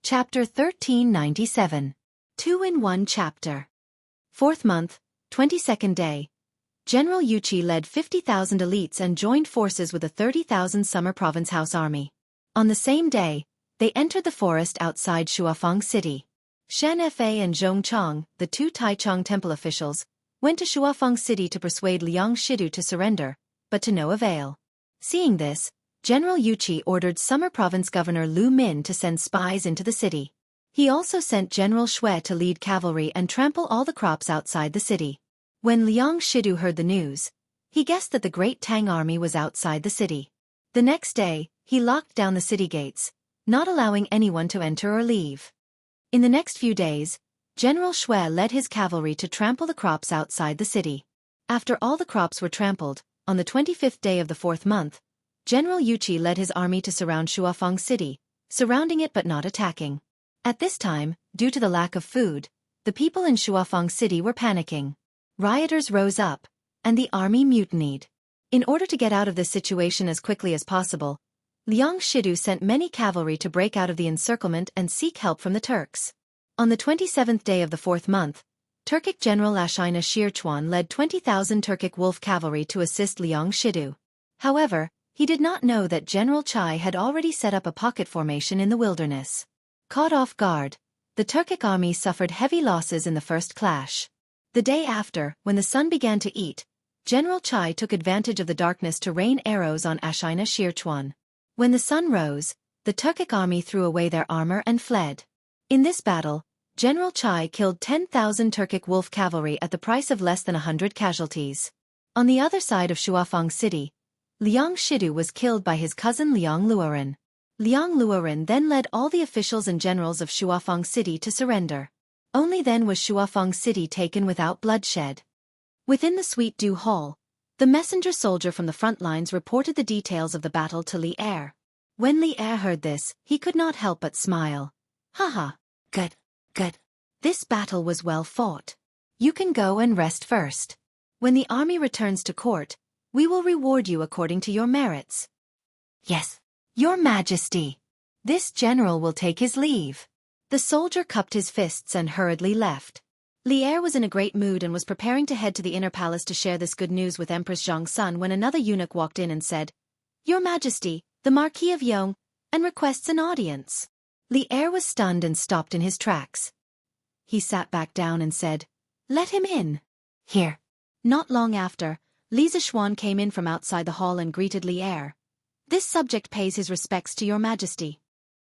Chapter 1397. 2-in-1 Chapter. 4th month, 22nd day. General Wuxia led 50,000 elites and joined forces with a 30,000 Summer Province House army. On the same day, they entered the forest outside Shuafang City. Xianxia and Zhongchang, the two Taichung temple officials, went to Shuafang City to persuade Liang Shidu to surrender, but to no avail. Seeing this, General Wuxia ordered Summer Province Governor Lu Min to send spies into the city. He also sent General Shui to lead cavalry and trample all the crops outside the city. When Liang Shidu heard the news, he guessed that the Great Tang army was outside the city. The next day, he locked down the city gates, not allowing anyone to enter or leave. In the next few days, General Shui led his cavalry to trample the crops outside the city. After all the crops were trampled, on the 25th day of the 4th month, General Wuxia led his army to surround Shuafang City, surrounding it but not attacking. At this time, due to the lack of food, the people in Shuafang City were panicking. Rioters rose up, and the army mutinied. In order to get out of this situation as quickly as possible, Liang Shidu sent many cavalry to break out of the encirclement and seek help from the Turks. On the 27th day of the 4th month, Turkic General Xianxia led 20,000 Turkic wolf cavalry to assist Liang Shidu. However, he did not know that General Chai had already set up a pocket formation in the wilderness. Caught off guard, the Turkic army suffered heavy losses in the first clash. The day after, when the sun began to eat, General Chai took advantage of the darkness to rain arrows on Xianxia. When the sun rose, the Turkic army threw away their armor and fled. In this battle, General Chai killed 10,000 Turkic wolf cavalry at the price of less than 100 casualties. On the other side of Shuafang City, Liang Shidu was killed by his cousin Liang Luoren. Liang Luoren then led all the officials and generals of Shuafang City to surrender. Only then was Shuafang City taken without bloodshed. Within the Sweet Dew Hall, the messenger soldier from the front lines reported the details of the battle to Li Er. When Li Er heard this, he could not help but smile. Haha, good, good. This battle was well fought. You can go and rest first. When the army returns to court, we will reward you according to your merits. Yes, Your Majesty. This general will take his leave. The soldier cupped his fists and hurriedly left. Li Er was in a great mood and was preparing to head to the inner palace to share this good news with Empress Jianghu when another eunuch walked in and said, Your Majesty, the Marquis of Yong, and requests an audience. Li Er was stunned and stopped in his tracks. He sat back down and said, Let him in. Here. Not long after, Li Zishuan came in from outside the hall and greeted Li Er. This subject pays his respects to Your Majesty.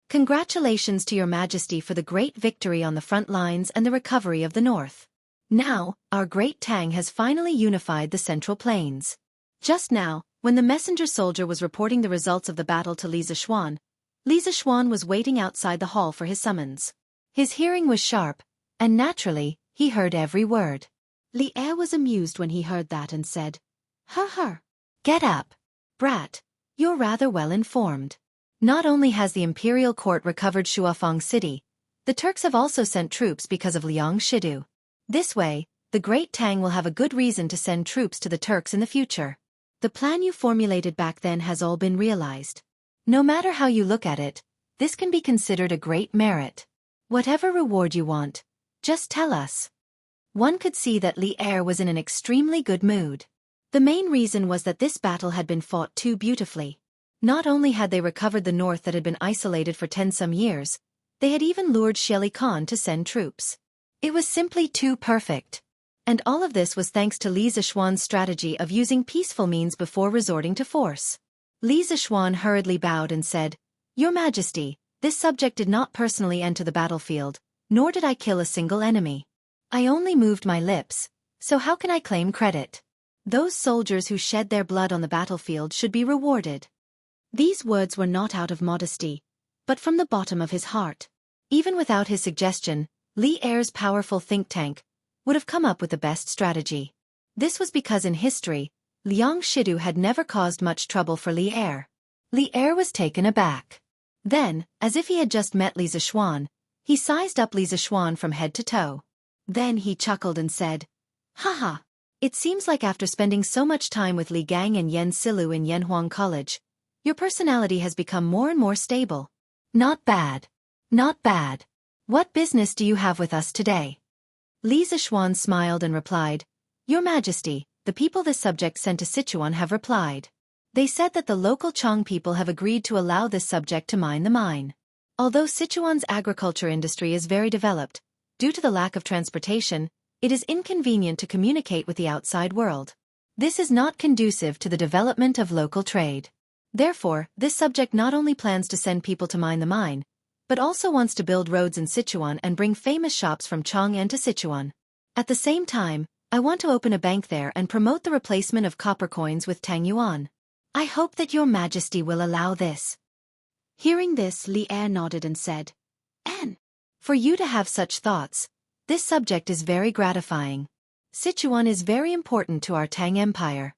Congratulations to Your Majesty for the great victory on the front lines and the recovery of the north. Now, our great Tang has finally unified the Central Plains. Just now, when the messenger soldier was reporting the results of the battle to Li Zishuan was waiting outside the hall for his summons. His hearing was sharp, and naturally, he heard every word. Li Er was amused when he heard that and said, Get up, brat, you're rather well informed. Not only has the imperial court recovered Shuafang City, the Turks have also sent troops because of Liang Shidu. This way, the Great Tang will have a good reason to send troops to the Turks in the future. The plan you formulated back then has all been realized. No matter how you look at it, this can be considered a great merit. Whatever reward you want, just tell us. One could see that Li Er was in an extremely good mood. The main reason was that this battle had been fought too beautifully. Not only had they recovered the north that had been isolated for 10-some years, they had even lured Sheli Khan to send troops. It was simply too perfect. And all of this was thanks to Li Zishuan's strategy of using peaceful means before resorting to force. Li Zishuan hurriedly bowed and said, Your Majesty, this subject did not personally enter the battlefield, nor did I kill a single enemy. I only moved my lips, so how can I claim credit? Those soldiers who shed their blood on the battlefield should be rewarded. These words were not out of modesty, but from the bottom of his heart. Even without his suggestion, Li Er's powerful think tank would have come up with the best strategy. This was because in history, Liang Shidu had never caused much trouble for Li Er. Li Er was taken aback. Then, as if he had just met Li Zishuan, he sized up Li Zishuan from head to toe. Then he chuckled and said, Haha, it seems like after spending so much time with Li Gang and Yen Silu in Yanhuang College, your personality has become more and more stable. Not bad. Not bad. What business do you have with us today? Li Zishuan smiled and replied, Your Majesty, the people this subject sent to Sichuan have replied. They said that the local Chong people have agreed to allow this subject to mine the mine. Although Sichuan's agriculture industry is very developed, due to the lack of transportation, it is inconvenient to communicate with the outside world. This is not conducive to the development of local trade. Therefore, this subject not only plans to send people to mine the mine, but also wants to build roads in Sichuan and bring famous shops from Chang'an to Sichuan. At the same time, I want to open a bank there and promote the replacement of copper coins with Tang Yuan. I hope that Your Majesty will allow this. Hearing this, Li Er nodded and said, An, for you to have such thoughts, this subject is very gratifying. Sichuan is very important to our Tang Empire.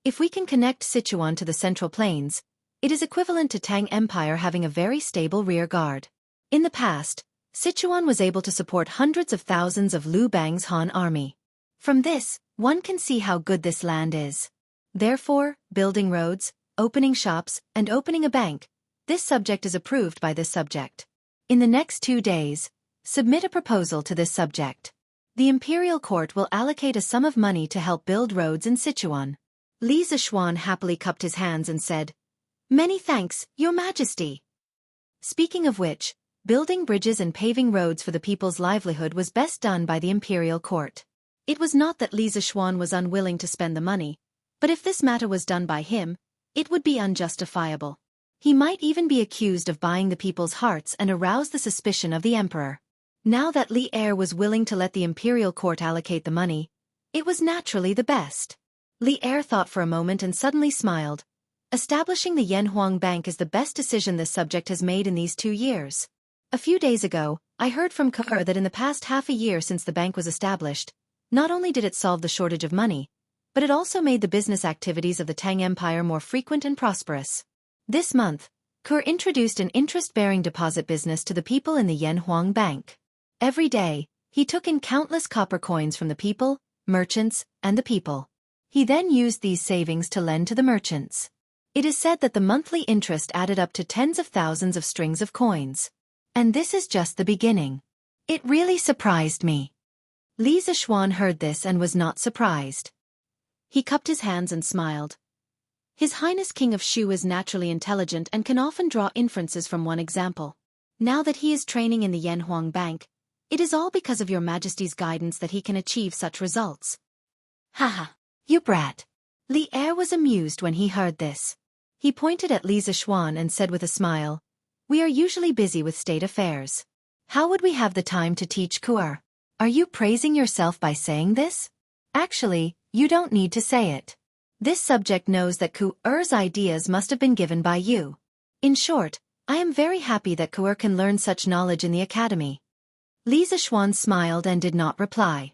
If we can connect Sichuan to the Central Plains, it is equivalent to Tang Empire having a very stable rear guard. In the past, Sichuan was able to support hundreds of thousands of Liu Bang's Han army. From this, one can see how good this land is. Therefore, building roads, opening shops, and opening a bank, this subject is approved by this subject. In the next 2 days, submit a proposal to this subject. The imperial court will allocate a sum of money to help build roads in Sichuan. Li Zishuan happily cupped his hands and said, Many thanks, Your Majesty. Speaking of which, building bridges and paving roads for the people's livelihood was best done by the imperial court. It was not that Li Zishuan was unwilling to spend the money, but if this matter was done by him, it would be unjustifiable. He might even be accused of buying the people's hearts and arouse the suspicion of the emperor. Now that Li Er was willing to let the imperial court allocate the money, it was naturally the best. Li Er thought for a moment and suddenly smiled. Establishing the Yanhuang Bank is the best decision this subject has made in these 2 years. A few days ago, I heard from Ku'er that in the past half a year since the bank was established, not only did it solve the shortage of money, but it also made the business activities of the Tang Empire more frequent and prosperous. This month, Ku'er introduced an interest-bearing deposit business to the people in the Yanhuang Bank. Every day, he took in countless copper coins from the people, merchants, and the people. He then used these savings to lend to the merchants. It is said that the monthly interest added up to tens of thousands of strings of coins. And this is just the beginning. It really surprised me. Li Zishuan heard this and was not surprised. He cupped his hands and smiled. His Highness King of Shu is naturally intelligent and can often draw inferences from one example. Now that he is training in the Yanhuang Bank, it is all because of Your Majesty's guidance that he can achieve such results. Haha, you brat. Li Er was amused when he heard this. He pointed at Li Zishuan and said with a smile, We are usually busy with state affairs. How would we have the time to teach Ku'er? Are you praising yourself by saying this? Actually, you don't need to say it. This subject knows that Ku'er's ideas must have been given by you. In short, I am very happy that Ku'er can learn such knowledge in the academy. Li Zishuan smiled and did not reply.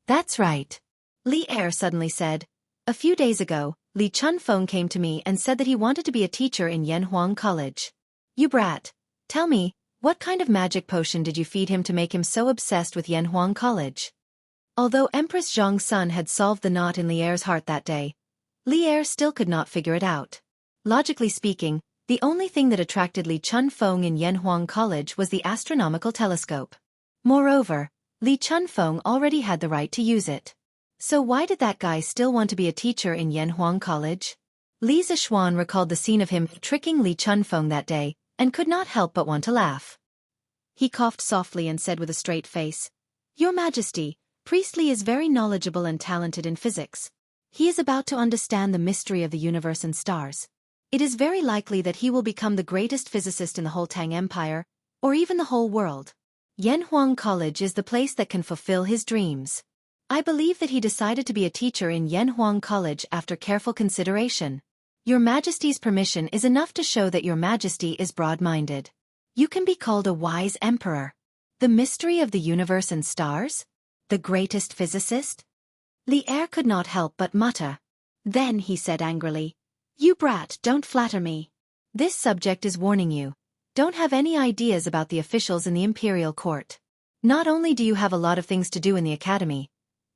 That's right. Li Er suddenly said, A few days ago, Li Chunfeng came to me and said that he wanted to be a teacher in Yanhuang College. You brat, tell me, what kind of magic potion did you feed him to make him so obsessed with Yanhuang College? Although Empress Zhang's son had solved the knot in Li Er's heart that day, Li Er still could not figure it out. Logically speaking, the only thing that attracted Li Chunfeng in Yanhuang College was the astronomical telescope. Moreover, Li Chunfeng already had the right to use it. So why did that guy still want to be a teacher in Yanhuang College? Li Zishuan recalled the scene of him tricking Li Chunfeng that day, and could not help but want to laugh. He coughed softly and said with a straight face, Your Majesty, Priestley is very knowledgeable and talented in physics. He is about to understand the mystery of the universe and stars. It is very likely that he will become the greatest physicist in the whole Tang Empire, or even the whole world. Yanhuang College is the place that can fulfill his dreams. I believe that he decided to be a teacher in Yanhuang College after careful consideration. Your Majesty's permission is enough to show that Your Majesty is broad-minded. You can be called a wise emperor. The mystery of the universe and stars? The greatest physicist? Li Er could not help but mutter. Then he said angrily, You brat, don't flatter me. This subject is warning you. Don't have any ideas about the officials in the imperial court. Not only do you have a lot of things to do in the academy,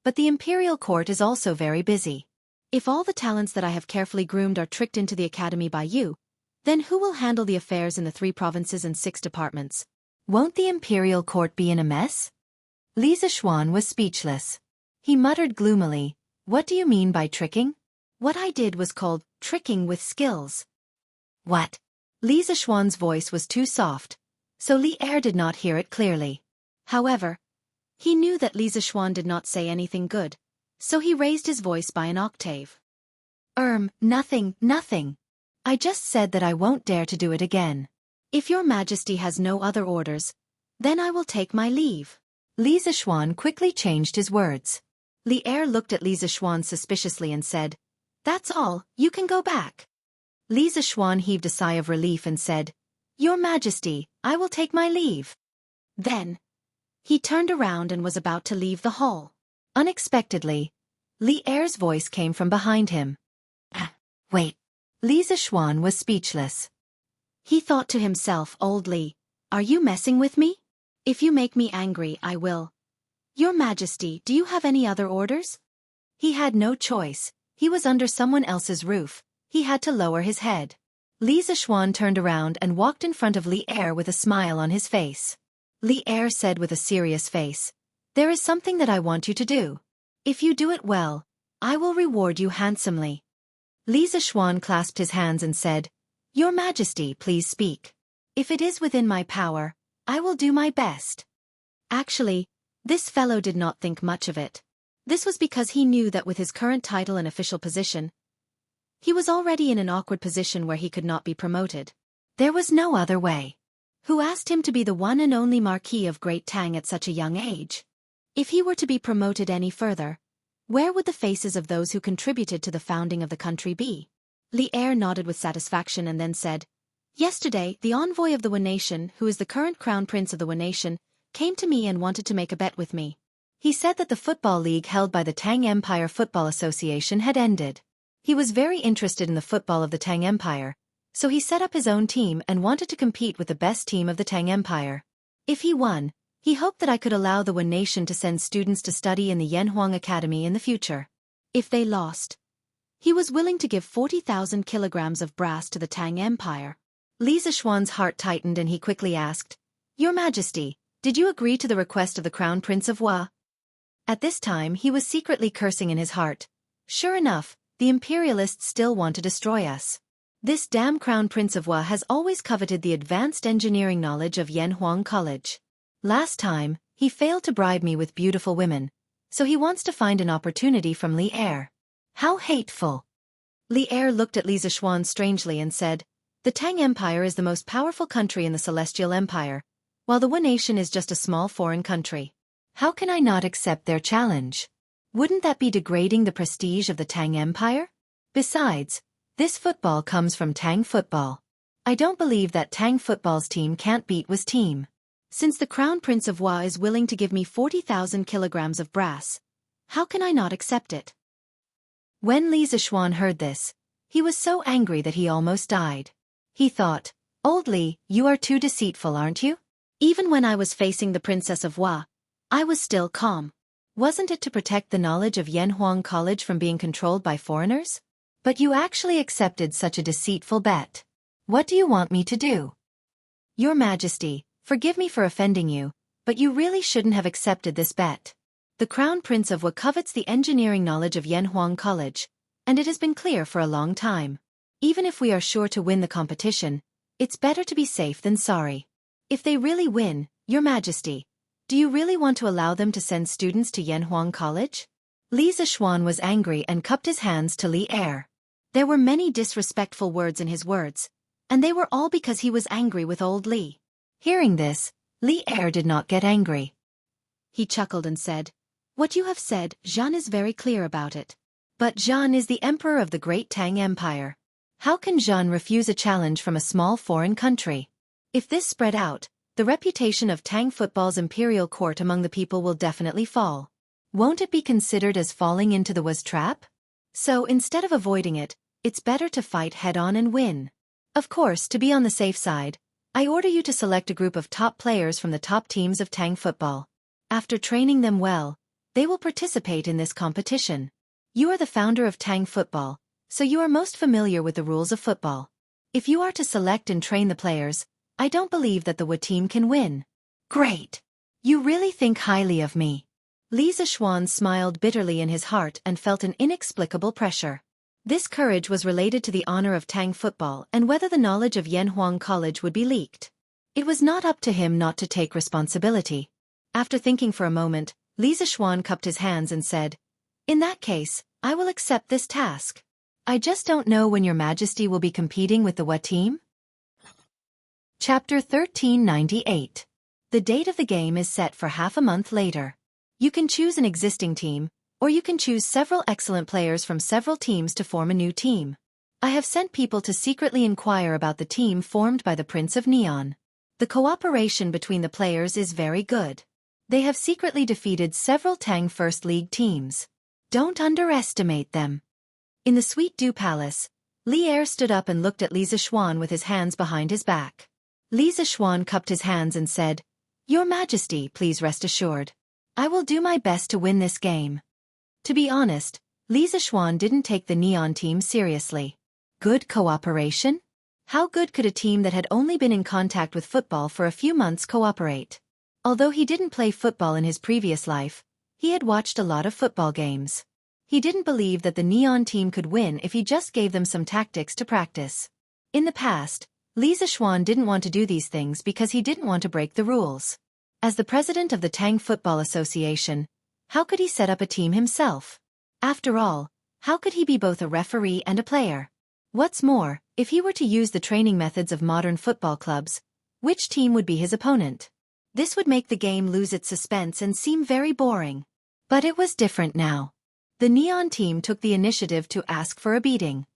but the imperial court is also very busy. If all the talents that I have carefully groomed are tricked into the academy by you, Then who will handle the affairs in the 3 provinces and 6 departments? Won't the imperial court be in a mess? Li Zishuan was speechless. He muttered gloomily, "What do you mean by tricking?" "What I did was called tricking with skills." "What?" Li Zishuan's voice was too soft, so Li Er did not hear it clearly. However, he knew that Li Zishuan did not say anything good, so he raised his voice by an octave. Nothing. I just said that I won't dare to do it again. If your majesty has no other orders, then I will take my leave." Li Zishuan quickly changed his words. Li Er looked at Li Zishuan suspiciously and said, "That's all, you can go back." Li Zishuan heaved a sigh of relief and said, "Your majesty, I will take my leave." Then, he turned around and was about to leave the hall. Unexpectedly, Li Er's voice came from behind him. Wait. Li Zishuan was speechless. He thought to himself, "Old Li, are you messing with me? If you make me angry, I will." "Your majesty, do you have any other orders?" He had no choice. He was under someone else's roof. He had to lower his head. Li Zishuan turned around and walked in front of Li Er with a smile on his face. Li Er said with a serious face, "There is something that I want you to do. If you do it well, I will reward you handsomely." Li Zishuan clasped his hands and said, "Your majesty, please speak. If it is within my power, I will do my best." Actually, this fellow did not think much of it. This was because he knew that with his current title and official position, he was already in an awkward position where he could not be promoted. There was no other way. Who asked him to be the one and only Marquis of Great Tang at such a young age? If he were to be promoted any further, where would the faces of those who contributed to the founding of the country be? Li Er nodded with satisfaction and then said, "Yesterday, the envoy of the Wu Nation, who is the current crown prince of the Wu Nation, came to me and wanted to make a bet with me. He said that the football league held by the Tang Empire Football Association had ended. He was very interested in the football of the Tang Empire, so he set up his own team and wanted to compete with the best team of the Tang Empire. If he won, he hoped that I could allow the Wu Nation to send students to study in the Yanhuang Academy in the future. If they lost, he was willing to give 40,000 kilograms of brass to the Tang Empire." Li Zishuan's heart tightened and he quickly asked, "Your Majesty, did you agree to the request of the Crown Prince of Wu?" At this time he was secretly cursing in his heart. Sure enough, the imperialists still want to destroy us. This damn Crown Prince of Wu has always coveted the advanced engineering knowledge of Yanhuang College. Last time, he failed to bribe me with beautiful women, so he wants to find an opportunity from Li Er. How hateful! Li Er looked at Li Zishuan strangely and said, "The Tang Empire is the most powerful country in the Celestial Empire, while the Wu Nation is just a small foreign country. How can I not accept their challenge? Wouldn't that be degrading the prestige of the Tang Empire? Besides, this football comes from Tang football. I don't believe that Tang football's team can't beat Wu's team. Since the Crown Prince of Wu is willing to give me 40,000 kilograms of brass, how can I not accept it?" When Li Zishuan heard this, he was so angry that he almost died. He thought, "Old Li, you are too deceitful, aren't you? Even when I was facing the Princess of Wu, I was still calm. Wasn't it to protect the knowledge of Yanhuang College from being controlled by foreigners? But you actually accepted such a deceitful bet. What do you want me to do?" "Your Majesty, forgive me for offending you, but you really shouldn't have accepted this bet. The Crown Prince of Wu covets the engineering knowledge of Yanhuang College, and it has been clear for a long time. Even if we are sure to win the competition, it's better to be safe than sorry. If they really win, Your Majesty, do you really want to allow them to send students to Yanhuang College?" Li Zishuan was angry and cupped his hands to Li Er. There were many disrespectful words in his words, and they were all because he was angry with old Li. Hearing this, Li Er did not get angry. He chuckled and said, "What you have said, Zhan is very clear about it. But Zhan is the emperor of the Great Tang Empire. How can Zhan refuse a challenge from a small foreign country? If this spread out, the reputation of Tang football's imperial court among the people will definitely fall. Won't it be considered as falling into the Wu's trap? So instead of avoiding it, it's better to fight head-on and win. Of course, to be on the safe side, I order you to select a group of top players from the top teams of Tang football. After training them well, they will participate in this competition. You are the founder of Tang football, so you are most familiar with the rules of football. If you are to select and train the players, I don't believe that the Wu team can win. Great! You really think highly of me. Li Zishuan smiled bitterly in his heart and felt an inexplicable pressure. This courage was related to the honor of Tang football and whether the knowledge of Yanhuang College would be leaked. It was not up to him not to take responsibility. After thinking for a moment, Li Zishuan cupped his hands and said, "In that case, I will accept this task. I just don't know when your majesty will be competing with the Wu team?" Chapter 1398. The date of the game is set for half a month later. You can choose an existing team, or you can choose several excellent players from several teams to form a new team. I have sent people to secretly inquire about the team formed by the Prince of Neon. The cooperation between the players is very good. They have secretly defeated several Tang First League teams. Don't underestimate them. In the Sweet Dew Palace, Li Er stood up and looked at Li Zishuan with his hands behind his back. Li Zishuan cupped his hands and said, "Your Majesty, please rest assured. I will do my best to win this game." To be honest, Li Zishuan didn't take the Neon team seriously. Good cooperation? How good could a team that had only been in contact with football for a few months cooperate? Although he didn't play football in his previous life, he had watched a lot of football games. He didn't believe that the Neon team could win if he just gave them some tactics to practice. In the past, Li Zishuan didn't want to do these things because he didn't want to break the rules. As the president of the Tang Football Association, how could he set up a team himself? After all, how could he be both a referee and a player? What's more, if he were to use the training methods of modern football clubs, which team would be his opponent? This would make the game lose its suspense and seem very boring. But it was different now. The Neon team took the initiative to ask for a beating.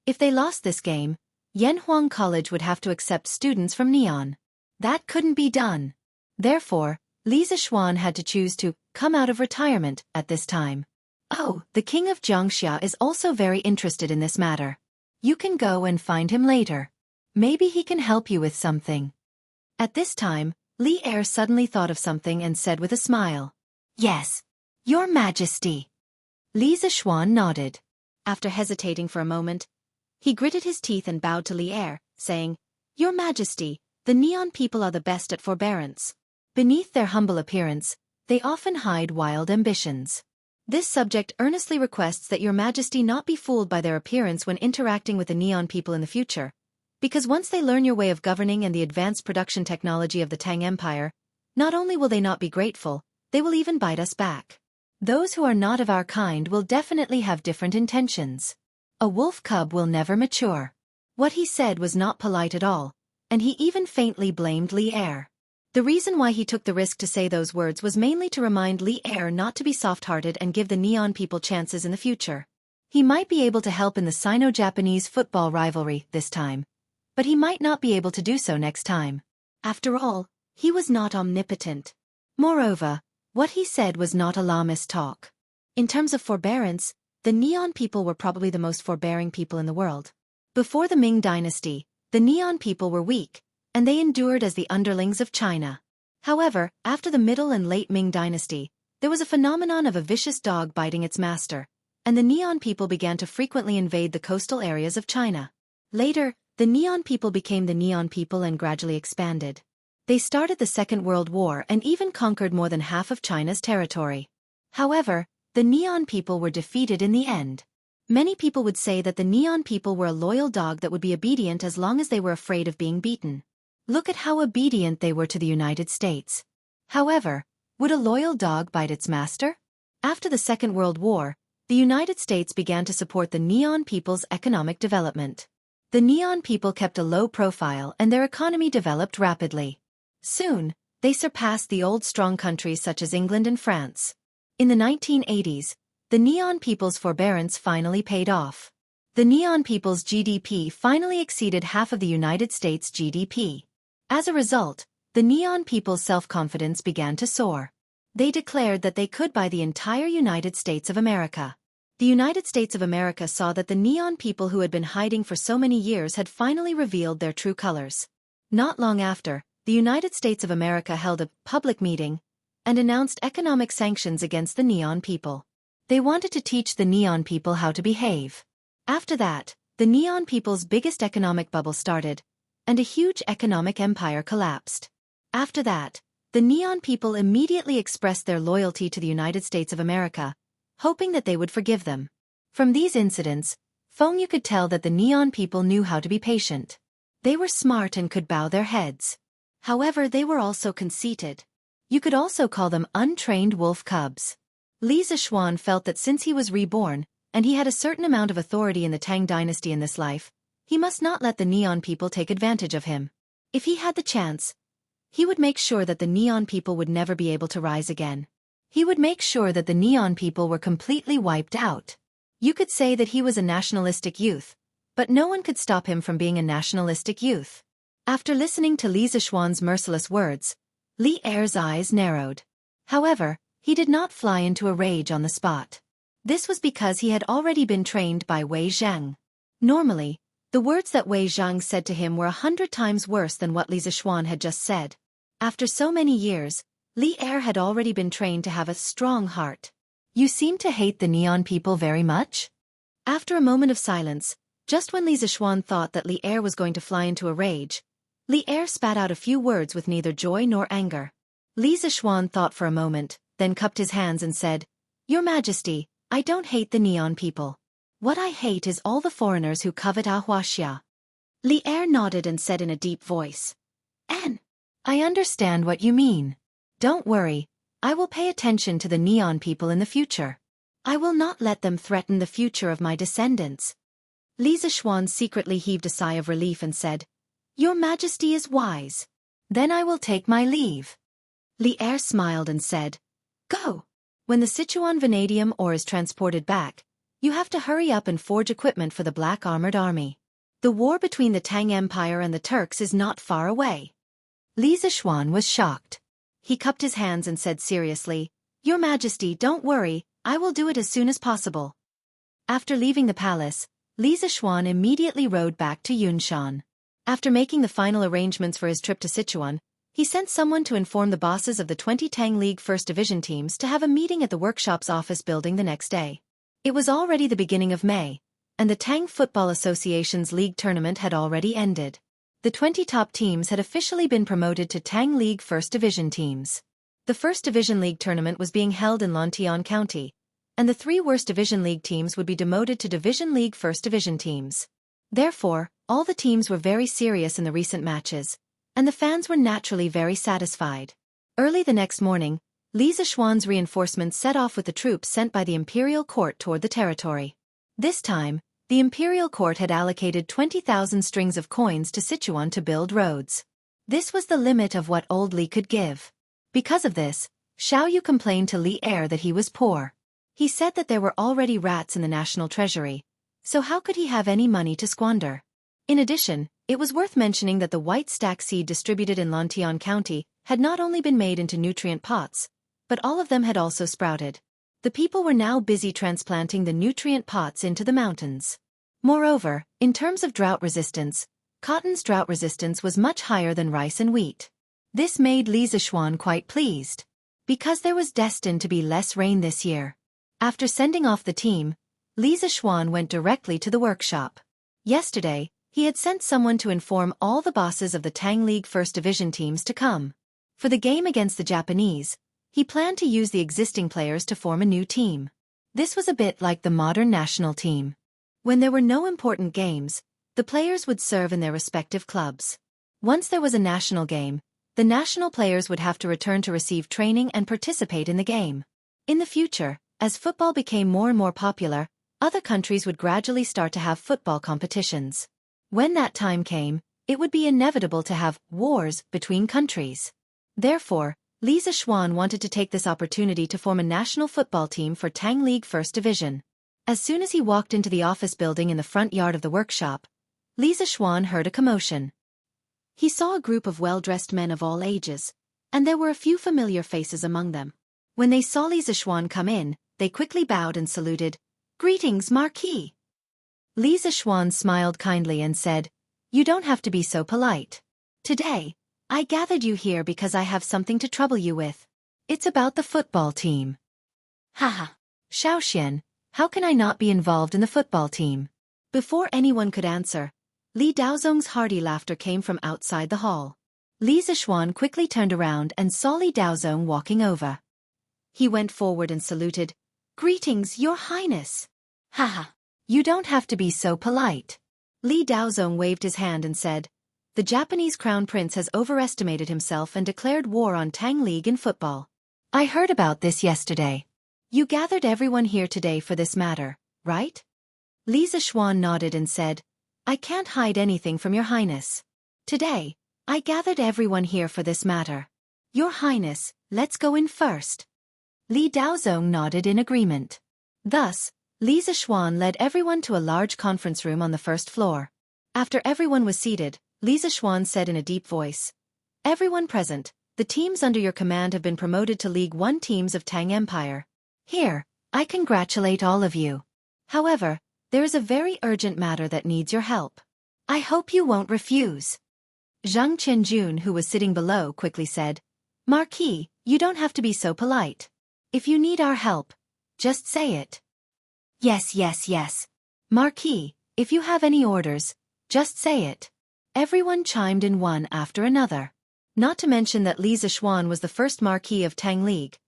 If they lost this game, Yanhuang College would have to accept students from Neon. That couldn't be done. Therefore, Li Zishuan had to choose to come out of retirement at this time. Oh, the king of Xianxia is also very interested in this matter. You can go and find him later. Maybe he can help you with something. At this time, Li Er suddenly thought of something and said with a smile, "Yes, Your Majesty." Li Zishuan nodded. After hesitating for a moment, he gritted his teeth and bowed to Li Er, saying, "Your Majesty, the Neon people are the best at forbearance. Beneath their humble appearance, they often hide wild ambitions. This subject earnestly requests that Your Majesty not be fooled by their appearance when interacting with the Neon people in the future, because once they learn your way of governing and the advanced production technology of the Tang Empire, not only will they not be grateful, they will even bite us back. Those who are not of our kind will definitely have different intentions. A wolf cub will never mature." What he said was not polite at all, and he even faintly blamed Li Er. The reason why he took the risk to say those words was mainly to remind Li Er not to be soft-hearted and give the Neon people chances in the future. He might be able to help in the Sino-Japanese football rivalry this time, but he might not be able to do so next time. After all, he was not omnipotent. Moreover, what he said was not alarmist talk. In terms of forbearance, the Neon people were probably the most forbearing people in the world. Before the Ming dynasty, the Neon people were weak, and they endured as the underlings of China. However, after the Middle and Late Ming dynasty, there was a phenomenon of a vicious dog biting its master, and the Neon people began to frequently invade the coastal areas of China. Later, the Neon people became the Neon people and gradually expanded. They started the Second World War and even conquered more than half of China's territory. However, the Neon people were defeated in the end. Many people would say that the Neon people were a loyal dog that would be obedient as long as they were afraid of being beaten. Look at how obedient they were to the United States. However, would a loyal dog bite its master? After the Second World War, the United States began to support the Neon people's economic development. The Neon people kept a low profile and their economy developed rapidly. Soon, they surpassed the old strong countries such as England and France. In the 1980s, the Neon people's forbearance finally paid off. The Neon people's GDP finally exceeded half of the United States' GDP. As a result, the Neon people's self-confidence began to soar. They declared that they could buy the entire United States of America. The United States of America saw that the Neon people who had been hiding for so many years had finally revealed their true colors. Not long after, the United States of America held a public meeting and announced economic sanctions against the Neon people. They wanted to teach the Neon people how to behave. After that, the Neon people's biggest economic bubble started, and a huge economic empire collapsed. After that, the Neon people immediately expressed their loyalty to the United States of America, hoping that they would forgive them. From these incidents, you could tell that the Neon people knew how to be patient. They were smart and could bow their heads. However, they were also conceited. You could also call them untrained wolf cubs. Li Zishuan felt that since he was reborn, and he had a certain amount of authority in the Tang dynasty in this life, he must not let the Neon people take advantage of him. If he had the chance, he would make sure that the Neon people would never be able to rise again. He would make sure that the Neon people were completely wiped out. You could say that he was a nationalistic youth, but no one could stop him from being a nationalistic youth. After listening to Li Zishuan's merciless words, Li Er's eyes narrowed. However, he did not fly into a rage on the spot. This was because he had already been trained by Wei Zhang. Normally, the words that Wei Zhang said to him were 100 times worse than what Li Zishuan had just said. After so many years, Li Er had already been trained to have a strong heart. You seem to hate the Neon people very much? After a moment of silence, just when Li Zishuan thought that Li Er was going to fly into a rage, Li Er spat out a few words with neither joy nor anger. Li Zishuan thought for a moment, then cupped his hands and said, "Your Majesty, I don't hate the Neon people. What I hate is all the foreigners who covet our Wuxia." Li Er nodded and said in a deep voice, I understand what you mean. Don't worry, I will pay attention to the Neon people in the future. I will not let them threaten the future of my descendants." Li Zishuan secretly heaved a sigh of relief and said, "Your Majesty is wise. Then I will take my leave." Li Er smiled and said, "Go. When the Sichuan vanadium ore is transported back, you have to hurry up and forge equipment for the Black Armored Army. The war between the Tang Empire and the Turks is not far away." Li Zishuan was shocked. He cupped his hands and said seriously, "Your Majesty, don't worry, I will do it as soon as possible." After leaving the palace, Li Zishuan immediately rode back to Yunshan. After making the final arrangements for his trip to Sichuan, he sent someone to inform the bosses of the 20 Tang League First Division teams to have a meeting at the workshop's office building the next day. It was already the beginning of May, and the Tang Football Association's league tournament had already ended. The 20 top teams had officially been promoted to Tang League First Division teams. The First Division League tournament was being held in Lantian County, and the 3 worst Division League teams would be demoted to Division League First Division teams. Therefore, all the teams were very serious in the recent matches, and the fans were naturally very satisfied. Early the next morning, Li Zishuan's reinforcements set off with the troops sent by the Imperial Court toward the territory. This time, the Imperial Court had allocated 20,000 strings of coins to Sichuan to build roads. This was the limit of what old Li could give. Because of this, Xiao Yu complained to Li Er that he was poor. He said that there were already rats in the national treasury, so how could he have any money to squander? In addition, it was worth mentioning that the white stack seed distributed in Lantian County had not only been made into nutrient pots, but all of them had also sprouted. The people were now busy transplanting the nutrient pots into the mountains. Moreover, in terms of drought resistance, cotton's drought resistance was much higher than rice and wheat. This made Li Zishuan quite pleased, because there was destined to be less rain this year. After sending off the team, Li Zishuan went directly to the workshop. Yesterday, he had sent someone to inform all the bosses of the Tang League First Division teams to come. For the game against the Japanese, he planned to use the existing players to form a new team. This was a bit like the modern national team. When there were no important games, the players would serve in their respective clubs. Once there was a national game, the national players would have to return to receive training and participate in the game. In the future, as football became more and more popular, other countries would gradually start to have football competitions. When that time came, it would be inevitable to have wars between countries. Therefore, Li Zishuan wanted to take this opportunity to form a national football team for Tang League First Division. As soon as he walked into the office building in the front yard of the workshop, Li Zishuan heard a commotion. He saw a group of well-dressed men of all ages, and there were a few familiar faces among them. When they saw Li Zishuan come in, they quickly bowed and saluted. "Greetings, Marquis." Li Zishuan smiled kindly and said, "You don't have to be so polite. Today, I gathered you here because I have something to trouble you with. It's about the football team." "Haha. Xiaoxian, how can I not be involved in the football team?" Before anyone could answer, Li Daozong's hearty laughter came from outside the hall. Li Zixuan quickly turned around and saw Li Daozong walking over. He went forward and saluted. "Greetings, Your Highness." "Haha, you don't have to be so polite." Li Daozong waved his hand and said, "The Japanese crown prince has overestimated himself and declared war on Tang League in football. I heard about this yesterday. You gathered everyone here today for this matter, right?" Li Zixuan nodded and said, "I can't hide anything from Your Highness. Today, I gathered everyone here for this matter. Your Highness, let's go in first." Li Daozong nodded in agreement. Thus, Li Zixuan led everyone to a large conference room on the first floor. After everyone was seated, Li Zixuan said in a deep voice, "Everyone present, the teams under your command have been promoted to League 1 teams of Tang Empire. Here, I congratulate all of you. However, there is a very urgent matter that needs your help. I hope you won't refuse." Zhang Qianjun, who was sitting below, quickly said, "Marquis, you don't have to be so polite. If you need our help, just say it." Yes. "Marquis, if you have any orders, just say it." Everyone chimed in one after another. Not to mention that Li Zixuan was the first Marquis of Tang League.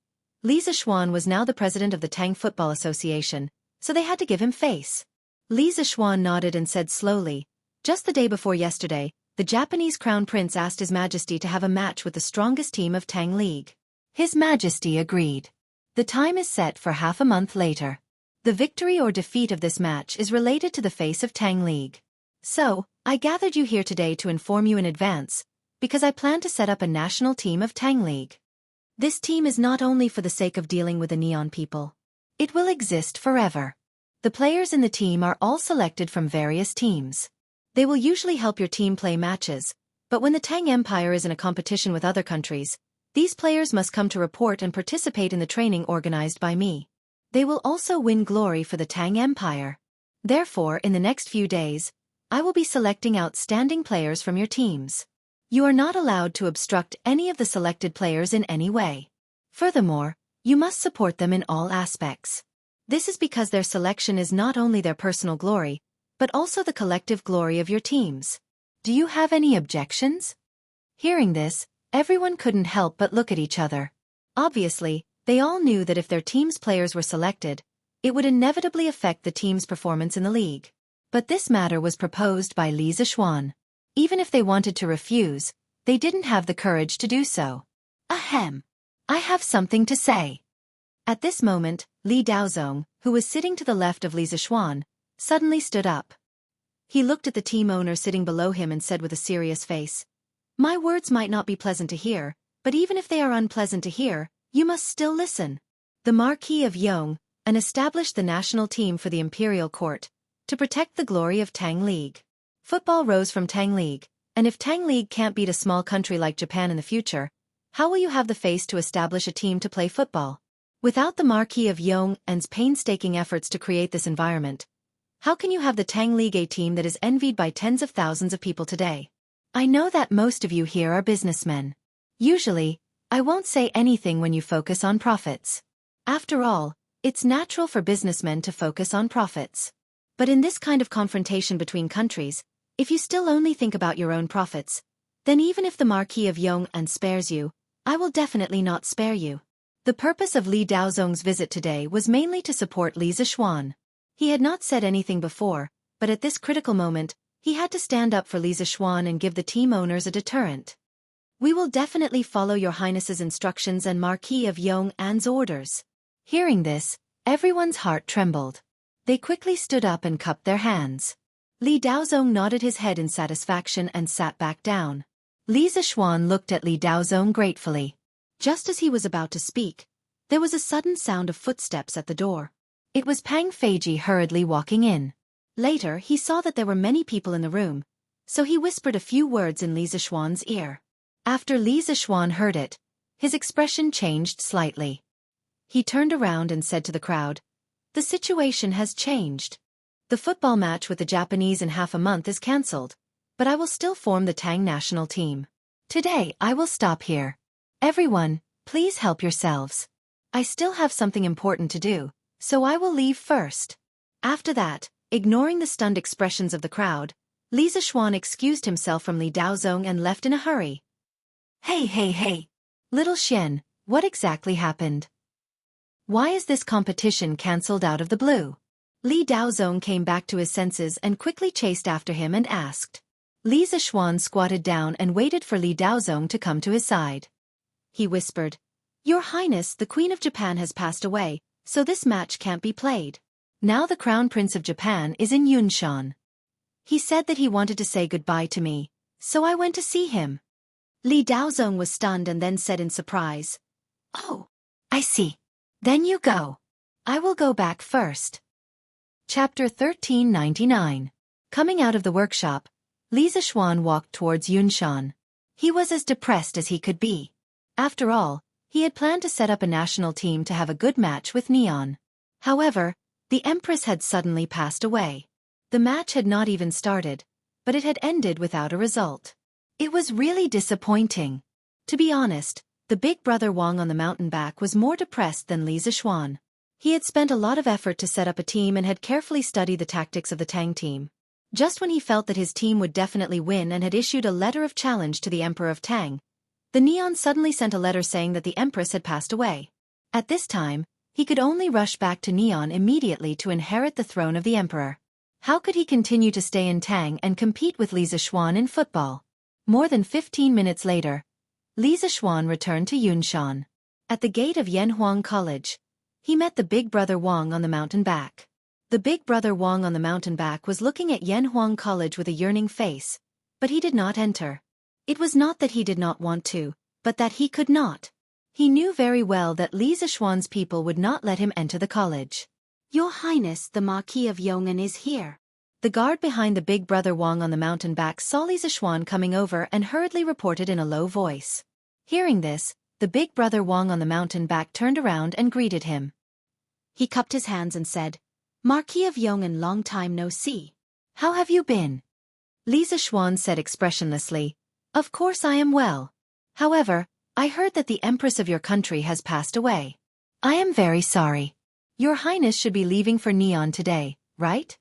Li Zixuan was now the president of the Tang Football Association, so they had to give him face. Li Zixuan nodded and said slowly, "Just the day before yesterday, the Japanese Crown Prince asked His Majesty to have a match with the strongest team of Tang League. His Majesty agreed. The time is set for half a month later. The victory or defeat of this match is related to the face of Tang League. So, I gathered you here today to inform you in advance, because I plan to set up a national team of Tang League. This team is not only for the sake of dealing with the Neon people. It will exist forever. The players in the team are all selected from various teams. They will usually help your team play matches, but when the Tang Empire is in a competition with other countries, these players must come to report and participate in the training organized by me. They will also win glory for the Tang Empire. Therefore, in the next few days, I will be selecting outstanding players from your teams. You are not allowed to obstruct any of the selected players in any way. Furthermore, you must support them in all aspects. This is because their selection is not only their personal glory, but also the collective glory of your teams. Do you have any objections?" Hearing this, everyone couldn't help but look at each other. Obviously, they all knew that if their team's players were selected, it would inevitably affect the team's performance in the league. But this matter was proposed by Li Zixuan. Even if they wanted to refuse, they didn't have the courage to do so. "Ahem. I have something to say." At this moment, Li Daozong, who was sitting to the left of Li Zixuan, suddenly stood up. He looked at the team owner sitting below him and said with a serious face, "My words might not be pleasant to hear, but even if they are unpleasant to hear, you must still listen. The Marquis of Yong established the national team for the Imperial Court, to protect the glory of Tang League. Football rose from Tang League, and if Tang League can't beat a small country like Japan in the future, how will you have the face to establish a team to play football? Without the Marquis of Yong's painstaking efforts to create this environment, how can you have the Tang League, a team that is envied by tens of thousands of people today? I know that most of you here are businessmen. Usually, I won't say anything when you focus on profits. After all, it's natural for businessmen to focus on profits. But in this kind of confrontation between countries, if you still only think about your own profits, then even if the Marquis of Yong spares you, I will definitely not spare you." The purpose of Li Daozong's visit today was mainly to support Li Zixuan. He had not said anything before, but at this critical moment, he had to stand up for Li Zixuan and give the team owners a deterrent. "We will definitely follow your Highness's instructions and Marquis of Yong's orders." Hearing this, everyone's heart trembled. They quickly stood up and cupped their hands. Li Daozong nodded his head in satisfaction and sat back down. Li Zixuan looked at Li Daozong gratefully. Just as he was about to speak, there was a sudden sound of footsteps at the door. It was Pang Feiji hurriedly walking in. Later, he saw that there were many people in the room, so he whispered a few words in Li Zixuan's ear. After Li Zixuan heard it, his expression changed slightly. He turned around and said to the crowd, "The situation has changed. The football match with the Japanese in half a month is cancelled, but I will still form the Tang national team. Today I will stop here. Everyone, please help yourselves. I still have something important to do, so I will leave first. After that, Ignoring the stunned expressions of the crowd, Li Zixuan excused himself from Li Daozong and left in a hurry. Hey. Little Xian, what exactly happened? Why is this competition cancelled out of the blue? Li Daozong came back to his senses and quickly chased after him and asked. Li Zixuan squatted down and waited for Li Daozong to come to his side. He whispered, Your Highness, the Queen of Japan has passed away, so this match can't be played. Now the Crown Prince of Japan is in Yunshan. He said that he wanted to say goodbye to me, so I went to see him. Li Daozong was stunned and then said in surprise, Oh, I see. Then you go. I will go back first. Chapter 1399. Coming out of the workshop, Li Zixuan walked towards Yunshan. He was as depressed as he could be. After all, he had planned to set up a national team to have a good match with Neon. However, the Empress had suddenly passed away. The match had not even started, but it had ended without a result. It was really disappointing. To be honest, the big brother Wang on the mountain back was more depressed than Li Zixuan. He had spent a lot of effort to set up a team and had carefully studied the tactics of the Tang team. Just when he felt that his team would definitely win and had issued a letter of challenge to the Emperor of Tang, the Neon suddenly sent a letter saying that the Empress had passed away. At this time, he could only rush back to Neon immediately to inherit the throne of the Emperor. How could he continue to stay in Tang and compete with Li Zixuan in football? More than 15 minutes later, Li Zixuan returned to Yunshan. At the gate of Yanhuang College, he met the big brother Wang on the mountain back. The big brother Wang on the mountain back was looking at Yanhuang College with a yearning face, but he did not enter. It was not that he did not want to, but that he could not. He knew very well that Li Zixuan's people would not let him enter the college. Your Highness, the Marquis of Yong'an is here. The guard behind the big brother Wang on the mountain back saw Li Zixuan coming over and hurriedly reported in a low voice. Hearing this, the big brother Wang on the mountain back turned around and greeted him. He cupped his hands and said, Marquis of Yong'an, long time no see. How have you been? Li Zixuan said expressionlessly, Of course I am well. However, I heard that the Empress of your country has passed away. I am very sorry. Your Highness should be leaving for Neon today, right?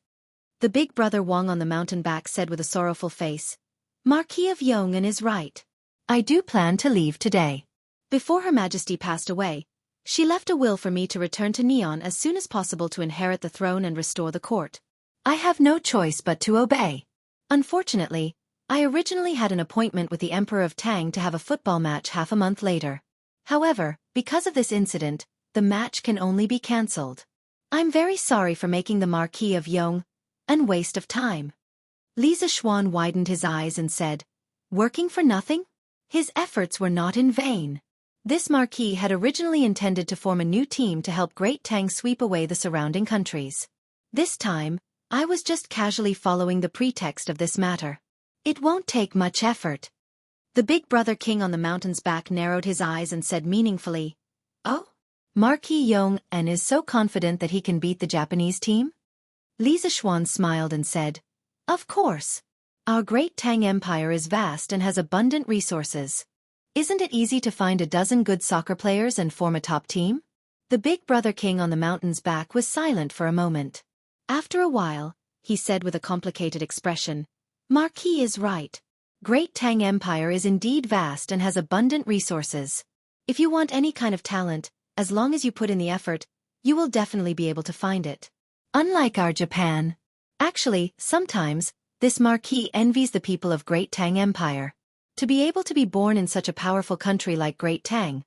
The big brother Wang on the mountain back said with a sorrowful face, Marquis of Yong'an is right. I do plan to leave today. Before Her Majesty passed away, she left a will for me to return to Neon as soon as possible to inherit the throne and restore the court. I have no choice but to obey. Unfortunately, I originally had an appointment with the Emperor of Tang to have a football match half a month later. However, because of this incident, the match can only be cancelled. I'm very sorry for making the Marquis of Yong'an a waste of time. Li Zixuan widened his eyes and said, Working for nothing? His efforts were not in vain. This Marquis had originally intended to form a new team to help Great Tang sweep away the surrounding countries. This time, I was just casually following the pretext of this matter. It won't take much effort. The big brother king on the mountain's back narrowed his eyes and said meaningfully, Oh? Marquis Yong'an is so confident that he can beat the Japanese team? Li Zixuan smiled and said, Of course. Our great Tang Empire is vast and has abundant resources. Isn't it easy to find a dozen good soccer players and form a top team? The big brother king on the mountain's back was silent for a moment. After a while, he said with a complicated expression, Marquis is right. Great Tang Empire is indeed vast and has abundant resources. If you want any kind of talent, as long as you put in the effort, you will definitely be able to find it. Unlike our Japan. Actually, sometimes, this Marquis envies the people of Great Tang Empire. To be able to be born in such a powerful country like Great Tang.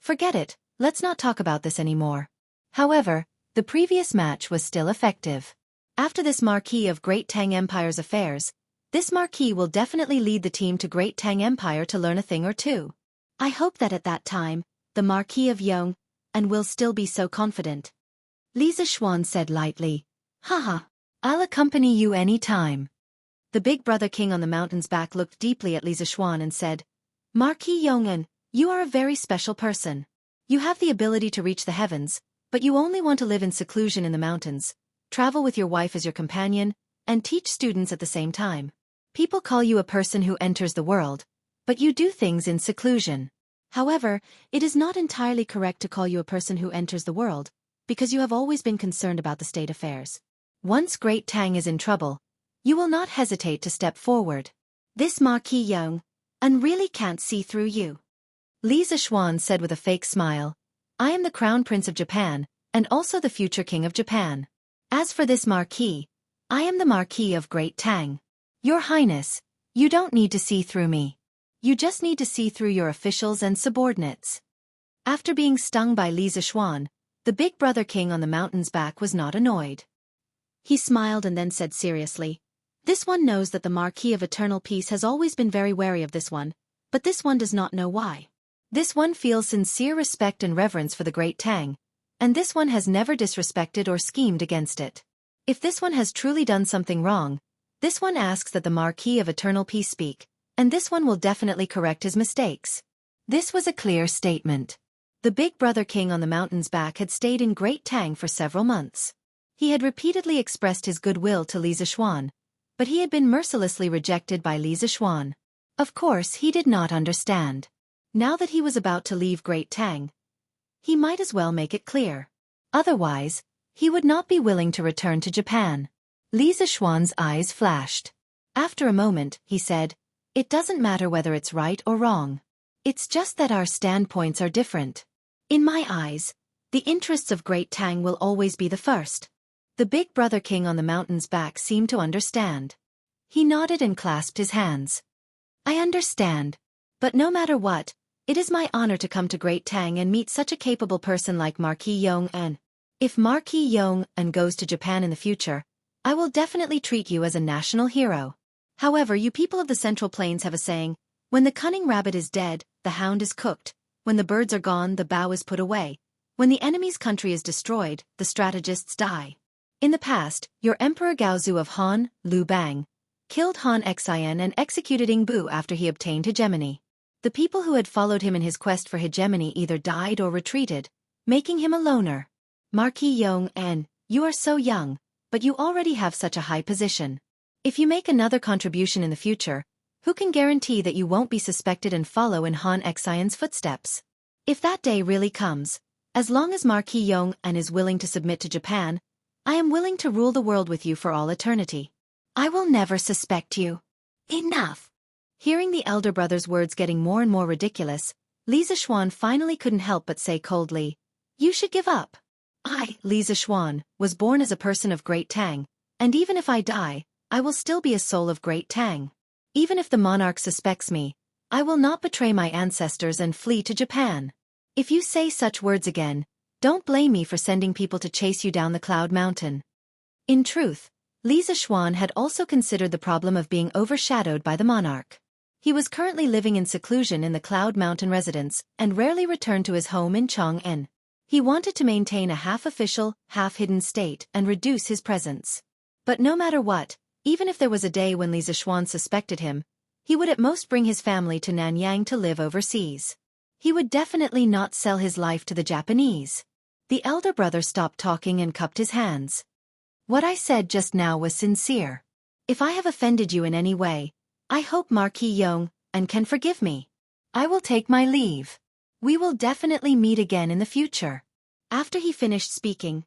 Forget it, let's not talk about this anymore. However, the previous match was still effective. After this Marquis of Great Tang Empire's affairs, this Marquis will definitely lead the team to Great Tang Empire to learn a thing or two. I hope that at that time, the Marquis of Yong'an will still be so confident. Li Zixuan said lightly, Haha, I'll accompany you any time. The big brother king on the mountain's back looked deeply at Li Zixuan and said, Marquis Yong'an, you are a very special person. You have the ability to reach the heavens, but you only want to live in seclusion in the mountains, travel with your wife as your companion, and teach students at the same time. People call you a person who enters the world, but you do things in seclusion. However, it is not entirely correct to call you a person who enters the world, because you have always been concerned about the state affairs. Once Great Tang is in trouble, you will not hesitate to step forward. This Marquis Yong, really can't see through you. Li Zishuan said with a fake smile. I am the Crown Prince of Japan, and also the future King of Japan. As for this Marquis, I am the Marquis of Great Tang. Your Highness, you don't need to see through me. You just need to see through your officials and subordinates. After being stung by Li Zishuan, the big brother king on the mountain's back was not annoyed. He smiled and then said seriously, this one knows that the Marquis of Eternal Peace has always been very wary of this one, but this one does not know why. This one feels sincere respect and reverence for the Great Tang, and this one has never disrespected or schemed against it. If this one has truly done something wrong, this one asks that the Marquis of Eternal Peace speak, and this one will definitely correct his mistakes. This was a clear statement. The big brother king on the mountain's back had stayed in Great Tang for several months. He had repeatedly expressed his goodwill to Li Zishuan, but he had been mercilessly rejected by Li Zishuan. Of course, he did not understand. Now that he was about to leave Great Tang, he might as well make it clear. Otherwise, he would not be willing to return to Japan. Li Zishuan's eyes flashed. After a moment, he said, it doesn't matter whether it's right or wrong. It's just that our standpoints are different. In my eyes, the interests of Great Tang will always be the first. The big brother king on the mountain's back seemed to understand. He nodded and clasped his hands. I understand. But no matter what, it is my honor to come to Great Tang and meet such a capable person like Marquis Yong-an. If Marquis Yong-an goes to Japan in the future, I will definitely treat you as a national hero. However, you people of the Central Plains have a saying, when the cunning rabbit is dead, the hound is cooked. When the birds are gone, the bow is put away. When the enemy's country is destroyed, the strategists die. In the past, your Emperor Gaozu of Han, Liu Bang, killed Han Xian and executed Ingbu after he obtained hegemony. The people who had followed him in his quest for hegemony either died or retreated, making him a loner. Marquis Yong-an, you are so young, but you already have such a high position. If you make another contribution in the future, who can guarantee that you won't be suspected and follow in Han Xian's footsteps? If that day really comes, as long as Marquis Yong-an is willing to submit to Japan, I am willing to rule the world with you for all eternity. I will never suspect you. Enough. Hearing the elder brother's words getting more and more ridiculous, Li Zishuan finally couldn't help but say coldly, you should give up. I, Li Zishuan, was born as a person of Great Tang, and even if I die, I will still be a soul of Great Tang. Even if the monarch suspects me, I will not betray my ancestors and flee to Japan. If you say such words again, don't blame me for sending people to chase you down the Cloud Mountain. In truth, Li Zishuan had also considered the problem of being overshadowed by the monarch. He was currently living in seclusion in the Cloud Mountain residence and rarely returned to his home in Chang'an. He wanted to maintain a half-official, half-hidden state and reduce his presence. But no matter what, even if there was a day when Li Zishuan suspected him, he would at most bring his family to Nanyang to live overseas. He would definitely not sell his life to the Japanese. The elder brother stopped talking and cupped his hands. What I said just now was sincere. If I have offended you in any way, I hope Marquis Yong-an can forgive me. I will take my leave. We will definitely meet again in the future. After he finished speaking,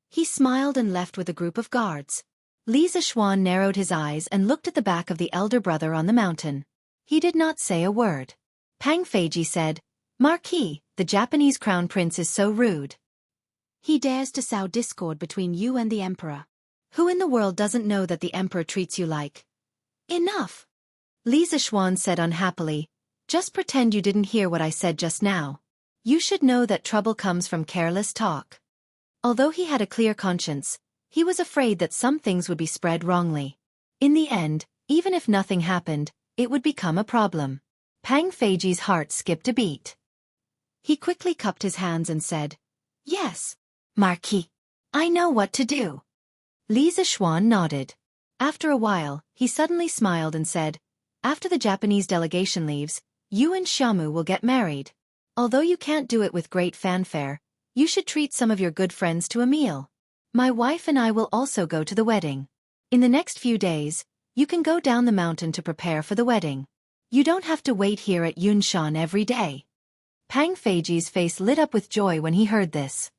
he smiled and left with a group of guards. Li Zishuan narrowed his eyes and looked at the back of the elder brother on the mountain. He did not say a word. Pang Feiji said, Marquis, the Japanese crown prince is so rude. He dares to sow discord between you and the emperor. Who in the world doesn't know that the emperor treats you like? Enough! Li Zishuan said unhappily, just pretend you didn't hear what I said just now. You should know that trouble comes from careless talk. Although he had a clear conscience, he was afraid that some things would be spread wrongly. In the end, even if nothing happened, it would become a problem. Pang Feiji's heart skipped a beat. He quickly cupped his hands and said, Yes, Marquis. I know what to do. Li Zishuan nodded. After a while, he suddenly smiled and said, After the Japanese delegation leaves, you and Xiamu will get married. Although you can't do it with great fanfare, you should treat some of your good friends to a meal. My wife and I will also go to the wedding. In the next few days, you can go down the mountain to prepare for the wedding. You don't have to wait here at Yunshan every day. Pang Feiji's face lit up with joy when he heard this.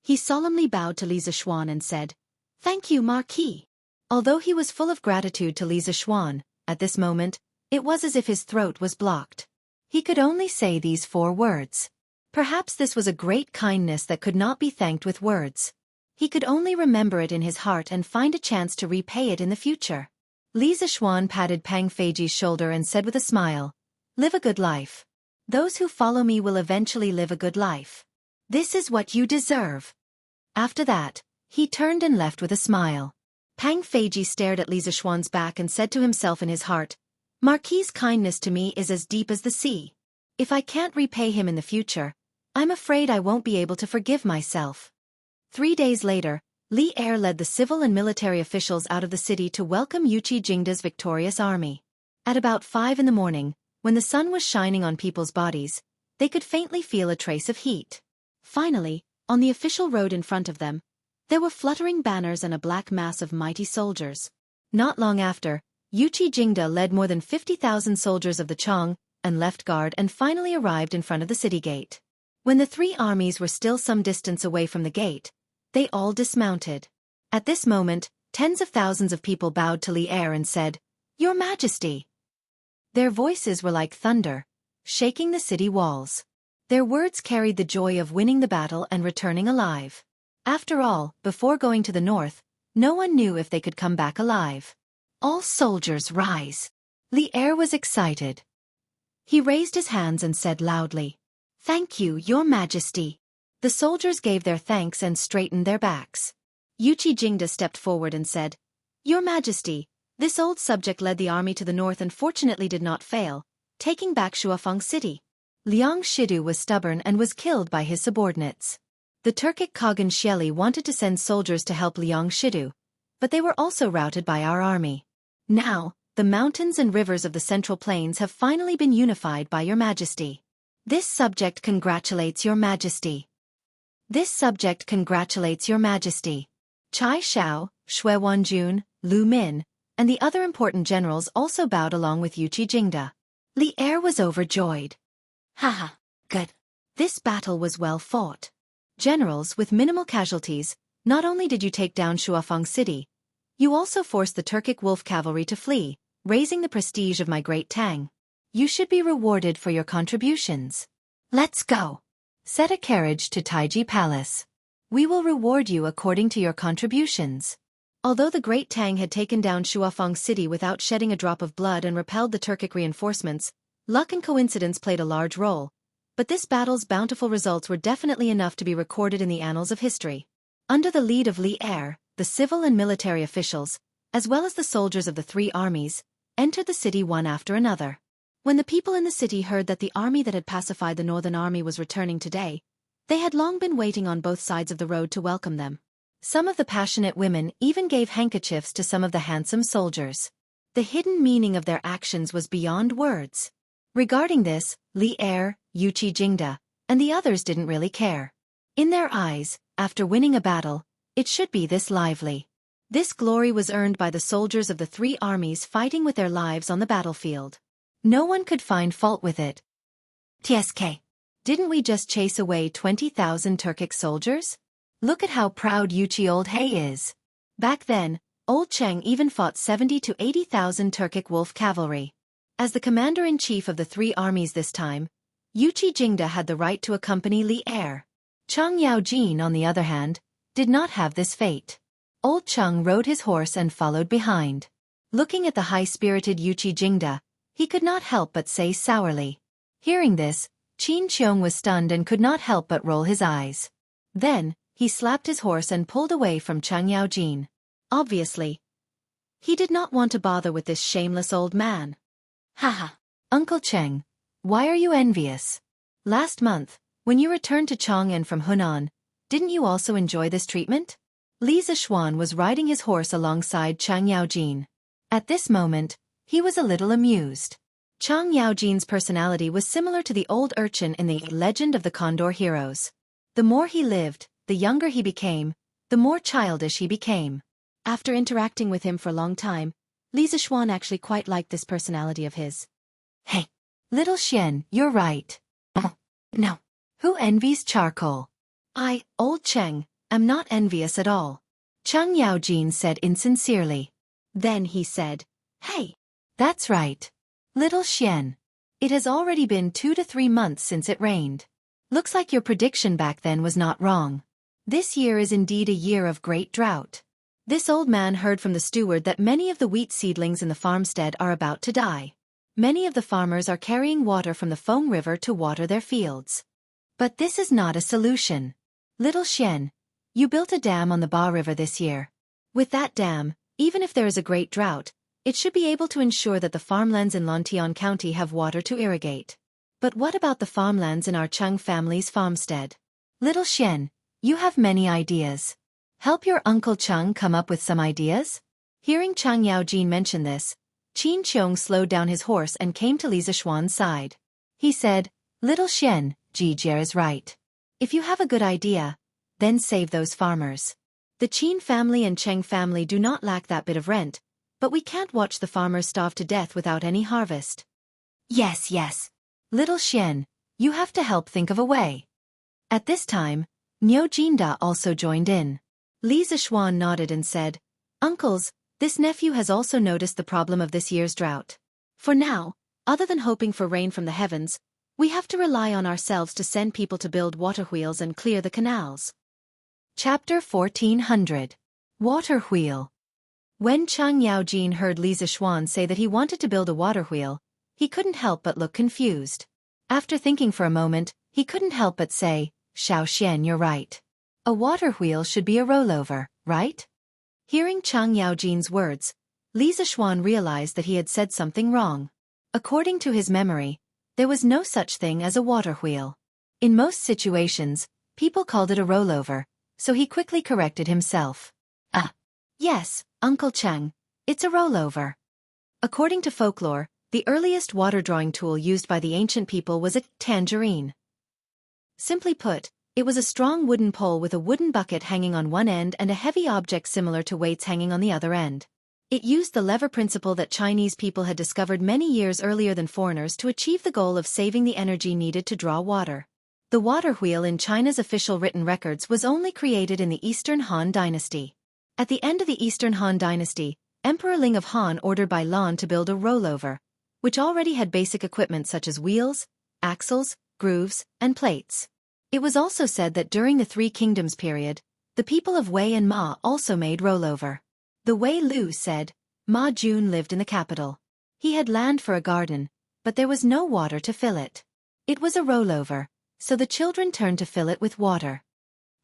He solemnly bowed to Li Zishuan and said, Thank you, Marquis. Although he was full of gratitude to Li Zishuan, at this moment, it was as if his throat was blocked. He could only say these 4 words. Perhaps this was a great kindness that could not be thanked with words. He could only remember it in his heart and find a chance to repay it in the future. Li Zishuan patted Pang Feiji's shoulder and said with a smile, "Live a good life. Those who follow me will eventually live a good life. This is what you deserve." After that, he turned and left with a smile. Pang Feiji stared at Li Zishuan's back and said to himself in his heart, "Marquis's kindness to me is as deep as the sea. If I can't repay him in the future, I'm afraid I won't be able to forgive myself." 3 days later, Li Er led the civil and military officials out of the city to welcome Yuqi Jingda's victorious army. At about 5 in the morning, when the sun was shining on people's bodies, they could faintly feel a trace of heat. Finally, on the official road in front of them, there were fluttering banners and a black mass of mighty soldiers. Not long after, Yuqi Jingda led more than 50,000 soldiers of the Chong and left guard and finally arrived in front of the city gate. When the 3 armies were still some distance away from the gate, they all dismounted. At this moment, tens of thousands of people bowed to Li Er and said, "Your Majesty." Their voices were like thunder, shaking the city walls. Their words carried the joy of winning the battle and returning alive. After all, before going to the north, no one knew if they could come back alive. "All soldiers rise." Li Er was excited. He raised his hands and said loudly, "Thank you, Your Majesty." The soldiers gave their thanks and straightened their backs. Yuqi Jingda stepped forward and said, "Your Majesty, this old subject led the army to the north and fortunately did not fail, taking back Shuafeng City. Liang Shidu was stubborn and was killed by his subordinates. The Turkic Khagan Shieli wanted to send soldiers to help Liang Shidu, but they were also routed by our army. Now, the mountains and rivers of the Central Plains have finally been unified by Your Majesty. This subject congratulates Your Majesty." This subject congratulates Your Majesty. Chai Shao, Shui Wanjun, Lu Min, and the other important generals also bowed along with Yuqi Jingda. Li Er was overjoyed. "Haha, good. This battle was well fought. Generals, with minimal casualties, not only did you take down Shuafeng City, you also forced the Turkic wolf cavalry to flee, raising the prestige of my great Tang. You should be rewarded for your contributions. Let's go. Set a carriage to Taiji Palace. We will reward you according to your contributions." Although the Great Tang had taken down Shuafeng City without shedding a drop of blood and repelled the Turkic reinforcements, luck and coincidence played a large role, but this battle's bountiful results were definitely enough to be recorded in the annals of history. Under the lead of Li Er, the civil and military officials, as well as the soldiers of the 3 armies, entered the city one after another. When the people in the city heard that the army that had pacified the northern army was returning today, they had long been waiting on both sides of the road to welcome them. Some of the passionate women even gave handkerchiefs to some of the handsome soldiers. The hidden meaning of their actions was beyond words. Regarding this, Li Er, Yuqi Jingda, and the others didn't really care. In their eyes, after winning a battle, it should be this lively. This glory was earned by the soldiers of the 3 armies fighting with their lives on the battlefield. No one could find fault with it. "TSK. Didn't we just chase away 20,000 Turkic soldiers? Look at how proud Yuqi Old Hay is." Back then, Old Cheng even fought 70 to 80,000 Turkic wolf cavalry. As the commander-in-chief of the 3 armies this time, Yuqi Jingda had the right to accompany Li Er. Chang Yaojin, on the other hand, did not have this fate. Old Cheng rode his horse and followed behind. Looking at the high-spirited Yuqi Jingda, he could not help but say sourly. Hearing this, Qin Qiong was stunned and could not help but roll his eyes. Then, he slapped his horse and pulled away from Chang Yaojin. Obviously, he did not want to bother with this shameless old man. "Haha, Uncle Cheng, why are you envious? Last month, when you returned to Chang'an from Hunan, didn't you also enjoy this treatment?" Li Zishuan was riding his horse alongside Chang Yaojin. At this moment, he was a little amused. Chang Yaojin's personality was similar to the old urchin in the Legend of the Condor Heroes. The more he lived, the younger he became, the more childish he became. After interacting with him for a long time, Li Zishuan actually quite liked this personality of his. "Hey, little Xian, you're right. Oh, no. Who envies charcoal? I, Old Cheng, am not envious at all. Chang Yaojin said insincerely. Then he said, "Hey, that's right. Little Xian. It has already been 2 to 3 months since it rained. Looks like your prediction back then was not wrong. This year is indeed a year of great drought." This old man heard from the steward that many of the wheat seedlings in the farmstead are about to die. Many of the farmers are carrying water from the Feng River to water their fields. But this is not a solution. Little Xian, you built a dam on the Ba River this year. With that dam, even if there is a great drought, it should be able to ensure that the farmlands in Lantian County have water to irrigate. But what about the farmlands in our Cheng family's farmstead? Little Xian, you have many ideas. Help your Uncle Cheng come up with some ideas? Hearing Chang Yaojin mention this, Qin Qiong slowed down his horse and came to Li Zishuan's side. He said, "Little Xian, Ji Jie is right. If you have a good idea, then save those farmers. The Qin family and Cheng family do not lack that bit of rent, but we can't watch the farmers starve to death without any harvest." Yes. Little Xian, you have to help think of a way. At this time, Niu Jinda also joined in. Li Zishuan nodded and said, "Uncles, this nephew has also noticed the problem of this year's drought. For now, other than hoping for rain from the heavens, we have to rely on ourselves to send people to build water wheels and clear the canals." Chapter 1400. Water Wheel. When Chang Yaojin heard Li Zishuan say that he wanted to build a water wheel, he couldn't help but look confused. After thinking for a moment, he couldn't help but say, "Xiao Xian, you're right. A water wheel should be a rollover, right?" Hearing Chang Yaojin's words, Li Zishuan realized that he had said something wrong. According to his memory, there was no such thing as a water wheel. In most situations, people called it a rollover, so he quickly corrected himself. Yes, Uncle Cheng, it's a rollover. According to folklore, the earliest water-drawing tool used by the ancient people was a tangerine. Simply put, it was a strong wooden pole with a wooden bucket hanging on one end and a heavy object similar to weights hanging on the other end. It used the lever principle that Chinese people had discovered many years earlier than foreigners to achieve the goal of saving the energy needed to draw water. The water wheel in China's official written records was only created in the Eastern Han Dynasty. At the end of the Eastern Han Dynasty, Emperor Ling of Han ordered Bai Lan to build a rollover, which already had basic equipment such as wheels, axles, grooves, and plates. It was also said that during the Three Kingdoms period, the people of Wei and Ma also made rollover. The Wei Lu said, Ma Jun lived in the capital. He had land for a garden, but there was no water to fill it. It was a rollover, so the children turned to fill it with water.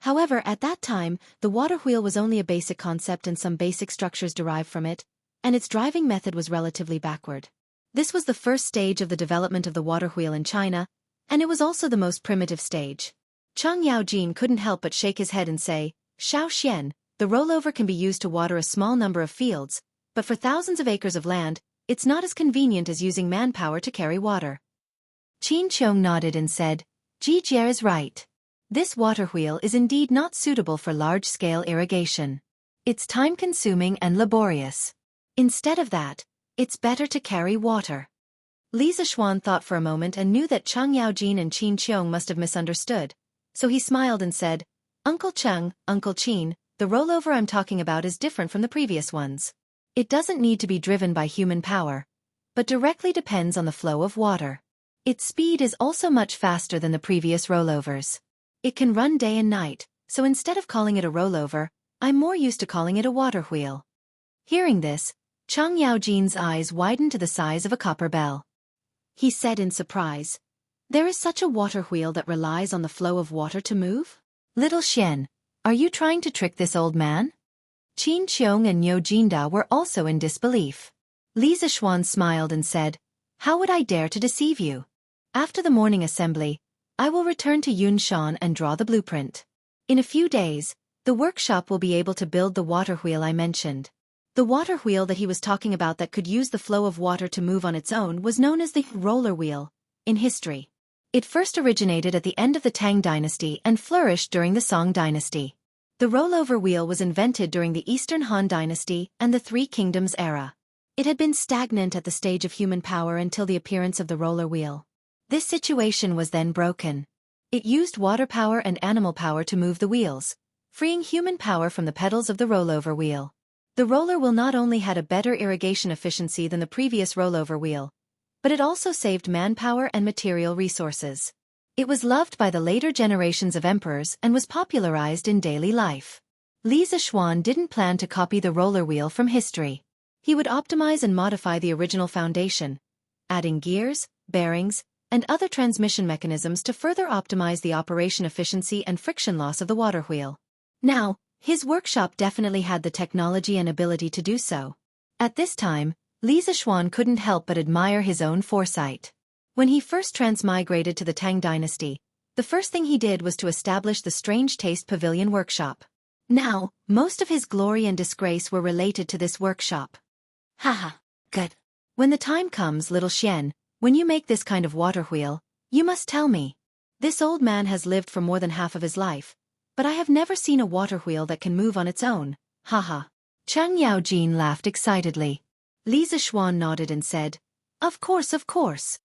However, at that time, the water wheel was only a basic concept and some basic structures derived from it, and its driving method was relatively backward. This was the first stage of the development of the water wheel in China, and it was also the most primitive stage. Chang Yaojin couldn't help but shake his head and say, "Xiao Xian, the rollover can be used to water a small number of fields, but for thousands of acres of land, it's not as convenient as using manpower to carry water." Qin Qiong nodded and said, "Ji Jie is right. This water wheel is indeed not suitable for large-scale irrigation. It's time-consuming and laborious. Instead of that, it's better to carry water." Li Zishuan thought for a moment and knew that Chang Yaojin and Qin Qiong must have misunderstood, so he smiled and said, "Uncle Cheng, Uncle Qin, the rollover I'm talking about is different from the previous ones. It doesn't need to be driven by human power, but directly depends on the flow of water. Its speed is also much faster than the previous rollovers. It can run day and night, so instead of calling it a rollover, I'm more used to calling it a water wheel." Hearing this, Chang Yaojin's eyes widened to the size of a copper bell. He said in surprise, "There is such a water wheel that relies on the flow of water to move? Little Xian, are you trying to trick this old man?" Qin Qiong and Niu Jinda were also in disbelief. Li Zishuan smiled and said, "How would I dare to deceive you? After the morning assembly, I will return to Yunshan and draw the blueprint. In a few days, the workshop will be able to build the water wheel I mentioned." The water wheel that he was talking about that could use the flow of water to move on its own was known as the roller wheel in history. It first originated at the end of the Tang dynasty and flourished during the Song dynasty. The rollover wheel was invented during the Eastern Han dynasty and the Three Kingdoms era. It had been stagnant at the stage of human power until the appearance of the roller wheel. This situation was then broken. It used water power and animal power to move the wheels, freeing human power from the pedals of the rollover wheel. The roller wheel not only had a better irrigation efficiency than the previous rollover wheel, but it also saved manpower and material resources. It was loved by the later generations of emperors and was popularized in daily life. Li Zishuan didn't plan to copy the roller wheel from history. He would optimize and modify the original foundation, adding gears, bearings, and other transmission mechanisms to further optimize the operation efficiency and friction loss of the water wheel. Now, his workshop definitely had the technology and ability to do so. At this time, Li Zishuan couldn't help but admire his own foresight. When he first transmigrated to the Tang dynasty, the first thing he did was to establish the Strange Taste Pavilion workshop. Now, most of his glory and disgrace were related to this workshop. Haha, good. When the time comes, little Xian, when you make this kind of water wheel, you must tell me. This old man has lived for more than half of his life, but I have never seen a water wheel that can move on its own. Haha. Chang Yaojin laughed excitedly. Li Zishuan nodded and said, Of course, of course.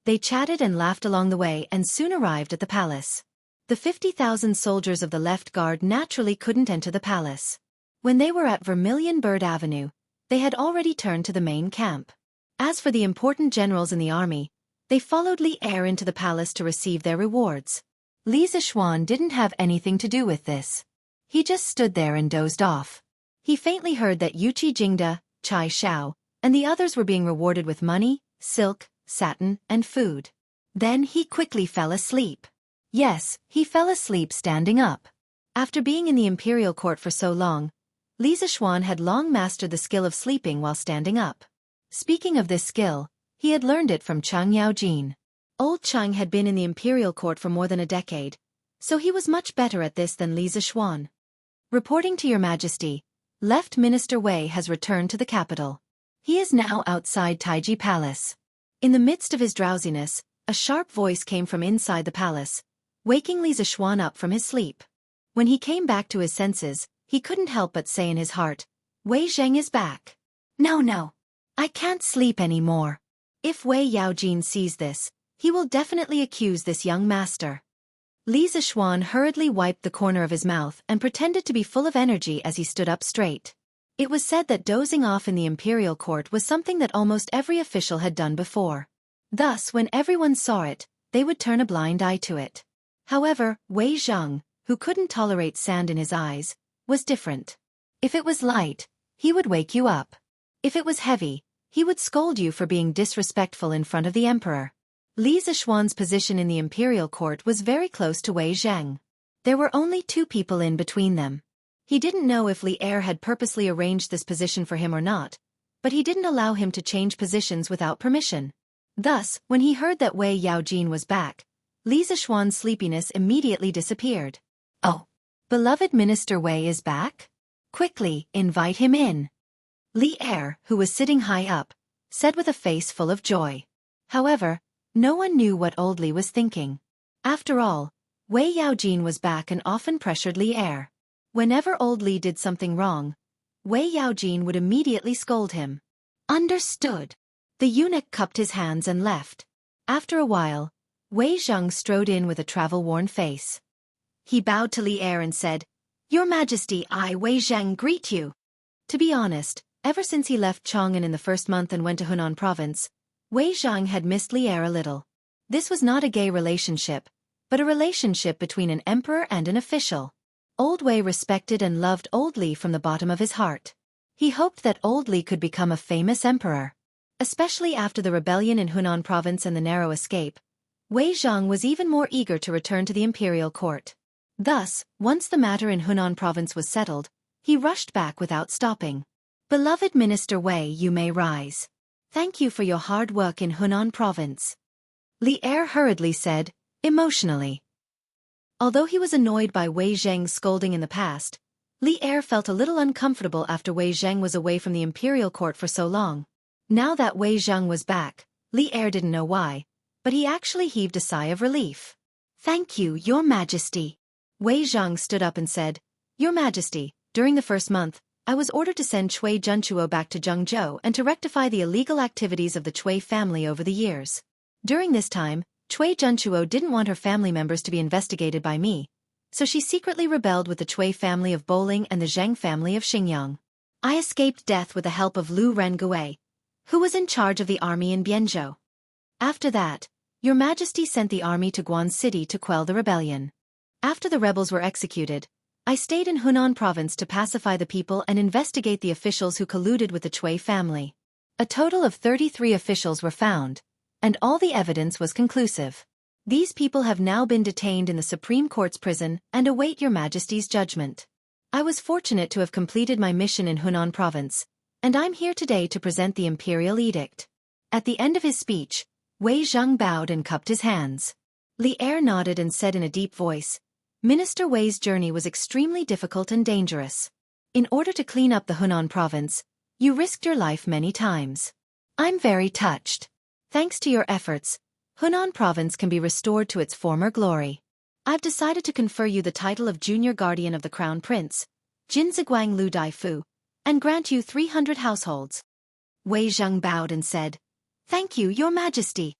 They chatted and laughed along the way and soon arrived at the palace. The 50,000 soldiers of the left guard naturally couldn't enter the palace. When they were at Vermilion Bird Avenue, they had already turned to the main camp. As for the important generals in the army, they followed Li Er into the palace to receive their rewards. Li Zishuan didn't have anything to do with this. He just stood there and dozed off. He faintly heard that Yuqi Jingda, Chai Xiao, and the others were being rewarded with money, silk, satin, and food. Then he quickly fell asleep. Yes, he fell asleep standing up. After being in the imperial court for so long, Li Zishuan had long mastered the skill of sleeping while standing up. Speaking of this skill, he had learned it from Chang Yaojin. Old Chang had been in the imperial court for more than a decade, so he was much better at this than Li Zishuan. Reporting to your majesty, Left Minister Wei has returned to the capital. He is now outside Taiji Palace. In the midst of his drowsiness, a sharp voice came from inside the palace, waking Li Zishuan up from his sleep. When he came back to his senses, he couldn't help but say in his heart, Wei Zheng is back. No. I can't sleep anymore. If Wei Yaojin sees this, he will definitely accuse this young master. Li Zishuan hurriedly wiped the corner of his mouth and pretended to be full of energy as he stood up straight. It was said that dozing off in the imperial court was something that almost every official had done before. Thus, when everyone saw it, they would turn a blind eye to it. However, Wei Zheng, who couldn't tolerate sand in his eyes, was different. If it was light, he would wake you up. If it was heavy, he would scold you for being disrespectful in front of the emperor. Li Zishuan's position in the imperial court was very close to Wei Zheng. There were only 2 people in between them. He didn't know if Li Er had purposely arranged this position for him or not, but he didn't allow him to change positions without permission. Thus, when he heard that Wei Yaojin was back, Li Zishuan's sleepiness immediately disappeared. Oh, beloved Minister Wei is back? Quickly, invite him in. Li Er, who was sitting high up, said with a face full of joy. However, no one knew what old Li was thinking. After all, Wei Yaojin was back and often pressured Li Er. Whenever old Li did something wrong, Wei Yaojin would immediately scold him. Understood. The eunuch cupped his hands and left. After a while, Wei Zheng strode in with a travel-worn face. He bowed to Li Er and said, Your Majesty, I, Wei Zheng, greet you. To be honest, ever since he left Chang'an in the first month and went to Hunan province, Wei Zheng had missed Li Er a little. This was not a gay relationship, but a relationship between an emperor and an official. Old Wei respected and loved old Li from the bottom of his heart. He hoped that old Li could become a famous emperor. Especially after the rebellion in Hunan province and the narrow escape, Wei Zheng was even more eager to return to the imperial court. Thus, once the matter in Hunan province was settled, he rushed back without stopping. Beloved Minister Wei, you may rise. Thank you for your hard work in Hunan province. Li Er hurriedly said, emotionally. Although he was annoyed by Wei Zheng's scolding in the past, Li Er felt a little uncomfortable after Wei Zheng was away from the imperial court for so long. Now that Wei Zheng was back, Li Er didn't know why, but he actually heaved a sigh of relief. Thank you, Your Majesty. Wei Zheng stood up and said, Your Majesty, during the first month, I was ordered to send Cui Junchuo back to Jianghu and to rectify the illegal activities of the Cui family over the years. During this time, Cui Junchuo didn't want her family members to be investigated by me, so she secretly rebelled with the Cui family of Bowling and the Zheng family of Xingyang. I escaped death with the help of Lu Rengui, who was in charge of the army in Bianzhou. After that, Your Majesty sent the army to Guan City to quell the rebellion. After the rebels were executed, I stayed in Hunan province to pacify the people and investigate the officials who colluded with the Cui family. A total of 33 officials were found, and all the evidence was conclusive. These people have now been detained in the Supreme Court's prison and await Your Majesty's judgment. I was fortunate to have completed my mission in Hunan province, and I'm here today to present the imperial edict. At the end of his speech, Wei Zhang bowed and cupped his hands. Li Er nodded and said in a deep voice, Minister Wei's journey was extremely difficult and dangerous. In order to clean up the Hunan province, you risked your life many times. I'm very touched. Thanks to your efforts, Hunan province can be restored to its former glory. I've decided to confer you the title of Junior Guardian of the Crown Prince, Jinziguang Lu Daifu, and grant you 300 households. Wei Zhang bowed and said, Thank you, Your Majesty.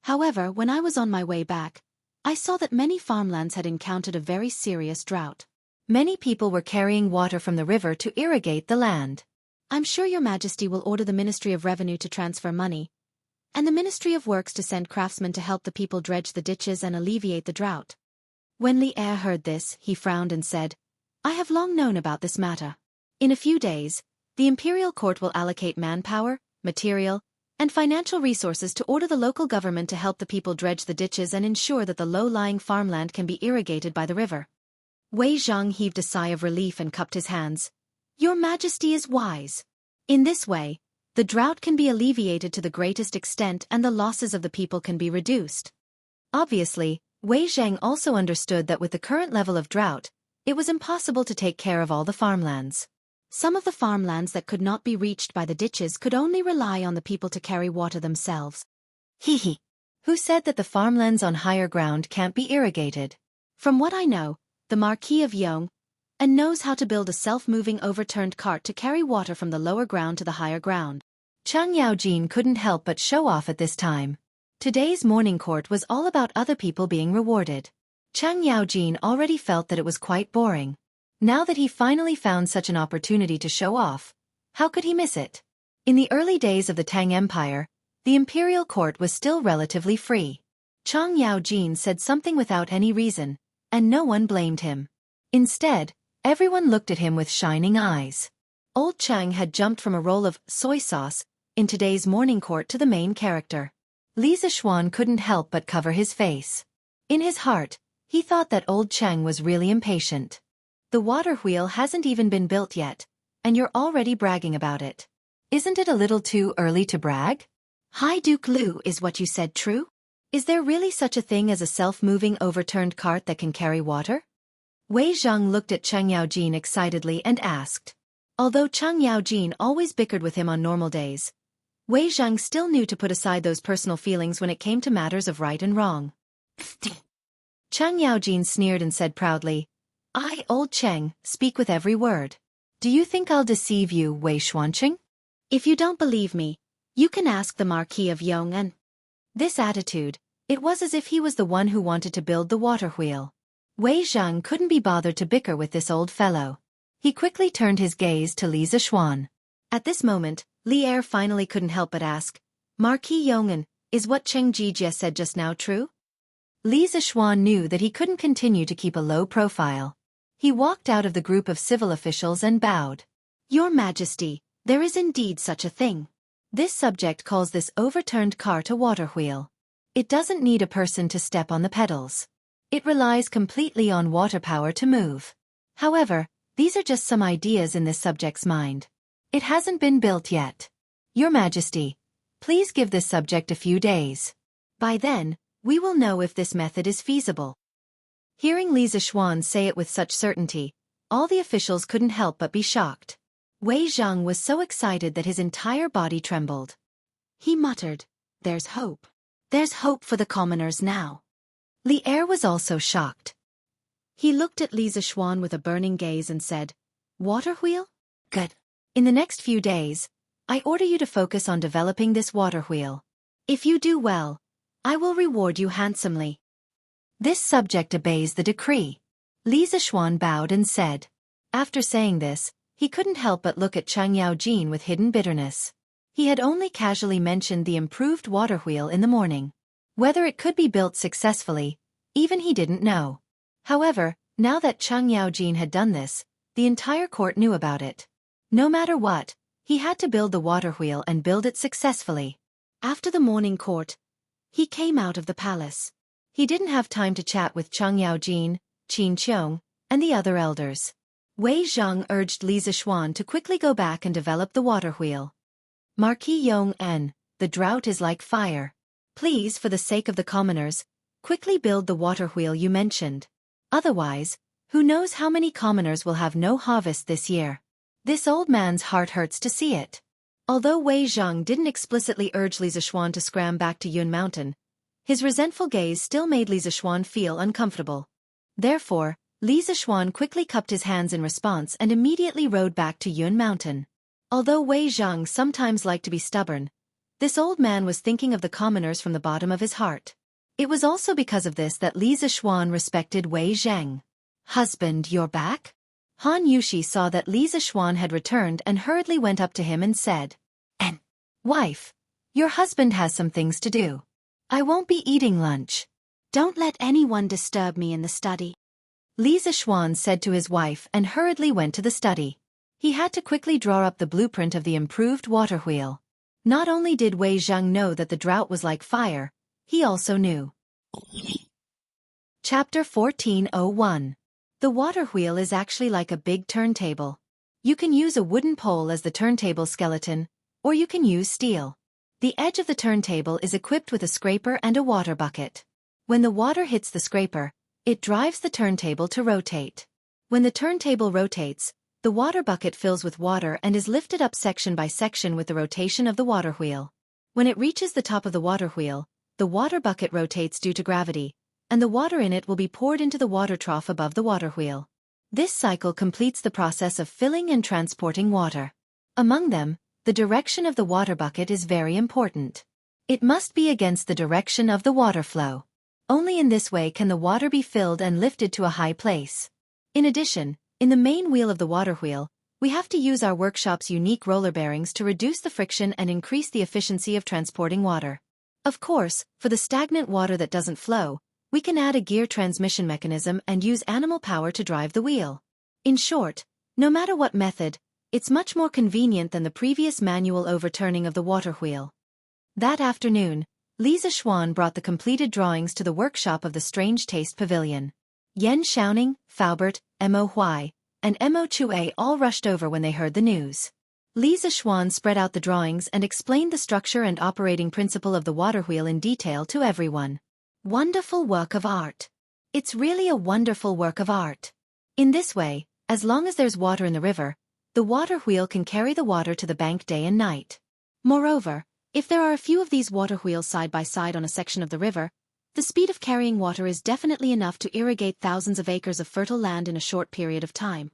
However, when I was on my way back, I saw that many farmlands had encountered a very serious drought. Many people were carrying water from the river to irrigate the land. I'm sure Your Majesty will order the Ministry of Revenue to transfer money, and the Ministry of Works to send craftsmen to help the people dredge the ditches and alleviate the drought. When Li Er heard this, he frowned and said, I have long known about this matter. In a few days, the imperial court will allocate manpower, material, and financial resources to order the local government to help the people dredge the ditches and ensure that the low-lying farmland can be irrigated by the river. Wei Zhang heaved a sigh of relief and cupped his hands. Your Majesty is wise. In this way, the drought can be alleviated to the greatest extent and the losses of the people can be reduced. Obviously, Wei Zhang also understood that with the current level of drought, it was impossible to take care of all the farmlands. Some of the farmlands that could not be reached by the ditches could only rely on the people to carry water themselves. Hee. Who said that the farmlands on higher ground can't be irrigated? From what I know, the Marquis of Yong and knows how to build a self-moving overturned cart to carry water from the lower ground to the higher ground. Chang Yaojin couldn't help but show off at this time. Today's morning court was all about other people being rewarded. Chang Yaojin already felt that it was quite boring. Now that he finally found such an opportunity to show off, how could he miss it? In the early days of the Tang Empire, the imperial court was still relatively free. Chang Yaojin said something without any reason, and no one blamed him. Instead, everyone looked at him with shining eyes. Old Chang had jumped from a role of soy sauce in today's morning court to the main character. Li Zishuan couldn't help but cover his face. In his heart, he thought that old Chang was really impatient. The water wheel hasn't even been built yet, and you're already bragging about it. Isn't it a little too early to brag? Hi Duke Lu, is what you said true? Is there really such a thing as a self-moving overturned cart that can carry water? Wei Zhang looked at Chang Yaojin excitedly and asked. Although Chang Yaojin always bickered with him on normal days, Wei Zhang still knew to put aside those personal feelings when it came to matters of right and wrong. Chang Yaojin sneered and said proudly, I, old Cheng, speak with every word. Do you think I'll deceive you, Wei Xuanqing? If you don't believe me, you can ask the Marquis of Yong'an. This attitude, it was as if he was the one who wanted to build the water wheel. Wei Zhang couldn't be bothered to bicker with this old fellow. He quickly turned his gaze to Li Zishuan. At this moment, Li Er finally couldn't help but ask, Marquis Yong'an, is what Cheng Jijie said just now true? Li Zishuan knew that he couldn't continue to keep a low profile. He walked out of the group of civil officials and bowed. Your Majesty, there is indeed such a thing. This subject calls this overturned cart a water wheel. It doesn't need a person to step on the pedals. It relies completely on water power to move. However, these are just some ideas in this subject's mind. It hasn't been built yet. Your Majesty, please give this subject a few days. By then, we will know if this method is feasible. Hearing Li Zishuan say it with such certainty, all the officials couldn't help but be shocked. Wei Zhang was so excited that his entire body trembled. He muttered, There's hope. There's hope for the commoners now. Li Er was also shocked. He looked at Li Zishuan with a burning gaze and said, Water wheel? Good. In the next few days, I order you to focus on developing this water wheel. If you do well, I will reward you handsomely. This subject obeys the decree. Li Zishuan bowed and said. After saying this, he couldn't help but look at Chang Yaojin with hidden bitterness. He had only casually mentioned the improved water wheel in the morning. Whether it could be built successfully, even he didn't know. However, now that Chang Yaojin had done this, the entire court knew about it. No matter what, he had to build the water wheel and build it successfully. After the morning court, he came out of the palace. He didn't have time to chat with Chang Yaojin, Qin Qiong, and the other elders. Wei Zhang urged Li Zishuan to quickly go back and develop the water wheel. Marquis Yong En, the drought is like fire. Please, for the sake of the commoners, quickly build the water wheel you mentioned. Otherwise, who knows how many commoners will have no harvest this year. This old man's heart hurts to see it. Although Wei Zhang didn't explicitly urge Li Zishuan to scram back to Yun Mountain, his resentful gaze still made Li Zishuan feel uncomfortable. Therefore, Li Zishuan quickly cupped his hands in response and immediately rode back to Yun Mountain. Although Wei Zhang sometimes liked to be stubborn, this old man was thinking of the commoners from the bottom of his heart. It was also because of this that Li Zishuan respected Wei Zhang. Husband, you're back? Han Yushi saw that Li Zishuan had returned and hurriedly went up to him and said, Wife, your husband has some things to do. I won't be eating lunch. Don't let anyone disturb me in the study. Li Zishuan said to his wife and hurriedly went to the study. He had to quickly draw up the blueprint of the improved water wheel. Not only did Wei Zhang know that the drought was like fire, he also knew. Chapter 1401. The water wheel is actually like a big turntable. You can use a wooden pole as the turntable skeleton, or you can use steel. The edge of the turntable is equipped with a scraper and a water bucket. When the water hits the scraper, it drives the turntable to rotate. When the turntable rotates, the water bucket fills with water and is lifted up section by section with the rotation of the water wheel. When it reaches the top of the water wheel, the water bucket rotates due to gravity, and the water in it will be poured into the water trough above the water wheel. This cycle completes the process of filling and transporting water. Among them, the direction of the water bucket is very important. It must be against the direction of the water flow. Only in this way can the water be filled and lifted to a high place. In addition, in the main wheel of the water wheel, we have to use our workshop's unique roller bearings to reduce the friction and increase the efficiency of transporting water. Of course, for the stagnant water that doesn't flow, we can add a gear transmission mechanism and use animal power to drive the wheel. In short, no matter what method, it's much more convenient than the previous manual overturning of the water wheel. That afternoon, Li Zishuan brought the completed drawings to the workshop of the Strange Taste Pavilion. Yan Xiaoning, Faubert, Mo Huai, and Mo Chue all rushed over when they heard the news. Li Zishuan spread out the drawings and explained the structure and operating principle of the water wheel in detail to everyone. Wonderful work of art. It's really a wonderful work of art. In this way, as long as there's water in the river, the water wheel can carry the water to the bank day and night. Moreover, if there are a few of these water wheels side by side on a section of the river, the speed of carrying water is definitely enough to irrigate thousands of acres of fertile land in a short period of time.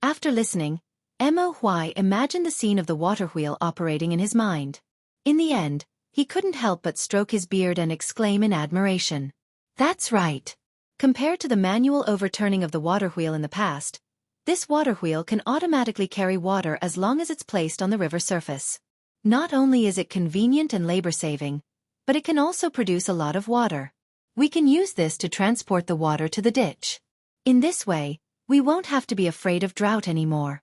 After listening, Mo Huai imagined the scene of the water wheel operating in his mind. In the end, he couldn't help but stroke his beard and exclaim in admiration. That's right. Compared to the manual overturning of the water wheel in the past, this water wheel can automatically carry water as long as it's placed on the river surface. Not only is it convenient and labor-saving, but it can also produce a lot of water. We can use this to transport the water to the ditch. In this way, we won't have to be afraid of drought anymore.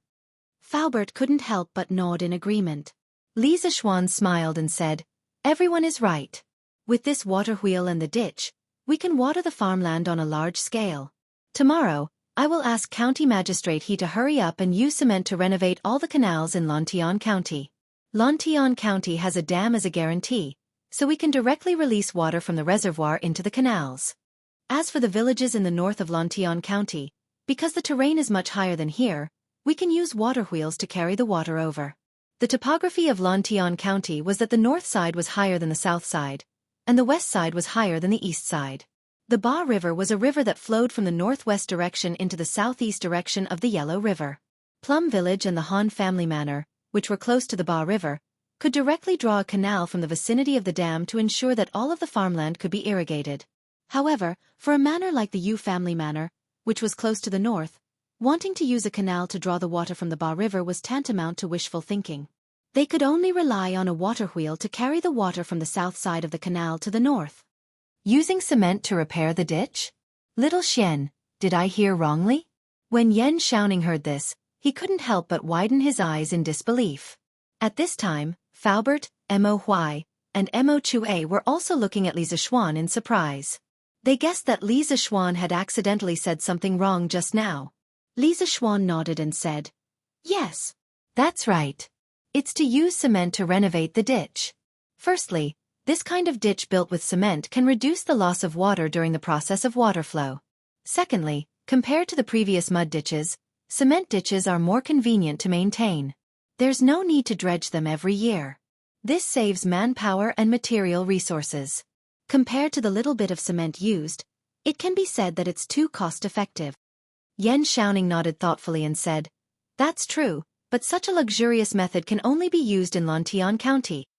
Faubert couldn't help but nod in agreement. Li Zishuan smiled and said, Everyone is right. With this water wheel and the ditch, we can water the farmland on a large scale. Tomorrow, I will ask County Magistrate He to hurry up and use cement to renovate all the canals in Lantian County. Lantian County has a dam as a guarantee, so we can directly release water from the reservoir into the canals. As for the villages in the north of Lantian County, because the terrain is much higher than here, we can use water wheels to carry the water over. The topography of Lantian County was that the north side was higher than the south side, and the west side was higher than the east side. The Ba River was a river that flowed from the northwest direction into the southeast direction of the Yellow River. Plum Village and the Han family manor, which were close to the Ba River, could directly draw a canal from the vicinity of the dam to ensure that all of the farmland could be irrigated. However, for a manor like the Yu family manor, which was close to the north, wanting to use a canal to draw the water from the Ba River was tantamount to wishful thinking. They could only rely on a water wheel to carry the water from the south side of the canal to the north. Using cement to repair the ditch? Little Xian, did I hear wrongly? When Yan Xiaoning heard this, he couldn't help but widen his eyes in disbelief. At this time, Faubert, Mo Huai, and Mo Chue were also looking at Li Zishuan in surprise. They guessed that Li Zishuan had accidentally said something wrong just now. Li Zishuan nodded and said, "Yes, that's right. It's to use cement to renovate the ditch. Firstly, this kind of ditch built with cement can reduce the loss of water during the process of water flow. Secondly, compared to the previous mud ditches, cement ditches are more convenient to maintain. There's no need to dredge them every year. This saves manpower and material resources. Compared to the little bit of cement used, it can be said that it's too cost-effective." Yan Xiaoning nodded thoughtfully and said, "That's true, but such a luxurious method can only be used in Lantian County.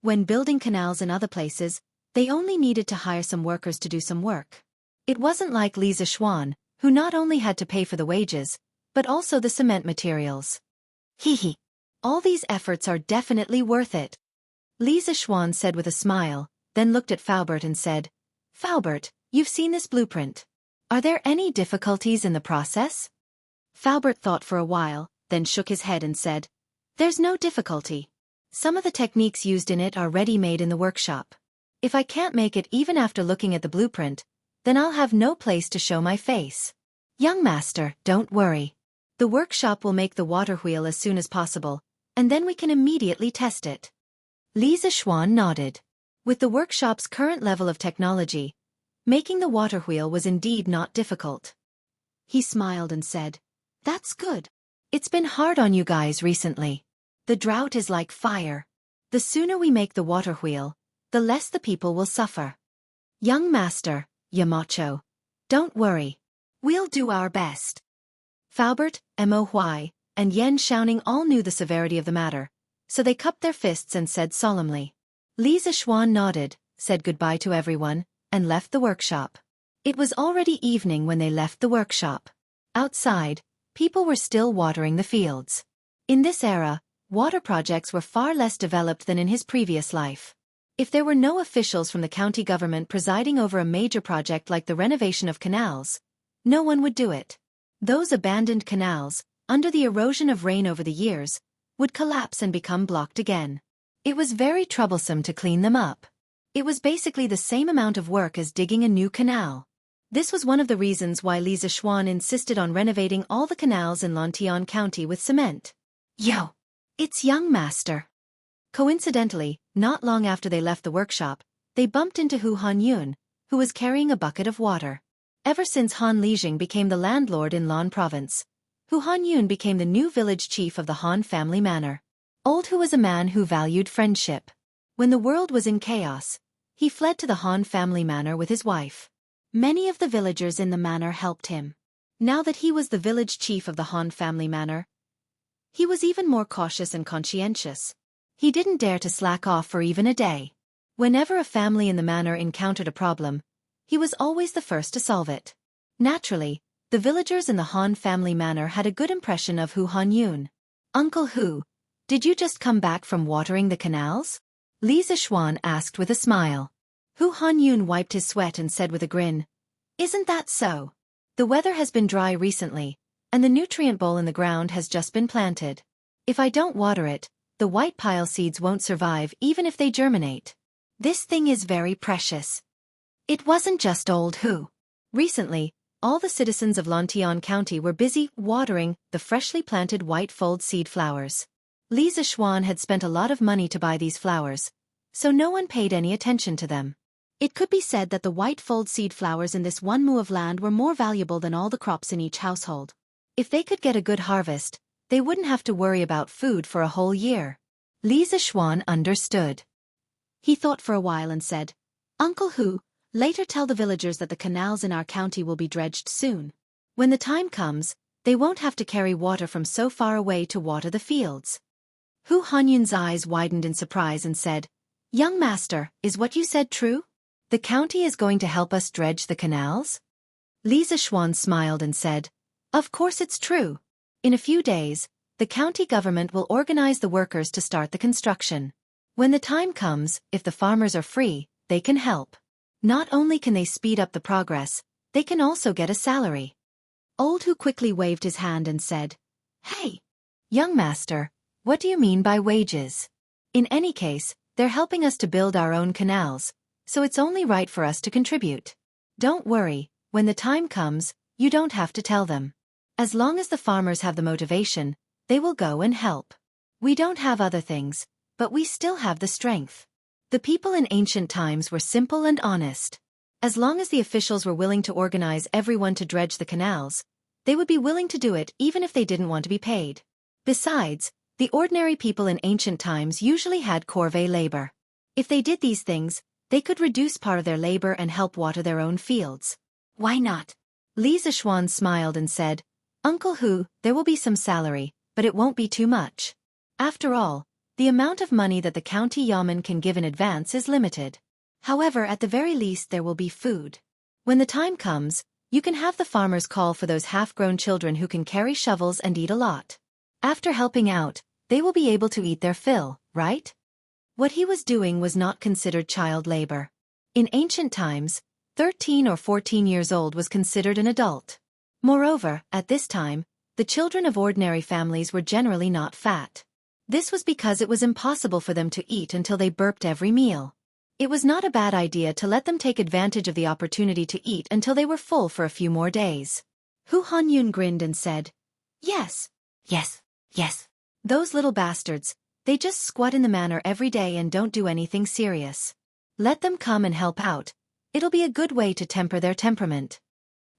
When building canals in other places, they only needed to hire some workers to do some work. It wasn't like Li Zishuan, who not only had to pay for the wages, but also the cement materials. Hee. All these efforts are definitely worth it." Li Zishuan said with a smile, then looked at Faubert and said, "Faubert, you've seen this blueprint. Are there any difficulties in the process?" Faubert thought for a while, then shook his head and said, "There's no difficulty. Some of the techniques used in it are ready-made in the workshop. If I can't make it even after looking at the blueprint, then I'll have no place to show my face. Young master, don't worry. The workshop will make the water wheel as soon as possible, and then we can immediately test it." Li Zishuan nodded. With the workshop's current level of technology, making the water wheel was indeed not difficult. He smiled and said, "That's good. It's been hard on you guys recently. The drought is like fire. The sooner we make the water wheel, the less the people will suffer. Young master, Yamacho, don't worry. We'll do our best." Faubert, Mo Huai, and Yan Xiaoning all knew the severity of the matter, so they cupped their fists and said solemnly. Li Zishuan nodded, said goodbye to everyone, and left the workshop. It was already evening when they left the workshop. Outside, people were still watering the fields. In this era, water projects were far less developed than in his previous life. If there were no officials from the county government presiding over a major project like the renovation of canals, no one would do it. Those abandoned canals, under the erosion of rain over the years, would collapse and become blocked again. It was very troublesome to clean them up. It was basically the same amount of work as digging a new canal. This was one of the reasons why Li Zishuan insisted on renovating all the canals in Lantian County with cement. "Yo! It's young master." Coincidentally, not long after they left the workshop, they bumped into Hu Hanyun, who was carrying a bucket of water. Ever since Han Lijing became the landlord in Lan Province, Hu Hanyun became the new village chief of the Han family manor. Old Hu was a man who valued friendship. When the world was in chaos, he fled to the Han family manor with his wife. Many of the villagers in the manor helped him. Now that he was the village chief of the Han family manor, he was even more cautious and conscientious. He didn't dare to slack off for even a day. Whenever a family in the manor encountered a problem, he was always the first to solve it. Naturally, the villagers in the Han family manor had a good impression of Hu Hanyun. "Uncle Hu, did you just come back from watering the canals?" Li Zishuan asked with a smile. Hu Hanyun wiped his sweat and said with a grin, "Isn't that so? The weather has been dry recently, and the nutrient bowl in the ground has just been planted. If I don't water it, the white pile seeds won't survive even if they germinate. This thing is very precious." It wasn't just old Hu. Recently, all the citizens of Lantian County were busy watering the freshly planted white fold seed flowers. Li Zishuan had spent a lot of money to buy these flowers, so no one paid any attention to them. It could be said that the white fold seed flowers in this one mu of land were more valuable than all the crops in each household. If they could get a good harvest, they wouldn't have to worry about food for a whole year. Li Zishuan understood. He thought for a while and said, "Uncle Hu, later tell the villagers that the canals in our county will be dredged soon. When the time comes, they won't have to carry water from so far away to water the fields." Hu Hanyun's eyes widened in surprise and said, "Young master, is what you said true? The county is going to help us dredge the canals?" Li Zishuan smiled and said, "Of course it's true. In a few days, the county government will organize the workers to start the construction. When the time comes, if the farmers are free, they can help. Not only can they speed up the progress, they can also get a salary." Old Hu quickly waved his hand and said, "Hey, young master, what do you mean by wages? In any case, they're helping us to build our own canals, so it's only right for us to contribute. Don't worry, when the time comes, you don't have to tell them. As long as the farmers have the motivation, they will go and help. We don't have other things, but we still have the strength." The people in ancient times were simple and honest. As long as the officials were willing to organize everyone to dredge the canals, they would be willing to do it even if they didn't want to be paid. Besides, the ordinary people in ancient times usually had corvée labor. If they did these things, they could reduce part of their labor and help water their own fields. "Why not?" Li Zishuan smiled and said, "Uncle Hu, there will be some salary, but it won't be too much. After all, the amount of money that the county yamen can give in advance is limited. However, at the very least there will be food. When the time comes, you can have the farmers call for those half-grown children who can carry shovels and eat a lot. After helping out, they will be able to eat their fill, right?" What he was doing was not considered child labor. In ancient times, 13 or 14 years old was considered an adult. Moreover, at this time, the children of ordinary families were generally not fat. This was because it was impossible for them to eat until they burped every meal. It was not a bad idea to let them take advantage of the opportunity to eat until they were full for a few more days. Hu Hanyun grinned and said, "Yes, yes, yes. Those little bastards, they just squat in the manor every day and don't do anything serious. Let them come and help out. It'll be a good way to temper their temperament."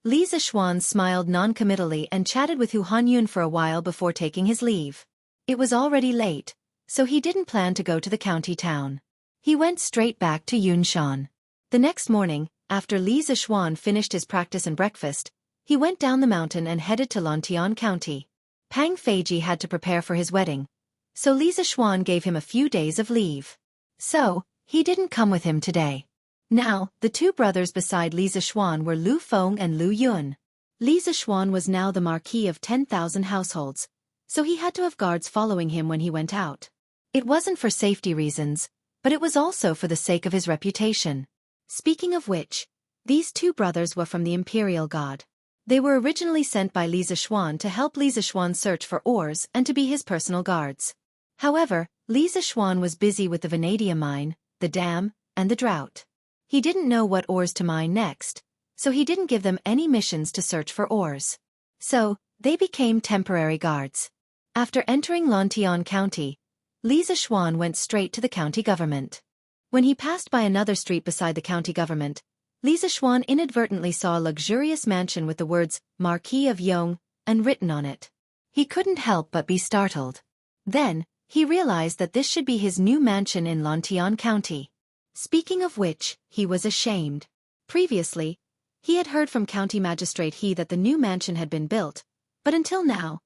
Li Zishuan smiled non-committally and chatted with Hu Hanyun for a while before taking his leave. It was already late, so he didn't plan to go to the county town. He went straight back to Yunshan. The next morning, after Li Zishuan finished his practice and breakfast, he went down the mountain and headed to Lantian County. Pang Feiji had to prepare for his wedding, so Li Zishuan gave him a few days of leave. So, he didn't come with him today. Now, the two brothers beside Li Zishuan were Lu Feng and Lu Yun. Li Zishuan was now the marquis of 10,000 households, so he had to have guards following him when he went out. It wasn't for safety reasons, but it was also for the sake of his reputation. Speaking of which, these two brothers were from the Imperial God. They were originally sent by Li Zishuan to help Li Zishuan search for ores and to be his personal guards. However, Li Zishuan was busy with the vanadium mine, the dam, and the drought. He didn't know what ores to mine next, so he didn't give them any missions to search for ores. So, they became temporary guards. After entering Lantian County, Li Zishuan went straight to the county government. When he passed by another street beside the county government, Li Zishuan inadvertently saw a luxurious mansion with the words, "Marquis of Yong," and written on it. He couldn't help but be startled. Then, he realized that this should be his new mansion in Lantian County. Speaking of which, he was ashamed. Previously, he had heard from County Magistrate He that the new mansion had been built, but until now,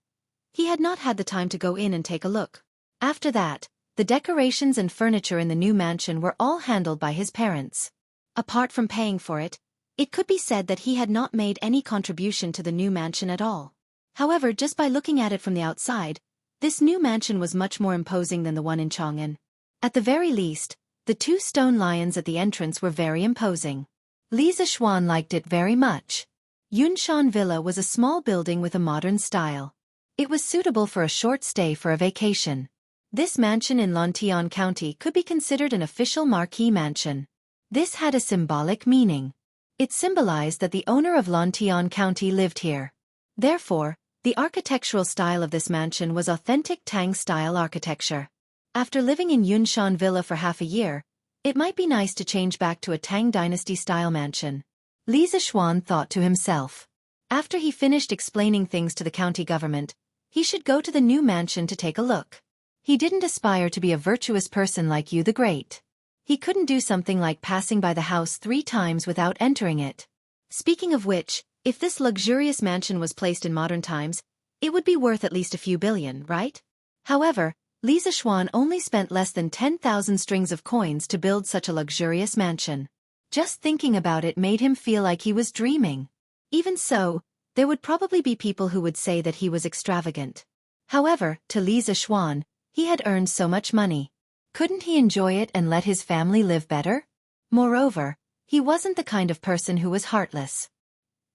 he had not had the time to go in and take a look. After that, the decorations and furniture in the new mansion were all handled by his parents. Apart from paying for it, it could be said that he had not made any contribution to the new mansion at all. However, just by looking at it from the outside, this new mansion was much more imposing than the one in Chang'an. At the very least, the two stone lions at the entrance were very imposing. Li Zishuan liked it very much. Yunshan Villa was a small building with a modern style. It was suitable for a short stay for a vacation. This mansion in Lantian County could be considered an official marquis mansion. This had a symbolic meaning. It symbolized that the owner of Lantian County lived here. Therefore, the architectural style of this mansion was authentic Tang-style architecture. After living in Yunshan Villa for half a year, it might be nice to change back to a Tang Dynasty-style mansion. Li Zishuan thought to himself. After he finished explaining things to the county government, he should go to the new mansion to take a look. He didn't aspire to be a virtuous person like Yu the Great. He couldn't do something like passing by the house 3 times without entering it. Speaking of which, if this luxurious mansion was placed in modern times, it would be worth at least a few billion, right? However, Li Zishuan only spent less than 10,000 strings of coins to build such a luxurious mansion. Just thinking about it made him feel like he was dreaming. Even so, there would probably be people who would say that he was extravagant. However, to Li Zishuan, he had earned so much money. Couldn't he enjoy it and let his family live better? Moreover, he wasn't the kind of person who was heartless.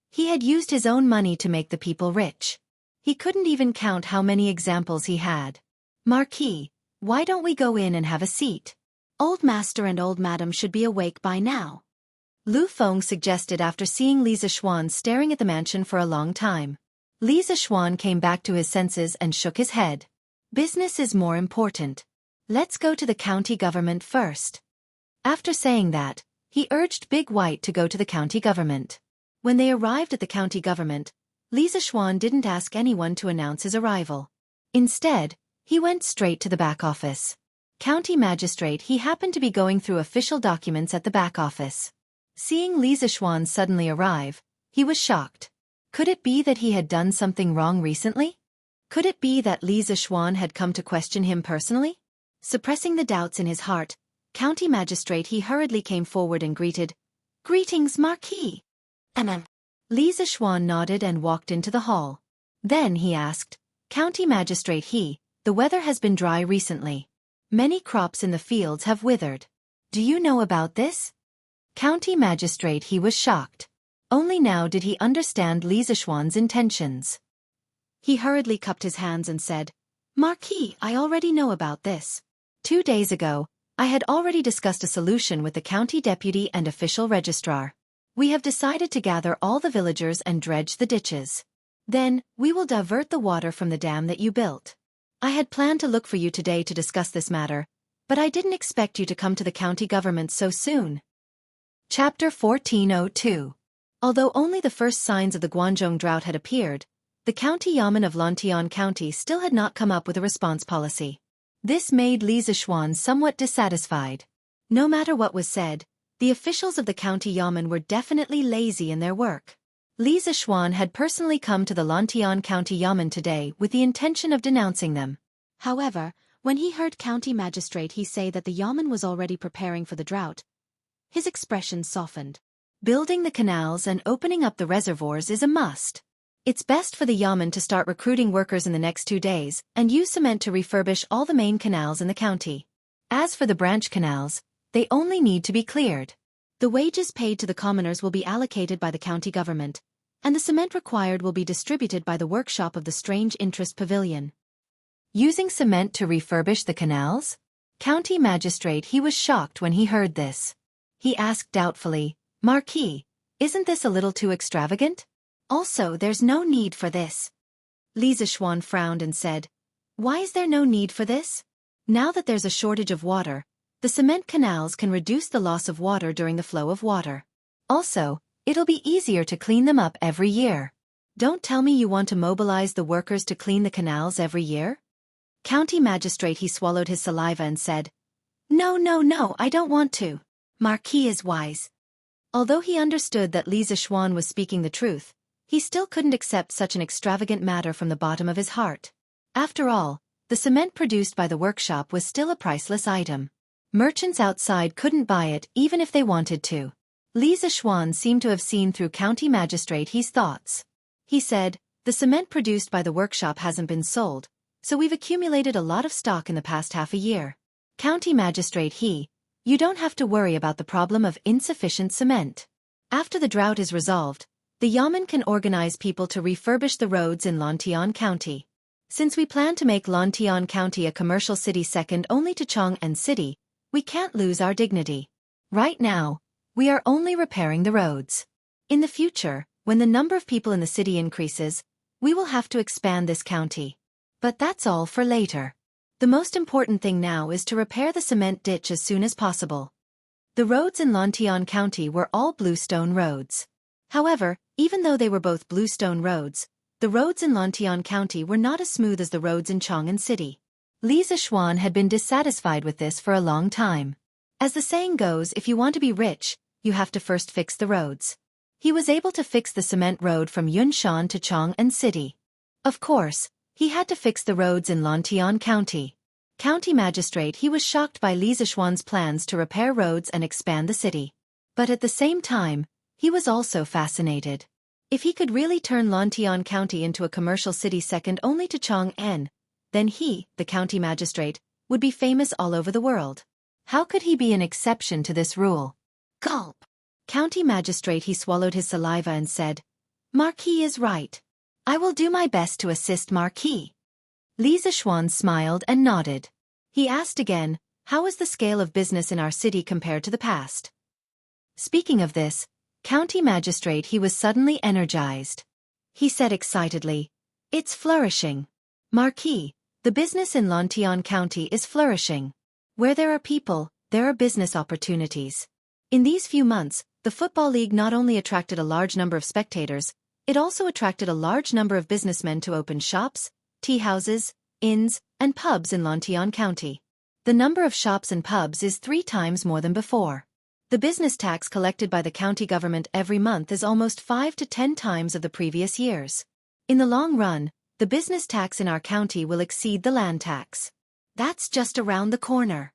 He had used his own money to make the people rich. He couldn't even count how many examples he had. Marquis, why don't we go in and have a seat? Old Master and Old Madam should be awake by now. Lu Feng suggested after seeing Li Zishuan staring at the mansion for a long time. Li Zishuan came back to his senses and shook his head. Business is more important. Let's go to the county government first. After saying that, he urged Big White to go to the county government. When they arrived at the county government, Li Zishuan didn't ask anyone to announce his arrival. Instead, he went straight to the back office. County magistrate he happened to be going through official documents at the back office. Seeing Li Zishuan suddenly arrive, he was shocked. Could it be that he had done something wrong recently? Could it be that Li Zishuan had come to question him personally? Suppressing the doubts in his heart, County Magistrate he hurriedly came forward and greeted, "Greetings, Marquis." Li Zishuan nodded and walked into the hall. Then he asked, "County Magistrate the weather has been dry recently. Many crops in the fields have withered. Do you know about this?" County Magistrate he was shocked. Only now did he understand Li Zishuan's intentions. He hurriedly cupped his hands and said, "Marquis, I already know about this. 2 days ago, I had already discussed a solution with the county deputy and official registrar. We have decided to gather all the villagers and dredge the ditches. Then, we will divert the water from the dam that you built. I had planned to look for you today to discuss this matter, but I didn't expect you to come to the county government so soon." Chapter 1402. Although only the first signs of the Guangzhou drought had appeared, the county yamen of Lantian County still had not come up with a response policy. This made Li Zishuan somewhat dissatisfied. No matter what was said, the officials of the county yamen were definitely lazy in their work. Li Zishuan had personally come to the Lantian County yamen today with the intention of denouncing them. However, when he heard county magistrate he say that the yamen was already preparing for the drought, his expression softened. Building the canals and opening up the reservoirs is a must. It's best for the yamen to start recruiting workers in the next 2 days and use cement to refurbish all the main canals in the county. As for the branch canals, they only need to be cleared. The wages paid to the commoners will be allocated by the county government, and the cement required will be distributed by the workshop of the Strange Interest Pavilion. Using cement to refurbish the canals? County magistrate he was shocked when he heard this. He asked doubtfully, "Marquis, isn't this a little too extravagant? Also, there's no need for this." Li Zishuan frowned and said, "Why is there no need for this? Now that there's a shortage of water, the cement canals can reduce the loss of water during the flow of water. Also, it'll be easier to clean them up every year. Don't tell me you want to mobilize the workers to clean the canals every year?" County magistrate he swallowed his saliva and said, No, I don't want to. Marquis is wise." Although he understood that Li Zishuan was speaking the truth, he still couldn't accept such an extravagant matter from the bottom of his heart. After all, the cement produced by the workshop was still a priceless item. Merchants outside couldn't buy it even if they wanted to. Li Zishuan seemed to have seen through county magistrate he's thoughts. He said, "The cement produced by the workshop hasn't been sold, so we've accumulated a lot of stock in the past half a year. County magistrate you don't have to worry about the problem of insufficient cement. After the drought is resolved, the yamen can organize people to refurbish the roads in Lantian County. Since we plan to make Lantian County a commercial city second only to Chang'an City, we can't lose our dignity. Right now, we are only repairing the roads. In the future, when the number of people in the city increases, we will have to expand this county. But that's all for later. The most important thing now is to repair the cement ditch as soon as possible." The roads in Lantian County were all bluestone roads. However, even though they were both bluestone roads, the roads in Lantian County were not as smooth as the roads in Chang'an City. Li Zishuan had been dissatisfied with this for a long time. As the saying goes, if you want to be rich, you have to first fix the roads. He was able to fix the cement road from Yunshan to Chang'an City. Of course, he had to fix the roads in Lantian County. County magistrate he was shocked by Li Zishuan's plans to repair roads and expand the city. But at the same time, he was also fascinated. If he could really turn Lantian County into a commercial city second only to Chang'an, then he, the county magistrate, would be famous all over the world. How could he be an exception to this rule? Gulp. County magistrate, he swallowed his saliva and said, Marquis is right. I will do my best to assist Marquis. Li Zishuan smiled and nodded. He asked again, how is the scale of business in our city compared to the past? Speaking of this, county magistrate, he was suddenly energized. He said excitedly, it's flourishing. Marquis, the business in Lantian County is flourishing. Where there are people, there are business opportunities. In these few months, the Football League not only attracted a large number of spectators, it also attracted a large number of businessmen to open shops, tea houses, inns, and pubs in Lantian County. The number of shops and pubs is 3 times more than before. The business tax collected by the county government every month is almost 5 to 10 times of the previous years. In the long run, the business tax in our county will exceed the land tax. That's just around the corner.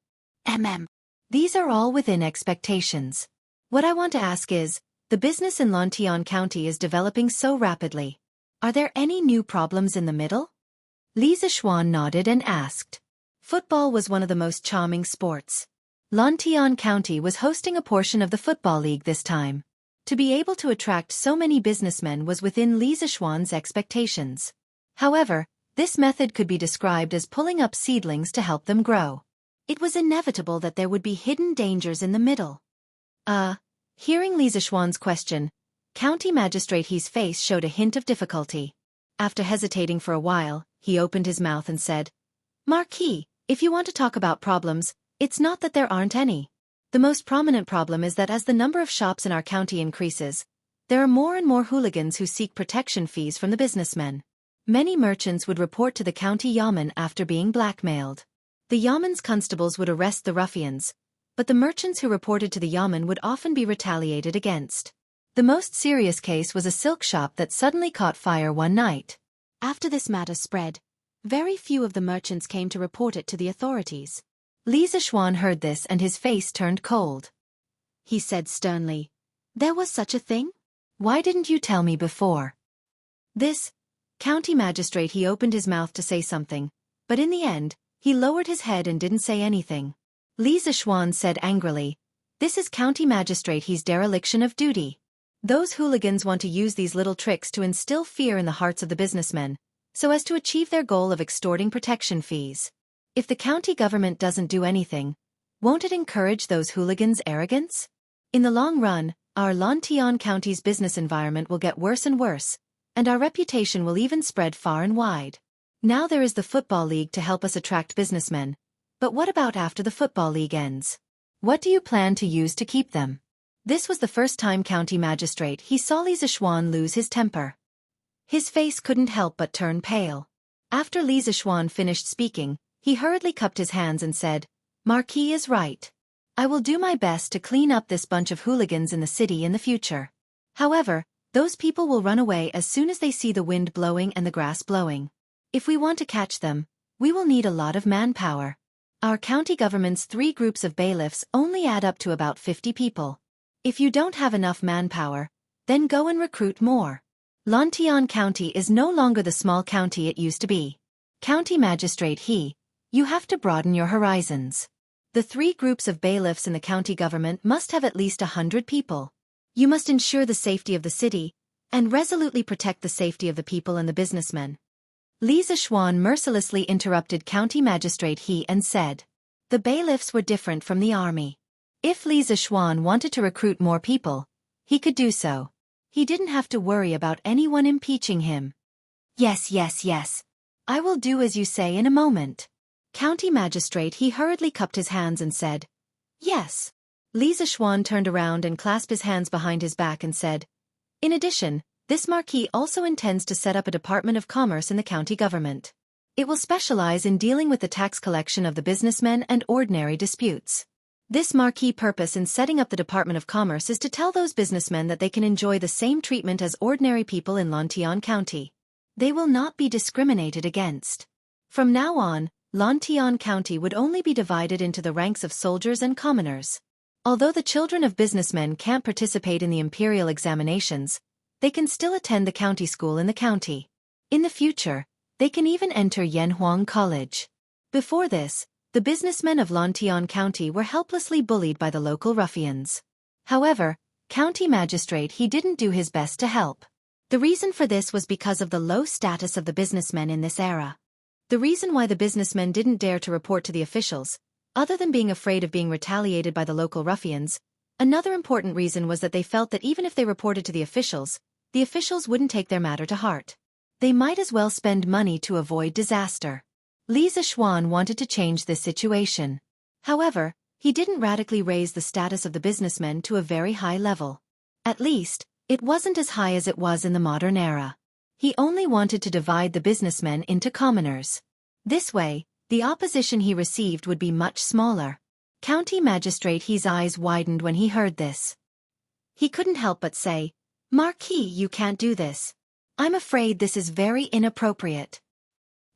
These are all within expectations. What I want to ask is, the business in Lantian County is developing so rapidly. Are there any new problems in the middle? Li Zishuan nodded and asked. Football was one of the most charming sports. Lantian County was hosting a portion of the Football League this time. To be able to attract so many businessmen was within Li Zishuan's expectations. However, this method could be described as pulling up seedlings to help them grow. It was inevitable that there would be hidden dangers in the middle. Hearing Li Zishuan's question, County Magistrate He's face showed a hint of difficulty. After hesitating for a while, he opened his mouth and said, Marquis, if you want to talk about problems, it's not that there aren't any. The most prominent problem is that as the number of shops in our county increases, there are more and more hooligans who seek protection fees from the businessmen. Many merchants would report to the county yamen after being blackmailed. The yamen's constables would arrest the ruffians, but the merchants who reported to the yamen would often be retaliated against. The most serious case was a silk shop that suddenly caught fire one night. After this matter spread, very few of the merchants came to report it to the authorities. Li Zishuan heard this and his face turned cold. He said sternly, there was such a thing? Why didn't you tell me before? This county magistrate, he opened his mouth to say something, but in the end, he lowered his head and didn't say anything. Li Zishuan said angrily, this is county magistrate He's dereliction of duty. Those hooligans want to use these little tricks to instill fear in the hearts of the businessmen, so as to achieve their goal of extorting protection fees. If the county government doesn't do anything, won't it encourage those hooligans' arrogance? In the long run, our Lantian County's business environment will get worse and worse, and our reputation will even spread far and wide. Now there is the Football League to help us attract businessmen, but what about after the Football League ends? What do you plan to use to keep them? This was the first time county magistrate he saw Li Zishuan lose his temper. His face couldn't help but turn pale. After Li Zishuan finished speaking, he hurriedly cupped his hands and said, Marquis is right. I will do my best to clean up this bunch of hooligans in the city in the future. However, those people will run away as soon as they see the wind blowing and the grass blowing. If we want to catch them, we will need a lot of manpower. Our county government's 3 groups of bailiffs only add up to about 50 people. If you don't have enough manpower, then go and recruit more. Lantian County is no longer the small county it used to be. County Magistrate you have to broaden your horizons. The 3 groups of bailiffs in the county government must have at least 100 people. You must ensure the safety of the city, and resolutely protect the safety of the people and the businessmen. Li Zishuan mercilessly interrupted County Magistrate and said, the bailiffs were different from the army. If Li Zishuan wanted to recruit more people, he could do so. He didn't have to worry about anyone impeaching him. Yes. I will do as you say in a moment. County Magistrate hurriedly cupped his hands and said, yes. Li Zishuan turned around and clasped his hands behind his back and said, in addition, this marquis also intends to set up a Department of Commerce in the county government. It will specialize in dealing with the tax collection of the businessmen and ordinary disputes. This marquis purpose in setting up the Department of Commerce is to tell those businessmen that they can enjoy the same treatment as ordinary people in Lantian County. They will not be discriminated against. From now on, Lantian County would only be divided into the ranks of soldiers and commoners. Although the children of businessmen can't participate in the imperial examinations, they can still attend the county school in the county. In the future, they can even enter Yanhuang College. Before this, the businessmen of Lantian County were helplessly bullied by the local ruffians. However, County Magistrate he didn't do his best to help. The reason for this was because of the low status of the businessmen in this era. The reason why the businessmen didn't dare to report to the officials, other than being afraid of being retaliated by the local ruffians, another important reason was that they felt that even if they reported to the officials wouldn't take their matter to heart. They might as well spend money to avoid disaster. Li Zishuan wanted to change this situation. However, he didn't radically raise the status of the businessmen to a very high level. At least, it wasn't as high as it was in the modern era. He only wanted to divide the businessmen into commoners. This way, the opposition he received would be much smaller. County Magistrate He's eyes widened when he heard this. He couldn't help but say, "Marquis, you can't do this. I'm afraid this is very inappropriate."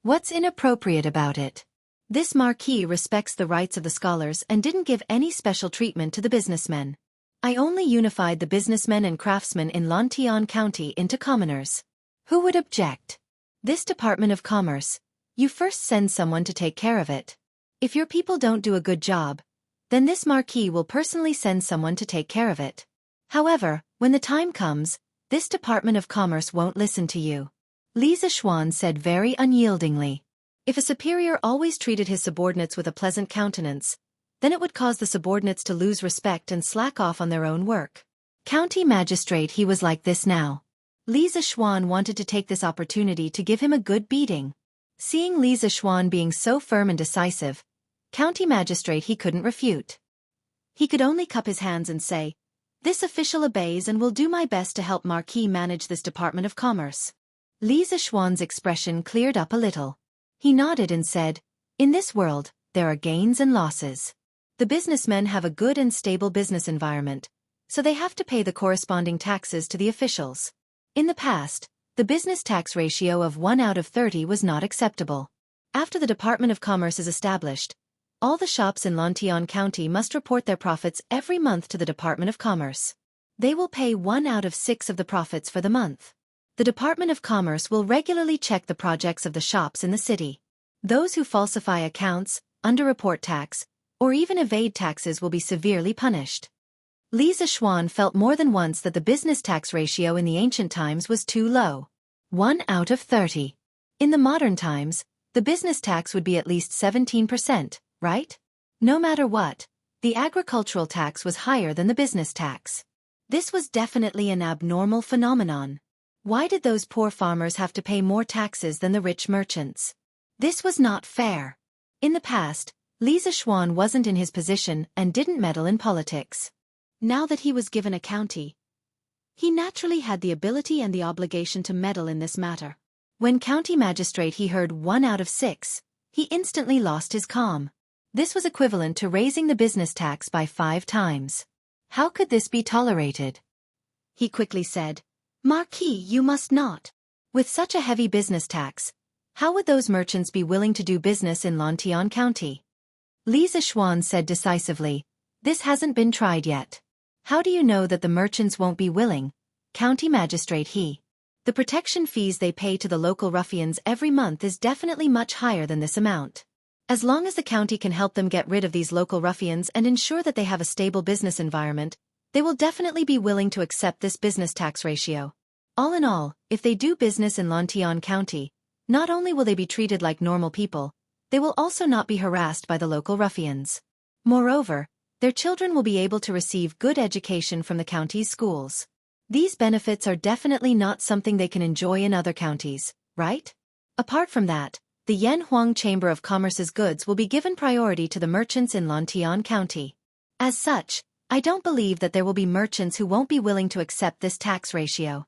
What's inappropriate about it? This Marquis respects the rights of the scholars and didn't give any special treatment to the businessmen. I only unified the businessmen and craftsmen in Lantian County into commoners. Who would object? This Department of Commerce, you first send someone to take care of it. If your people don't do a good job, then this Marquis will personally send someone to take care of it. However, when the time comes, this Department of Commerce won't listen to you. Li Zishuan said very unyieldingly. If a superior always treated his subordinates with a pleasant countenance, then it would cause the subordinates to lose respect and slack off on their own work. County Magistrate he was like this now. Li Zishuan wanted to take this opportunity to give him a good beating. Seeing Li Zishuan being so firm and decisive, County Magistrate he couldn't refute. He could only cup his hands and say, "This official obeys and will do my best to help Marquis manage this Department of Commerce." Li Zishuan's expression cleared up a little. He nodded and said, "In this world, there are gains and losses. The businessmen have a good and stable business environment, so they have to pay the corresponding taxes to the officials. In the past, the business tax ratio of 1 out of 30 was not acceptable. After the Department of Commerce is established, all the shops in Lantian County must report their profits every month to the Department of Commerce. They will pay 1 out of 6 of the profits for the month. The Department of Commerce will regularly check the projects of the shops in the city. Those who falsify accounts, underreport tax, or even evade taxes will be severely punished." Li Zishuan felt more than once that the business tax ratio in the ancient times was too low. 1 out of 30. In the modern times, the business tax would be at least 17%, right? No matter what, the agricultural tax was higher than the business tax. This was definitely an abnormal phenomenon. Why did those poor farmers have to pay more taxes than the rich merchants? This was not fair. In the past, Li Zishuan wasn't in his position and didn't meddle in politics. Now that he was given a county, he naturally had the ability and the obligation to meddle in this matter. When County Magistrate he heard 1 out of 6, he instantly lost his calm. This was equivalent to raising the business tax by 5 times. How could this be tolerated? He quickly said, "Marquis, you must not. With such a heavy business tax, how would those merchants be willing to do business in Lantian County?" Li Zishuan said decisively, "This hasn't been tried yet. How do you know that the merchants won't be willing?" County Magistrate the protection fees they pay to the local ruffians every month is definitely much higher than this amount. As long as the county can help them get rid of these local ruffians and ensure that they have a stable business environment, they will definitely be willing to accept this business tax ratio. All in all, if they do business in Lantian County, not only will they be treated like normal people, they will also not be harassed by the local ruffians. Moreover, their children will be able to receive good education from the county's schools. These benefits are definitely not something they can enjoy in other counties, right? Apart from that, the Yanhuang Chamber of Commerce's goods will be given priority to the merchants in Lantian County. As such, I don't believe that there will be merchants who won't be willing to accept this tax ratio."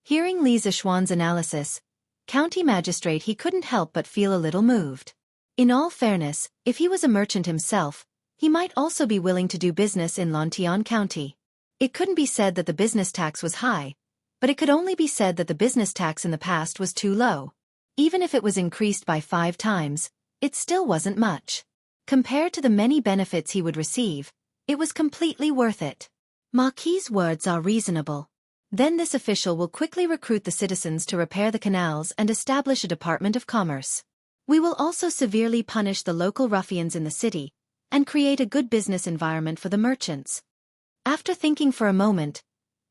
Hearing Li Zishuan's analysis, County Magistrate he couldn't help but feel a little moved. In all fairness, if he was a merchant himself, he might also be willing to do business in Lantian County. It couldn't be said that the business tax was high, but it could only be said that the business tax in the past was too low. Even if it was increased by 5 times, it still wasn't much. Compared to the many benefits he would receive, it was completely worth it. Marquis' words are reasonable. Then this official will quickly recruit the citizens to repair the canals and establish a department of commerce. We will also severely punish the local ruffians in the city and create a good business environment for the merchants. After thinking for a moment,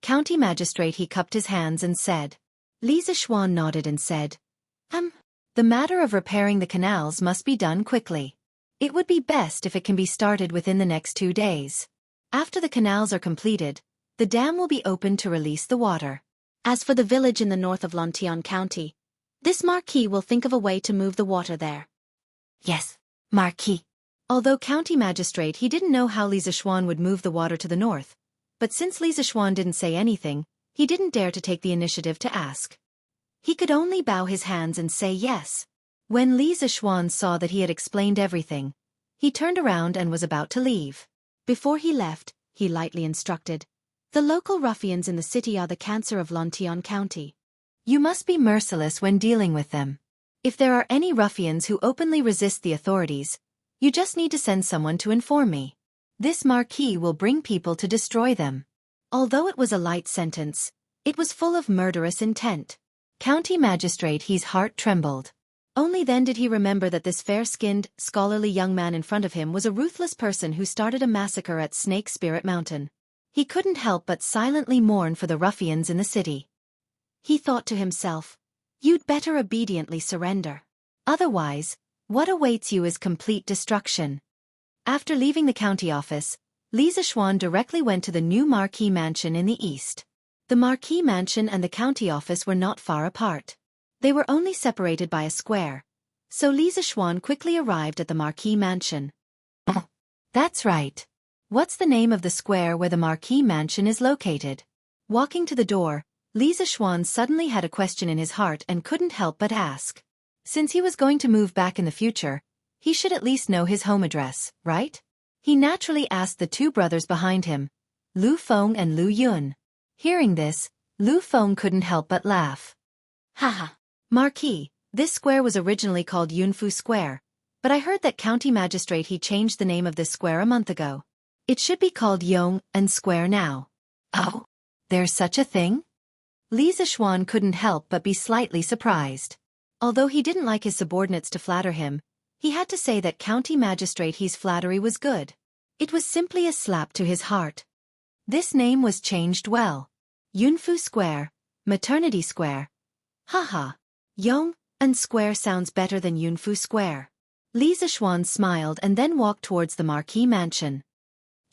County Magistrate he cupped his hands and said. Li Zishuan nodded and said, the matter of repairing the canals must be done quickly. It would be best if it can be started within the next 2 days. After the canals are completed, the dam will be opened to release the water. As for the village in the north of Lontian County, this Marquis will think of a way to move the water there. Yes, Marquis. Although County Magistrate he didn't know how Li Zishuan would move the water to the north, but since Li Zishuan didn't say anything, he didn't dare to take the initiative to ask. He could only bow his hands and say yes. When Li Zishuan saw that he had explained everything, he turned around and was about to leave. Before he left, he lightly instructed, the local ruffians in the city are the cancer of Lontian County. You must be merciless when dealing with them. If there are any ruffians who openly resist the authorities, you just need to send someone to inform me. This Marquis will bring people to destroy them. Although it was a light sentence, it was full of murderous intent. County Magistrate his heart trembled. Only then did he remember that this fair-skinned, scholarly young man in front of him was a ruthless person who started a massacre at Snake Spirit Mountain. He couldn't help but silently mourn for the ruffians in the city. He thought to himself, you'd better obediently surrender. Otherwise, what awaits you is complete destruction. After leaving the county office, Li Zishuan directly went to the new Marquis Mansion in the east. The Marquis Mansion and the county office were not far apart. They were only separated by a square, so Li Zishuan quickly arrived at the Marquis Mansion. That's right. What's the name of the square where the Marquis Mansion is located? Walking to the door, Li Zishuan suddenly had a question in his heart and couldn't help but ask. Since he was going to move back in the future, he should at least know his home address, right? He naturally asked the two brothers behind him, Lu Feng and Lu Yun. Hearing this, Lu Feng couldn't help but laugh. Haha. Marquis, this square was originally called Yunfu Square, but I heard that County Magistrate he changed the name of this square a month ago. It should be called Yong and Square now. Oh, there's such a thing? Li Zishuan couldn't help but be slightly surprised. Although he didn't like his subordinates to flatter him, he had to say that County Magistrate his flattery was good. It was simply a slap to his heart. This name was changed well. Yunfu Square, Maternity Square. Haha. Yong and Square sounds better than Yunfu Square. Li Zishuan smiled and then walked towards the Marquis Mansion.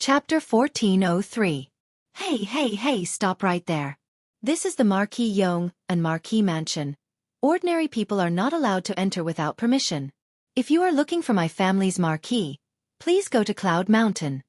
Chapter 1403. Hey, stop right there. This is the Marquis Yong and Marquis Mansion. Ordinary people are not allowed to enter without permission. If you are looking for my family's Marquis, please go to Cloud Mountain.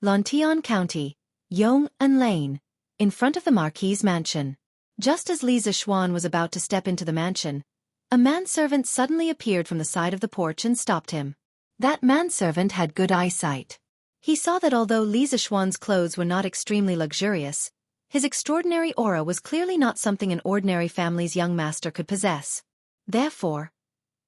Lontian County, Yong and Lane, in front of the Marquis' mansion. Just as Li Zishuan was about to step into the mansion, a manservant suddenly appeared from the side of the porch and stopped him. That manservant had good eyesight. He saw that although Li Zishuan's clothes were not extremely luxurious, his extraordinary aura was clearly not something an ordinary family's young master could possess. Therefore,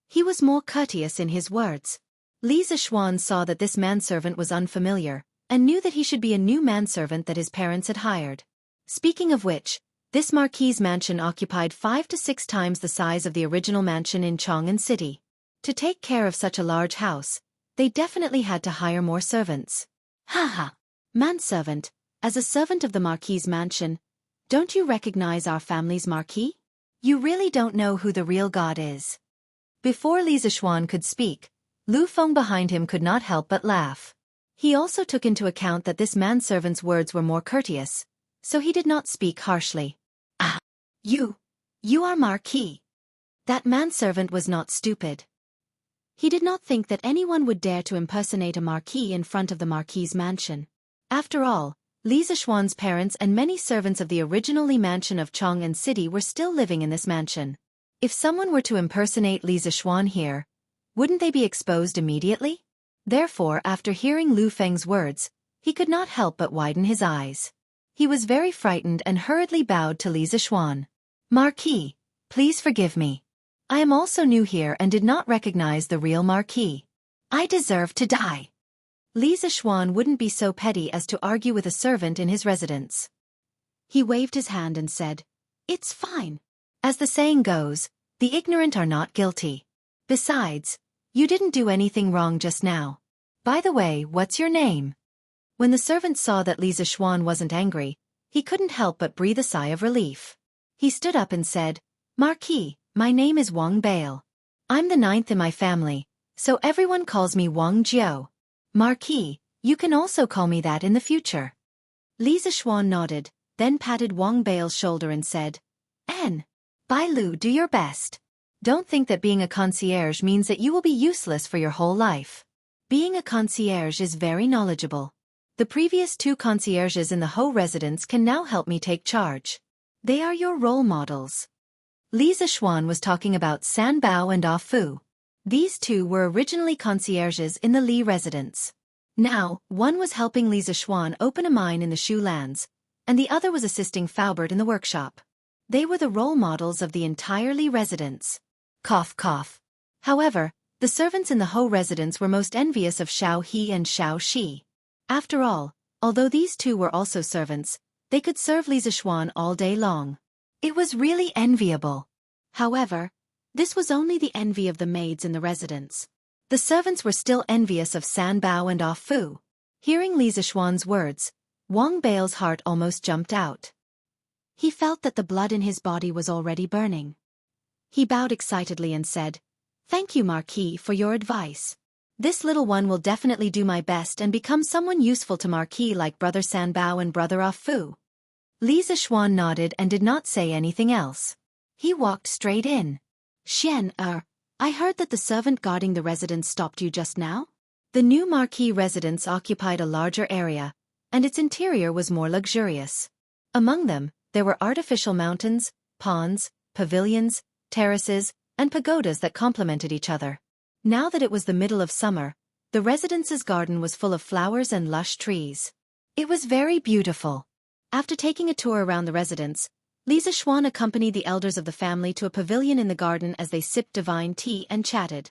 he was more courteous in his words. Li Zishuan saw that this manservant was unfamiliar, and knew that he should be a new manservant that his parents had hired. Speaking of which, this Marquis' mansion occupied 5 to 6 times the size of the original mansion in Chang'an City. To take care of such a large house, they definitely had to hire more servants. Haha. Manservant, as a servant of the Marquis' mansion, don't you recognize our family's Marquis? You really don't know who the real god is. Before Li Zishuan could speak, Lu Feng behind him could not help but laugh. He also took into account that this manservant's words were more courteous, so he did not speak harshly. Ah, you are Marquis. That manservant was not stupid. He did not think that anyone would dare to impersonate a Marquis in front of the Marquis' mansion. After all, Li Zishuan's parents and many servants of the original Li mansion of Chang'an City were still living in this mansion. If someone were to impersonate Li Zishuan here, wouldn't they be exposed immediately? Therefore, after hearing Lu Feng's words, he could not help but widen his eyes. He was very frightened and hurriedly bowed to Li Zishuan. Marquis, please forgive me. I am also new here and did not recognize the real Marquis. I deserve to die. Li Zishuan wouldn't be so petty as to argue with a servant in his residence. He waved his hand and said, "It's fine." As the saying goes, the ignorant are not guilty. Besides, you didn't do anything wrong just now. By the way, what's your name? When the servant saw that Li Zixuan wasn't angry, he couldn't help but breathe a sigh of relief. He stood up and said, "Marquis, my name is Wang Bale. I'm the 9th in my family, so everyone calls me Wang Jiao. Marquis, you can also call me that in the future." Li Zixuan nodded, then patted Wang Bale's shoulder and said, Bai Lu, do your best. Don't think that being a concierge means that you will be useless for your whole life. Being a concierge is very knowledgeable. The previous 2 concierges in the Ho residence can now help me take charge. They are your role models. Li Zixuan was talking about San Bao and Ah Fu. These 2 were originally concierges in the Li residence. Now, one was helping Li Zixuan open a mine in the Shu lands, and the other was assisting Faubert in the workshop. They were the role models of the entire Li residence. Cough cough. However, the servants in the Ho residence were most envious of Xiao He and Xiao Shi. After all, although these 2 were also servants, they could serve Li Zixuan all day long. It was really enviable. However, this was only the envy of the maids in the residence. The servants were still envious of San Bao and Ah Fu. Hearing Li Zixuan's words, Wang Bale's heart almost jumped out. He felt that the blood in his body was already burning. He bowed excitedly and said, "Thank you, Marquis, for your advice. This little one will definitely do my best and become someone useful to Marquis like Brother San Bao and Brother Ah Fu." Li Zixuan nodded and did not say anything else. He walked straight in. I heard that the servant guarding the residence stopped you just now? The new Marquis residence occupied a larger area, and its interior was more luxurious. Among them, there were artificial mountains, ponds, pavilions, terraces, and pagodas that complemented each other. Now that it was the middle of summer, the residence's garden was full of flowers and lush trees. It was very beautiful. After taking a tour around the residence, Li Zixuan accompanied the elders of the family to a pavilion in the garden as they sipped divine tea and chatted.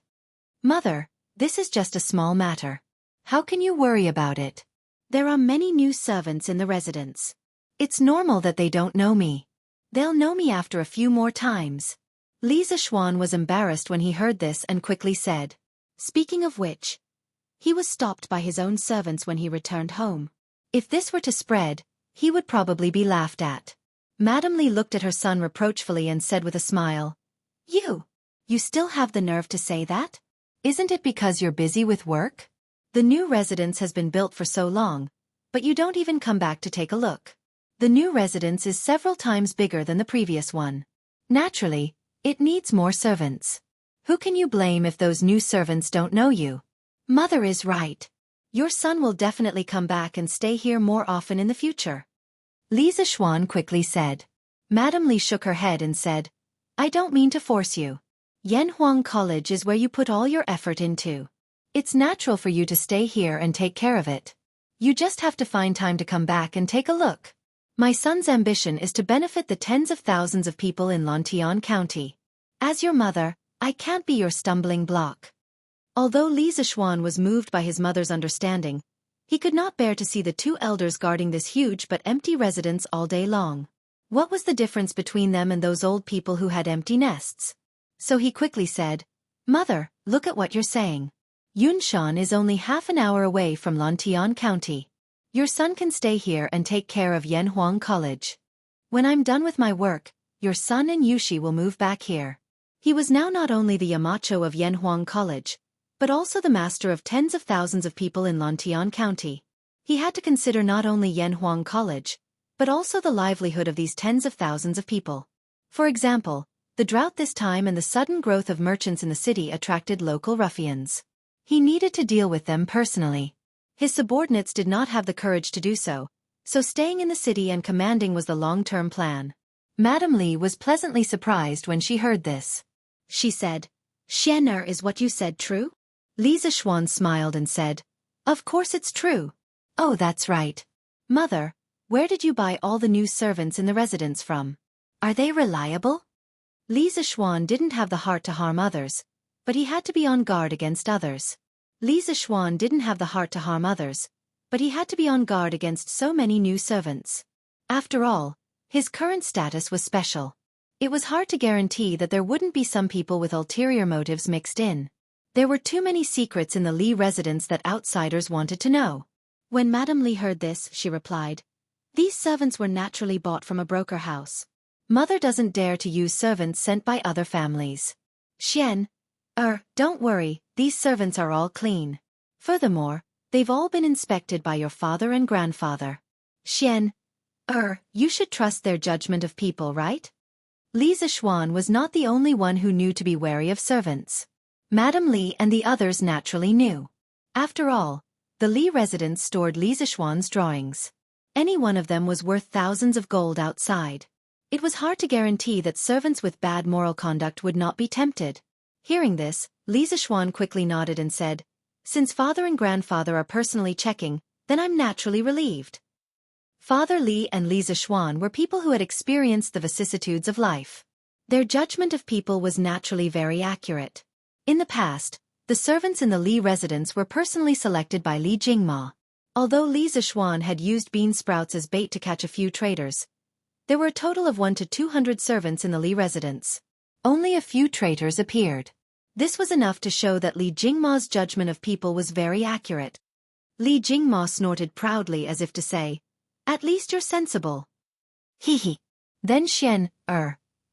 "Mother, this is just a small matter. How can you worry about it? There are many new servants in the residence. It's normal that they don't know me. They'll know me after a few more times." Li Zixuan was embarrassed when he heard this and quickly said, "Speaking of which," he was stopped by his own servants when he returned home. If this were to spread, he would probably be laughed at. Madame Li looked at her son reproachfully and said with a smile, You still have the nerve to say that? Isn't it because you're busy with work? The new residence has been built for so long, but you don't even come back to take a look. The new residence is several times bigger than the previous one. Naturally, it needs more servants. Who can you blame if those new servants don't know you? Mother is right. Your son will definitely come back and stay here more often in the future." Li Zixuan quickly said. Madame Li shook her head and said, "I don't mean to force you. Yanhuang College is where you put all your effort into. It's natural for you to stay here and take care of it. You just have to find time to come back and take a look. My son's ambition is to benefit the tens of thousands of people in Lantian County. As your mother, I can't be your stumbling block." Although Li Zixuan was moved by his mother's understanding, he could not bear to see the 2 elders guarding this huge but empty residence all day long. What was the difference between them and those old people who had empty nests? So he quickly said, "Mother, look at what you're saying. Yunshan is only half an hour away from Lantian County. Your son can stay here and take care of Yanhuang College. When I'm done with my work, your son and Yushi will move back here." He was now not only the Yamacho of Yanhuang College, but also the master of tens of thousands of people in Lantian County. He had to consider not only Yanhuang College, but also the livelihood of these tens of thousands of people. For example, the drought this time and the sudden growth of merchants in the city attracted local ruffians. He needed to deal with them personally. His subordinates did not have the courage to do so, so staying in the city and commanding was the long-term plan. Madame Li was pleasantly surprised when she heard this. She said, "Xian'er, is what you said true?" Li Zixuan smiled and said, "Of course it's true. Oh, that's right. Mother, where did you buy all the new servants in the residence from? Are they reliable?" Li Zixuan didn't have the heart to harm others, but he had to be on guard against others. Li Zixuan didn't have the heart to harm others, but he had to be on guard against so many new servants. After all, His current status was special. It was hard to guarantee that there wouldn't be some people with ulterior motives mixed in. There were too many secrets in the Li residence that outsiders wanted to know. When Madame Li heard this, she replied, "These servants were naturally bought from a broker house. Mother doesn't dare to use servants sent by other families." Don't worry, these servants are all clean. Furthermore, they've all been inspected by your father and grandfather. You should trust their judgment of people, right? Li Zishuan was not the only one who knew to be wary of servants. Madame Li and the others naturally knew. After all, the Li residence stored Li Zishuan's drawings. Any one of them was worth thousands of gold outside. It was hard to guarantee that servants with bad moral conduct would not be tempted. Hearing this, Li Zishuan quickly nodded and said, "Since father and grandfather are personally checking, then I'm naturally relieved." Father Li and Li Zishuan were people who had experienced the vicissitudes of life. Their judgment of people was naturally very accurate. In the past, the servants in the Li residence were personally selected by Li Jingma. Although Li Zishuan had used bean sprouts as bait to catch a few traitors, there were a total of 1 to 200 servants in the Li residence. Only a few traitors appeared. This was enough to show that Li Jingma's judgment of people was very accurate. Li Jingma snorted proudly as if to say, "At least you're sensible." Hee. Then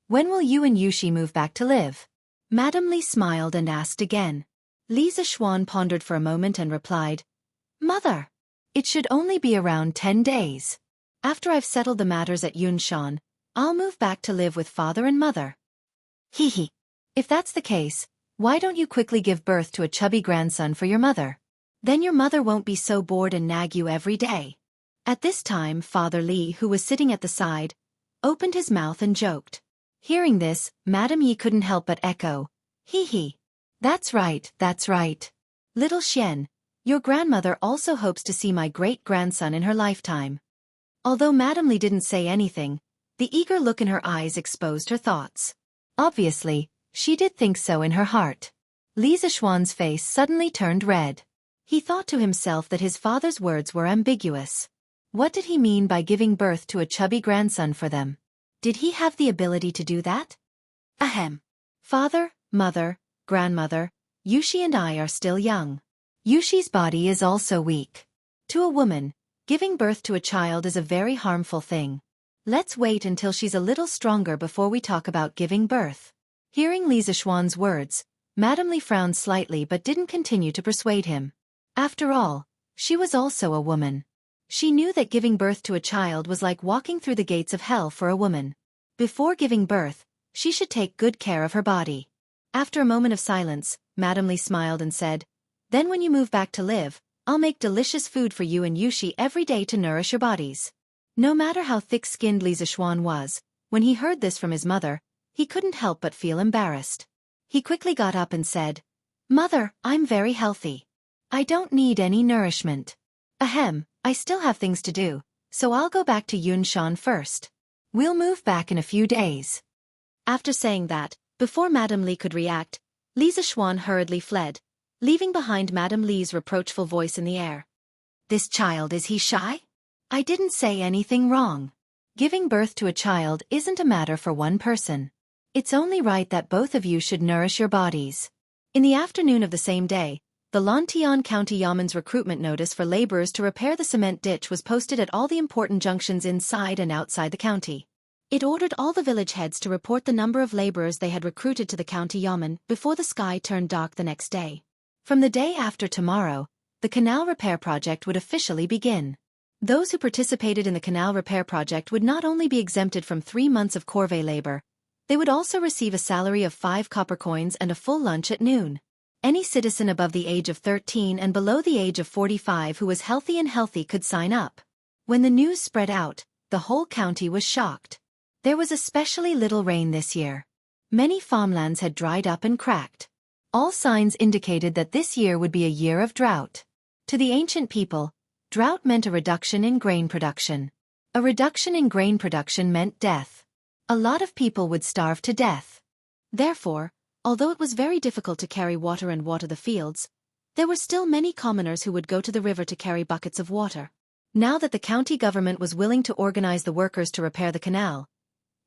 when will you and Yushi move back to live? Madame Li smiled and asked again. Li Zishuan pondered for a moment and replied, "Mother, it should only be around 10 days. After I've settled the matters at Yunshan, I'll move back to live with father and mother." Hee. If that's the case, why don't you quickly give birth to a chubby grandson for your mother? Then your mother won't be so bored and nag you every day. At this time, Father Li, who was sitting at the side, opened his mouth and joked. Hearing this, Madame Yi couldn't help but echo, "Hee. That's right, that's right. Little Xian, your grandmother also hopes to see my great-grandson in her lifetime." Although Madame Li didn't say anything, the eager look in her eyes exposed her thoughts. Obviously, she did think so in her heart. Li Zishuan's face suddenly turned red. He thought to himself that his father's words were ambiguous. What did he mean by giving birth to a chubby grandson for them? Did he have the ability to do that? Father, mother, grandmother, Yushi and I are still young. Yushi's body is also weak. To a woman, giving birth to a child is a very harmful thing. Let's wait until she's a little stronger before we talk about giving birth. Hearing Li Zishuan's words, Madame Li frowned slightly but didn't continue to persuade him. After all, she was also a woman. She knew that giving birth to a child was like walking through the gates of hell for a woman. Before giving birth, she should take good care of her body. After a moment of silence, Madame Li smiled and said, "Then when you move back to live, I'll make delicious food for you and Yushi every day to nourish your bodies." No matter how thick-skinned Li Zishuan was, when he heard this from his mother, he couldn't help but feel embarrassed. He quickly got up and said, "Mother, I'm very healthy. I don't need any nourishment. I still have things to do, so I'll go back to Yunshan first. We'll move back in a few days." After saying that, before Madame Li could react, Li Zishuan hurriedly fled, leaving behind Madame Li's reproachful voice in the air. "This child, is he shy? I didn't say anything wrong. Giving birth to a child isn't a matter for one person. It's only right that both of you should nourish your bodies." In the afternoon of the same day, the Lantian County Yaman's recruitment notice for laborers to repair the cement ditch was posted at all the important junctions inside and outside the county. It ordered all the village heads to report the number of laborers they had recruited to the county Yaman before the sky turned dark the next day. From the day after tomorrow, the canal repair project would officially begin. Those who participated in the canal repair project would not only be exempted from 3 months of corvée labor, they would also receive a salary of 5 copper coins and a full lunch at noon. Any citizen above the age of 13 and below the age of 45 who was healthy could sign up. When the news spread out, the whole county was shocked. There was especially little rain this year. Many farmlands had dried up and cracked. All signs indicated that this year would be a year of drought. To the ancient people, drought meant a reduction in grain production. A reduction in grain production meant death. A lot of people would starve to death. Therefore, although it was very difficult to carry water and water the fields, there were still many commoners who would go to the river to carry buckets of water. Now that the county government was willing to organize the workers to repair the canal,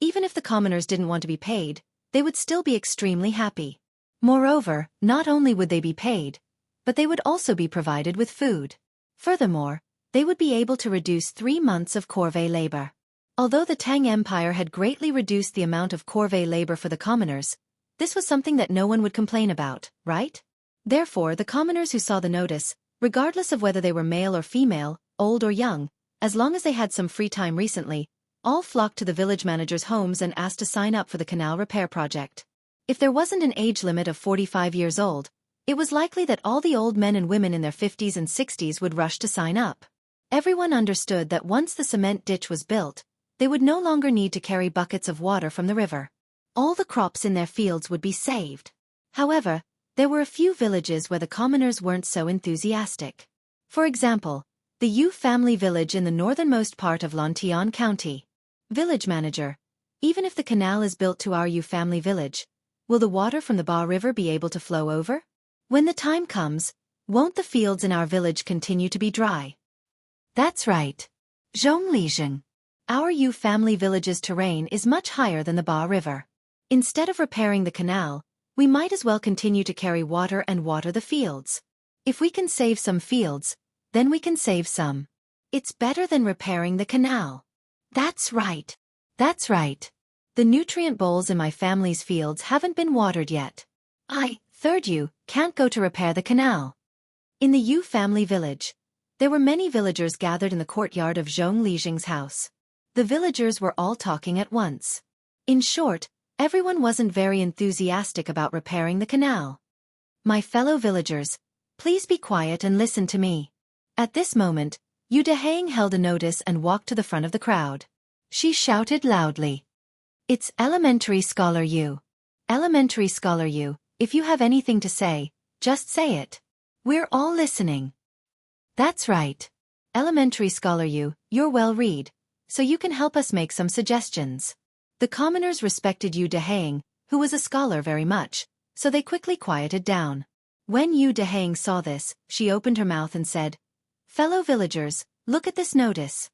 even if the commoners didn't want to be paid, they would still be extremely happy. Moreover, not only would they be paid, but they would also be provided with food. Furthermore, they would be able to reduce 3 months of corvée labor. Although the Tang Empire had greatly reduced the amount of corvée labor for the commoners, this was something that no one would complain about, right? Therefore, the commoners who saw the notice, regardless of whether they were male or female, old or young, as long as they had some free time recently, all flocked to the village managers' homes and asked to sign up for the canal repair project. If there wasn't an age limit of 45 years old, it was likely that all the old men and women in their 50s and 60s would rush to sign up. Everyone understood that once the cement ditch was built, they would no longer need to carry buckets of water from the river. All the crops in their fields would be saved. However, there were a few villages where the commoners weren't so enthusiastic. For example, the Yu family village in the northernmost part of Lantian County. Village manager, even if the canal is built to our Yu family village, will the water from the Ba River be able to flow over? When the time comes, won't the fields in our village continue to be dry? That's right. Zhonglijing. Our Yu family village's terrain is much higher than the Ba River. Instead of repairing the canal, we might as well continue to carry water and water the fields. If we can save some fields, then we can save some. It's better than repairing the canal. That's right. That's right. The nutrient bowls in my family's fields haven't been watered yet. Third Yu, can't go to repair the canal. In the Yu family village, there were many villagers gathered in the courtyard of Zhonglijing's house. The villagers were all talking at once. In short, everyone wasn't very enthusiastic about repairing the canal. My fellow villagers, please be quiet and listen to me. At this moment, Yu Dehang held a notice and walked to the front of the crowd. She shouted loudly. It's Elementary Scholar Yu. Elementary Scholar Yu, if you have anything to say, just say it. We're all listening. That's right. Elementary Scholar Yu, you're well read, so you can help us make some suggestions. The commoners respected Yu Dehang, who was a scholar, very much, so they quickly quieted down. When Yu Dehang saw this, she opened her mouth and said, "Fellow villagers, look at this notice.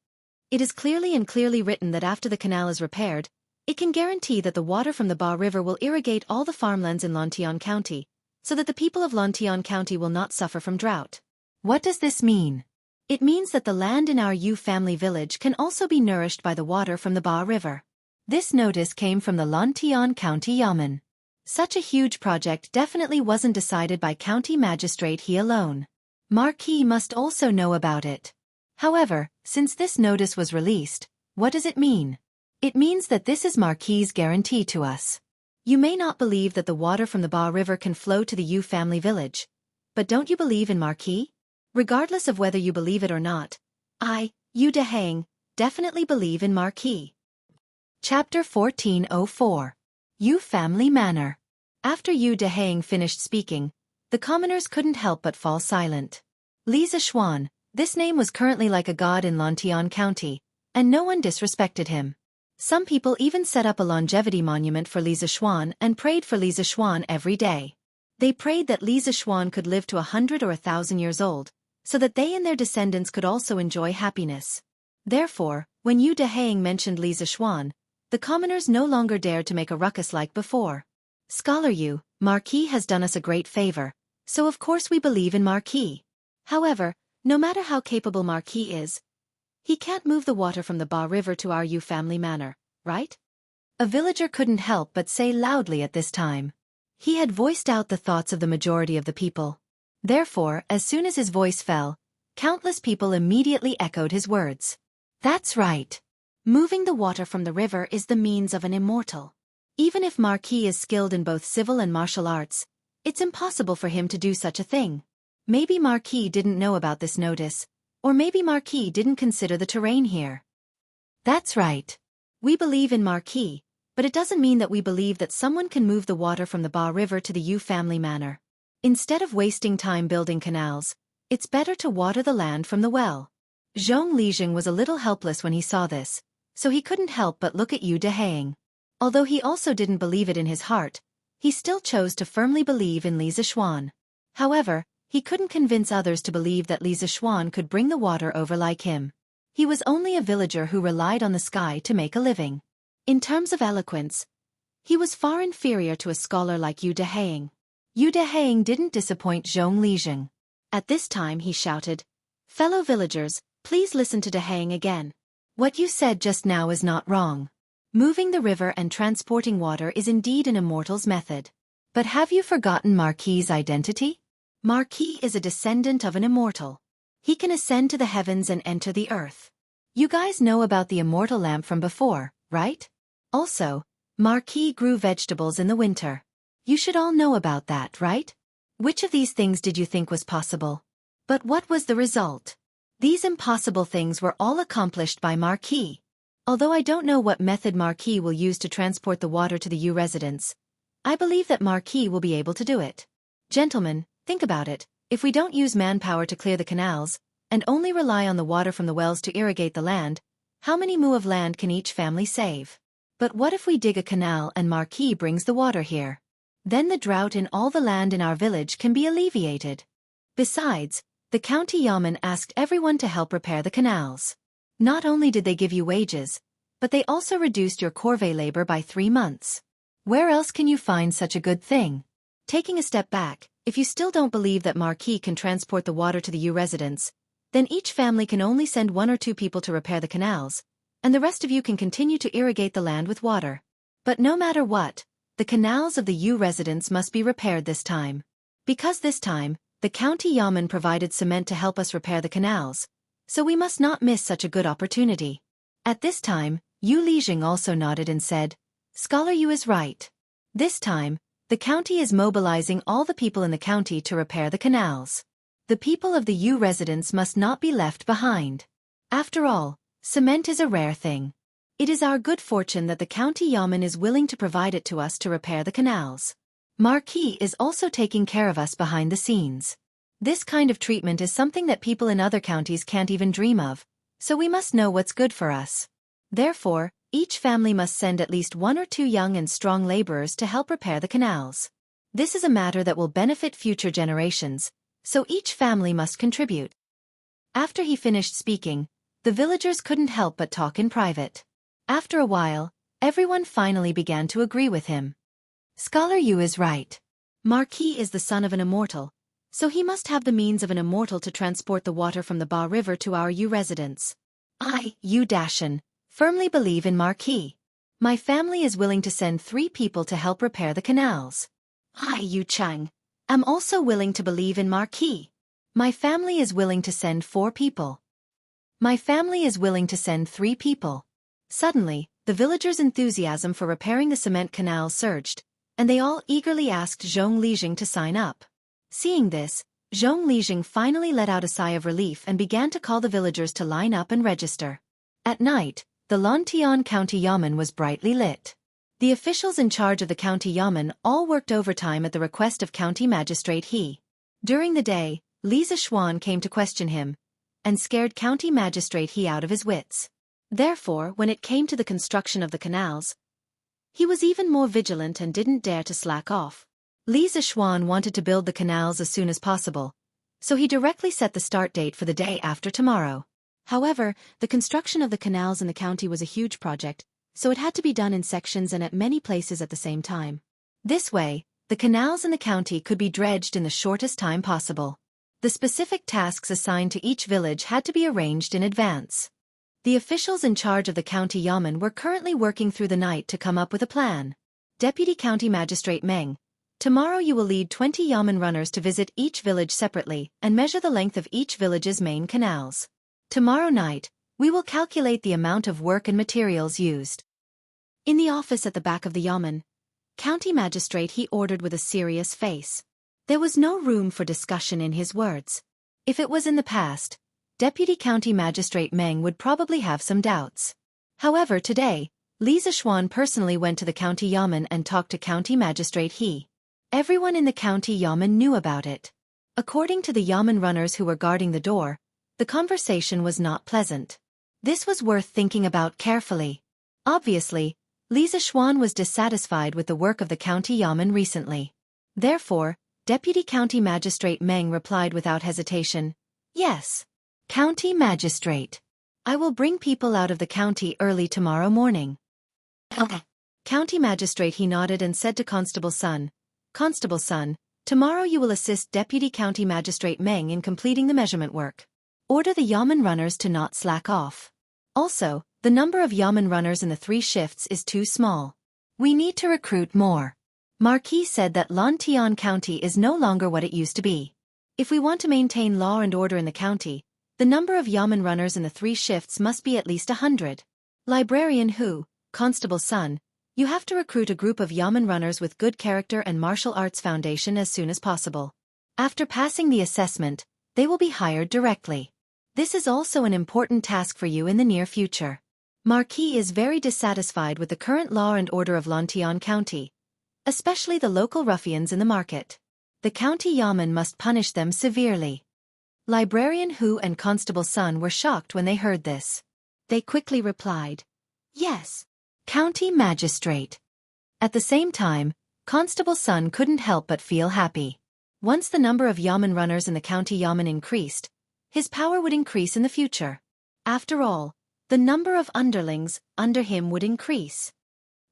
It is clearly written that after the canal is repaired, it can guarantee that the water from the Ba River will irrigate all the farmlands in Lantian County, so that the people of Lantian County will not suffer from drought." What does this mean? It means that the land in our Yu family village can also be nourished by the water from the Ba River. This notice came from the Lantian County Yamen. Such a huge project definitely wasn't decided by County Magistrate He alone. Marquis must also know about it. However, since this notice was released, what does it mean? It means that this is Marquis's guarantee to us. You may not believe that the water from the Ba River can flow to the Yu family village, but don't you believe in Marquis? Regardless of whether you believe it or not, Yu Dehang, definitely believe in Marquis. Chapter 1404. Yu Family Manor. After Yu Dehang finished speaking, the commoners couldn't help but fall silent. Li Zishuan, this name was currently like a god in Lantian County, and no one disrespected him. Some people even set up a longevity monument for Li Zishuan and prayed for Li Zishuan every day. They prayed that Li Zishuan could live to 100 or 1,000 years old, so that they and their descendants could also enjoy happiness. Therefore, when Yu Dehang mentioned Li Zishuan, the commoners no longer dared to make a ruckus like before. Scholar Yu, Marquis has done us a great favor, so of course we believe in Marquis. However, no matter how capable Marquis is, he can't move the water from the Ba River to our Yu family manor, right? A villager couldn't help but say loudly at this time. He had voiced out the thoughts of the majority of the people. Therefore, as soon as his voice fell, countless people immediately echoed his words. That's right. Moving the water from the river is the means of an immortal. Even if Marquis is skilled in both civil and martial arts, it's impossible for him to do such a thing. Maybe Marquis didn't know about this notice, or maybe Marquis didn't consider the terrain here. That's right. We believe in Marquis, but it doesn't mean that we believe that someone can move the water from the Ba River to the Yu family manor. Instead of wasting time building canals, it's better to water the land from the well. Zhonglijing was a little helpless when he saw this, so he couldn't help but look at Yu Dehang. Although he also didn't believe it in his heart, he still chose to firmly believe in Li Zishuan. However, he couldn't convince others to believe that Li Zishuan could bring the water over like him. He was only a villager who relied on the sky to make a living. In terms of eloquence, he was far inferior to a scholar like Yu Dehaing. Yu Dehaing didn't disappoint Zhong Lijing. At this time he shouted, "Fellow villagers, please listen to Dehaing again. What you said just now is not wrong. Moving the river and transporting water is indeed an immortal's method. But have you forgotten Marquis's identity? Marquis is a descendant of an immortal. He can ascend to the heavens and enter the earth. You guys know about the immortal lamp from before, right? Also, Marquis grew vegetables in the winter. You should all know about that, right? Which of these things did you think was possible? But what was the result? These impossible things were all accomplished by Marquis. Although I don't know what method Marquis will use to transport the water to the Yu residence, I believe that Marquis will be able to do it. Gentlemen, think about it. If we don't use manpower to clear the canals, and only rely on the water from the wells to irrigate the land, how many mu of land can each family save? But what if we dig a canal and Marquis brings the water here? Then the drought in all the land in our village can be alleviated. Besides, the county yamen asked everyone to help repair the canals. Not only did they give you wages, but they also reduced your corvée labor by 3 months. Where else can you find such a good thing? Taking a step back, if you still don't believe that Marquis can transport the water to the Yu residence, then each family can only send 1 or 2 people to repair the canals, and the rest of you can continue to irrigate the land with water. But no matter what, the canals of the Yu residence must be repaired this time. Because this time, the county yamen provided cement to help us repair the canals, so we must not miss such a good opportunity. At this time, Yu Lijing also nodded and said, "Scholar Yu is right. This time, the county is mobilizing all the people in the county to repair the canals. The people of the Yu residence must not be left behind. After all, cement is a rare thing. It is our good fortune that the county yamen is willing to provide it to us to repair the canals. Marquis is also taking care of us behind the scenes. This kind of treatment is something that people in other counties can't even dream of, so we must know what's good for us. Therefore, each family must send at least 1 or 2 young and strong laborers to help repair the canals. This is a matter that will benefit future generations, so each family must contribute." After he finished speaking, the villagers couldn't help but talk in private. After a while, everyone finally began to agree with him. Scholar Yu is right. Marquis is the son of an immortal, so he must have the means of an immortal to transport the water from the Ba River to our Yu residence. I, Yu Dashan, firmly believe in Marquis. My family is willing to send 3 people to help repair the canals. I, Yu Chang, am also willing to believe in Marquis. My family is willing to send 4 people. My family is willing to send 3 people. Suddenly, the villagers' enthusiasm for repairing the cement canal surged, and they all eagerly asked Zhong Lijing to sign up. Seeing this, Zhong Lijing finally let out a sigh of relief and began to call the villagers to line up and register. At night, the Lontian County Yamen was brightly lit. The officials in charge of the County Yamen all worked overtime at the request of County Magistrate He. During the day, Li Zishuan came to question him, and scared County Magistrate He out of his wits. Therefore, when it came to the construction of the canals, he was even more vigilant and didn't dare to slack off. Li Zishuan wanted to build the canals as soon as possible, so he directly set the start date for the day after tomorrow. However, the construction of the canals in the county was a huge project, so it had to be done in sections and at many places at the same time. This way, the canals in the county could be dredged in the shortest time possible. The specific tasks assigned to each village had to be arranged in advance. The officials in charge of the county yamen were currently working through the night to come up with a plan. Deputy County Magistrate Meng, tomorrow you will lead 20 yamen runners to visit each village separately and measure the length of each village's main canals. Tomorrow night, we will calculate the amount of work and materials used. In the office at the back of the yamen, County Magistrate He ordered with a serious face. There was no room for discussion in his words. If it was in the past, Deputy County Magistrate Meng would probably have some doubts. However, today, Li Zishuan personally went to the County Yamen and talked to County Magistrate He. Everyone in the County Yamen knew about it. According to the Yamen runners who were guarding the door, the conversation was not pleasant. This was worth thinking about carefully. Obviously, Li Zishuan was dissatisfied with the work of the County Yamen recently. Therefore, Deputy County Magistrate Meng replied without hesitation, "Yes. County Magistrate. I will bring people out of the county early tomorrow morning. Okay. County magistrate, he nodded and said to Constable Sun, Constable Sun, tomorrow you will assist Deputy County Magistrate Meng in completing the measurement work. Order the yamen runners to not slack off. Also, the number of yamen runners in the 3 shifts is too small. We need to recruit more. Marquis said that Lantian County is no longer what it used to be. If we want to maintain law and order in the county, the number of yamen runners in the 3 shifts must be at least 100. Librarian Hu, Constable Sun, you have to recruit a group of yamen runners with good character and martial arts foundation as soon as possible. After passing the assessment, they will be hired directly. This is also an important task for you in the near future. Marquis is very dissatisfied with the current law and order of Lantian County, especially the local ruffians in the market. The county yamen must punish them severely. Librarian Hu and Constable Sun were shocked when they heard this. They quickly replied, Yes, County Magistrate. At the same time, Constable Sun couldn't help but feel happy. Once the number of yamen runners in the county yamen increased, his power would increase in the future. After all, the number of underlings under him would increase.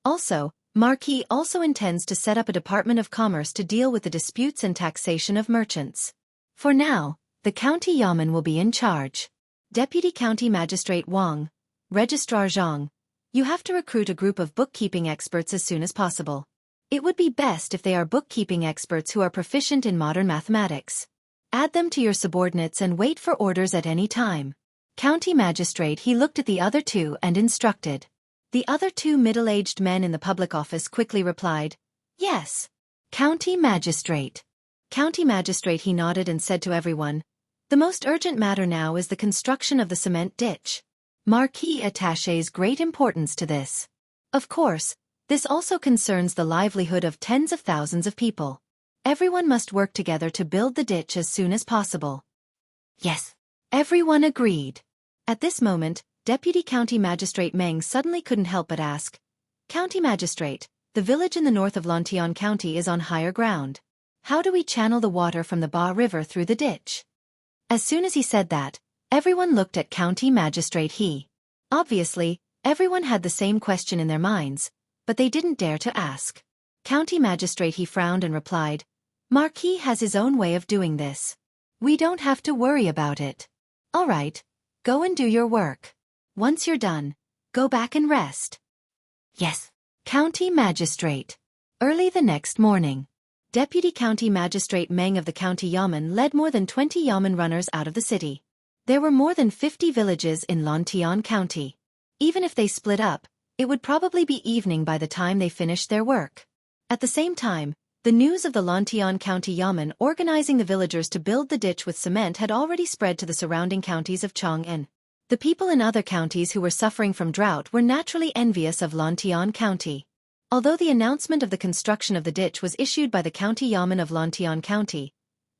Also, Marquis also intends to set up a Department of Commerce to deal with the disputes and taxation of merchants. For now, the county yamen will be in charge. Deputy County Magistrate Wang, Registrar Zhang, you have to recruit a group of bookkeeping experts as soon as possible. It would be best if they are bookkeeping experts who are proficient in modern mathematics. Add them to your subordinates and wait for orders at any time. County Magistrate, he looked at the other 2 and instructed. The other 2 middle-aged men in the public office quickly replied, Yes, County Magistrate. County Magistrate, he nodded and said to everyone, The most urgent matter now is the construction of the cement ditch. Marquis attaches great importance to this. Of course, this also concerns the livelihood of tens of thousands of people. Everyone must work together to build the ditch as soon as possible. Yes. Everyone agreed. At this moment, Deputy County Magistrate Meng suddenly couldn't help but ask, County Magistrate, the village in the north of Lantian County is on higher ground. How do we channel the water from the Ba River through the ditch? As soon as he said that, everyone looked at County Magistrate He. Obviously, everyone had the same question in their minds, but they didn't dare to ask. County Magistrate He frowned and replied, Marquis has his own way of doing this. We don't have to worry about it. All right, go and do your work. Once you're done, go back and rest. Yes. County Magistrate. Early the next morning, Deputy County Magistrate Meng of the County Yamen led more than 20 yamen runners out of the city. There were more than 50 villages in Lantian County. Even if they split up, it would probably be evening by the time they finished their work. At the same time, the news of the Lantian County Yamen organizing the villagers to build the ditch with cement had already spread to the surrounding counties of Chang'an. The people in other counties who were suffering from drought were naturally envious of Lantian County. Although the announcement of the construction of the ditch was issued by the County Yamen of Lantian County,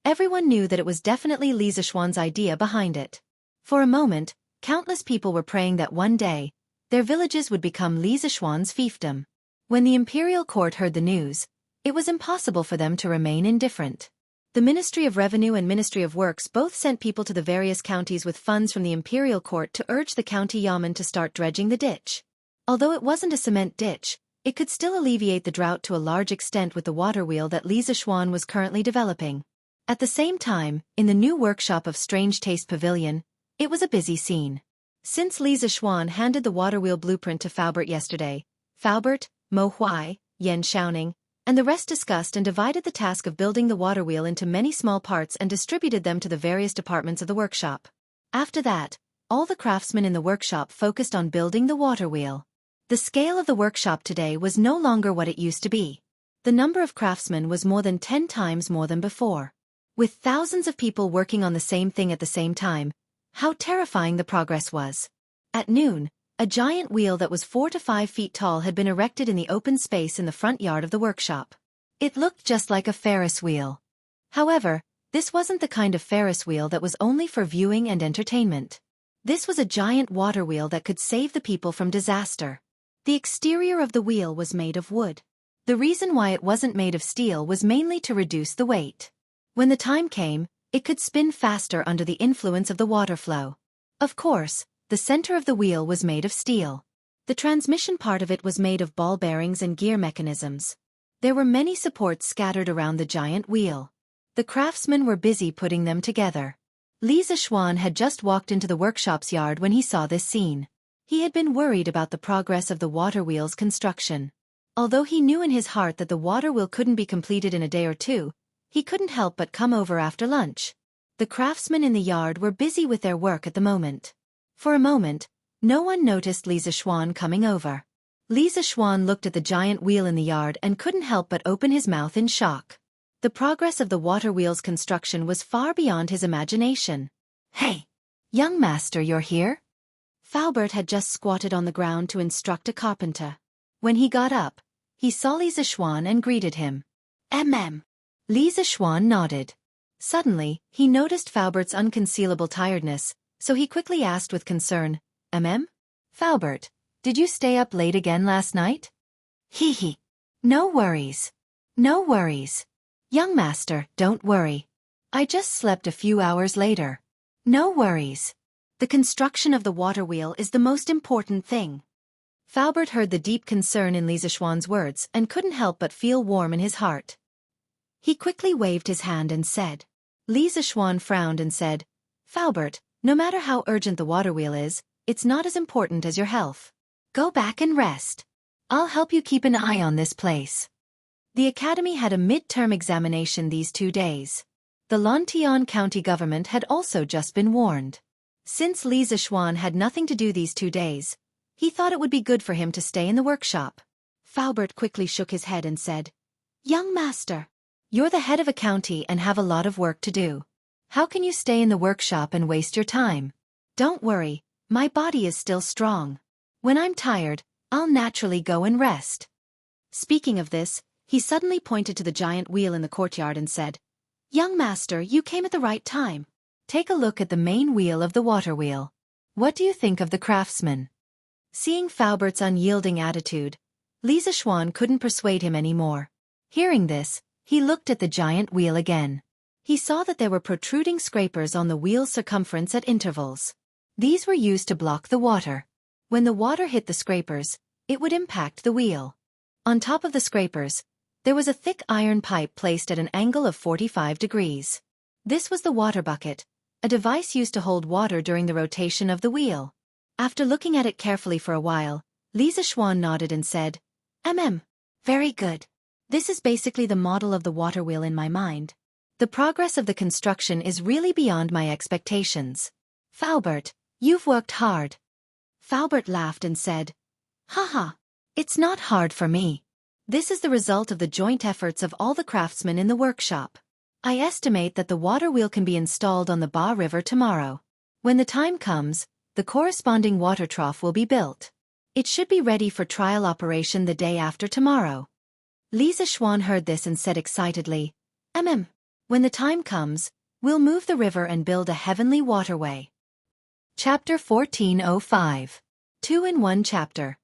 everyone knew that it was definitely Li Zishuan's idea behind it. For a moment, countless people were praying that one day, their villages would become Li Zishuan's fiefdom. When the imperial court heard the news, it was impossible for them to remain indifferent. The Ministry of Revenue and Ministry of Works both sent people to the various counties with funds from the imperial court to urge the county yamen to start dredging the ditch. Although it wasn't a cement ditch, it could still alleviate the drought to a large extent with the water wheel that Li Zishuan was currently developing. At the same time, in the new workshop of Strange Taste Pavilion, it was a busy scene. Since Li Zishuan handed the water wheel blueprint to Faubert yesterday, Faubert, Mo Huai, Yan Shaoning, and the rest discussed and divided the task of building the water wheel into many small parts and distributed them to the various departments of the workshop. After that, all the craftsmen in the workshop focused on building the water wheel. The scale of the workshop today was no longer what it used to be. The number of craftsmen was more than 10 times more than before. With thousands of people working on the same thing at the same time, how terrifying the progress was. At noon, a giant wheel that was 4 to 5 feet tall had been erected in the open space in the front yard of the workshop. It looked just like a Ferris wheel. However, this wasn't the kind of Ferris wheel that was only for viewing and entertainment. This was a giant water wheel that could save the people from disaster. The exterior of the wheel was made of wood. The reason why it wasn't made of steel was mainly to reduce the weight. When the time came, it could spin faster under the influence of the water flow. Of course, The center of the wheel was made of steel. The transmission part of it was made of ball bearings and gear mechanisms. There were many supports scattered around the giant wheel. The craftsmen were busy putting them together. Li Zishuan had just walked into the workshop's yard when he saw this scene. He had been worried about the progress of the water wheel's construction. Although he knew in his heart that the water wheel couldn't be completed in a day or two, he couldn't help but come over after lunch. The craftsmen in the yard were busy with their work at the moment. For a moment, no one noticed Li Zishuan coming over. Li Zishuan looked at the giant wheel in the yard and couldn't help but open his mouth in shock. The progress of the water wheel's construction was far beyond his imagination. Hey! Young master, you're here? Faubert had just squatted on the ground to instruct a carpenter. When he got up, he saw Li Zishuan and greeted him. Li Zishuan nodded. Suddenly, he noticed Faubert's unconcealable tiredness, so he quickly asked with concern, Faubert, did you stay up late again last night? Hee. No worries. No worries. Young master, don't worry. I just slept a few hours later. No worries. The construction of the water wheel is the most important thing. Faubert heard the deep concern in Li Zishuan's words and couldn't help but feel warm in his heart. He quickly waved his hand and said. Li Zishuan frowned and said, Faubert, no matter how urgent the water wheel is, it's not as important as your health. Go back and rest. I'll help you keep an eye on this place. The academy had a mid-term examination these 2 days. The Lantian County government had also just been warned. Since Li Zishuan had nothing to do these 2 days, he thought it would be good for him to stay in the workshop. Faubert quickly shook his head and said, Young master, you're the head of a county and have a lot of work to do. How can you stay in the workshop and waste your time? Don't worry, my body is still strong. When I'm tired, I'll naturally go and rest. Speaking of this, he suddenly pointed to the giant wheel in the courtyard and said, Young master, you came at the right time. Take a look at the main wheel of the water wheel. What do you think of the craftsman? Seeing Faubert's unyielding attitude, Li Zishuan couldn't persuade him anymore. Hearing this, he looked at the giant wheel again. He saw that there were protruding scrapers on the wheel's circumference at intervals. These were used to block the water. When the water hit the scrapers, it would impact the wheel. On top of the scrapers, there was a thick iron pipe placed at an angle of 45 degrees. This was the water bucket, a device used to hold water during the rotation of the wheel. After looking at it carefully for a while, Li Zishuan nodded and said, Very good. This is basically the model of the water wheel in my mind. The progress of the construction is really beyond my expectations. Faubert, you've worked hard. Faubert laughed and said, Haha, it's not hard for me. This is the result of the joint efforts of all the craftsmen in the workshop. I estimate that the water wheel can be installed on the Ba River tomorrow. When the time comes, the corresponding water trough will be built. It should be ready for trial operation the day after tomorrow. Li Zishuan heard this and said excitedly, When the time comes, we'll move the river and build a heavenly waterway. Chapter 1405. 2 in 1 chapter.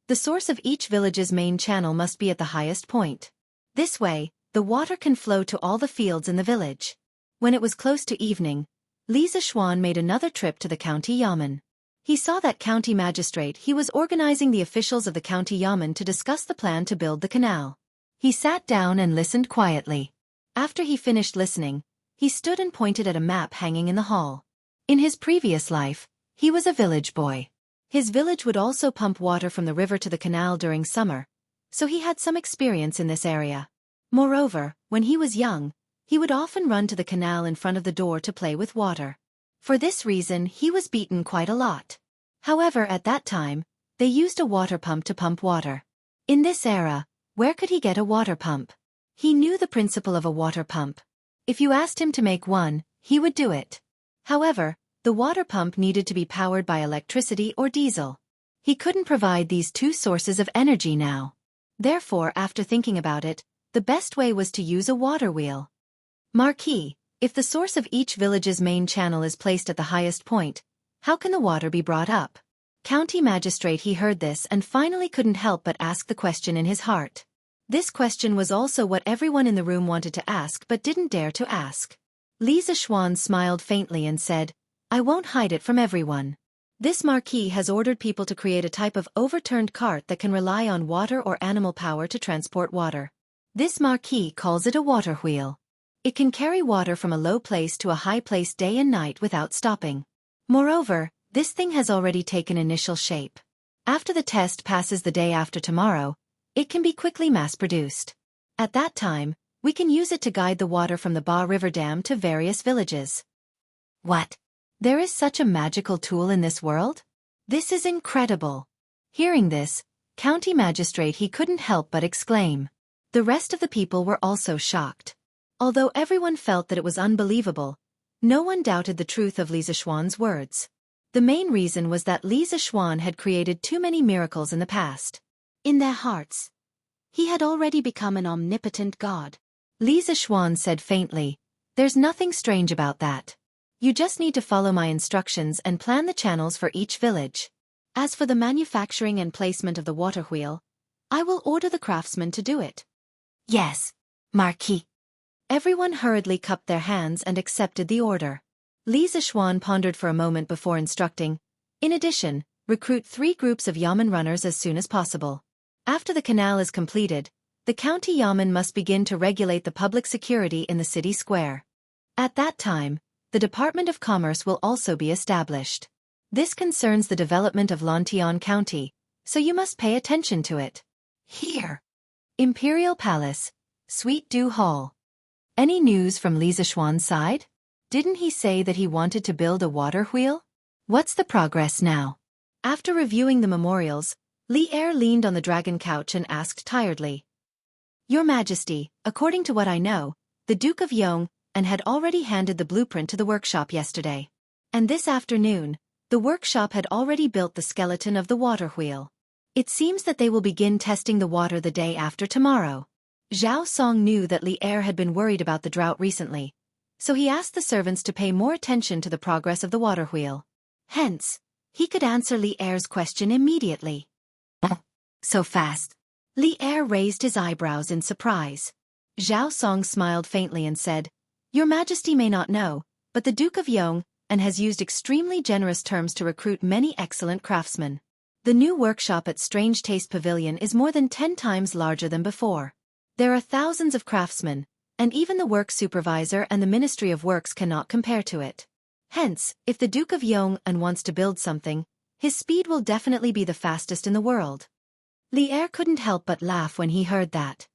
The source of each village's main channel must be at the highest point. This way, the water can flow to all the fields in the village. When it was close to evening, Li Zishuan made another trip to the county yamen. He saw that county magistrate. He was organizing the officials of the county yamen to discuss the plan to build the canal. He sat down and listened quietly. After he finished listening, he stood and pointed at a map hanging in the hall. In his previous life, he was a village boy. His village would also pump water from the river to the canal during summer, so he had some experience in this area. Moreover, when he was young, he would often run to the canal in front of the door to play with water. For this reason, he was beaten quite a lot. However, at that time, they used a water pump to pump water. In this era, where could he get a water pump? He knew the principle of a water pump. If you asked him to make one, he would do it. However, the water pump needed to be powered by electricity or diesel. He couldn't provide these two sources of energy now. Therefore, after thinking about it, the best way was to use a water wheel. Marquis, if the source of each village's main channel is placed at the highest point, how can the water be brought up? County magistrate, he heard this and finally couldn't help but ask the question in his heart. This question was also what everyone in the room wanted to ask but didn't dare to ask. Li Zishuan smiled faintly and said, I won't hide it from everyone. This marquis has ordered people to create a type of overturned cart that can rely on water or animal power to transport water. This marquis calls it a water wheel. It can carry water from a low place to a high place day and night without stopping. Moreover, this thing has already taken initial shape. After the test passes the day after tomorrow, it can be quickly mass-produced. At that time, we can use it to guide the water from the Ba River Dam to various villages. What? There is such a magical tool in this world? This is incredible. Hearing this, County Magistrate he couldn't help but exclaim. The rest of the people were also shocked. Although everyone felt that it was unbelievable, no one doubted the truth of Li Zishuan's words. The main reason was that Li Zishuan had created too many miracles in the past. In their hearts, he had already become an omnipotent god. Li Zishuan said faintly, "There's nothing strange about that. You just need to follow my instructions and plan the channels for each village. As for the manufacturing and placement of the water wheel, I will order the craftsmen to do it." Yes, Marquis. Everyone hurriedly cupped their hands and accepted the order. Li Zishuan pondered for a moment before instructing, "In addition, recruit 3 groups of yamen runners as soon as possible. After the canal is completed, the county yamen must begin to regulate the public security in the city square. At that time, the Department of Commerce will also be established. This concerns the development of Lantian County, so you must pay attention to it. Here. Imperial Palace, Sweet Dew Hall. Any news from Li Zishuan's side? Didn't he say that he wanted to build a water wheel? What's the progress now?" After reviewing the memorials, Li Er leaned on the dragon couch and asked tiredly. "Your Majesty, according to what I know, the Duke of Yong had already handed the blueprint to the workshop yesterday. And this afternoon, the workshop had already built the skeleton of the water wheel. It seems that they will begin testing the water the day after tomorrow." Zhao Song knew that Li Er had been worried about the drought recently, so he asked the servants to pay more attention to the progress of the water wheel. Hence, he could answer Li Er's question immediately. So fast. Li Er raised his eyebrows in surprise. Zhao Song smiled faintly and said, "Your Majesty may not know, but the Duke of Yong has used extremely generous terms to recruit many excellent craftsmen. The new workshop at Strange Taste Pavilion is more than 10 times larger than before. There are thousands of craftsmen, and even the work supervisor and the Ministry of Works cannot compare to it. Hence, if the Duke of Yong wants to build something, his speed will definitely be the fastest in the world." Li Er couldn't help but laugh when he heard that.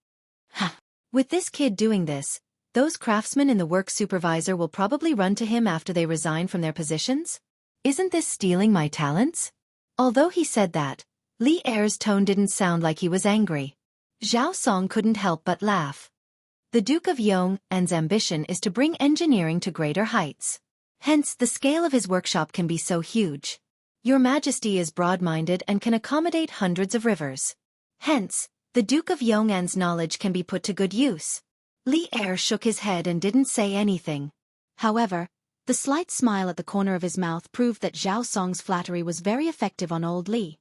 With this kid doing this, those craftsmen in the work supervisor will probably run to him after they resign from their positions? Isn't this stealing my talents? Although he said that, Li Er's tone didn't sound like he was angry. Zhao Song couldn't help but laugh. The Duke of Yong's ambition is to bring engineering to greater heights. Hence, the scale of his workshop can be so huge. Your Majesty is broad-minded and can accommodate hundreds of rivers. Hence, the Duke of Yong's knowledge can be put to good use. Li Er shook his head and didn't say anything. However, the slight smile at the corner of his mouth proved that Zhao Song's flattery was very effective on old Li.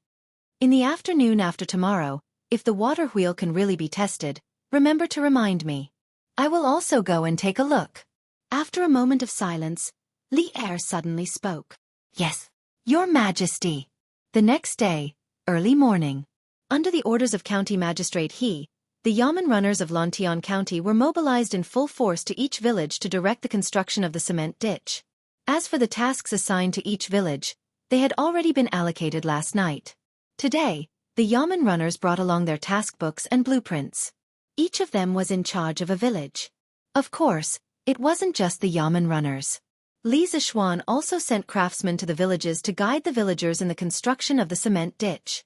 "In the afternoon after tomorrow, if the water wheel can really be tested, remember to remind me. I will also go and take a look." After a moment of silence, Li Er suddenly spoke. Yes. "Your Majesty." The next day, early morning, under the orders of County Magistrate the yamen runners of Lantian County were mobilized in full force to each village to direct the construction of the cement ditch. As for the tasks assigned to each village, they had already been allocated last night. Today, the yamen runners brought along their task books and blueprints. Each of them was in charge of a village. Of course, it wasn't just the yamen runners. Li Zishuan also sent craftsmen to the villages to guide the villagers in the construction of the cement ditch.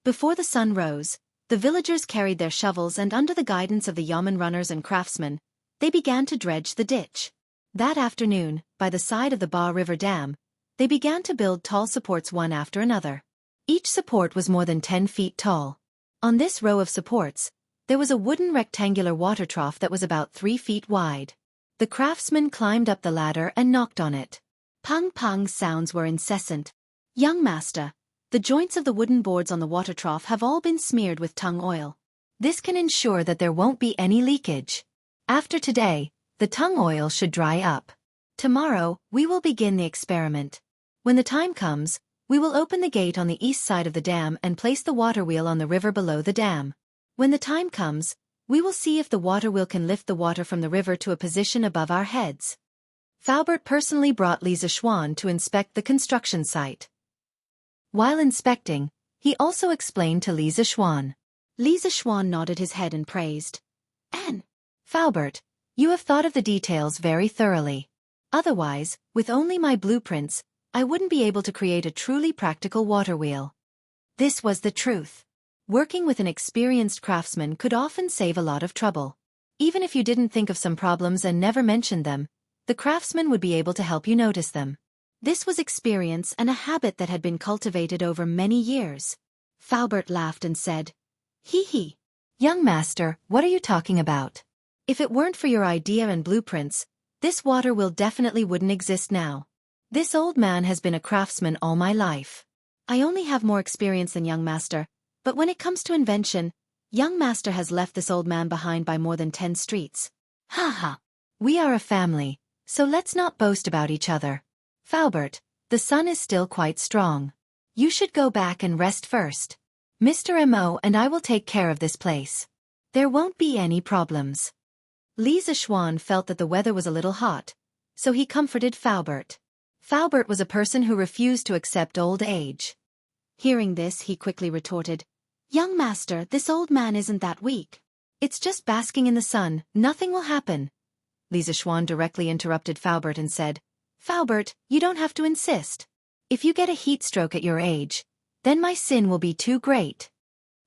Before the sun rose, the villagers carried their shovels and under the guidance of the yamen runners and craftsmen, they began to dredge the ditch. That afternoon, by the side of the Ba River Dam, they began to build tall supports one after another. Each support was more than 10 feet tall. On this row of supports, there was a wooden rectangular water trough that was about 3 feet wide. The craftsmen climbed up the ladder and knocked on it. Pang-pang sounds were incessant. "Young master, the joints of the wooden boards on the water trough have all been smeared with tung oil. This can ensure that there won't be any leakage. After today, the tung oil should dry up. Tomorrow, we will begin the experiment. When the time comes, We will open the gate on the east side of the dam and place the water wheel on the river below the dam. When the time comes, we will see if the water wheel can lift the water from the river to a position above our heads. Faubert personally brought Li Zixuan to inspect the construction site. While inspecting, he also explained to Li Zixuan. Li Zixuan nodded his head and praised. "Anne, Faubert, you have thought of the details very thoroughly. Otherwise, with only my blueprints, I wouldn't be able to create a truly practical water wheel." This was the truth. Working with an experienced craftsman could often save a lot of trouble. Even if you didn't think of some problems and never mentioned them, the craftsman would be able to help you notice them. This was experience and a habit that had been cultivated over many years. Faubert laughed and said, "Hee hee. Young master, what are you talking about? If it weren't for your idea and blueprints, this water wheel definitely wouldn't exist now. This old man has been a craftsman all my life. I only have more experience than young master, but when it comes to invention, young master has left this old man behind by more than 10 streets. Ha ha. We are a family, so let's not boast about each other. Faubert, the sun is still quite strong. You should go back and rest first. Mr. Mo and I will take care of this place. There won't be any problems." Li Zixuan felt that the weather was a little hot, so he comforted Faubert. Faubert was a person who refused to accept old age. Hearing this, he quickly retorted, "Young master, this old man isn't that weak. It's just basking in the sun, nothing will happen." Li Zixuan directly interrupted Faubert and said, "Faubert, you don't have to insist. If you get a heat stroke at your age, then my sin will be too great."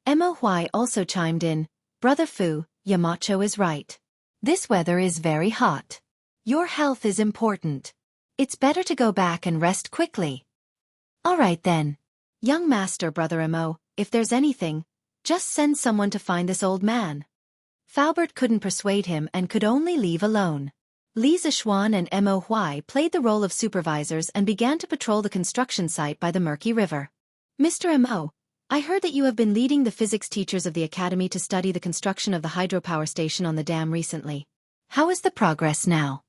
Mo Huai also chimed in, "Brother Fu, Yamacho is right. This weather is very hot. Your health is important. It's better to go back and rest quickly." "All right then. Young master, Brother Mo, if there's anything, just send someone to find this old man." Faubert couldn't persuade him and could only leave alone. Li Zixuan and Mo Huai played the role of supervisors and began to patrol the construction site by the murky river. "Mr. Mo, I heard that you have been leading the physics teachers of the academy to study the construction of the hydropower station on the dam recently. How is the progress now?"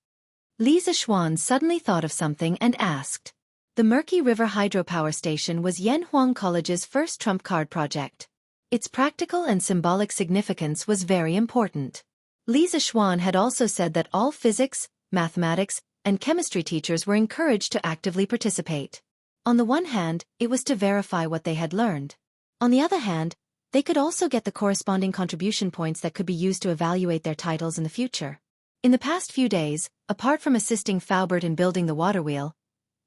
Li Zixuan suddenly thought of something and asked. The Murky River Hydropower Station was Yanhuang College's first trump card project. Its practical and symbolic significance was very important. Li Zixuan had also said that all physics, mathematics, and chemistry teachers were encouraged to actively participate. On the one hand, it was to verify what they had learned. On the other hand, they could also get the corresponding contribution points that could be used to evaluate their titles in the future. In the past few days, apart from assisting Faubert in building the water wheel,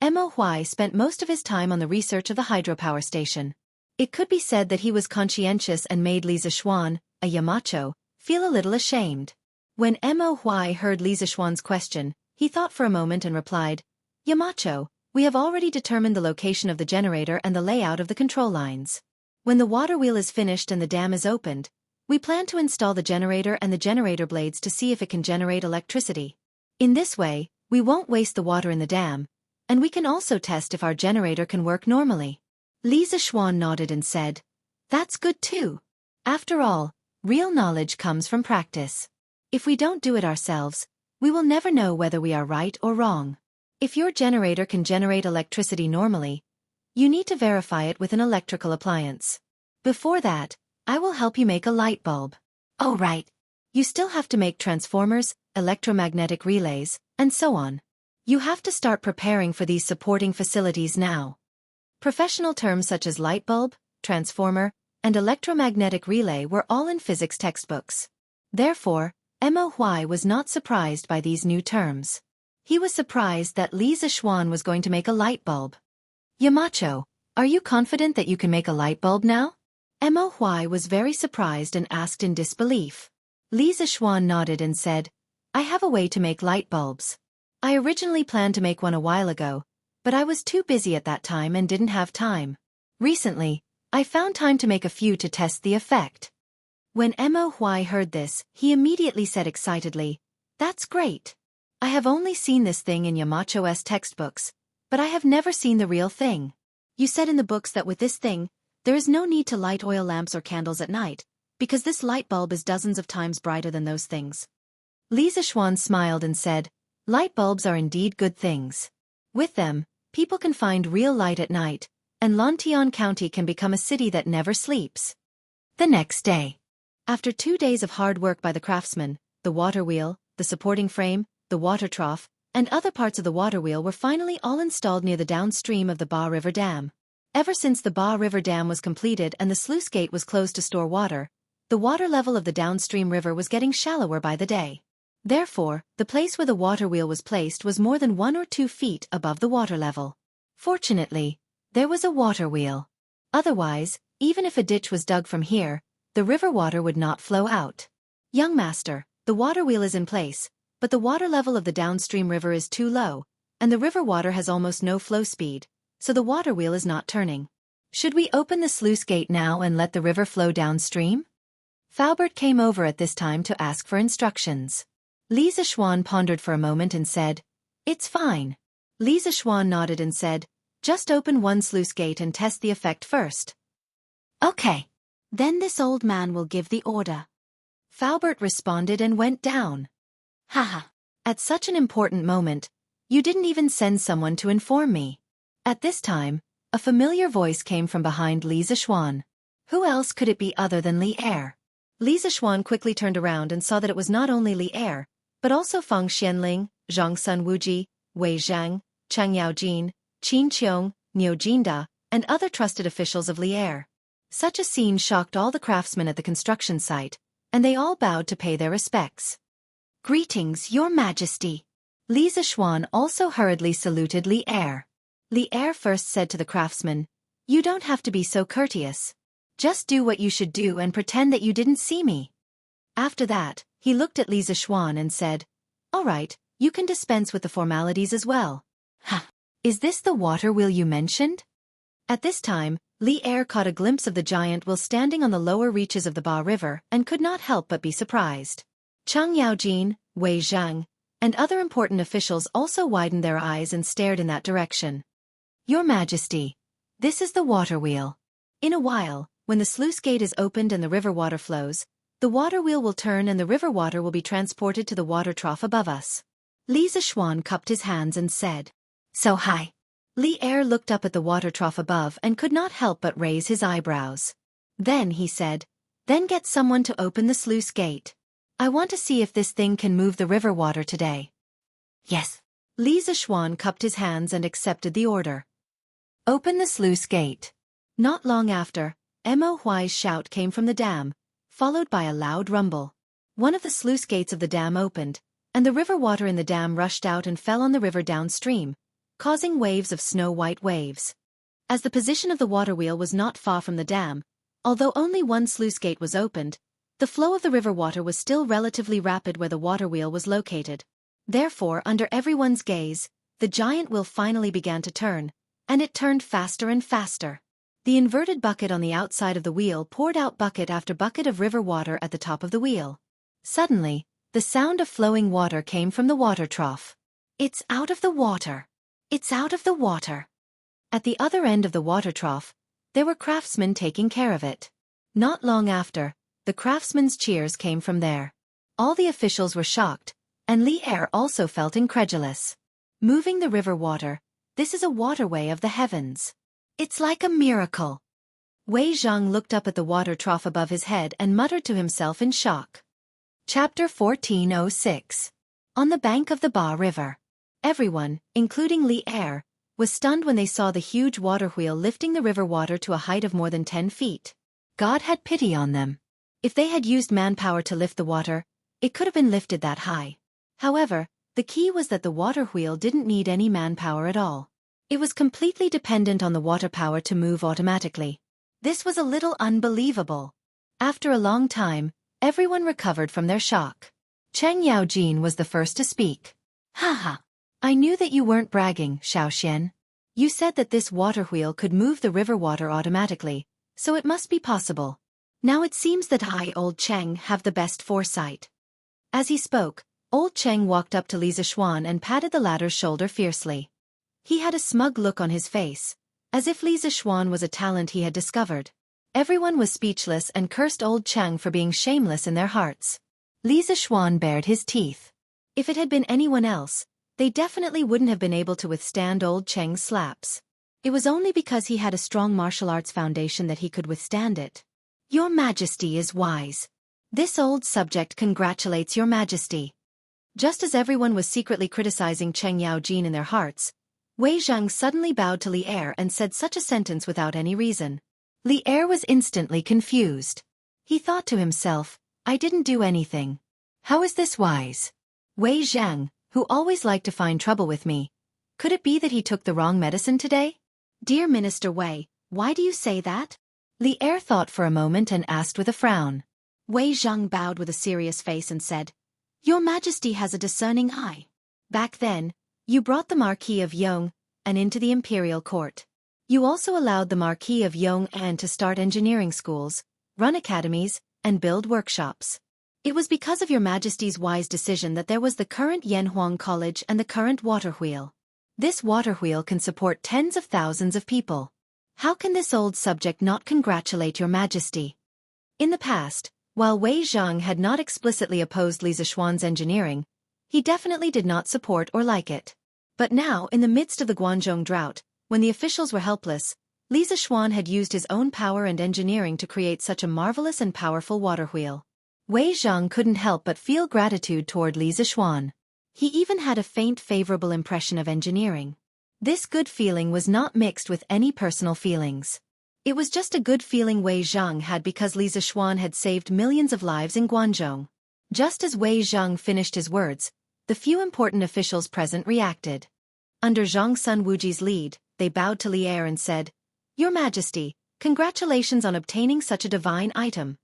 Mo Huai spent most of his time on the research of the hydropower station. It could be said that he was conscientious and made Li Zixuan, a Yamacho, feel a little ashamed. When Mo Huai heard Li Zixuan's question, he thought for a moment and replied, "Yamacho, we have already determined the location of the generator and the layout of the control lines. When the water wheel is finished and the dam is opened, we plan to install the generator and the generator blades to see if it can generate electricity. In this way, we won't waste the water in the dam, and we can also test if our generator can work normally." Li Zixuan nodded and said, "That's good too. After all, real knowledge comes from practice. If we don't do it ourselves, we will never know whether we are right or wrong. If your generator can generate electricity normally, you need to verify it with an electrical appliance. Before that, I will help you make a light bulb. Oh right. You still have to make transformers, electromagnetic relays, and so on. You have to start preparing for these supporting facilities now." Professional terms such as light bulb, transformer, and electromagnetic relay were all in physics textbooks. Therefore, Mo Huai was not surprised by these new terms. He was surprised that Li Zixuan was going to make a light bulb. "Yamacho, are you confident that you can make a light bulb now?" Mo Huai was very surprised and asked in disbelief. Li Zixuan nodded and said, "I have a way to make light bulbs. I originally planned to make one a while ago, but I was too busy at that time and didn't have time. Recently, I found time to make a few to test the effect." When Mo Huai heard this, he immediately said excitedly, "That's great. I have only seen this thing in Yamacho's textbooks, but I have never seen the real thing. You said in the books that with this thing, there is no need to light oil lamps or candles at night, because this light bulb is dozens of times brighter than those things." Li Zixuan smiled and said, "Light bulbs are indeed good things. With them, people can find real light at night, and Lantian County can become a city that never sleeps. The next day. After 2 days of hard work by the craftsmen, the water wheel, the supporting frame, the water trough, and other parts of the water wheel were finally all installed near the downstream of the Ba River Dam. Ever since the Ba River Dam was completed and the sluice gate was closed to store water, the water level of the downstream river was getting shallower by the day. Therefore, the place where the water wheel was placed was more than 1 or 2 feet above the water level. Fortunately, there was a water wheel. Otherwise, even if a ditch was dug from here, the river water would not flow out. Young master, the water wheel is in place, but the water level of the downstream river is too low, and the river water has almost no flow speed, so the water wheel is not turning. Should we open the sluice gate now and let the river flow downstream? Faubert came over at this time to ask for instructions. Li Zishuan pondered for a moment and said, "It's fine." Li Zishuan nodded and said, "Just open one sluice gate and test the effect first." Okay. "Then this old man will give the order." Faubert responded and went down. Haha. At such an important moment, you didn't even send someone to inform me. At this time, a familiar voice came from behind Li Zishuan. Who else could it be other than Li Er? Li Zishuan quickly turned around and saw that it was not only Li Er, but also Feng Xianling, Zhang Sun Wuji, Wei Zhang, Chang Yaojin, Qin Qiong, Niu Jinda, and other trusted officials of Li Er. Such a scene shocked all the craftsmen at the construction site, and they all bowed to pay their respects. Greetings, Your Majesty. Li Zishuan also hurriedly saluted Li Er. Li Er first said to the craftsman, "You don't have to be so courteous. Just do what you should do and pretend that you didn't see me." After that, he looked at Li Zishuan and said, "All right, you can dispense with the formalities as well." Ha. Is this the water wheel you mentioned? At this time, Li Er caught a glimpse of the giant while standing on the lower reaches of the Ba River and could not help but be surprised. Chang Yaojin, Wei Zhang, and other important officials also widened their eyes and stared in that direction. "Your Majesty, this is the water wheel. In a while, when the sluice gate is opened and the river water flows, the water wheel will turn and the river water will be transported to the water trough above us." Li Zishuan cupped his hands and said, "So high." Li Er looked up at the water trough above and could not help but raise his eyebrows. Then he said, "Then get someone to open the sluice gate. I want to see if this thing can move the river water today." Yes. Li Zishuan cupped his hands and accepted the order. "Open the sluice gate." Not long after, Mo Huai's shout came from the dam, followed by a loud rumble. One of the sluice gates of the dam opened, and the river water in the dam rushed out and fell on the river downstream, causing waves of snow-white waves. As the position of the water wheel was not far from the dam, although only one sluice gate was opened, the flow of the river water was still relatively rapid where the water wheel was located. Therefore, under everyone's gaze, the giant wheel finally began to turn, and it turned faster and faster. The inverted bucket on the outside of the wheel poured out bucket after bucket of river water at the top of the wheel. Suddenly, the sound of flowing water came from the water trough. "It's out of the water! It's out of the water!" At the other end of the water trough, there were craftsmen taking care of it. Not long after, the craftsmen's cheers came from there. All the officials were shocked, and Li Er also felt incredulous. Moving the river water, this is a waterway of the heavens. It's like a miracle. Wei Zhang looked up at the water trough above his head and muttered to himself in shock. Chapter 1406. On the bank of the Ba River. Everyone, including Li Er, was stunned when they saw the huge water wheel lifting the river water to a height of more than 10 feet. God had pity on them. If they had used manpower to lift the water, it could have been lifted that high. However, the key was that the water wheel didn't need any manpower at all. It was completely dependent on the water power to move automatically. This was a little unbelievable. After a long time, everyone recovered from their shock. Cheng Yaojin was the first to speak. Haha. I knew that you weren't bragging, Xiaoxian. You said that this water wheel could move the river water automatically, so it must be possible. Now it seems that I, Old Cheng, have the best foresight. As he spoke, Old Cheng walked up to Li Zishuan and patted the latter's shoulder fiercely. He had a smug look on his face, as if Li Zishuan was a talent he had discovered. Everyone was speechless and cursed Old Cheng for being shameless in their hearts. Li Zishuan bared his teeth. If it had been anyone else, they definitely wouldn't have been able to withstand Old Cheng's slaps. It was only because he had a strong martial arts foundation that he could withstand it. Your Majesty is wise. This old subject congratulates Your Majesty. Just as everyone was secretly criticizing Cheng Yaojin in their hearts, Wei Zhang suddenly bowed to Li Er and said such a sentence without any reason. Li Er was instantly confused. He thought to himself, I didn't do anything. How is this wise? Wei Zhang, who always liked to find trouble with me. Could it be that he took the wrong medicine today? Dear Minister Wei, why do you say that? Li Er thought for a moment and asked with a frown. Wei Zhang bowed with a serious face and said, Your Majesty has a discerning eye. Back then, you brought the Marquis of Yong'an into the imperial court. You also allowed the Marquis of Yong'an to start engineering schools, run academies, and build workshops. It was because of Your Majesty's wise decision that there was the current Yanhuang College and the current water wheel. This water wheel can support tens of thousands of people. How can this old subject not congratulate Your Majesty? In the past, while Wei Zhang had not explicitly opposed Li Zishuan's engineering, he definitely did not support or like it. But now, in the midst of the Guanzhong drought, when the officials were helpless, Li Zishuan had used his own power and engineering to create such a marvelous and powerful water wheel. Wei Zhang couldn't help but feel gratitude toward Li Zishuan. He even had a faint favorable impression of engineering. This good feeling was not mixed with any personal feelings. It was just a good feeling Wei Zhang had because Li Zishuan had saved millions of lives in Guanzhong. Just as Wei Zhang finished his words, the few important officials present reacted. Under Zhang Sun Wuji's lead, they bowed to Li Er and said, Your Majesty, congratulations on obtaining such a divine item.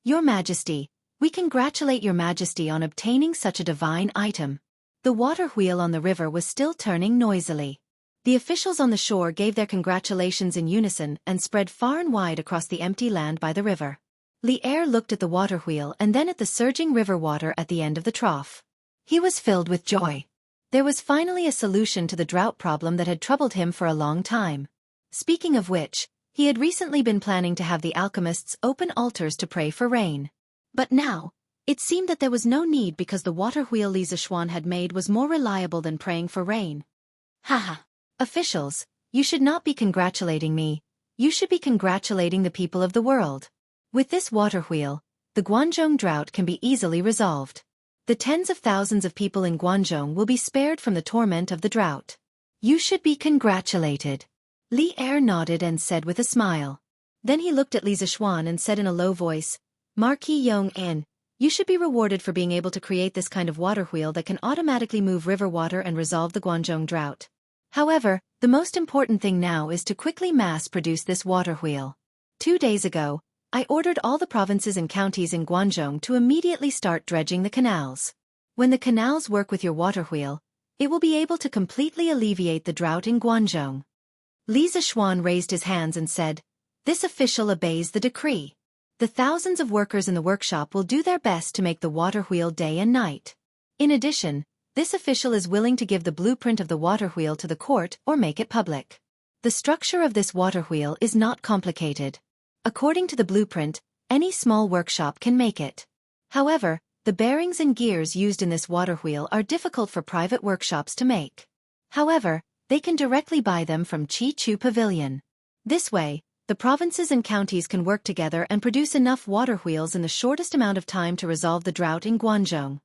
Your Majesty, we congratulate Your Majesty on obtaining such a divine item. The water wheel on the river was still turning noisily. The officials on the shore gave their congratulations in unison and spread far and wide across the empty land by the river. Li Er looked at the water wheel and then at the surging river water at the end of the trough. He was filled with joy. There was finally a solution to the drought problem that had troubled him for a long time. Speaking of which, he had recently been planning to have the alchemists open altars to pray for rain. But now, it seemed that there was no need because the water wheel Li Zishuan had made was more reliable than praying for rain. Haha. Officials, you should not be congratulating me, you should be congratulating the people of the world. With this water wheel, the Guanzhong drought can be easily resolved. The tens of thousands of people in Guanzhong will be spared from the torment of the drought. You should be congratulated. Li Er nodded and said with a smile. Then he looked at Li Zishuan and said in a low voice, Marquis Yong'an, you should be rewarded for being able to create this kind of water wheel that can automatically move river water and resolve the Guanzhong drought. However, the most important thing now is to quickly mass-produce this water wheel. 2 days ago, I ordered all the provinces and counties in Guanzhong to immediately start dredging the canals. When the canals work with your water wheel, it will be able to completely alleviate the drought in Guanzhong. Li Zishuan raised his hands and said, This official obeys the decree. The thousands of workers in the workshop will do their best to make the water wheel day and night. In addition, this official is willing to give the blueprint of the water wheel to the court or make it public. The structure of this water wheel is not complicated. According to the blueprint, any small workshop can make it. However, the bearings and gears used in this water wheel are difficult for private workshops to make. However, they can directly buy them from Chi-Chu Pavilion. This way, the provinces and counties can work together and produce enough water wheels in the shortest amount of time to resolve the drought in Guanzhong.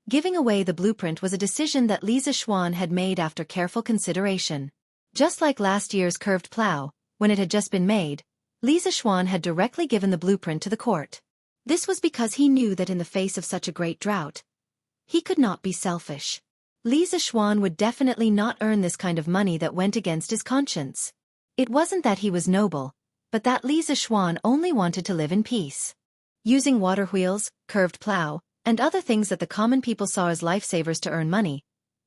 Giving away the blueprint was a decision that Li Zishuan had made after careful consideration. Just like last year's curved plow, when it had just been made, Li Zishuan had directly given the blueprint to the court. This was because he knew that in the face of such a great drought, he could not be selfish. Li Zishuan would definitely not earn this kind of money that went against his conscience. It wasn't that he was noble, but that Li Zishuan only wanted to live in peace. Using water wheels, curved plow, and other things that the common people saw as lifesavers to earn money,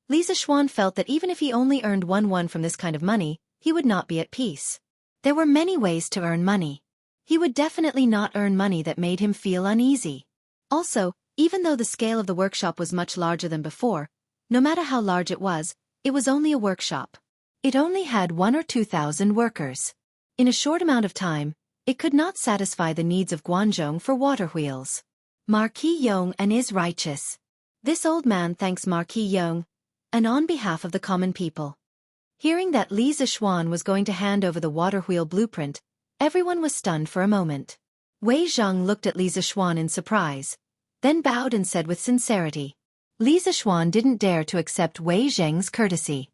Li Zishuan felt that even if he only earned one from this kind of money, he would not be at peace. There were many ways to earn money. He would definitely not earn money that made him feel uneasy. Also, even though the scale of the workshop was much larger than before, no matter how large it was only a workshop. It only had 1,000 or 2,000 workers. In a short amount of time, it could not satisfy the needs of Guanzhong for water wheels. Marquis Yong'an is righteous. This old man thanks Marquis Yong'an on behalf of the common people. Hearing that Li Zixuan was going to hand over the water wheel blueprint, everyone was stunned for a moment. Wei Zhang looked at Li Zixuan in surprise, then bowed and said with sincerity. Li Zixuan didn't dare to accept Wei Zhang's courtesy.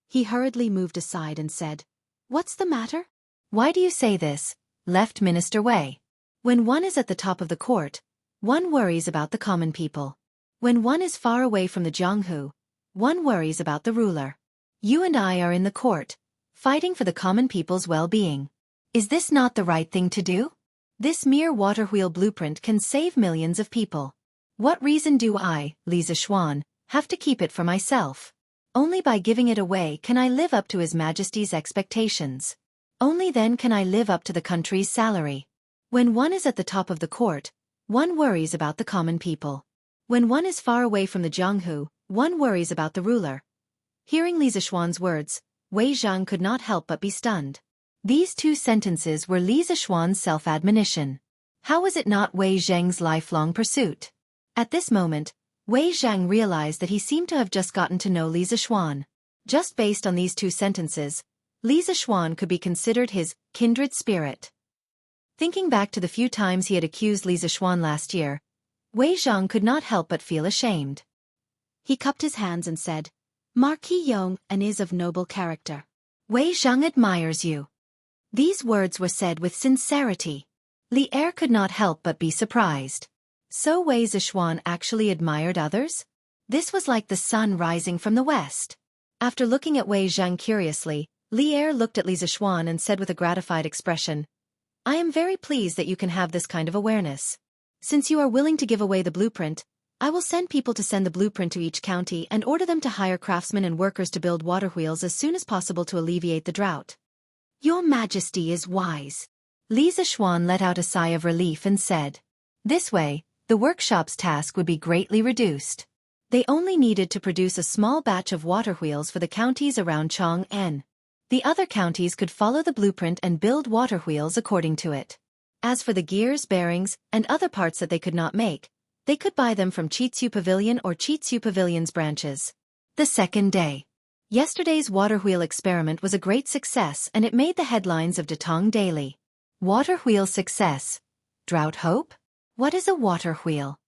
He hurriedly moved aside and said, "What's the matter?" "Why do you say this, Left Minister Wei? When one is at the top of the court, one worries about the common people. When one is far away from the Jianghu, one worries about the ruler. You and I are in the court, fighting for the common people's well-being. Is this not the right thing to do? This mere water wheel blueprint can save millions of people. What reason do I, Li Zixuan, have to keep it for myself? Only by giving it away can I live up to His Majesty's expectations. Only then can I live up to the country's salary. When one is at the top of the court, one worries about the common people. When one is far away from the Jianghu, one worries about the ruler." Hearing Li Zixuan's words, Wei Zhang could not help but be stunned. These two sentences were Li Zixuan's self-admonition. How was it not Wei Zhang's lifelong pursuit? At this moment, Wei Zhang realized that he seemed to have just gotten to know Li Zixuan. Just based on these two sentences, Li Zixuan could be considered his kindred spirit. Thinking back to the few times he had accused Li Zixuan last year, Wei Zhang could not help but feel ashamed. He cupped his hands and said, "Marquis Yong and is of noble character. Wei Zhang admires you." These words were said with sincerity. Li Er could not help but be surprised. So Wei Zixuan actually admired others? This was like the sun rising from the west. After looking at Wei Zhang curiously, Li Er looked at Li Zixuan and said with a gratified expression, "I am very pleased that you can have this kind of awareness. Since you are willing to give away the blueprint, I will send people to send the blueprint to each county and order them to hire craftsmen and workers to build water wheels as soon as possible to alleviate the drought." "Your Majesty is wise." Li Zixuan let out a sigh of relief and said, "This way, the workshop's task would be greatly reduced. They only needed to produce a small batch of water wheels for the counties around Chang'an. The other counties could follow the blueprint and build water wheels according to it. As for the gears, bearings, and other parts that they could not make, they could buy them from Chitsu Pavilion or Chitsu Pavilion's branches." The second day. Yesterday's water wheel experiment was a great success and it made the headlines of Datong Daily. Water wheel success. Drought hope? What is a water wheel?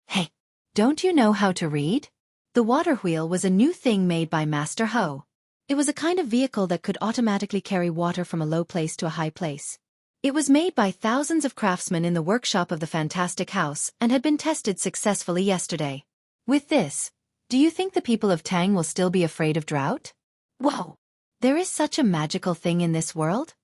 Hey, don't you know how to read? The water wheel was a new thing made by Master Ho. It was a kind of vehicle that could automatically carry water from a low place to a high place. It was made by thousands of craftsmen in the workshop of the Fantastic House and had been tested successfully yesterday. With this, do you think the people of Tang will still be afraid of drought? Whoa! There is such a magical thing in this world?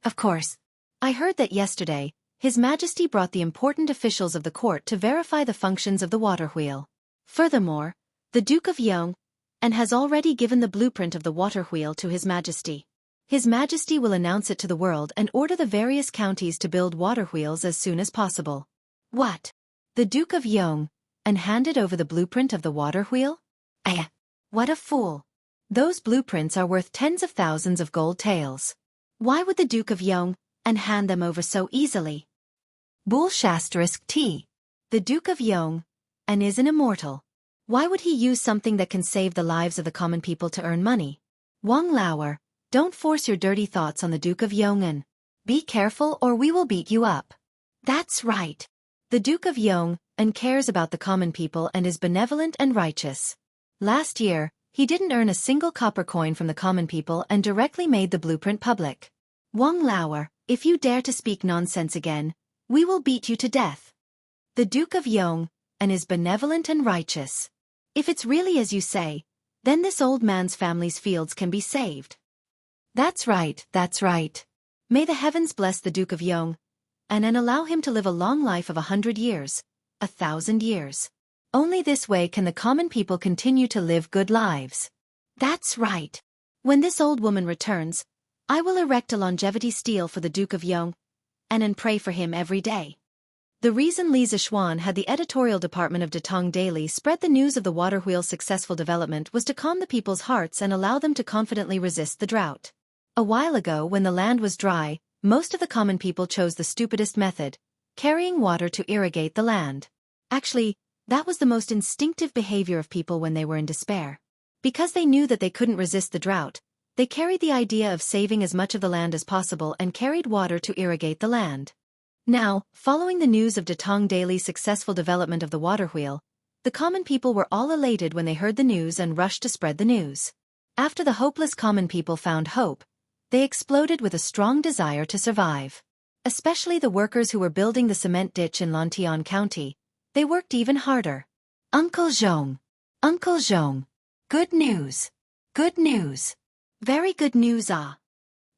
Of course. I heard that yesterday, His Majesty brought the important officials of the court to verify the functions of the water wheel. Furthermore, the Duke of Yong and has already given the blueprint of the water wheel to His Majesty. His Majesty will announce it to the world and order the various counties to build water wheels as soon as possible. What? The Duke of Yong and handed over the blueprint of the water wheel? What a fool. Those blueprints are worth tens of thousands of gold taels. Why would the Duke of Yong and hand them over so easily? T. The Duke of Yong and is an immortal. Why would he use something that can save the lives of the common people to earn money? Wang Lauer, don't force your dirty thoughts on the Duke of Yong'an. Be careful or we will beat you up. That's right. The Duke of Yong and cares about the common people and is benevolent and righteous. Last year, he didn't earn a single copper coin from the common people and directly made the blueprint public. Wang Lauer, if you dare to speak nonsense again, we will beat you to death. The Duke of Yong and is benevolent and righteous. If it's really as you say, then this old man's family's fields can be saved. That's right, that's right. May the heavens bless the Duke of Yong and allow him to live a long life of 100 years, 1,000 years. Only this way can the common people continue to live good lives. That's right. When this old woman returns, I will erect a longevity stele for the Duke of Yong and pray for him every day. The reason Li Zixuan had the editorial department of Datong Daily spread the news of the water wheel's successful development was to calm the people's hearts and allow them to confidently resist the drought. A while ago, when the land was dry, most of the common people chose the stupidest method, carrying water to irrigate the land. Actually, that was the most instinctive behavior of people when they were in despair. Because they knew that they couldn't resist the drought, they carried the idea of saving as much of the land as possible and carried water to irrigate the land. Now, following the news of Datong Daily's successful development of the water wheel, the common people were all elated when they heard the news and rushed to spread the news. After the hopeless common people found hope, they exploded with a strong desire to survive. Especially the workers who were building the cement ditch in Lantian County, they worked even harder. Uncle Zhong. Uncle Zhong. Good news. Good news. Very good news, ah.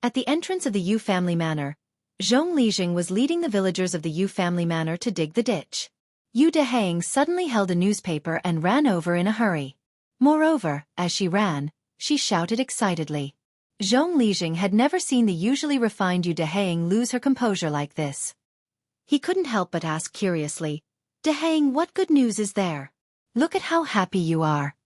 At the entrance of the Yu family manor, Zhong Lijing was leading the villagers of the Yu family manor to dig the ditch. Yu Dehang suddenly held a newspaper and ran over in a hurry. Moreover, as she ran, she shouted excitedly. Zhong Lijing had never seen the usually refined Yu Dehang lose her composure like this. He couldn't help but ask curiously, "Dehang, what good news is there? Look at how happy you are."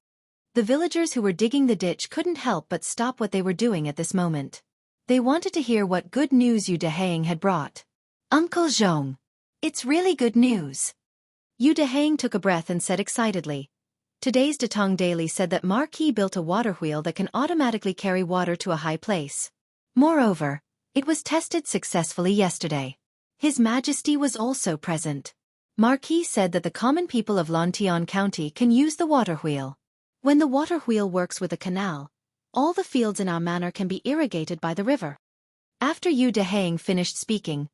The villagers who were digging the ditch couldn't help but stop what they were doing at this moment. They wanted to hear what good news Yu Dehang had brought. Uncle Zhong. It's really good news. Yu Dehang took a breath and said excitedly, "Today's Datong Daily said that Marquis built a water wheel that can automatically carry water to a high place. Moreover, it was tested successfully yesterday. His Majesty was also present. Marquis said that the common people of Lantian County can use the water wheel. When the water wheel works with a canal, all the fields in our manor can be irrigated by the river." After Yu Dehang finished speaking,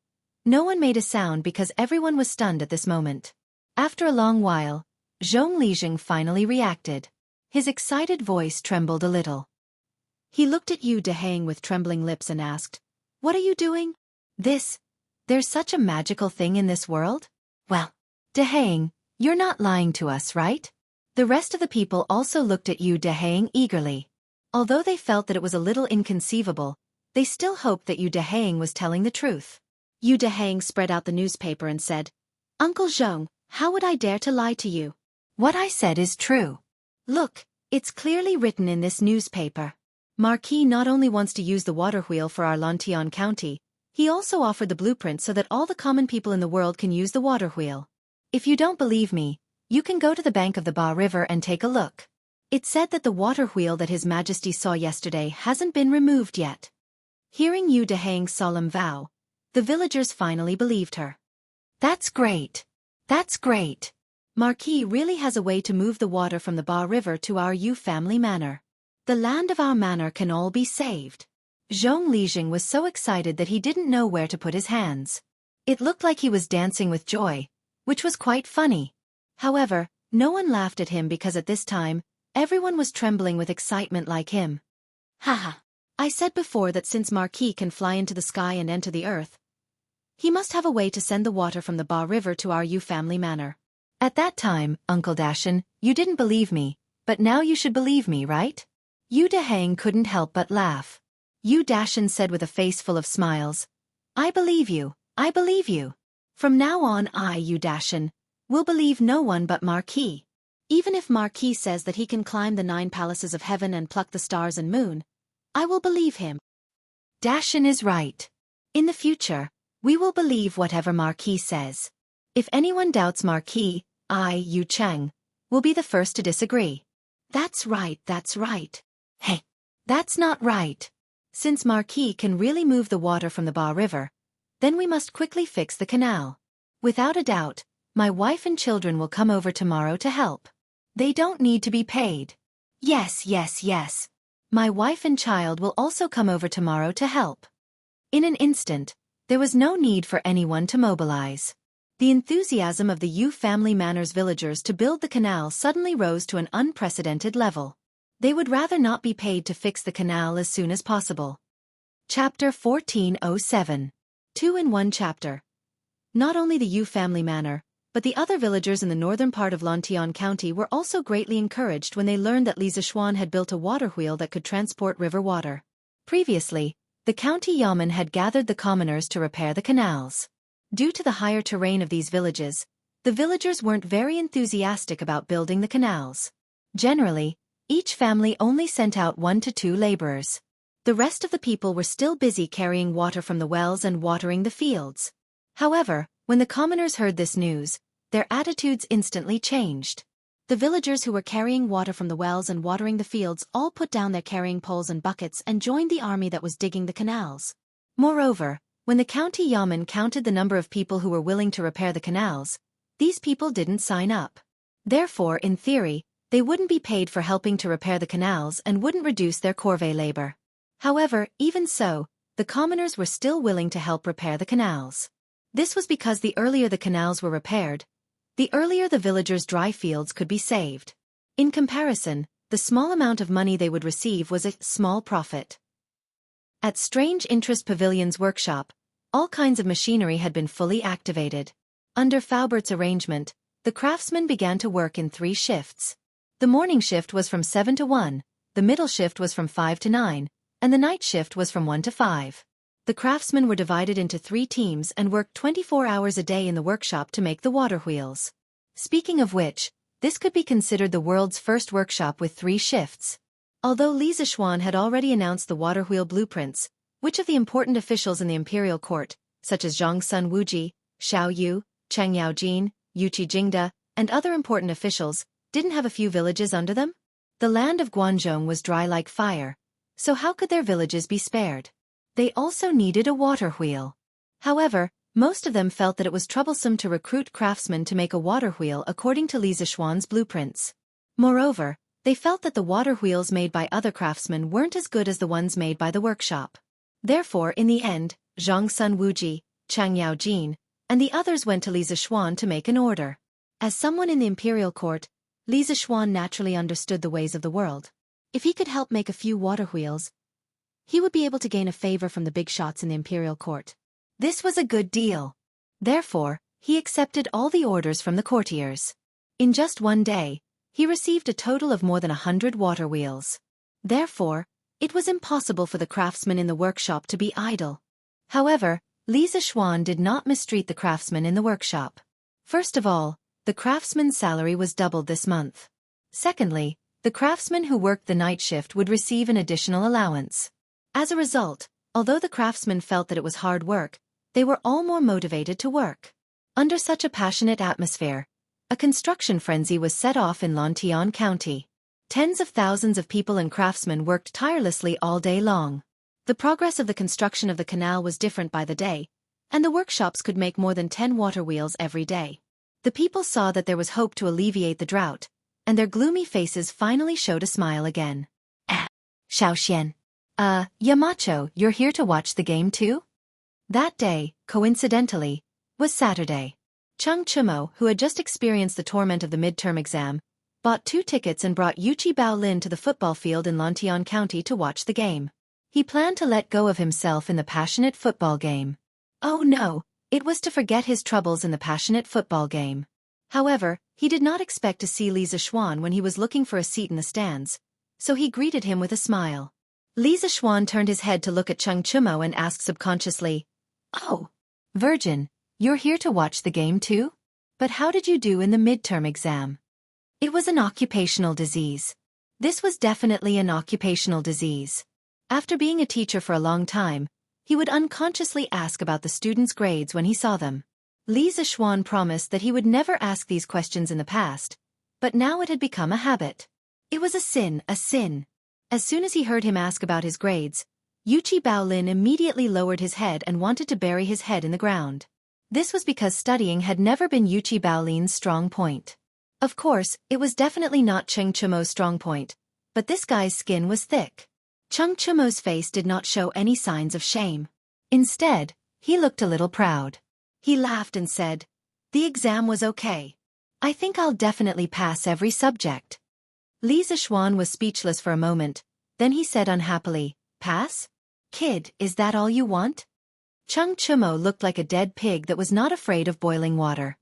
no one made a sound because everyone was stunned at this moment. After a long while, Zhong Lijing finally reacted. His excited voice trembled a little. He looked at Yu Dehang with trembling lips and asked, "What are you doing? There's such a magical thing in this world?" Well, Dehang, you're not lying to us, right? The rest of the people also looked at Yu Dehang eagerly. Although they felt that it was a little inconceivable, they still hoped that Yu Dehang was telling the truth. Yu Dehang spread out the newspaper and said, "Uncle Zhong, how would I dare to lie to you? what I said is true. Look, it's clearly written in this newspaper. Marquis not only wants to use the water wheel for our Lantian County, he also offered the blueprint so that all the common people in the world can use the water wheel. If you don't believe me, you can go to the bank of the Ba River and take a look. It said that the water wheel that His Majesty saw yesterday hasn't been removed yet." Hearing Yu Dehang's solemn vow, the villagers finally believed her. That's great. That's great. Marquis really has a way to move the water from the Ba River to our Yu family manor. The land of our manor can all be saved. Zhong Lijing was so excited that he didn't know where to put his hands. It looked like he was dancing with joy, which was quite funny. However, no one laughed at him because at this time, everyone was trembling with excitement like him. Haha. I said before that since Marquis can fly into the sky and enter the earth, he must have a way to send the water from the Ba River to our Yu family manor. At that time, Uncle Dashan, you didn't believe me, but now you should believe me, right? Yu Dehang couldn't help but laugh. Yu Dashan said with a face full of smiles, "I believe you, I believe you. From now on I, Yu Dashan, will believe no one but Marquis. Even if Marquis says that he can climb the 9 palaces of heaven and pluck the stars and moon, I will believe him." Dashan is right. In the future, we will believe whatever Marquis says. If anyone doubts Marquis, I, Yu Cheng, will be the first to disagree. That's right, that's right. Hey, that's not right. Since Marquis can really move the water from the Ba River, then we must quickly fix the canal. Without a doubt, my wife and children will come over tomorrow to help. They don't need to be paid. Yes, yes, yes. My wife and child will also come over tomorrow to help. In an instant, there was no need for anyone to mobilize. The enthusiasm of the Yu family manor's villagers to build the canal suddenly rose to an unprecedented level. They would rather not be paid to fix the canal as soon as possible. Chapter 1407. 2 in 1 chapter. Not only the Yu family manor, but the other villagers in the northern part of Lantian County were also greatly encouraged when they learned that Li Zishuan had built a water wheel that could transport river water. Previously, the county yamen had gathered the commoners to repair the canals. Due to the higher terrain of these villages, the villagers weren't very enthusiastic about building the canals. Generally, each family only sent out 1 to 2 laborers. The rest of the people were still busy carrying water from the wells and watering the fields. However, when the commoners heard this news, their attitudes instantly changed. The villagers who were carrying water from the wells and watering the fields all put down their carrying poles and buckets and joined the army that was digging the canals. Moreover, when the county yamen counted the number of people who were willing to repair the canals, these people didn't sign up. Therefore, in theory, they wouldn't be paid for helping to repair the canals and wouldn't reduce their corvée labor. However, even so, the commoners were still willing to help repair the canals. This was because the earlier the canals were repaired, the earlier the villagers' dry fields could be saved. In comparison, the small amount of money they would receive was a small profit. At Strange Interest Pavilion's workshop, all kinds of machinery had been fully activated. Under Faubert's arrangement, the craftsmen began to work in 3 shifts. The morning shift was from 7 to 1, the middle shift was from 5 to 9, and the night shift was from 1 to 5. The craftsmen were divided into 3 teams and worked 24 hours a day in the workshop to make the water wheels. Speaking of which, this could be considered the world's first workshop with 3 shifts. Although Li Zixuan had already announced the water wheel blueprints, which of the important officials in the imperial court, such as Zhang Sun Wuji, Xiao Yu, Cheng Yaojin, Yuqi Jingda, and other important officials, didn't have a few villages under them? The land of Guanzhong was dry like fire, so how could their villages be spared? They also needed a water wheel. However, most of them felt that it was troublesome to recruit craftsmen to make a water wheel according to Li Zixuan's blueprints. Moreover, they felt that the water wheels made by other craftsmen weren't as good as the ones made by the workshop. Therefore, in the end, Zhang Sun Wuji, Chang Yaojin, and the others went to Li Zixuan to make an order. As someone in the imperial court, Li Zixuan naturally understood the ways of the world. If he could help make a few water wheels, he would be able to gain a favor from the big shots in the imperial court. This was a good deal. Therefore, he accepted all the orders from the courtiers. In just one day, he received a total of more than 100 water wheels. Therefore, it was impossible for the craftsmen in the workshop to be idle. However, Li Zixuan did not mistreat the craftsmen in the workshop. First of all, the craftsman's salary was doubled this month. Secondly, the craftsmen who worked the night shift would receive an additional allowance. As a result, although the craftsmen felt that it was hard work, they were all more motivated to work. Under such a passionate atmosphere, a construction frenzy was set off in Lantian County. Tens of thousands of people and craftsmen worked tirelessly all day long. The progress of the construction of the canal was different by the day, and the workshops could make more than 10 water wheels every day. The people saw that there was hope to alleviate the drought, and their gloomy faces finally showed a smile again. Xiaoxian. Yamacho, you're here to watch the game too? That day, coincidentally, was Saturday. Cheng Chumo, who had just experienced the torment of the midterm exam, bought 2 tickets and brought Yuqi Baolin to the football field in Lantian County to watch the game. He planned to let go of himself in the passionate football game. Oh no, it was to forget his troubles in the passionate football game. However, he did not expect to see Li Zixuan when he was looking for a seat in the stands, so he greeted him with a smile. Li Zixuan turned his head to look at Cheng Chumo and asked subconsciously, "Oh, Virgin, you're here to watch the game too? But how did you do in the midterm exam?" It was an occupational disease. This was definitely an occupational disease. After being a teacher for a long time, he would unconsciously ask about the students' grades when he saw them. Li Zixuan promised that he would never ask these questions in the past, but now it had become a habit. It was a sin, a sin. As soon as he heard him ask about his grades, Yuqi Baolin immediately lowered his head and wanted to bury his head in the ground. This was because studying had never been Yuqi Baolin's strong point. Of course, it was definitely not Cheng Chumo's strong point, but this guy's skin was thick. Cheng Chumo's face did not show any signs of shame. Instead, he looked a little proud. He laughed and said, "The exam was okay. I think I'll definitely pass every subject." Li Zixuan was speechless for a moment, then he said unhappily, "Pass? Kid, is that all you want?" Cheng Chumo looked like a dead pig that was not afraid of boiling water.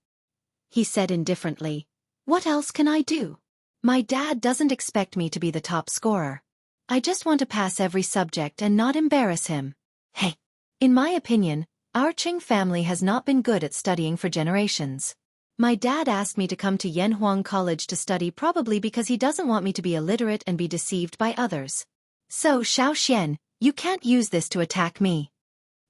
He said indifferently, "What else can I do? My dad doesn't expect me to be the top scorer. I just want to pass every subject and not embarrass him." Hey! In my opinion, our Qing family has not been good at studying for generations. My dad asked me to come to Yanhuang College to study probably because he doesn't want me to be illiterate and be deceived by others. So Xiaoxian, you can't use this to attack me.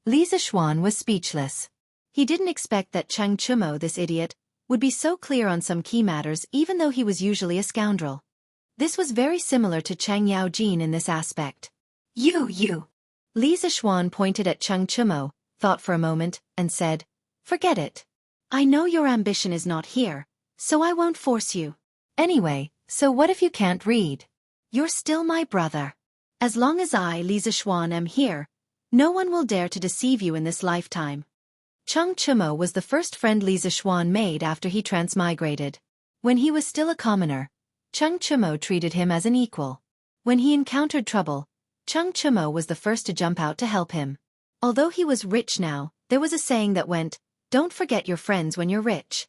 Li Zixuan was speechless. He didn't expect that Cheng Chumo, this idiot, would be so clear on some key matters even though he was usually a scoundrel. This was very similar to Cheng Yaojin in this aspect. You. Li Zishuan pointed at Cheng Chumo, thought for a moment, and said, "Forget it. I know your ambition is not here, so I won't force you. Anyway, so what if you can't read? You're still my brother. As long as I, Li Zishuan, am here, no one will dare to deceive you in this lifetime." Cheng Chumo was the first friend Li Zishuan made after he transmigrated. When he was still a commoner, Cheng Chumo treated him as an equal. When he encountered trouble, Cheng Chumo was the first to jump out to help him. Although he was rich now, there was a saying that went, "Don't forget your friends when you're rich."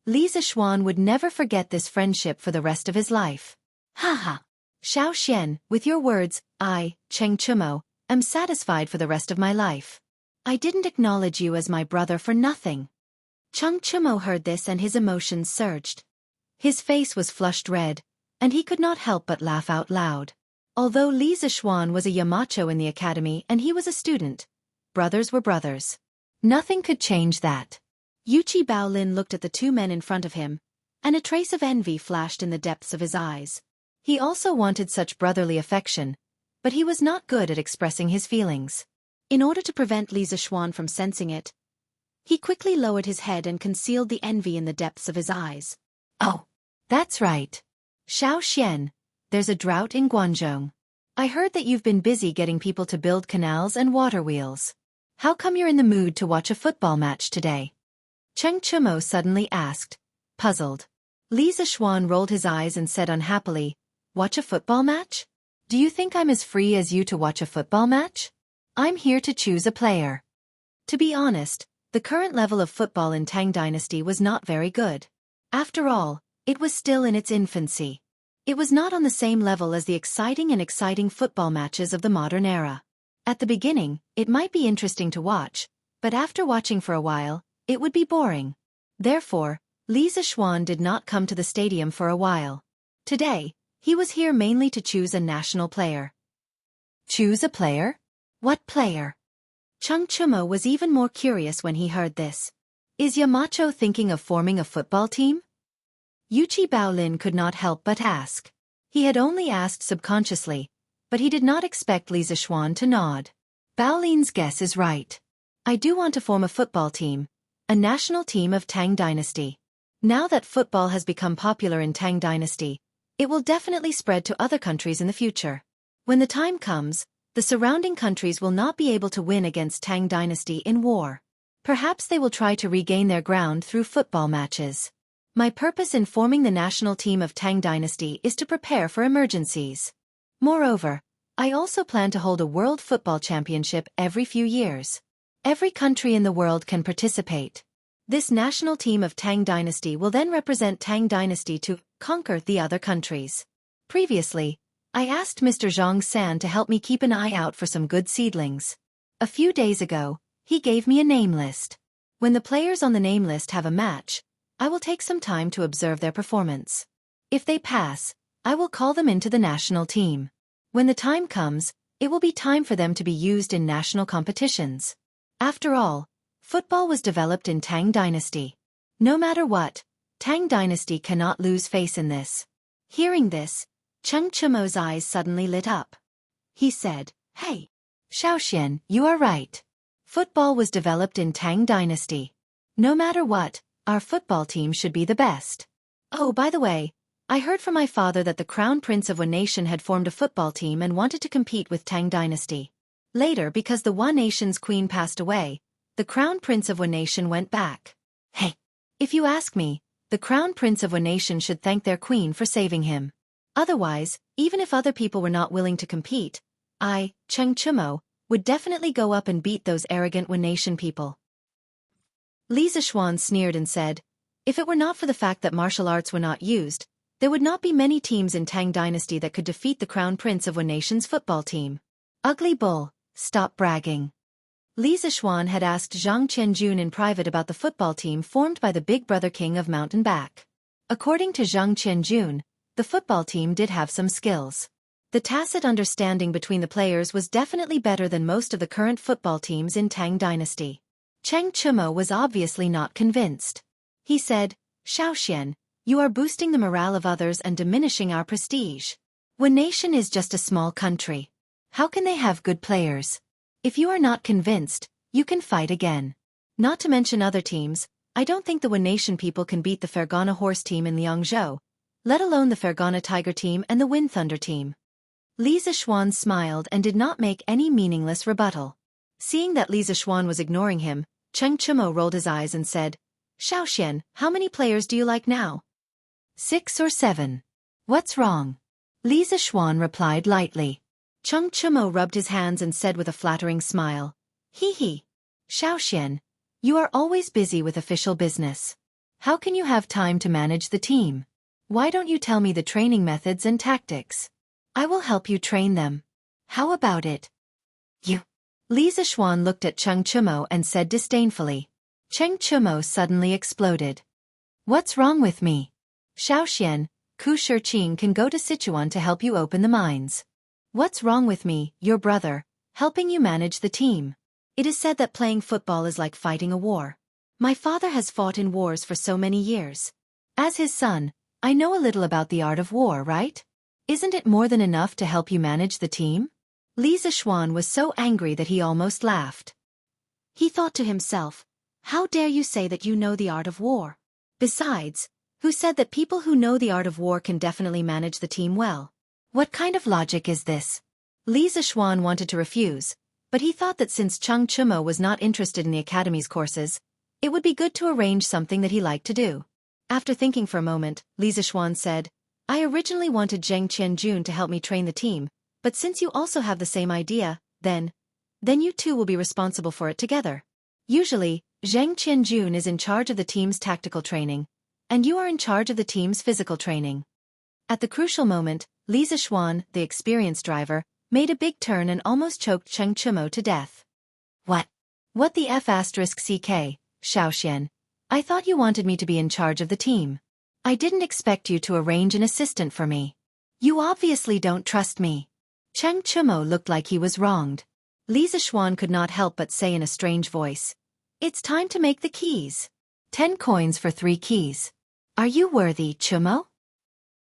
Li Zishuan would never forget this friendship for the rest of his life. Haha. Xiao Xian, with your words, I, Cheng Chumo, am satisfied for the rest of my life. I didn't acknowledge you as my brother for nothing. Cheng Chumo heard this and his emotions surged. His face was flushed red, and he could not help but laugh out loud. Although Li Zishuan was a Yamacho in the academy and he was a student, brothers were brothers. Nothing could change that. Yuchi Baolin looked at the two men in front of him, and a trace of envy flashed in the depths of his eyes. He also wanted such brotherly affection, but he was not good at expressing his feelings. In order to prevent Li Zishuan from sensing it, he quickly lowered his head and concealed the envy in the depths of his eyes. Oh, that's right. Xiao Xian, there's a drought in Guangzhou. I heard that you've been busy getting people to build canals and water wheels. How come you're in the mood to watch a football match today? Cheng Chumo suddenly asked, puzzled. Li Zishuan rolled his eyes and said unhappily, "Watch a football match? Do you think I'm as free as you to watch a football match? I'm here to choose a player." To be honest, the current level of football in Tang Dynasty was not very good. After all, it was still in its infancy. It was not on the same level as the exciting football matches of the modern era. At the beginning, it might be interesting to watch, but after watching for a while, it would be boring. Therefore, Li Zishuan did not come to the stadium for a while. Today, he was here mainly to choose a national player. Choose a player? What player? Cheng Chumo was even more curious when he heard this. Is Yamacho thinking of forming a football team? Yuchi Baolin could not help but ask. He had only asked subconsciously, but he did not expect Li Zishuan to nod. Baolin's guess is right. I do want to form a football team, a national team of Tang Dynasty. Now that football has become popular in Tang Dynasty, it will definitely spread to other countries in the future. When the time comes, the surrounding countries will not be able to win against Tang Dynasty in war. Perhaps they will try to regain their ground through football matches. My purpose in forming the national team of Tang Dynasty is to prepare for emergencies. Moreover, I also plan to hold a World Football Championship every few years. Every country in the world can participate. This national team of Tang Dynasty will then represent Tang Dynasty to conquer the other countries. Previously, I asked Mr. Zhang San to help me keep an eye out for some good seedlings. A few days ago, he gave me a name list. When the players on the name list have a match, I will take some time to observe their performance. If they pass, I will call them into the national team. When the time comes, it will be time for them to be used in national competitions. After all, football was developed in Tang Dynasty. No matter what, Tang Dynasty cannot lose face in this. Hearing this, Cheng Chumo's eyes suddenly lit up. He said, "Hey, Xiao Xian, you are right. Football was developed in Tang Dynasty. No matter what, our football team should be the best. Oh, by the way, I heard from my father that the Crown Prince of Wan Nation had formed a football team and wanted to compete with Tang Dynasty. Later, because the Wan Nation's queen passed away, the Crown Prince of Wan Nation went back. Hey, if you ask me, the Crown Prince of Wan Nation should thank their queen for saving him. Otherwise, even if other people were not willing to compete, I, Cheng Chumo, would definitely go up and beat those arrogant Wan Nation people." Li Zishuan sneered and said, "If it were not for the fact that martial arts were not used, there would not be many teams in Tang Dynasty that could defeat the Crown Prince of Wan Nation's football team. Ugly bull, stop bragging." Li Zishuan had asked Zhang Qianjun in private about the football team formed by the Big Brother King of Mountain Back. According to Zhang Qianjun, the football team did have some skills. The tacit understanding between the players was definitely better than most of the current football teams in Tang Dynasty. Cheng Chumo was obviously not convinced. He said, Xiaoxian, you are boosting the morale of others and diminishing our prestige. One nation is just a small country. How can they have good players? If you are not convinced, you can fight again. Not to mention other teams, I don't think the One Nation people can beat the Fergana Horse team in Liangzhou, let alone the Fergana Tiger team and the Wind Thunder team. Li Zixuan smiled and did not make any meaningless rebuttal. Seeing that Li Zixuan was ignoring him, Cheng Chumo rolled his eyes and said, Xiaoxian, how many players do you like now? 6 or 7. What's wrong? Li Zixuan replied lightly. Cheng Chumo rubbed his hands and said with a flattering smile, Hee hee. Xiaoxian, you are always busy with official business. How can you have time to manage the team? Why don't you tell me the training methods and tactics? I will help you train them. How about it? You. Li Zixuan looked at Cheng Chumo and said disdainfully. Cheng Chumo suddenly exploded. What's wrong with me? Xiaoxian, Ku Shiqing can go to Sichuan to help you open the mines. What's wrong with me, your brother, helping you manage the team? It is said that playing football is like fighting a war. My father has fought in wars for so many years. As his son, I know a little about the art of war, right? Isn't it more than enough to help you manage the team? Li Zixuan was so angry that he almost laughed. He thought to himself, how dare you say that you know the art of war? Besides, who said that people who know the art of war can definitely manage the team well? What kind of logic is this? Li Zixuan wanted to refuse, but he thought that since Cheng Chumo was not interested in the academy's courses, it would be good to arrange something that he liked to do. After thinking for a moment, Li Zixuan said, I originally wanted Zheng Qianjun to help me train the team, but since you also have the same idea, then you two will be responsible for it together. Usually, Zheng Qianjun is in charge of the team's tactical training, and you are in charge of the team's physical training. At the crucial moment, Li Zixuan, the experienced driver, made a big turn and almost choked Cheng Chumo to death. What? What the F***ck, Xiaoxian? I thought you wanted me to be in charge of the team. I didn't expect you to arrange an assistant for me. You obviously don't trust me. Cheng Chumo looked like he was wronged. Li Zixuan could not help but say in a strange voice, It's time to make the keys. 10 coins for 3 keys. Are you worthy, Chumo?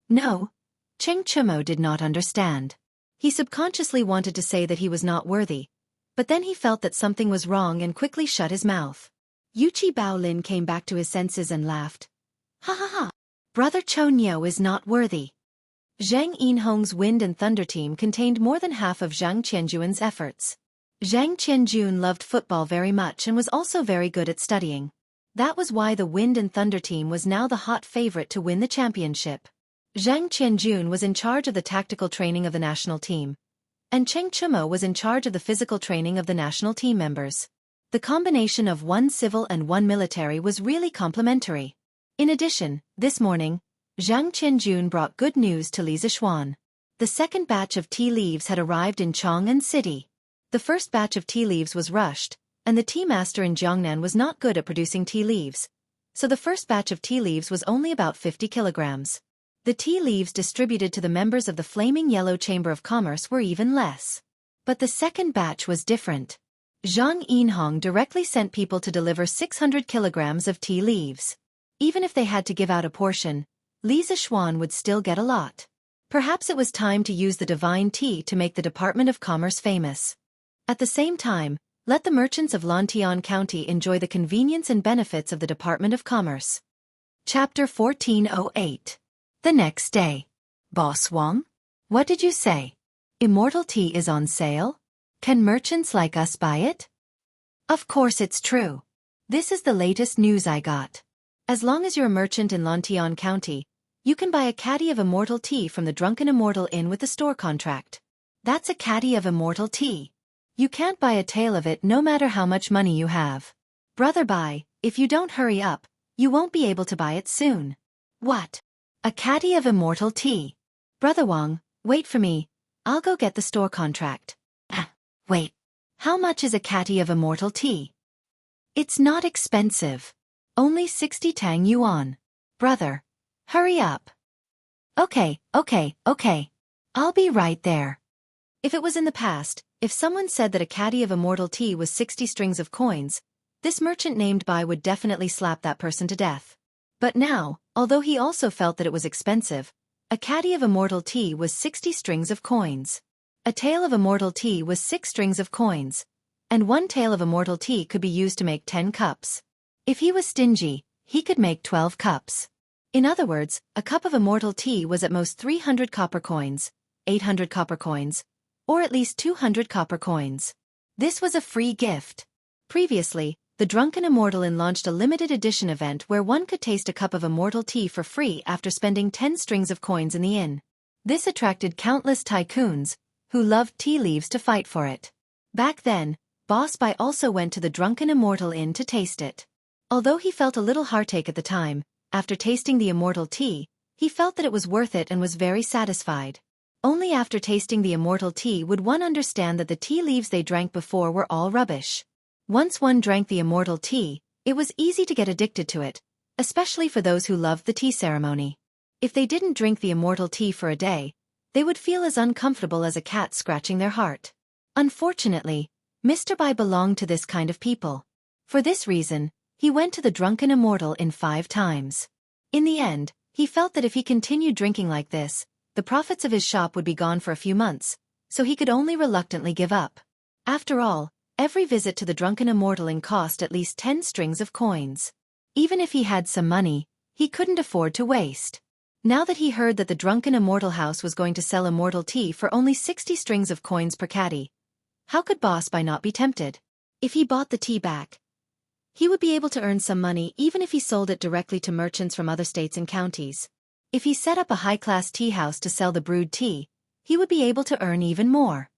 No. Cheng Chumo did not understand. He subconsciously wanted to say that he was not worthy, but then he felt that something was wrong and quickly shut his mouth. Yuchi Baolin came back to his senses and laughed. Ha ha ha. Brother Chonyo is not worthy. Zhang Yinhong's Wind and Thunder team contained more than half of Zhang Qianjun's efforts. Zhang Qianjun loved football very much and was also very good at studying. That was why the Wind and Thunder team was now the hot favorite to win the championship. Zhang Qianjun was in charge of the tactical training of the national team, and Cheng Chumo was in charge of the physical training of the national team members. The combination of one civil and one military was really complementary. In addition, this morning, Zhang Qianjun brought good news to Li Zixuan. The second batch of tea leaves had arrived in Chang'an City. The first batch of tea leaves was rushed, and the tea master in Jiangnan was not good at producing tea leaves, so the first batch of tea leaves was only about 50 kilograms. The tea leaves distributed to the members of the Flaming Yellow Chamber of Commerce were even less. But the second batch was different. Zhang Yinhong directly sent people to deliver 600 kilograms of tea leaves. Even if they had to give out a portion, Li Zixuan would still get a lot. Perhaps it was time to use the divine tea to make the Department of Commerce famous. At the same time, let the merchants of Lantian County enjoy the convenience and benefits of the Department of Commerce. Chapter 1408. The next day. Boss Wang? What did you say? Immortal tea is on sale? Can merchants like us buy it? Of course it's true. This is the latest news I got. As long as you're a merchant in Lantian County, you can buy a caddy of immortal tea from the Drunken Immortal Inn with a store contract. That's a caddy of immortal tea. You can't buy a tale of it no matter how much money you have. Brother Bai, if you don't hurry up, you won't be able to buy it soon. What? A caddy of immortal tea. Brother Wang, wait for me. I'll go get the store contract. Wait. How much is a caddy of immortal tea? It's not expensive. Only 60 Tang Yuan. Brother, hurry up. Okay. I'll be right there. If it was in the past, if someone said that a caddy of immortal tea was 60 strings of coins, this merchant named Bai would definitely slap that person to death. But now, although he also felt that it was expensive, a caddy of immortal tea was 60 strings of coins. A tail of immortal tea was 6 strings of coins, and 1 tail of immortal tea could be used to make 10 cups. If he was stingy, he could make 12 cups. In other words, a cup of immortal tea was at most 300 copper coins, 800 copper coins, or at least 200 copper coins. This was a free gift. Previously, the Drunken Immortal Inn launched a limited edition event where one could taste a cup of immortal tea for free after spending 10 strings of coins in the inn. This attracted countless tycoons, who loved tea leaves, to fight for it. Back then, Boss Bai also went to the Drunken Immortal Inn to taste it. Although he felt a little heartache at the time, after tasting the immortal tea, he felt that it was worth it and was very satisfied. Only after tasting the immortal tea would one understand that the tea leaves they drank before were all rubbish. Once one drank the immortal tea, it was easy to get addicted to it, especially for those who loved the tea ceremony. If they didn't drink the immortal tea for a day, they would feel as uncomfortable as a cat scratching their heart. Unfortunately, Mr. Bai belonged to this kind of people. For this reason, he went to the Drunken Immortal Inn 5 times. In the end, he felt that if he continued drinking like this, the profits of his shop would be gone for a few months, so he could only reluctantly give up. After all, every visit to the Drunken Immortal Inn cost at least 10 strings of coins. Even if he had some money, he couldn't afford to waste. Now that he heard that the Drunken Immortal House was going to sell immortal tea for only 60 strings of coins per caddy, how could Boss Bai not be tempted? If he bought the tea back, he would be able to earn some money even if he sold it directly to merchants from other states and counties. If he set up a high-class tea house to sell the brewed tea, he would be able to earn even more.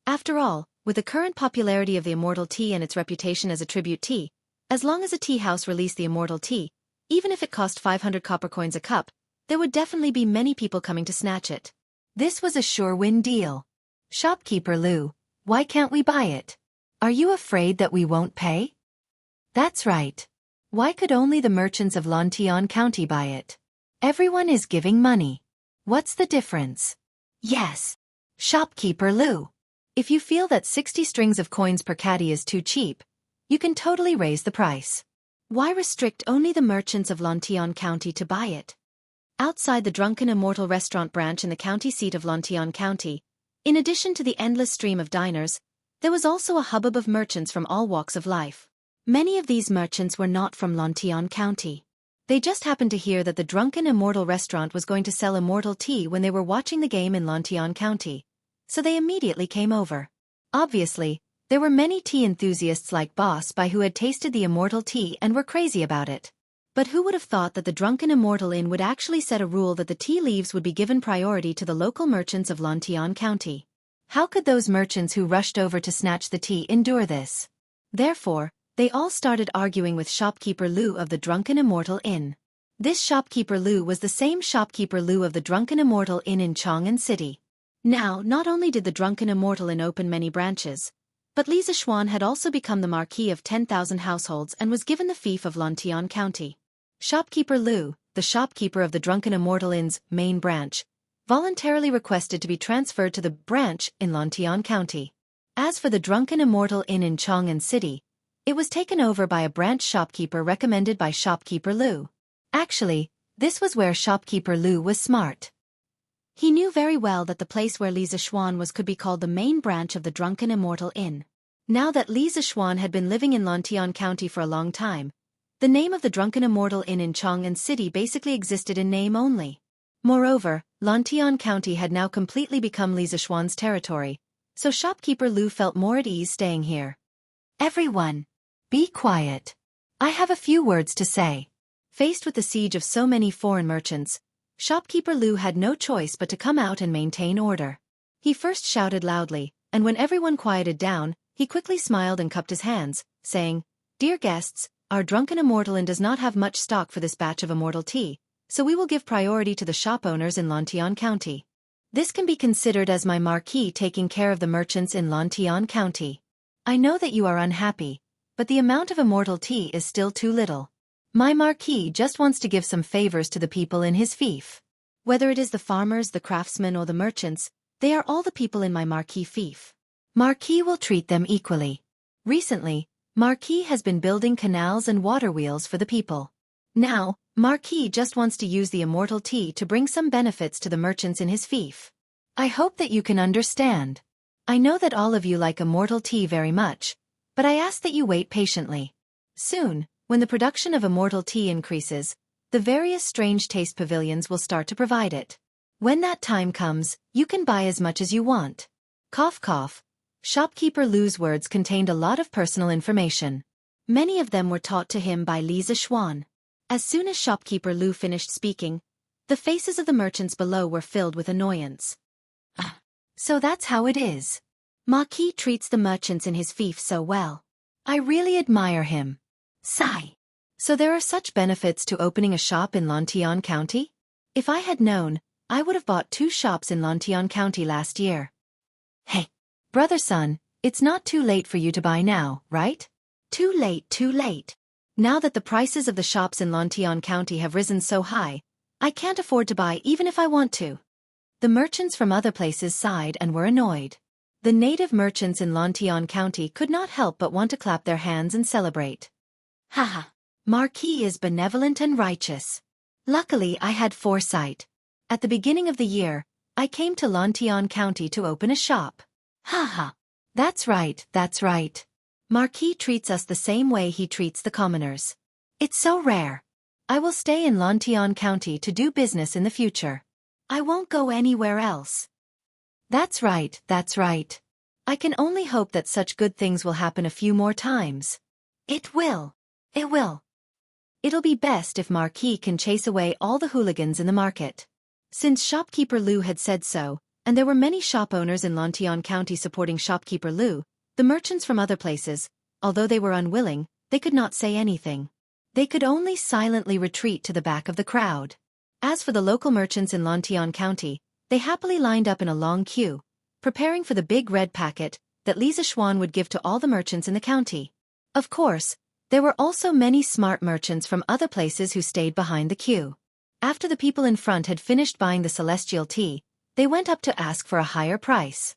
After all, with the current popularity of the immortal tea and its reputation as a tribute tea, as long as a tea house released the immortal tea, even if it cost 500 copper coins a cup, there would definitely be many people coming to snatch it. This was a sure win deal. Shopkeeper Lu, why can't we buy it? Are you afraid that we won't pay? That's right. Why could only the merchants of Lantian County buy it? Everyone is giving money. What's the difference? Yes. Shopkeeper Lu. If you feel that 60 strings of coins per caddy is too cheap, you can totally raise the price. Why restrict only the merchants of Lantian County to buy it? Outside the Drunken Immortal restaurant branch in the county seat of Lantian County, in addition to the endless stream of diners, there was also a hubbub of merchants from all walks of life. Many of these merchants were not from Lantian County. They just happened to hear that the Drunken Immortal restaurant was going to sell immortal tea when they were watching the game in Lantian County, so they immediately came over. Obviously, there were many tea enthusiasts like Boss Bai who had tasted the immortal tea and were crazy about it. But who would have thought that the Drunken Immortal Inn would actually set a rule that the tea leaves would be given priority to the local merchants of Lantian County? How could those merchants who rushed over to snatch the tea endure this? Therefore, they all started arguing with Shopkeeper Lu of the Drunken Immortal Inn. This Shopkeeper Lu was the same Shopkeeper Lu of the Drunken Immortal Inn in Chang'an City. Now, not only did the Drunken Immortal Inn open many branches, but Li Zishuan had also become the Marquis of 10,000 households and was given the fief of Lantian County. Shopkeeper Lu, the shopkeeper of the Drunken Immortal Inn's main branch, voluntarily requested to be transferred to the branch in Lantian County. As for the Drunken Immortal Inn in Chang'an City, it was taken over by a branch shopkeeper recommended by Shopkeeper Lu. Actually, this was where Shopkeeper Lu was smart. He knew very well that the place where Li Zishuan was could be called the main branch of the Drunken Immortal Inn. Now that Li Zishuan had been living in Lantian County for a long time, the name of the Drunken Immortal Inn in Chang'an City basically existed in name only. Moreover, Lantian County had now completely become Li Zishuan's territory, so Shopkeeper Lu felt more at ease staying here. Everyone, be quiet. I have a few words to say. Faced with the siege of so many foreign merchants, Shopkeeper Lu had no choice but to come out and maintain order. He first shouted loudly, and when everyone quieted down, he quickly smiled and cupped his hands, saying, "Dear guests, our Drunken Immortal Inn does not have much stock for this batch of immortal tea, so we will give priority to the shop owners in Lantian County. This can be considered as my marquis taking care of the merchants in Lantian County. I know that you are unhappy, but the amount of immortal tea is still too little. My marquis just wants to give some favors to the people in his fief. Whether it is the farmers, the craftsmen or the merchants, they are all the people in my marquis fief. Marquis will treat them equally. Recently, Marquis has been building canals and water wheels for the people. Now, Marquis just wants to use the immortal tea to bring some benefits to the merchants in his fief. I hope that you can understand. I know that all of you like immortal tea very much, but I ask that you wait patiently. Soon, when the production of immortal tea increases, the various strange taste pavilions will start to provide it. When that time comes, you can buy as much as you want. Cough cough. Shopkeeper Lu's words contained a lot of personal information. Many of them were taught to him by Li Zishuan. As soon as shopkeeper Lu finished speaking, the faces of the merchants below were filled with annoyance. So that's how it is. Marquis treats the merchants in his fief so well. I really admire him. Sigh. So there are such benefits to opening a shop in Lantian County? If I had known, I would have bought 2 shops in Lantian County last year. Hey, brother son, it's not too late for you to buy now, right? Too late, too late. Now that the prices of the shops in Lantian County have risen so high, I can't afford to buy even if I want to. The merchants from other places sighed and were annoyed. The native merchants in Lantian County could not help but want to clap their hands and celebrate. Haha, Marquis is benevolent and righteous. Luckily I had foresight. At the beginning of the year, I came to Lantian County to open a shop. Haha. That's right, that's right. Marquis treats us the same way he treats the commoners. It's so rare. I will stay in Lantian County to do business in the future. I won't go anywhere else. That's right, that's right. I can only hope that such good things will happen a few more times. It will. It will. It'll be best if Marquis can chase away all the hooligans in the market. Since shopkeeper Lu had said so, and there were many shop owners in Lantian County supporting shopkeeper Lu, the merchants from other places, although they were unwilling, they could not say anything. They could only silently retreat to the back of the crowd. As for the local merchants in Lantian County, they happily lined up in a long queue, preparing for the big red packet that Li Zishuan would give to all the merchants in the county. Of course, there were also many smart merchants from other places who stayed behind the queue. After the people in front had finished buying the celestial tea, they went up to ask for a higher price.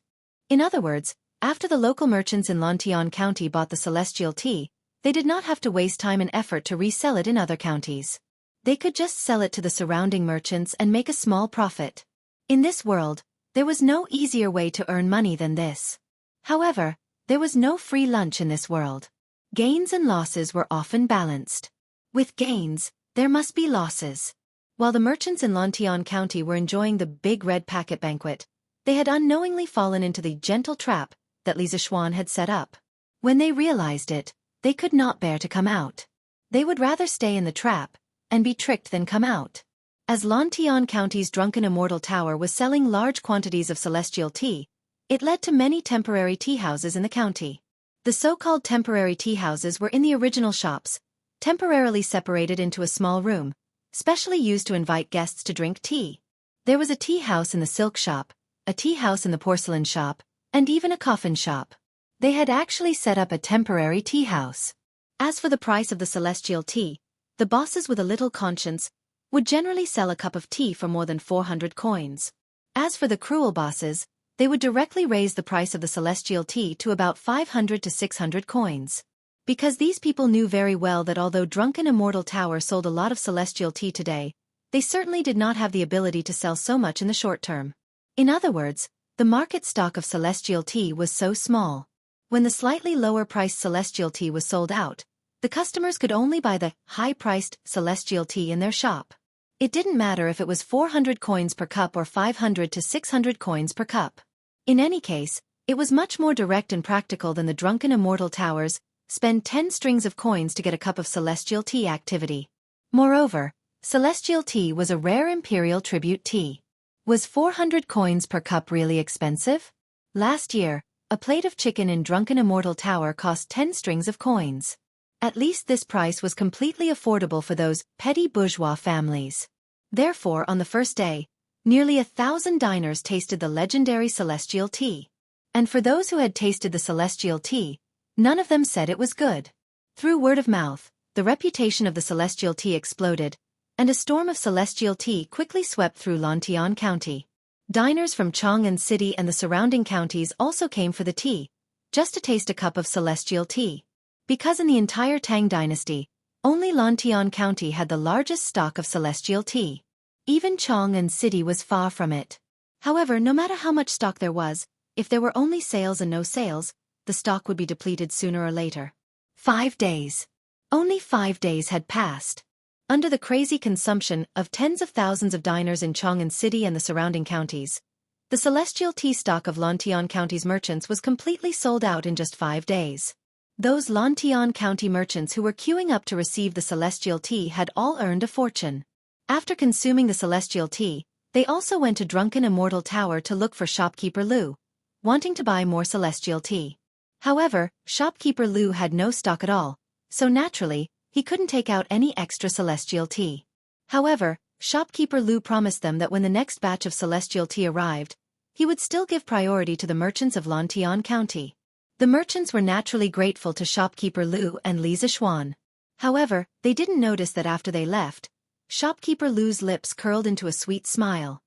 In other words, after the local merchants in Lantian County bought the celestial tea, they did not have to waste time and effort to resell it in other counties. They could just sell it to the surrounding merchants and make a small profit. In this world, there was no easier way to earn money than this. However, there was no free lunch in this world. Gains and losses were often balanced. With gains, there must be losses. While the merchants in Lantian County were enjoying the big red packet banquet, they had unknowingly fallen into the gentle trap that Li Zishuan had set up. When they realized it, they could not bear to come out. They would rather stay in the trap and be tricked than come out. As Lantian County's drunken immortal tower was selling large quantities of celestial tea, it led to many temporary tea houses in the county. The so-called temporary tea houses were in the original shops, temporarily separated into a small room, specially used to invite guests to drink tea. There was a tea house in the silk shop, a tea house in the porcelain shop, and even a coffin shop. They had actually set up a temporary tea house. As for the price of the celestial tea, the bosses with a little conscience would generally sell a cup of tea for more than 400 coins. As for the cruel bosses, they would directly raise the price of the celestial tea to about 500 to 600 coins. Because these people knew very well that although drunken immortal tower sold a lot of celestial tea today, they certainly did not have the ability to sell so much in the short term. In other words, the market stock of celestial tea was so small. When the slightly lower-priced celestial tea was sold out, the customers could only buy the high-priced celestial tea in their shop. It didn't matter if it was 400 coins per cup or 500 to 600 coins per cup. In any case, it was much more direct and practical than the drunken immortal towers spend 10 strings of coins to get a cup of celestial tea activity. Moreover, celestial tea was a rare imperial tribute tea. Was 400 coins per cup really expensive? Last year, a plate of chicken in drunken immortal tower cost 10 strings of coins. At least this price was completely affordable for those petty bourgeois families. Therefore, on the first day, nearly 1,000 diners tasted the legendary celestial tea. And for those who had tasted the celestial tea, none of them said it was good. Through word of mouth, the reputation of the celestial tea exploded, and a storm of celestial tea quickly swept through Lantian County. Diners from Chang'an City and the surrounding counties also came for the tea, just to taste a cup of celestial tea. Because in the entire Tang dynasty, Only Lantian County had the largest stock of celestial tea. Even Chang'an City was far from it. However, no matter how much stock there was, if there were only sales and no sales, the stock would be depleted sooner or later. 5 days. Only 5 days had passed. Under the crazy consumption of tens of thousands of diners in Chang'an City and the surrounding counties, the celestial tea stock of Lantian County's merchants was completely sold out in just 5 days. Those Lantian County merchants who were queuing up to receive the celestial tea had all earned a fortune. After consuming the celestial tea, they also went to Drunken Immortal Tower to look for shopkeeper Lu, wanting to buy more celestial tea. However, shopkeeper Lu had no stock at all, so naturally, he couldn't take out any extra celestial tea. However, shopkeeper Lu promised them that when the next batch of celestial tea arrived, he would still give priority to the merchants of Lantian County. The merchants were naturally grateful to shopkeeper Lu and Li Zixuan. However, they didn't notice that after they left, shopkeeper Lu's lips curled into a sweet smile.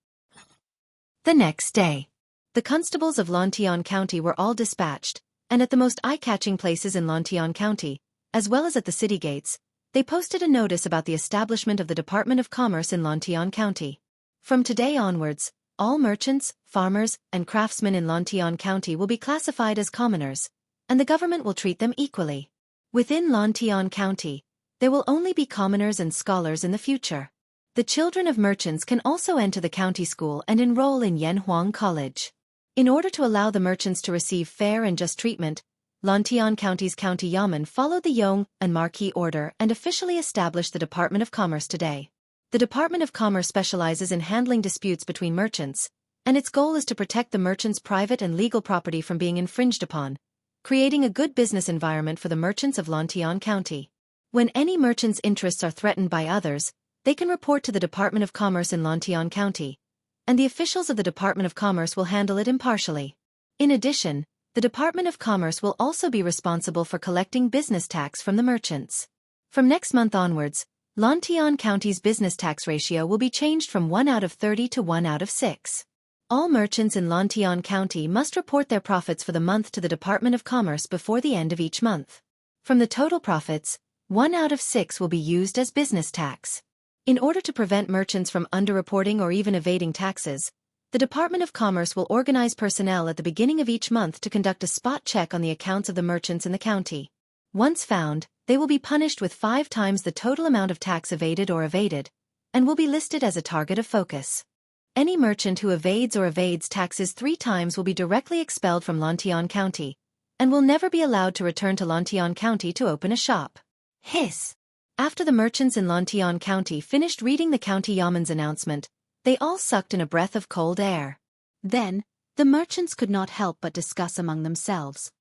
The next day, the constables of Lantian County were all dispatched, and at the most eye-catching places in Lantian County, as well as at the city gates, they posted a notice about the establishment of the Department of Commerce in Lantian County. From today onwards, all merchants, farmers, and craftsmen in Lantian County will be classified as commoners, and the government will treat them equally. Within Lantian County, there will only be commoners and scholars in the future. The children of merchants can also enter the county school and enroll in Yanhuang College. In order to allow the merchants to receive fair and just treatment, Lantian County's county yamen followed the Yong and Marquis order and officially established the Department of Commerce today. The Department of Commerce specializes in handling disputes between merchants, and its goal is to protect the merchants' private and legal property from being infringed upon, creating a good business environment for the merchants of Lantian County. When any merchant's interests are threatened by others, they can report to the Department of Commerce in Lantian County, and the officials of the Department of Commerce will handle it impartially. In addition, the Department of Commerce will also be responsible for collecting business tax from the merchants. From next month onwards, Lantian County's business tax ratio will be changed from 1 out of 30 to 1 out of 6. All merchants in Lantian County must report their profits for the month to the Department of Commerce before the end of each month. From the total profits, 1 out of 6 will be used as business tax. In order to prevent merchants from underreporting or even evading taxes, the Department of Commerce will organize personnel at the beginning of each month to conduct a spot check on the accounts of the merchants in the county. Once found, they will be punished with 5 times the total amount of tax evaded, and will be listed as a target of focus. Any merchant who evades taxes 3 times will be directly expelled from Lantian County, and will never be allowed to return to Lantian County to open a shop. Hiss! After the merchants in Lantian County finished reading the county yamen's announcement, they all sucked in a breath of cold air. Then, the merchants could not help but discuss among themselves.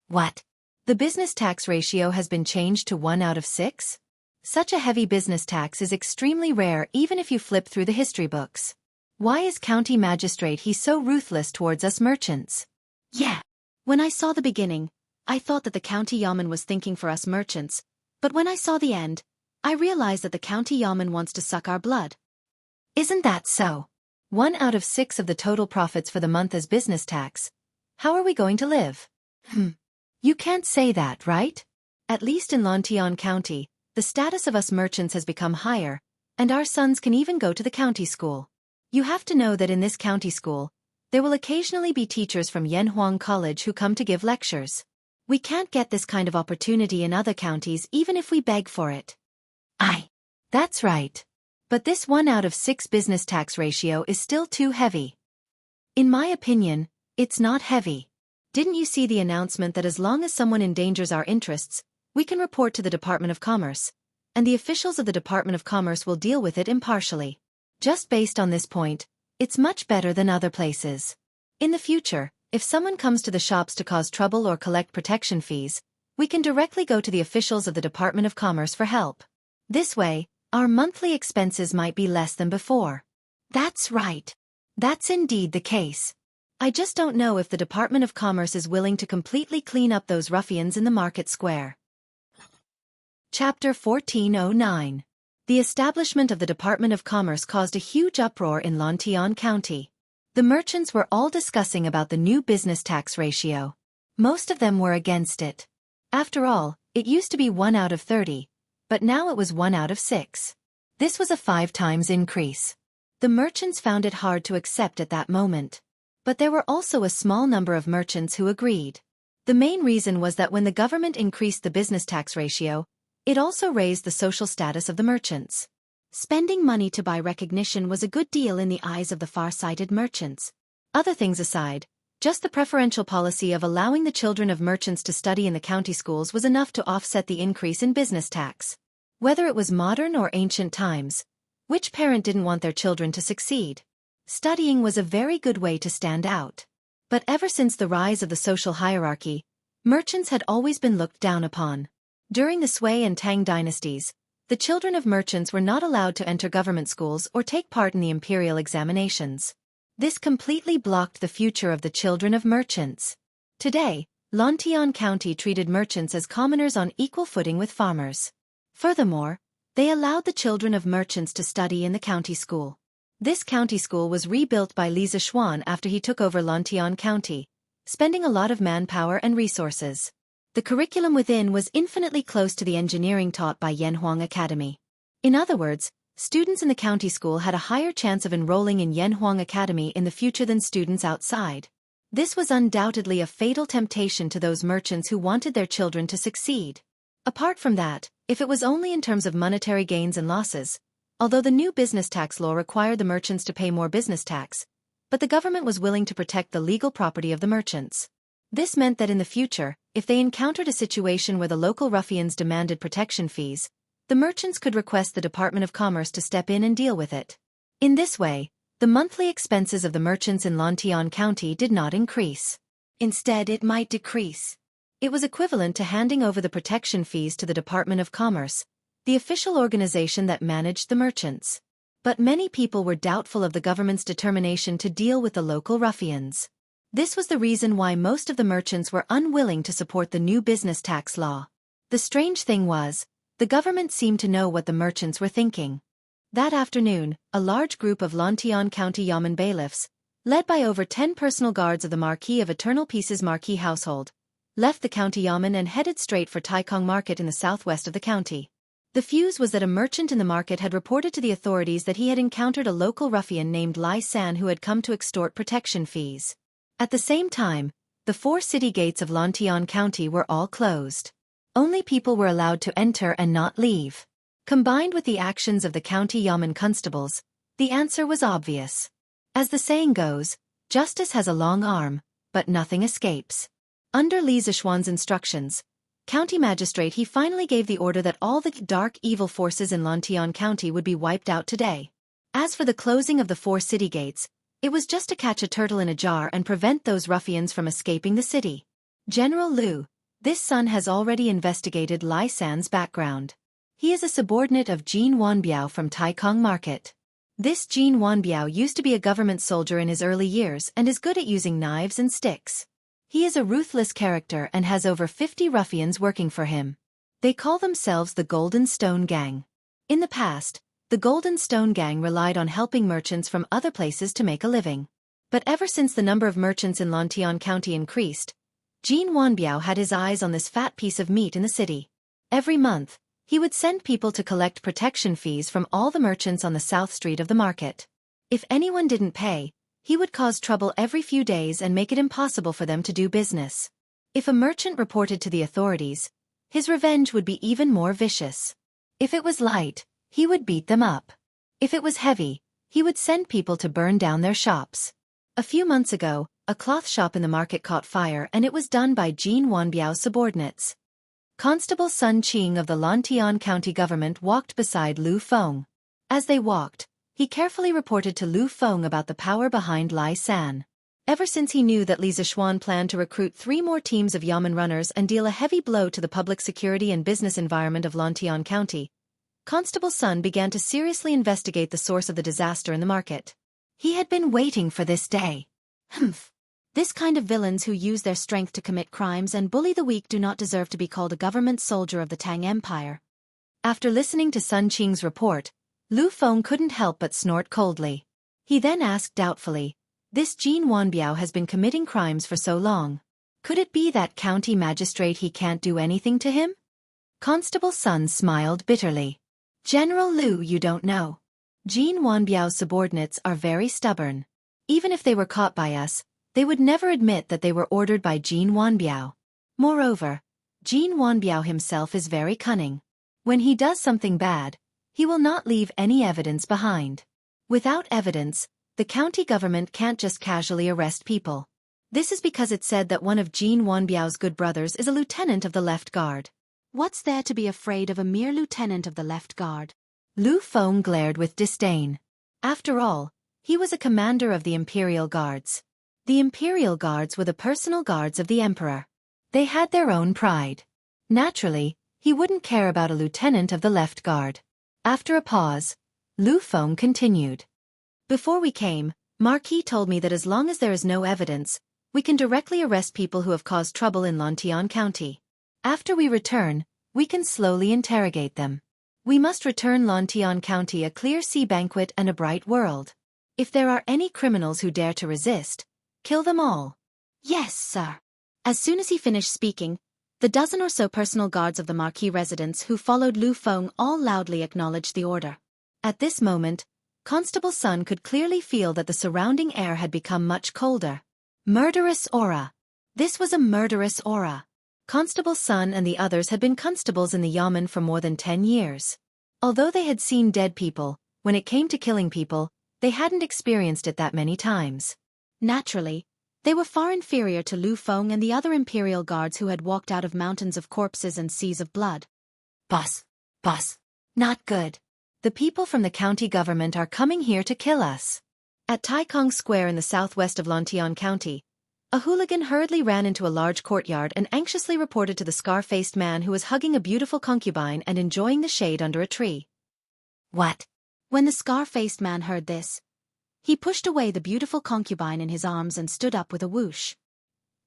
What? The business tax ratio has been changed to 1 out of 6? Such a heavy business tax is extremely rare even if you flip through the history books. Why is county magistrate he so ruthless towards us merchants? Yeah. When I saw the beginning, I thought that the county yamen was thinking for us merchants, but when I saw the end, I realized that the county yamen wants to suck our blood. Isn't that so? 1 out of 6 of the total profits for the month as business tax. How are we going to live? You can't say that, right? At least in Lantian County, the status of us merchants has become higher, and our sons can even go to the county school. You have to know that in this county school, there will occasionally be teachers from Yanhuang College who come to give lectures. We can't get this kind of opportunity in other counties even if we beg for it. That's right. But this 1 out of 6 business tax ratio is still too heavy. In my opinion, it's not heavy. Didn't you see the announcement that as long as someone endangers our interests, we can report to the Department of Commerce, and the officials of the Department of Commerce will deal with it impartially? Just based on this point, it's much better than other places. In the future, if someone comes to the shops to cause trouble or collect protection fees, we can directly go to the officials of the Department of Commerce for help. This way, our monthly expenses might be less than before. That's right. That's indeed the case. I just don't know if the Department of Commerce is willing to completely clean up those ruffians in the market square. Chapter 1409. The establishment of the Department of Commerce caused a huge uproar in Lantian County. The merchants were all discussing about the new business tax ratio. Most of them were against it. After all, it used to be 1 out of 30, but now it was 1 out of 6. This was a 5 times increase. The merchants found it hard to accept at that moment. But there were also a small number of merchants who agreed. The main reason was that when the government increased the business tax ratio, it also raised the social status of the merchants. Spending money to buy recognition was a good deal in the eyes of the far-sighted merchants. Other things aside, just the preferential policy of allowing the children of merchants to study in the county schools was enough to offset the increase in business tax. Whether it was modern or ancient times, which parent didn't want their children to succeed? Studying was a very good way to stand out. But ever since the rise of the social hierarchy, merchants had always been looked down upon. During the Sui and Tang dynasties, the children of merchants were not allowed to enter government schools or take part in the imperial examinations. This completely blocked the future of the children of merchants. Today, Lontian County treated merchants as commoners on equal footing with farmers. Furthermore, they allowed the children of merchants to study in the county school. This county school was rebuilt by Li Zishuan after he took over Lontian County, spending a lot of manpower and resources. The curriculum within was infinitely close to the engineering taught by Yanhuang Academy. In other words, students in the county school had a higher chance of enrolling in Yanhuang Academy in the future than students outside. This was undoubtedly a fatal temptation to those merchants who wanted their children to succeed. Apart from that, if it was only in terms of monetary gains and losses, although the new business tax law required the merchants to pay more business tax, but the government was willing to protect the legal property of the merchants. This meant that in the future, if they encountered a situation where the local ruffians demanded protection fees, the merchants could request the Department of Commerce to step in and deal with it. In this way, the monthly expenses of the merchants in Lontian County did not increase. Instead, it might decrease. It was equivalent to handing over the protection fees to the Department of Commerce, the official organization that managed the merchants. But many people were doubtful of the government's determination to deal with the local ruffians. This was the reason why most of the merchants were unwilling to support the new business tax law. The strange thing was, the government seemed to know what the merchants were thinking. That afternoon, a large group of Lontian County Yamen bailiffs, led by over 10 personal guards of the Marquis of Eternal Peace's Marquis household, left the county Yamen and headed straight for Taikong Market in the southwest of the county. The fuse was that a merchant in the market had reported to the authorities that he had encountered a local ruffian named Lai San who had come to extort protection fees. At the same time, the 4 city gates of Lontian County were all closed. Only people were allowed to enter and not leave. Combined with the actions of the county Yamen constables, the answer was obvious. As the saying goes, justice has a long arm, but nothing escapes. Under Li Zishuan's instructions, County Magistrate he finally gave the order that all the dark evil forces in Lontian County would be wiped out today. As for the closing of the 4 city gates, it was just to catch a turtle in a jar and prevent those ruffians from escaping the city. General Liu, this son has already investigated Lai San's background. He is a subordinate of Jin Wanbiao from Taikong Market. This Jin Wanbiao used to be a government soldier in his early years and is good at using knives and sticks. He is a ruthless character and has over 50 ruffians working for him. They call themselves the Golden Stone Gang. In the past, the Golden Stone Gang relied on helping merchants from other places to make a living. But ever since the number of merchants in Lontian County increased, Jin Wanbiao had his eyes on this fat piece of meat in the city. Every month, he would send people to collect protection fees from all the merchants on the south street of the market. If anyone didn't pay, he would cause trouble every few days and make it impossible for them to do business. If a merchant reported to the authorities, his revenge would be even more vicious. If it was light, he would beat them up. If it was heavy, he would send people to burn down their shops. A few months ago, a cloth shop in the market caught fire and it was done by Jin Wanbiao's subordinates. Constable Sun Qing of the Lontian County government walked beside Lu Feng. As they walked, he carefully reported to Lu Feng about the power behind Lai San. Ever since he knew that Li Zishuan planned to recruit 3 more teams of Yamen runners and deal a heavy blow to the public security and business environment of Lontian County, Constable Sun began to seriously investigate the source of the disaster in the market. He had been waiting for this day. This kind of villains who use their strength to commit crimes and bully the weak do not deserve to be called a government soldier of the Tang Empire. After listening to Sun Qing's report, Lu Feng couldn't help but snort coldly. He then asked doubtfully, "This Jin Wanbiao has been committing crimes for so long. Could it be that county magistrate he can't do anything to him?" Constable Sun smiled bitterly. General Lu, you don't know. Jin Wanbiao's subordinates are very stubborn. Even if they were caught by us, they would never admit that they were ordered by Jin Wanbiao. Moreover, Jin Wanbiao himself is very cunning. When he does something bad, he will not leave any evidence behind. Without evidence, the county government can't just casually arrest people. This is because it's said that one of Jin Wanbiao's good brothers is a lieutenant of the left guard. What's there to be afraid of a mere lieutenant of the left guard? Lu Feng glared with disdain. After all, he was a commander of the Imperial Guards. The Imperial Guards were the personal guards of the Emperor. They had their own pride. Naturally, he wouldn't care about a lieutenant of the left guard. After a pause, Lu Feng continued. Before we came, Marquis told me that as long as there is no evidence, we can directly arrest people who have caused trouble in Lantian County. After we return, we can slowly interrogate them. We must return Lantian County a clear sea banquet and a bright world. If there are any criminals who dare to resist, kill them all. Yes, sir. As soon as he finished speaking, the dozen or so personal guards of the Marquis residence who followed Lu Feng all loudly acknowledged the order. At this moment, Constable Sun could clearly feel that the surrounding air had become much colder. Murderous aura. This was a murderous aura. Constable Sun and the others had been constables in the Yamen for more than 10 years. Although they had seen dead people, when it came to killing people, they hadn't experienced it that many times. Naturally, they were far inferior to Lu Feng and the other Imperial Guards who had walked out of mountains of corpses and seas of blood. Boss. Not good. The people from the county government are coming here to kill us. At Taikong Square in the southwest of Lantian County, a hooligan hurriedly ran into a large courtyard and anxiously reported to the scar-faced man who was hugging a beautiful concubine and enjoying the shade under a tree. What? When the scar-faced man heard this, he pushed away the beautiful concubine in his arms and stood up with a whoosh.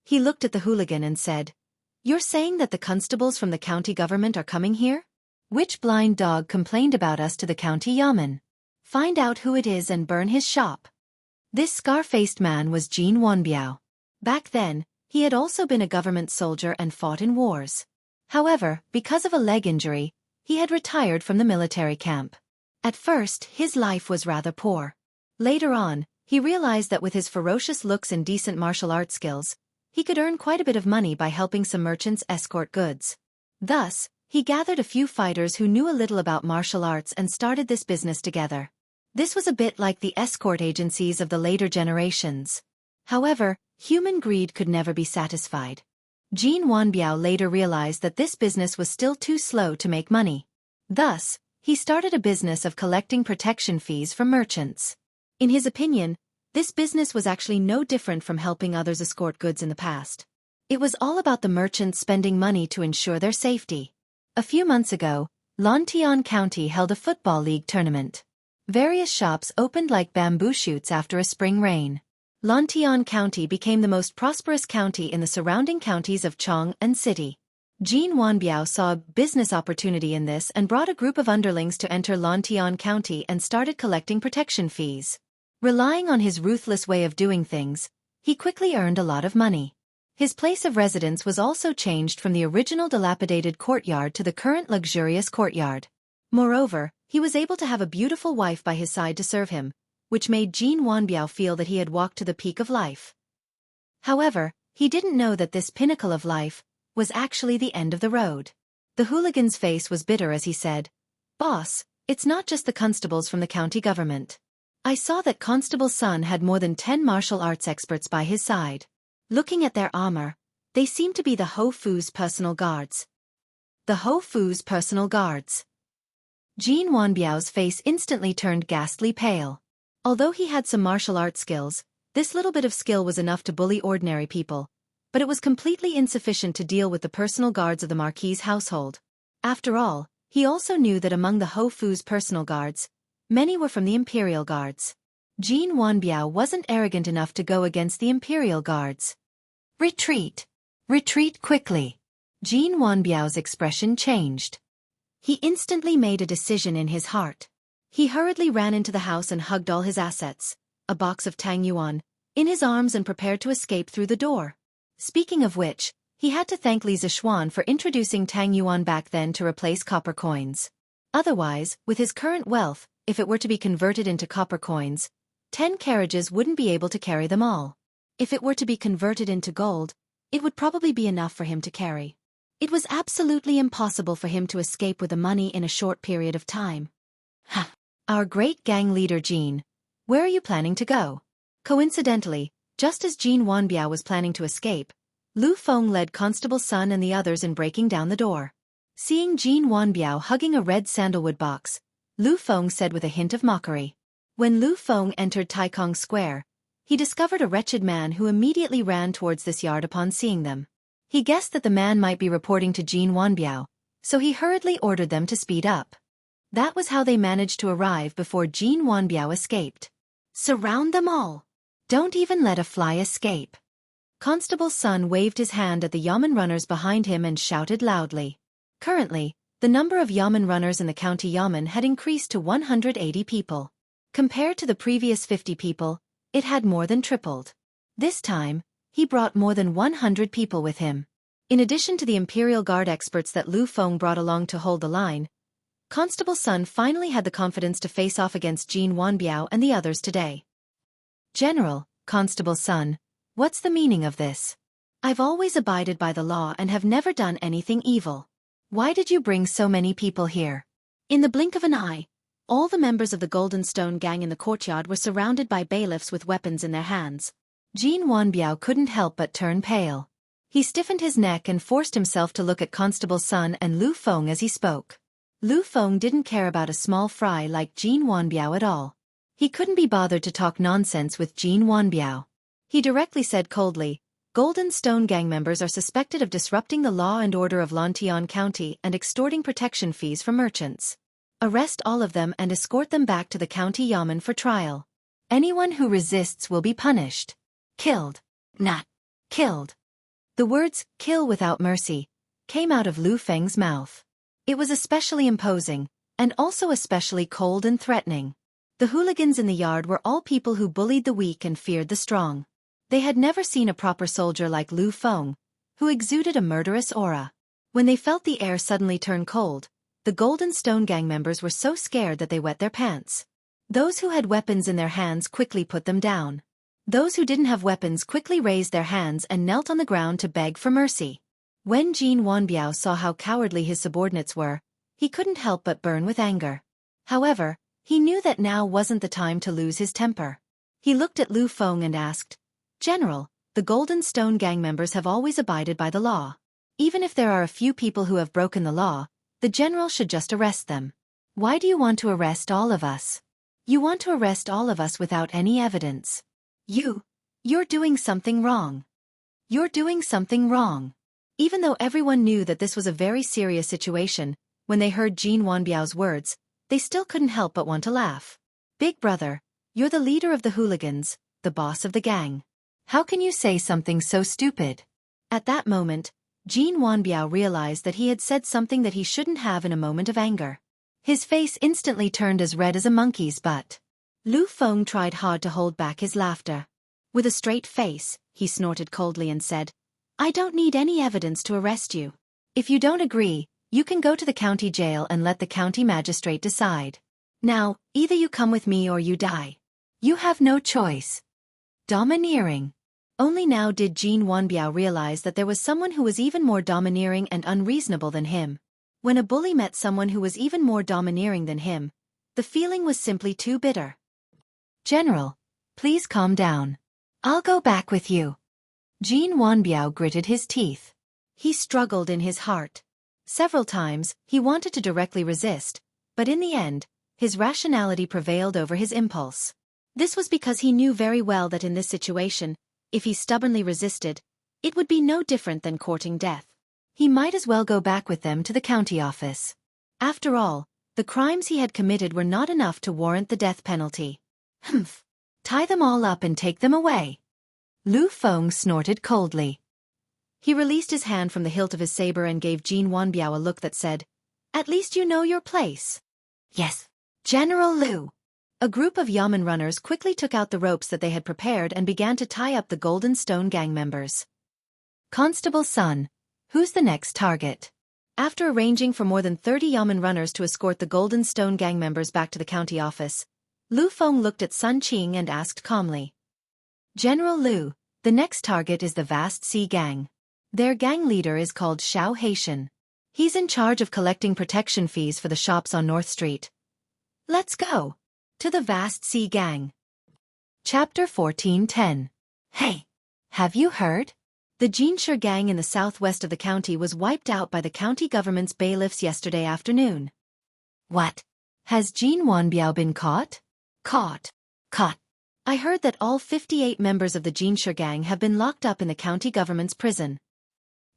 He looked at the hooligan and said, "You're saying that the constables from the county government are coming here? Which blind dog complained about us to the county yamen? Find out who it is and burn his shop." This scar-faced man was Jin Wanbiao. Back then, he had also been a government soldier and fought in wars. However, because of a leg injury, he had retired from the military camp. At first, his life was rather poor. Later on, he realized that with his ferocious looks and decent martial arts skills, he could earn quite a bit of money by helping some merchants escort goods. Thus, he gathered a few fighters who knew a little about martial arts and started this business together. This was a bit like the escort agencies of the later generations. However, human greed could never be satisfied. Jin Wanbiao later realized that this business was still too slow to make money. Thus, he started a business of collecting protection fees from merchants. In his opinion, this business was actually no different from helping others escort goods in the past. It was all about the merchants spending money to ensure their safety. A few months ago, Lantian County held a football league tournament. Various shops opened like bamboo shoots after a spring rain. Lantian County became the most prosperous county in the surrounding counties of Chong and City. Jin Wanbiao saw a business opportunity in this and brought a group of underlings to enter Lantian County and started collecting protection fees. Relying on his ruthless way of doing things, he quickly earned a lot of money. His place of residence was also changed from the original dilapidated courtyard to the current luxurious courtyard. Moreover, he was able to have a beautiful wife by his side to serve him, which made Jin Wanbiao feel that he had walked to the peak of life. However, he didn't know that this pinnacle of life was actually the end of the road. The hooligan's face was bitter as he said, "Boss, it's not just the constables from the county government. I saw that Constable Sun had more than 10 martial arts experts by his side. Looking at their armor, they seem to be the Ho Fu's personal guards." The Ho Fu's personal guards. Jin Wanbiao's face instantly turned ghastly pale. Although he had some martial arts skills, this little bit of skill was enough to bully ordinary people, but it was completely insufficient to deal with the personal guards of the Marquis's household. After all, he also knew that among the Ho Fu's personal guards, many were from the Imperial Guards. Jin Wanbiao wasn't arrogant enough to go against the Imperial Guards. "Retreat! Retreat quickly!" Jin Wanbiao's expression changed. He instantly made a decision in his heart. He hurriedly ran into the house and hugged all his assets, a box of Tang Yuan, in his arms and prepared to escape through the door. Speaking of which, He had to thank Li Zixuan for introducing Tang Yuan back then to replace copper coins. Otherwise, with his current wealth, if it were to be converted into copper coins, 10 carriages wouldn't be able to carry them all. If it were to be converted into gold, it would probably be enough for him to carry. It was absolutely impossible for him to escape with the money in a short period of time. Ha! Our great gang leader Jean. Where are you planning to go? Coincidentally, just as Jean Wanbiao was planning to escape, Lu Feng led Constable Sun and the others in breaking down the door. Seeing Jean Wanbiao hugging a red sandalwood box, Lu Feng said with a hint of mockery. When Lu Feng entered Taikong Square, he discovered a wretched man who immediately ran towards this yard upon seeing them. He guessed that the man might be reporting to Jean Wanbiao, so he hurriedly ordered them to speed up. That was how they managed to arrive before Jean Wanbiao escaped. Surround them all! Don't even let a fly escape! Constable Sun waved his hand at the Yamen runners behind him and shouted loudly. Currently, the number of Yamen runners in the county Yamen had increased to 180 people. Compared to the previous 50 people, it had more than tripled. This time, he brought more than 100 people with him. In addition to the Imperial Guard experts that Lu Feng brought along to hold the line, Constable Sun finally had the confidence to face off against Jean Wanbiao and the others today. General, Constable Sun, what's the meaning of this? I've always abided by the law and have never done anything evil. Why did you bring so many people here? In the blink of an eye, all the members of the Golden Stone gang in the courtyard were surrounded by bailiffs with weapons in their hands. Jean Wanbiao couldn't help but turn pale. He stiffened his neck and forced himself to look at Constable Sun and Lu Feng as he spoke. Lu Feng didn't care about a small fry like Jean Wanbiao at all. He couldn't be bothered to talk nonsense with Jean Wanbiao. He directly said coldly, Golden Stone gang members are suspected of disrupting the law and order of Lantian County and extorting protection fees from merchants. Arrest all of them and escort them back to the county yamen for trial. Anyone who resists will be punished. Killed. Not killed. The words, kill without mercy, came out of Lu Feng's mouth. It was especially imposing, and also especially cold and threatening. The hooligans in the yard were all people who bullied the weak and feared the strong. They had never seen a proper soldier like Lu Feng, who exuded a murderous aura. When they felt the air suddenly turn cold, the Golden Stone gang members were so scared that they wet their pants. Those who had weapons in their hands quickly put them down. Those who didn't have weapons quickly raised their hands and knelt on the ground to beg for mercy. When Jean Wanbiao saw how cowardly his subordinates were, he couldn't help but burn with anger. However, he knew that now wasn't the time to lose his temper. He looked at Lu Feng and asked, General, the Golden Stone gang members have always abided by the law. Even if there are a few people who have broken the law, the general should just arrest them. Why do you want to arrest all of us? You want to arrest all of us without any evidence. You're doing something wrong. You're doing something wrong. Even though everyone knew that this was a very serious situation, when they heard Jean Wanbiao's words, they still couldn't help but want to laugh. Big brother, you're the leader of the hooligans, the boss of the gang. How can you say something so stupid? At that moment, Jean Wanbiao realized that he had said something that he shouldn't have in a moment of anger. His face instantly turned as red as a monkey's butt. Lu Feng tried hard to hold back his laughter. With a straight face, he snorted coldly and said, I don't need any evidence to arrest you. If you don't agree, you can go to the county jail and let the county magistrate decide. Now, either you come with me or you die. You have no choice. Domineering. Only now did Jean Wanbiao realize that there was someone who was even more domineering and unreasonable than him. When a bully met someone who was even more domineering than him, the feeling was simply too bitter. General, please calm down. I'll go back with you. Jean Wanbiao gritted his teeth. He struggled in his heart. Several times, he wanted to directly resist, but in the end, his rationality prevailed over his impulse. This was because he knew very well that in this situation, if he stubbornly resisted, it would be no different than courting death. He might as well go back with them to the county office. After all, the crimes he had committed were not enough to warrant the death penalty. Humph! Tie them all up and take them away. Lu Feng snorted coldly. He released his hand from the hilt of his saber and gave Jean Wanbiao a look that said, At least you know your place. Yes, General Lu. A group of yamen runners quickly took out the ropes that they had prepared and began to tie up the Golden Stone gang members. Constable Sun, who's the next target? After arranging for more than 30 Yamen runners to escort the Golden Stone gang members back to the county office, Lu Feng looked at Sun Qing and asked calmly. General Lu, the next target is the Vast Sea Gang. Their gang leader is called Xianxia. He's in charge of collecting protection fees for the shops on North Street. Let's go to the Vast Sea Gang. Chapter 14:10. Hey, have you heard? The Jianghu gang in the southwest of the county was wiped out by the county government's bailiffs yesterday afternoon. What? Has Jin Wanbiao been caught? Caught. I heard that all 58 members of the Jianghu gang have been locked up in the county government's prison.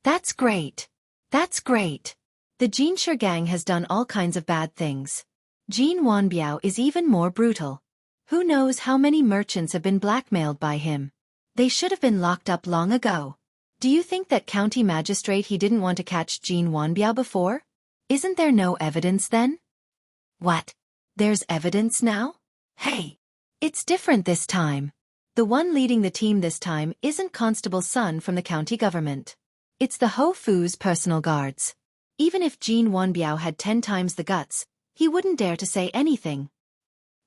That's great. The Jianghu gang has done all kinds of bad things. Jin Wanbiao is even more brutal. Who knows how many merchants have been blackmailed by him? They should have been locked up long ago. Do you think that county magistrate he didn't want to catch Jin Wanbiao before? Isn't there no evidence then? What? There's evidence now? Hey! It's different this time. The one leading the team this time isn't Constable Sun from the county government. It's the Ho Fu's personal guards. Even if Jin Wanbiao had 10 times the guts, he wouldn't dare to say anything.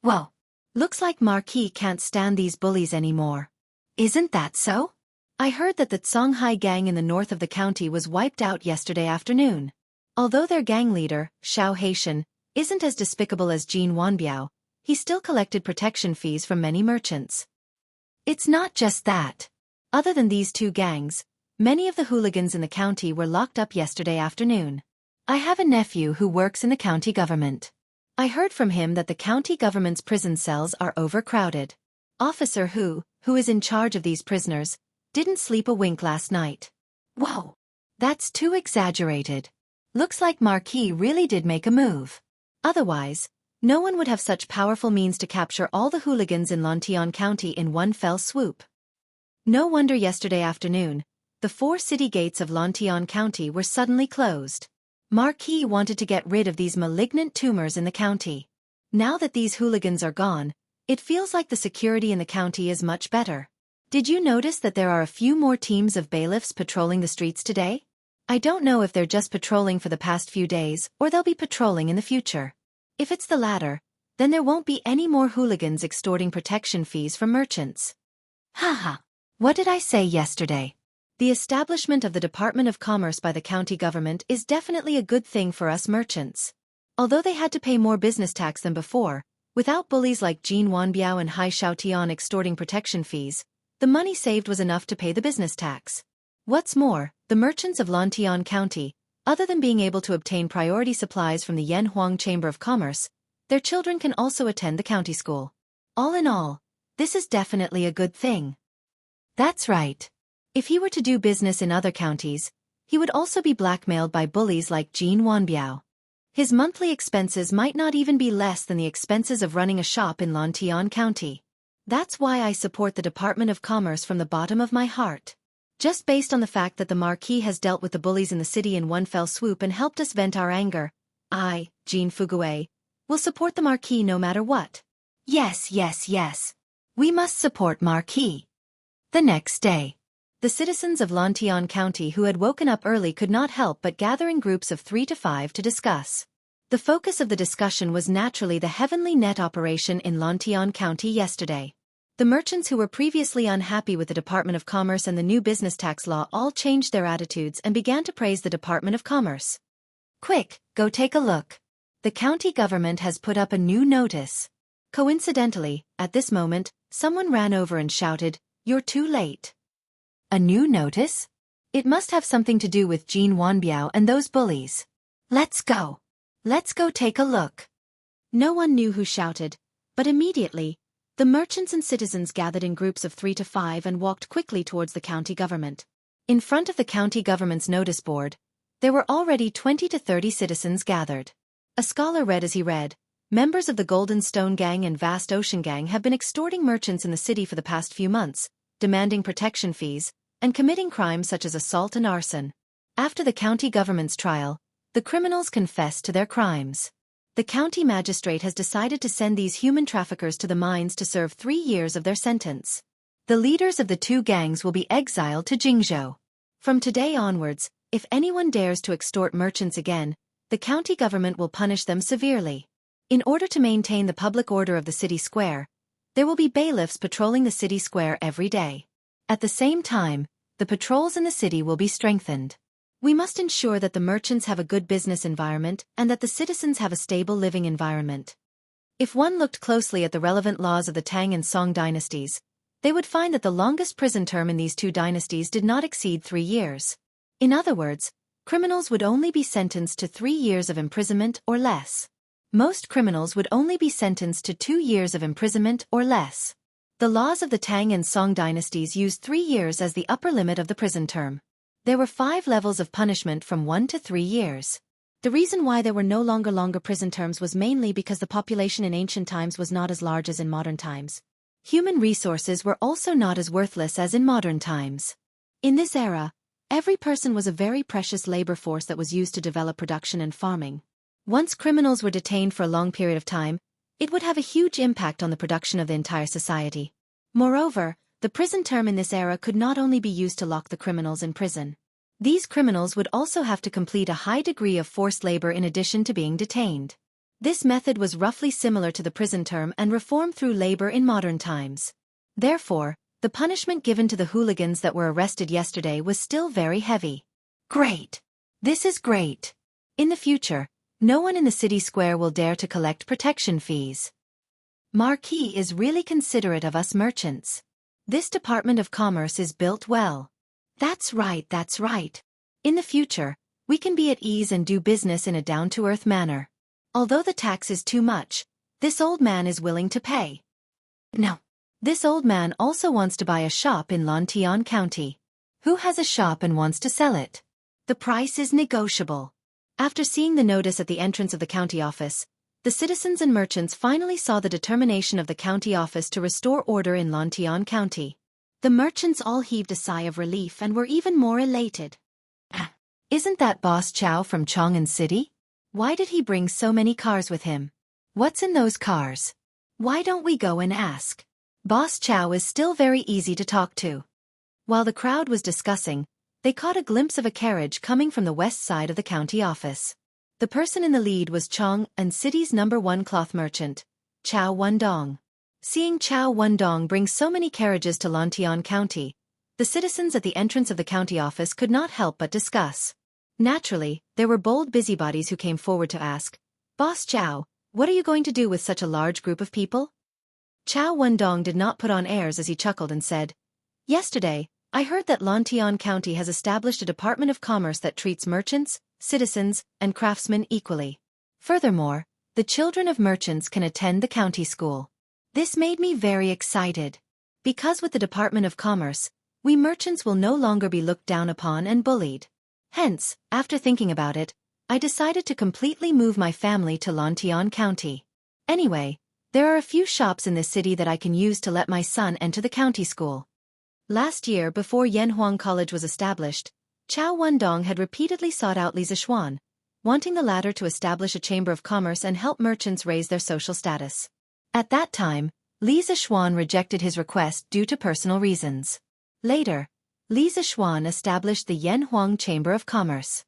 Whoa! Looks like Marquis can't stand these bullies anymore. Isn't that so? I heard that the Songhai gang in the north of the county was wiped out yesterday afternoon. Although their gang leader, Xianxia, isn't as despicable as Jin Wanbiao, he still collected protection fees from many merchants. It's not just that. Other than these two gangs, many of the hooligans in the county were locked up yesterday afternoon. I have a nephew who works in the county government. I heard from him that the county government's prison cells are overcrowded. Officer who is in charge of these prisoners, didn't sleep a wink last night. Whoa! That's too exaggerated. Looks like Marquis really did make a move. Otherwise, no one would have such powerful means to capture all the hooligans in Lontian County in one fell swoop. No wonder yesterday afternoon, the 4 city gates of Lontian County were suddenly closed. Marquis wanted to get rid of these malignant tumors in the county. Now that these hooligans are gone, it feels like the security in the county is much better. Did you notice that there are a few more teams of bailiffs patrolling the streets today? I don't know if they're just patrolling for the past few days or they'll be patrolling in the future. If it's the latter, then there won't be any more hooligans extorting protection fees from merchants. Haha. What did I say yesterday? The establishment of the Department of Commerce by the county government is definitely a good thing for us merchants. Although they had to pay more business tax than before, without bullies like Jin Wanbiao and Hai Xiaotian extorting protection fees, the money saved was enough to pay the business tax. What's more, the merchants of Lontian County, other than being able to obtain priority supplies from the Yanhuang Chamber of Commerce, their children can also attend the county school. All in all, this is definitely a good thing. That's right. If he were to do business in other counties, he would also be blackmailed by bullies like Jin Wanbiao. His monthly expenses might not even be less than the expenses of running a shop in Lontian County. That's why I support the Department of Commerce from the bottom of my heart. Just based on the fact that the Marquis has dealt with the bullies in the city in one fell swoop and helped us vent our anger, I, Jean Fugue, will support the Marquis no matter what. Yes. We must support Marquis. The next day, the citizens of Lontian County who had woken up early could not help but gather in groups of 3 to 5 to discuss. The focus of the discussion was naturally the Heavenly Net operation in Lontian County yesterday. The merchants who were previously unhappy with the Department of Commerce and the new business tax law all changed their attitudes and began to praise the Department of Commerce. Quick, go take a look. The county government has put up a new notice. Coincidentally, at this moment, someone ran over and shouted, "You're too late." A new notice? It must have something to do with Jin Wanbiao and those bullies. Let's go take a look. No one knew who shouted, but immediately, the merchants and citizens gathered in groups of 3 to 5 and walked quickly towards the county government. In front of the county government's notice board, there were already 20 to 30 citizens gathered. A scholar read as he read, "Members of the Golden Stone Gang and Vast Ocean Gang have been extorting merchants in the city for the past few months, demanding protection fees, and committing crimes such as assault and arson. After the county government's trial, the criminals confessed to their crimes. The county magistrate has decided to send these human traffickers to the mines to serve 3 years of their sentence. The leaders of the 2 gangs will be exiled to Jianghu. From today onwards, if anyone dares to extort merchants again, the county government will punish them severely. In order to maintain the public order of the city square, there will be bailiffs patrolling the city square every day. At the same time, the patrols in the city will be strengthened. We must ensure that the merchants have a good business environment and that the citizens have a stable living environment. If one looked closely at the relevant laws of the Tang and Song dynasties, they would find that the longest prison term in these two dynasties did not exceed 3 years. In other words, criminals would only be sentenced to 3 years of imprisonment or less. Most criminals would only be sentenced to 2 years of imprisonment or less. The laws of the Tang and Song dynasties used 3 years as the upper limit of the prison term. There were 5 levels of punishment from 1 to 3 years. The reason why there were no longer prison terms was mainly because the population in ancient times was not as large as in modern times. Human resources were also not as worthless as in modern times. In this era, every person was a very precious labor force that was used to develop production and farming. Once criminals were detained for a long period of time, it would have a huge impact on the production of the entire society. Moreover, the prison term in this era could not only be used to lock the criminals in prison. These criminals would also have to complete a high degree of forced labor in addition to being detained. This method was roughly similar to the prison term and reformed through labor in modern times. Therefore, the punishment given to the hooligans that were arrested yesterday was still very heavy. Great! This is great! In the future, no one in the city square will dare to collect protection fees. Marquis is really considerate of us merchants. This Department of Commerce is built well. That's right, that's right. In the future, we can be at ease and do business in a down-to-earth manner. Although the tax is too much, this old man is willing to pay. No. This old man also wants to buy a shop in Lantian County. Who has a shop and wants to sell it? The price is negotiable. After seeing the notice at the entrance of the county office, the citizens and merchants finally saw the determination of the county office to restore order in Lantian County. The merchants all heaved a sigh of relief and were even more elated. Isn't that Boss Chow from Chang'an City? Why did he bring so many cars with him? What's in those cars? Why don't we go and ask? Boss Chow is still very easy to talk to. While the crowd was discussing, they caught a glimpse of a carriage coming from the west side of the county office. The person in the lead was Chang'an City's #1 cloth merchant, Chow Wendong. Seeing Chow Wendong bring so many carriages to Lantian County, the citizens at the entrance of the county office could not help but discuss. Naturally, there were bold busybodies who came forward to ask, "Boss Chow, what are you going to do with such a large group of people?" Chow Wendong did not put on airs as he chuckled and said, "Yesterday, I heard that Lantian County has established a Department of Commerce that treats merchants, citizens, and craftsmen equally. Furthermore, the children of merchants can attend the county school. This made me very excited. Because with the Department of Commerce, we merchants will no longer be looked down upon and bullied. Hence, after thinking about it, I decided to completely move my family to Lantian County. Anyway, there are a few shops in this city that I can use to let my son enter the county school." Last year, before Yanhuang College was established, Chow Wendong had repeatedly sought out Li Zishuan, wanting the latter to establish a chamber of commerce and help merchants raise their social status. At that time, Li Zishuan rejected his request due to personal reasons. Later, Li Zishuan established the Yanhuang Chamber of Commerce.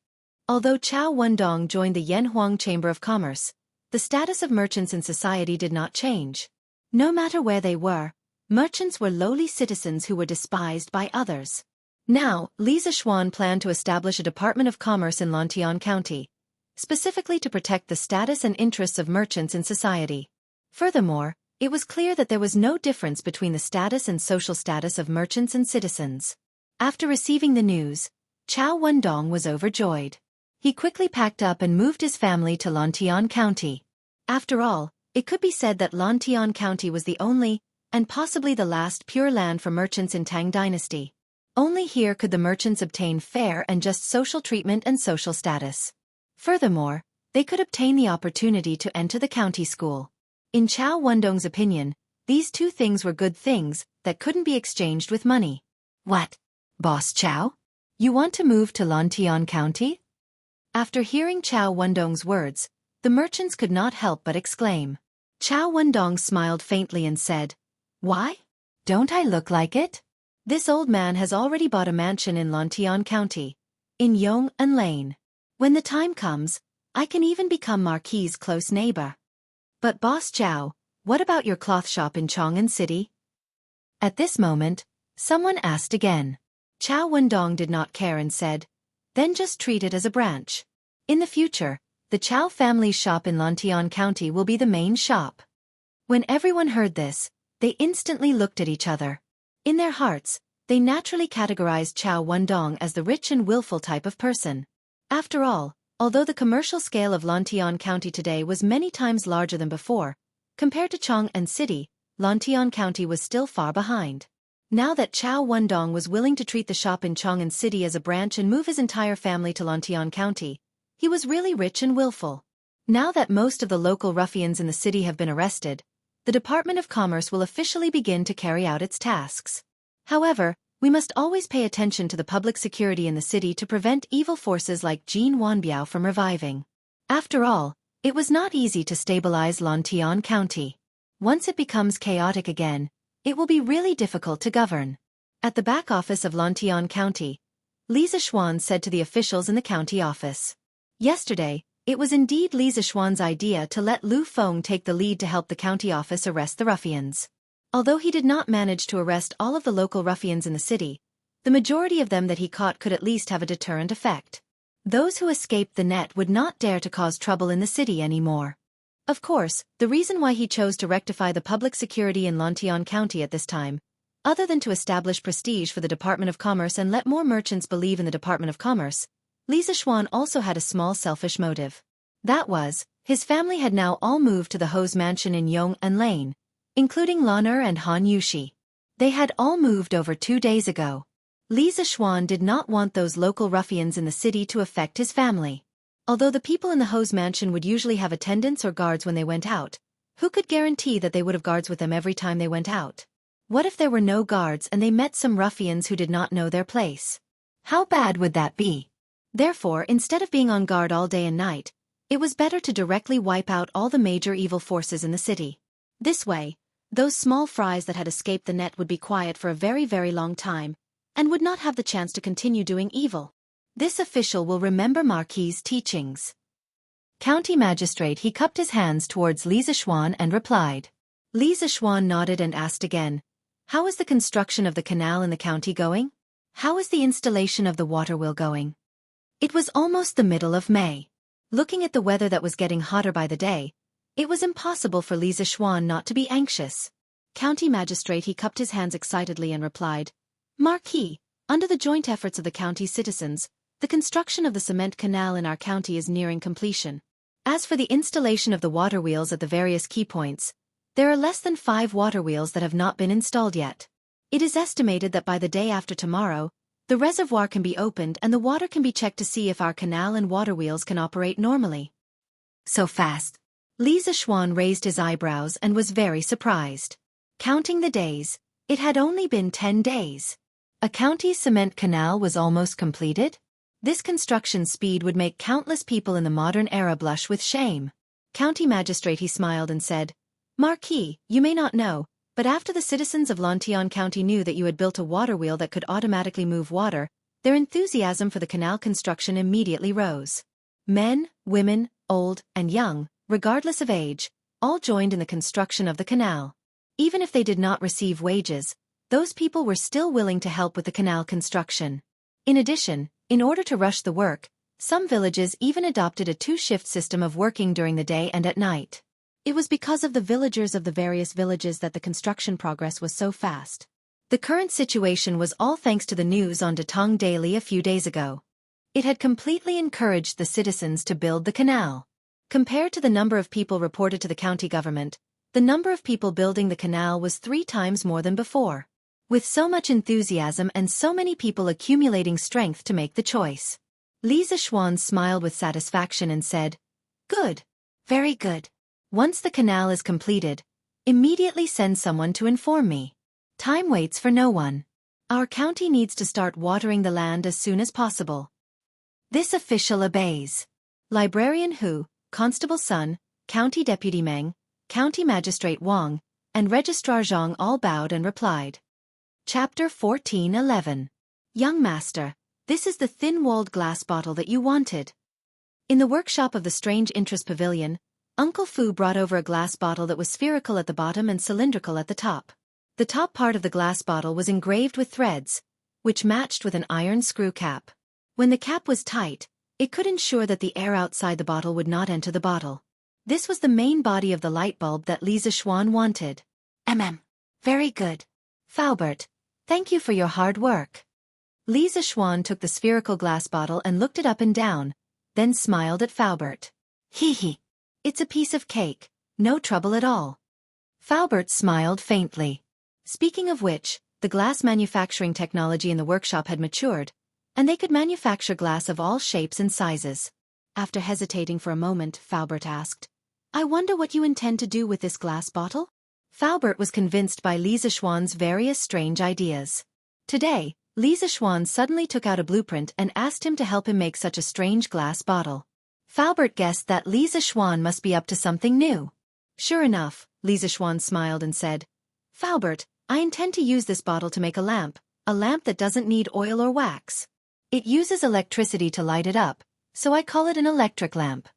Although Chow Wendong joined the Yanhuang Chamber of Commerce, the status of merchants in society did not change. No matter where they were, merchants were lowly citizens who were despised by others. Now, Li Zishuan planned to establish a Department of Commerce in Lantian County, specifically to protect the status and interests of merchants in society. Furthermore, it was clear that there was no difference between the status and social status of merchants and citizens. After receiving the news, Chow Wendong was overjoyed. He quickly packed up and moved his family to Lantian County. After all, it could be said that Lantian County was the only, and possibly the last pure land for merchants in Tang Dynasty. Only here could the merchants obtain fair and just social treatment and social status. Furthermore, they could obtain the opportunity to enter the county school. In Chow Wendong's opinion, these two things were good things that couldn't be exchanged with money. What? Boss Chow? You want to move to Lantian County? After hearing Chow Wendong's words, the merchants could not help but exclaim. Chow Wendong smiled faintly and said, "Why? Don't I look like it? This old man has already bought a mansion in Lantian County, in Yong'an Lane. When the time comes, I can even become Marquis's close neighbor. But Boss Zhao, what about your cloth shop in Chang'an City? At this moment, someone asked again. Chao Wendong did not care and said, then just treat it as a branch. In the future, the Chao family's shop in Lantian County will be the main shop. When everyone heard this, they instantly looked at each other. In their hearts, they naturally categorized Chao Wendong as the rich and willful type of person. After all, although the commercial scale of Lantian County today was many times larger than before, compared to Chang'an City, Lantian County was still far behind. Now that Chao Wendong was willing to treat the shop in Chang'an City as a branch and move his entire family to Lantian County, he was really rich and willful. Now that most of the local ruffians in the city have been arrested, the Department of Commerce will officially begin to carry out its tasks. However, we must always pay attention to the public security in the city to prevent evil forces like Jin Wanbiao from reviving. After all, it was not easy to stabilize Lantian County. Once it becomes chaotic again, it will be really difficult to govern. At the back office of Lantian County, Li Zixuan said to the officials in the county office. Yesterday, it was indeed Li Zixuan's idea to let Lu Feng take the lead to help the county office arrest the ruffians. Although he did not manage to arrest all of the local ruffians in the city, the majority of them that he caught could at least have a deterrent effect. Those who escaped the net would not dare to cause trouble in the city anymore. Of course, the reason why he chose to rectify the public security in Lantian County at this time, other than to establish prestige for the Department of Commerce and let more merchants believe in the Department of Commerce, Li Zixuan also had a small selfish motive. That was, his family had now all moved to the Ho's mansion in Yong'an Lane, including Lan Er and Han Yushi. They had all moved over 2 days ago. Li Zixuan did not want those local ruffians in the city to affect his family. Although the people in the Ho's mansion would usually have attendants or guards when they went out, who could guarantee that they would have guards with them every time they went out? What if there were no guards and they met some ruffians who did not know their place? How bad would that be? Therefore, instead of being on guard all day and night, it was better to directly wipe out all the major evil forces in the city. This way, those small fries that had escaped the net would be quiet for a very, very long time, and would not have the chance to continue doing evil. This official will remember Marquis's teachings. County Magistrate he cupped his hands towards Li Zixuan and replied. Li Zixuan nodded and asked again, how is the construction of the canal in the county going? How is the installation of the water wheel going? It was almost the middle of May. Looking at the weather that was getting hotter by the day, it was impossible for Li Zixuan not to be anxious. County Magistrate he cupped his hands excitedly and replied, Marquis, under the joint efforts of the county citizens, the construction of the cement canal in our county is nearing completion. As for the installation of the water wheels at the various key points, there are less than 5 water wheels that have not been installed yet. It is estimated that by the day after tomorrow, the reservoir can be opened and the water can be checked to see if our canal and water wheels can operate normally. So fast. Li Zixuan raised his eyebrows and was very surprised. Counting the days, it had only been 10 days. A county's cement canal was almost completed? This construction speed would make countless people in the modern era blush with shame. County Magistrate he smiled and said, Marquis, you may not know, but after the citizens of Lantian County knew that you had built a water wheel that could automatically move water, their enthusiasm for the canal construction immediately rose. Men, women, old, and young, regardless of age, all joined in the construction of the canal. Even if they did not receive wages, those people were still willing to help with the canal construction. In addition, in order to rush the work, some villages even adopted a 2-shift system of working during the day and at night. It was because of the villagers of the various villages that the construction progress was so fast. The current situation was all thanks to the news on Datong Daily a few days ago. It had completely encouraged the citizens to build the canal. Compared to the number of people reported to the county government, the number of people building the canal was 3 times more than before. With so much enthusiasm and so many people accumulating strength to make the choice. Li Zixuan smiled with satisfaction and said, Good. Very good. Once the canal is completed, immediately send someone to inform me. Time waits for no one. Our county needs to start watering the land as soon as possible. This official obeys. Librarian Hu, Constable Sun, County Deputy Meng, County Magistrate Wang, and Registrar Zhang all bowed and replied. Chapter 14:11. Young Master, this is the thin-walled glass bottle that you wanted. In the workshop of the Strange Interest Pavilion, Uncle Fu brought over a glass bottle that was spherical at the bottom and cylindrical at the top. The top part of the glass bottle was engraved with threads, which matched with an iron screw cap. When the cap was tight, it could ensure that the air outside the bottle would not enter the bottle. This was the main body of the light bulb that Li Zixuan wanted. Very good. Faubert, thank you for your hard work. Li Zixuan took the spherical glass bottle and looked it up and down, then smiled at Faubert. Hee. It's a piece of cake, no trouble at all. Faubert smiled faintly. Speaking of which, the glass manufacturing technology in the workshop had matured, and they could manufacture glass of all shapes and sizes. After hesitating for a moment, Faubert asked, I wonder what you intend to do with this glass bottle? Faubert was convinced by Li Zixuan's various strange ideas. Today, Li Zixuan suddenly took out a blueprint and asked him to help him make such a strange glass bottle. Faubert guessed that Li Zixuan must be up to something new. Sure enough, Li Zixuan smiled and said, Faubert, I intend to use this bottle to make a lamp that doesn't need oil or wax. It uses electricity to light it up, so I call it an electric lamp.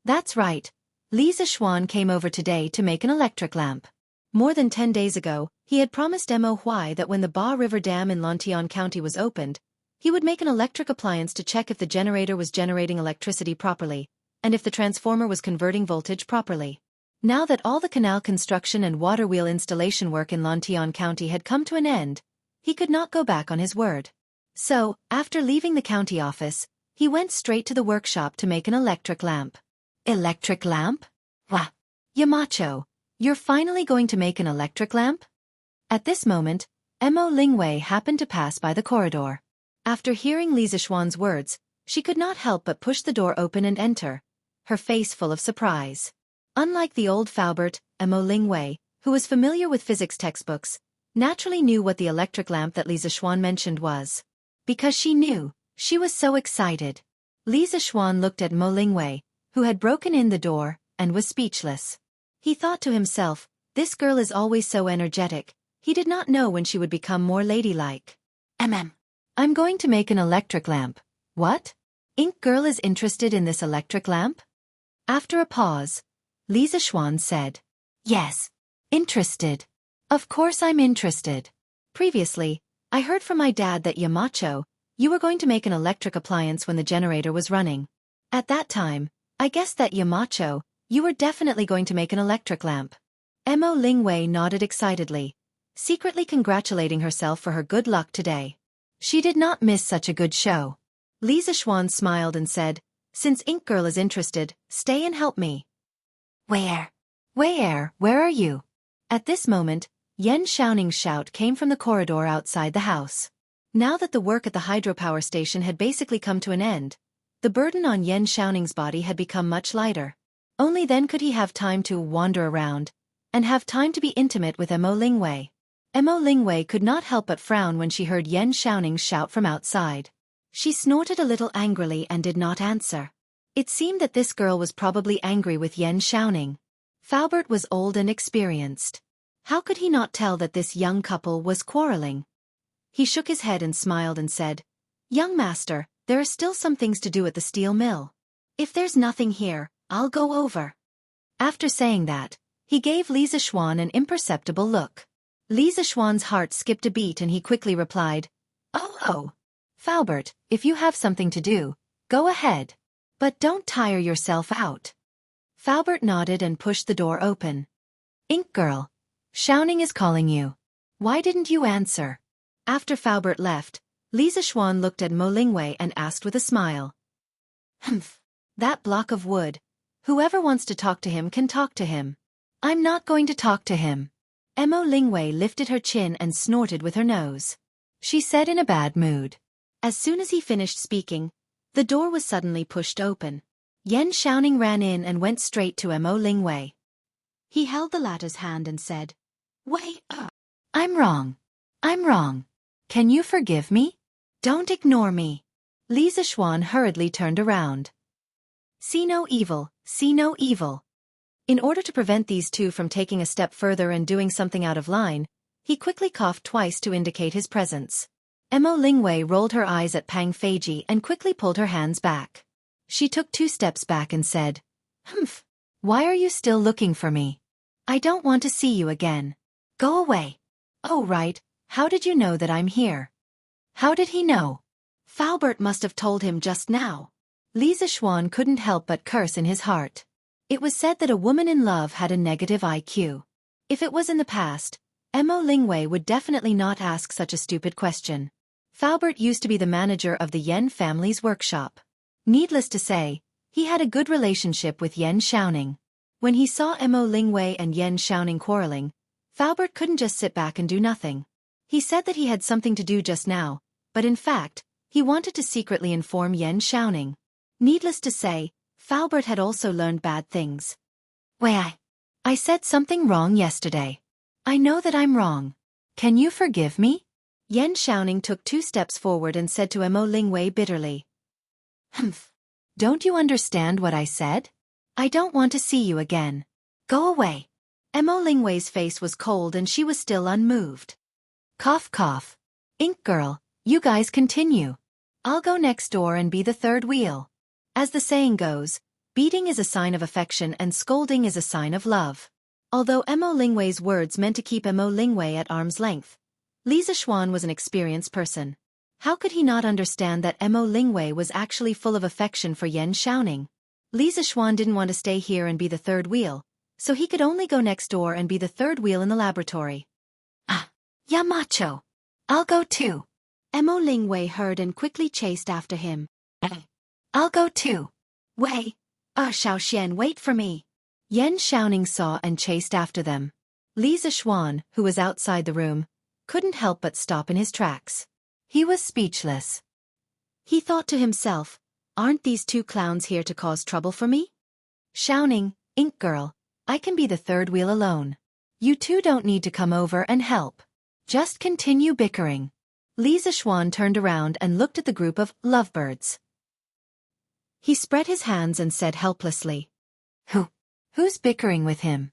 That's right. Li Zixuan came over today to make an electric lamp. More than 10 days ago, he had promised Mo Huai that when the Ba River Dam in Lantian County was opened, he would make an electric appliance to check if the generator was generating electricity properly, and if the transformer was converting voltage properly. Now that all the canal construction and water wheel installation work in Lantian County had come to an end, he could not go back on his word. So, after leaving the county office, he went straight to the workshop to make an electric lamp. Electric lamp? Wah! Yamacho, you're finally going to make an electric lamp? At this moment, Mo Lingwei happened to pass by the corridor. After hearing Li Zixuan's words, she could not help but push the door open and enter, her face full of surprise. Unlike the old Faubert, Mo Lingwei, who was familiar with physics textbooks, naturally knew what the electric lamp that Li Zixuan mentioned was. Because she knew, she was so excited. Li Zixuan looked at Mo Lingwei, who had broken in the door, and was speechless. He thought to himself, this girl is always so energetic, he did not know when she would become more ladylike. I'm going to make an electric lamp. What? Ink Girl is interested in this electric lamp? After a pause, Li Zixuan said, Yes. Interested. Of course I'm interested. Previously, I heard from my dad that Yamacho, you were going to make an electric appliance when the generator was running. At that time, I guessed that Yamacho, you were definitely going to make an electric lamp. Mo Lingwei nodded excitedly, secretly congratulating herself for her good luck today. She did not miss such a good show. Li Zixuan smiled and said, Since Ink Girl is interested, stay and help me. Where Where are you? At this moment, Yan Xiaoning's shout came from the corridor outside the house. Now that the work at the hydropower station had basically come to an end, the burden on Yan Xiaoning's body had become much lighter. Only then could he have time to wander around, and have time to be intimate with Mo Lingwei. Mo Lingwei could not help but frown when she heard Yan Xiaoning's shout from outside. She snorted a little angrily and did not answer. It seemed that this girl was probably angry with Yan Xiaoning. Faubert was old and experienced. How could he not tell that this young couple was quarreling? He shook his head and smiled and said, Young master, there are still some things to do at the steel mill. If there's nothing here, I'll go over. After saying that, he gave Li Zixuan an imperceptible look. Li Zixuan's heart skipped a beat and he quickly replied, Oh. Faubert, if you have something to do, go ahead. But don't tire yourself out. Faubert nodded and pushed the door open. Ink Girl, Xiaoning is calling you. Why didn't you answer? After Faubert left, Li Zixuan looked at Mo Lingwei and asked with a smile. Humph. That block of wood. Whoever wants to talk to him can talk to him. I'm not going to talk to him. Mo Lingwei lifted her chin and snorted with her nose. She said in a bad mood. As soon as he finished speaking, the door was suddenly pushed open. Yan Xiaoning ran in and went straight to Mo Lingwei. He held the latter's hand and said, Wait up. I'm wrong. Can you forgive me? Don't ignore me. Li Zixuan hurriedly turned around. See no evil. In order to prevent these two from taking a step further and doing something out of line, He quickly coughed twice to indicate his presence. Mo Lingwei rolled her eyes at Pang Feiji and quickly pulled her hands back. She took 2 steps back and said, "Humph. Why are you still looking for me? I don't want to see you again. Go away." "Oh right, how did you know that I'm here?" How did he know? Faubert must have told him just now. Li Zixuan couldn't help but curse in his heart. It was said that a woman in love had a negative IQ. If it was in the past, Mo Lingwei would definitely not ask such a stupid question. Faubert used to be the manager of the Yen family's workshop. Needless to say, he had a good relationship with Yen Xiaoning. When he saw Mo Lingwei and Yen Xiaoning quarreling, Faubert couldn't just sit back and do nothing. He said that he had something to do just now, but in fact, he wanted to secretly inform Yen Xiaoning. Needless to say, Faubert had also learned bad things. "Wei, I said something wrong yesterday. I know that I'm wrong. Can you forgive me?" Yen Xiaoning took 2 steps forward and said to Mo Lingwei bitterly. "Humph. Don't you understand what I said? I don't want to see you again. Go away." Mo Lingwei's face was cold and she was still unmoved. Cough cough. "Ink girl, you guys continue. I'll go next door and be the third wheel." As the saying goes, beating is a sign of affection and scolding is a sign of love. Although Mo Lingwei's words meant to keep Mo Lingwei at arm's length, Li Zixuan was an experienced person. How could he not understand that Mo Lingwei was actually full of affection for Yen Xiaoning? Li Zixuan didn't want to stay here and be the third wheel, so he could only go next door and be the third wheel in the laboratory. "Ah, Yamacho. I'll go too." Mo Lingwei heard and quickly chased after him. "I'll go too. Wei, Xiaoxian, wait for me." Yen Xiaoning saw and chased after them. Li Zixuan, who was outside the room, couldn't help but stop in his tracks. He was speechless. He thought to himself, aren't these 2 clowns here to cause trouble for me? "Xiaoning, Ink girl, I can be the third wheel alone. You 2 don't need to come over and help. Just continue bickering." Li Zixuan turned around and looked at the group of lovebirds. He spread his hands and said helplessly, Who's bickering with him?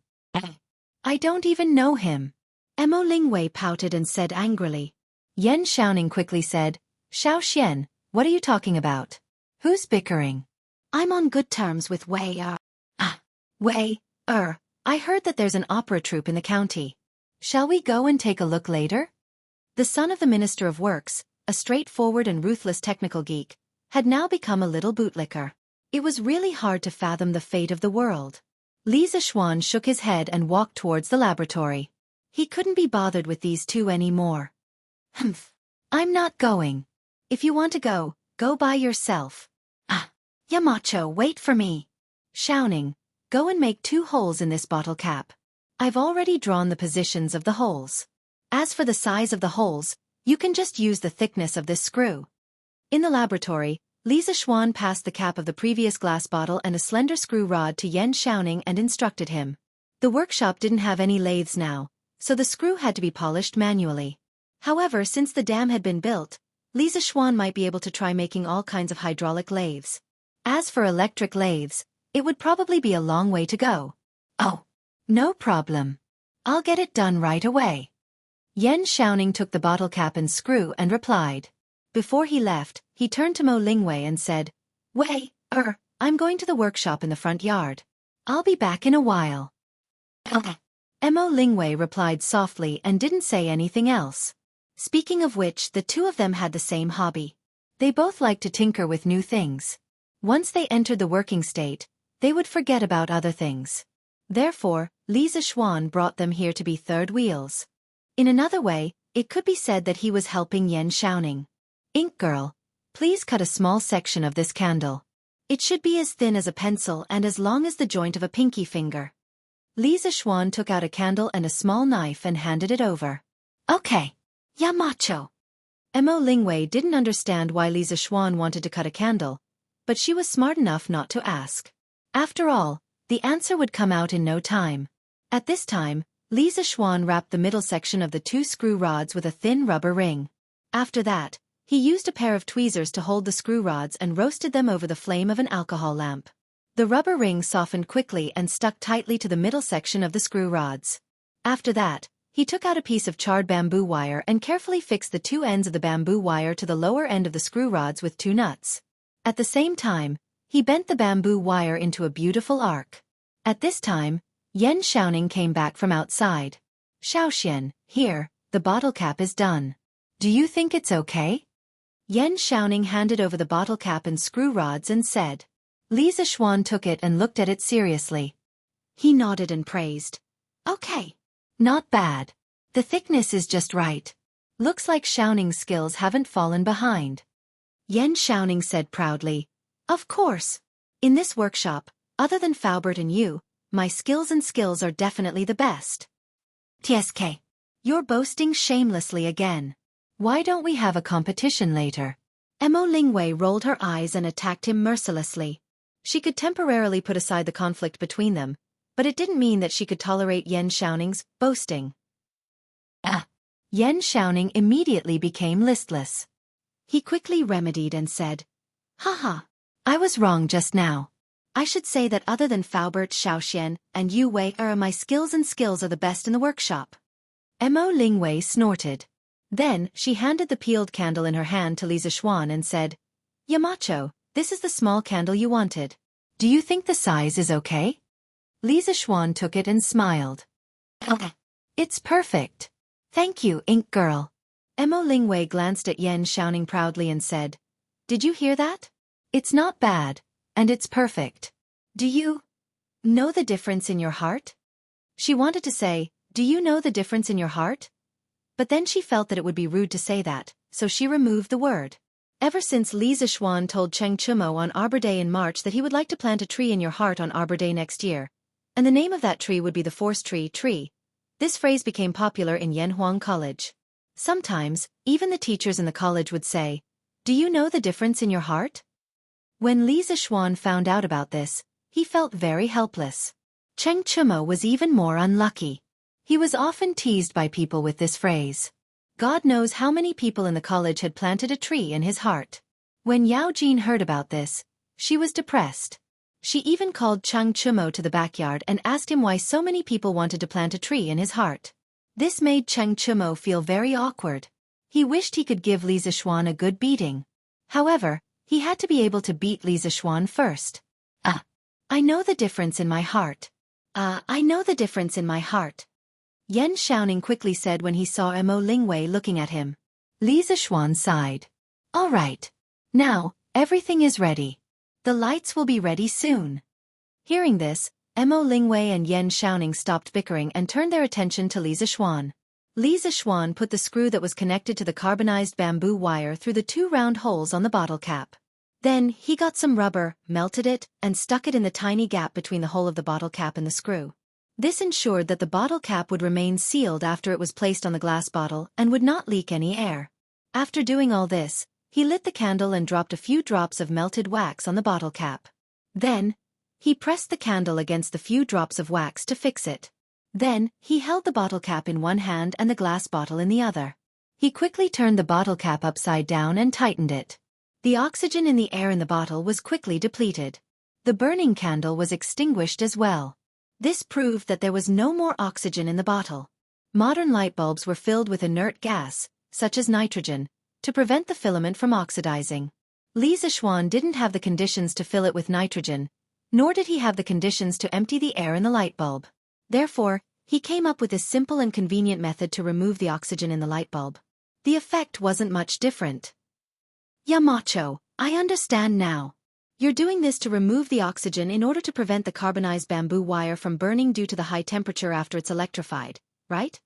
I don't even know him." Mo Lingwei pouted and said angrily. Yen Xiaoning quickly said, "Xiao Xian, what are you talking about? Who's bickering?" "I'm on good terms with Wei. Wei, I heard that there's an opera troupe in the county. Shall we go and take a look later?" The son of the Minister of Works, a straightforward and ruthless technical geek, had now become a little bootlicker. It was really hard to fathom the fate of the world. Li Zixuan shook his head and walked towards the laboratory. He couldn't be bothered with these 2 anymore. "Humph. I'm not going. If you want to go, go by yourself." Yamacho, wait for me." "Xiaoning, go and make 2 holes in this bottle cap. I've already drawn the positions of the holes. As for the size of the holes, you can just use the thickness of this screw." In the laboratory, Li Zixuan passed the cap of the previous glass bottle and a slender screw rod to Yen Xiaoning and instructed him. The workshop didn't have any lathes now, so the screw had to be polished manually. However, since the dam had been built, Li Zixuan might be able to try making all kinds of hydraulic lathes. As for electric lathes, it would probably be a long way to go. "Oh, no problem. I'll get it done right away." Yen Xiaoning took the bottle cap and screw and replied. Before he left, he turned to Mo Lingwei and said, "Wei, I'm going to the workshop in the front yard. I'll be back in a while." Mo Lingwei replied softly and didn't say anything else. Speaking of which, the 2 of them had the same hobby. They both liked to tinker with new things. Once they entered the working state, they would forget about other things. Therefore, Li Zixuan brought them here to be third wheels. In another way, it could be said that he was helping Yen Xiaoning. "Ink girl, please cut a small section of this candle. It should be as thin as a pencil and as long as the joint of a pinky finger." Li Zixuan took out a candle and a small knife and handed it over. "Okay. Yamacho." Mo Lingwei didn't understand why Li Zixuan wanted to cut a candle, but she was smart enough not to ask. After all, the answer would come out in no time. At this time, Li Zixuan wrapped the middle section of the 2 screw rods with a thin rubber ring. After that, he used a pair of tweezers to hold the screw rods and roasted them over the flame of an alcohol lamp. The rubber ring softened quickly and stuck tightly to the middle section of the screw rods. After that, He took out a piece of charred bamboo wire and carefully fixed the two ends of the bamboo wire to the lower end of the screw rods with two nuts. At the same time, he bent the bamboo wire into a beautiful arc. At this time, Yan Xiaoning came back from outside. Xiaoxian, here, the bottle cap is done. Do you think it's okay? Yan Xiaoning handed over the bottle cap and screw rods and said. Li Zixuan took it and looked at it seriously. He nodded and praised. Okay. Not bad. The thickness is just right. Looks like Xiaoning's skills haven't fallen behind. Yan Xiaoning said proudly. Of course. In this workshop, other than Faubert and you, my skills are definitely the best. TSK. You're boasting shamelessly again. Why don't we have a competition later? Mo Lingwei rolled her eyes and attacked him mercilessly. She could temporarily put aside the conflict between them, but it didn't mean that she could tolerate Yan Xiaoning's boasting. Yan Xiaoning immediately became listless. He quickly remedied and said, Haha, I was wrong just now. I should say that other than Faubert, Xiaoxian, and Yu Wei my skills are the best in the workshop. Mo Lingwei snorted. Then, she handed the peeled candle in her hand to Li Zixuan and said, Yamacho, this is the small candle you wanted. Do you think the size is okay? Li Zixuan took it and smiled. It's perfect. Thank you, Ink Girl. Mo Lingwei glanced at Yan Xiaoning proudly and said, Did you hear that? It's not bad, and it's perfect. Do you know the difference in your heart? She wanted to say, Do you know the difference in your heart? But then she felt that it would be rude to say that, so she removed the word. Ever since Li Zixuan told Cheng Chumo on Arbor Day in March that he would like to plant a tree in your heart on Arbor Day next year, and the name of that tree would be the Forest Tree, this phrase became popular in Yanhuang College. Sometimes, even the teachers in the college would say, Do you know the difference in your heart? When Li Zixuan found out about this, he felt very helpless. Cheng Chumo was even more unlucky. He was often teased by people with this phrase. God knows how many people in the college had planted a tree in his heart. When Yao Jin heard about this, she was depressed. She even called Cheng Chumo to the backyard and asked him why so many people wanted to plant a tree in his heart. This made Cheng Chumo feel very awkward. He wished he could give Li Zixuan a good beating. However, he had to be able to beat Li Zixuan first. I know the difference in my heart. I know the difference in my heart. Yan Xiaoning quickly said when he saw Mo Lingwei looking at him. Li Zixuan sighed. All right. Now, everything is ready. The lights will be ready soon. Hearing this, Mo Lingwei and Yan Xiaoning stopped bickering and turned their attention to Li Zixuan. Li Zixuan put the screw that was connected to the carbonized bamboo wire through the two round holes on the bottle cap. Then, he got some rubber, melted it, and stuck it in the tiny gap between the hole of the bottle cap and the screw. This ensured that the bottle cap would remain sealed after it was placed on the glass bottle and would not leak any air. After doing all this, he lit the candle and dropped a few drops of melted wax on the bottle cap. Then, he pressed the candle against the few drops of wax to fix it. Then, he held the bottle cap in one hand and the glass bottle in the other. He quickly turned the bottle cap upside down and tightened it. The oxygen in the air in the bottle was quickly depleted. The burning candle was extinguished as well. This proved that there was no more oxygen in the bottle. Modern light bulbs were filled with inert gas, such as nitrogen, to prevent the filament from oxidizing. Li Zixuan didn't have the conditions to fill it with nitrogen, nor did he have the conditions to empty the air in the light bulb. Therefore, he came up with this simple and convenient method to remove the oxygen in the light bulb. The effect wasn't much different. Yamacho, I understand now. You're doing this to remove the oxygen in order to prevent the carbonized bamboo wire from burning due to the high temperature after it's electrified, right?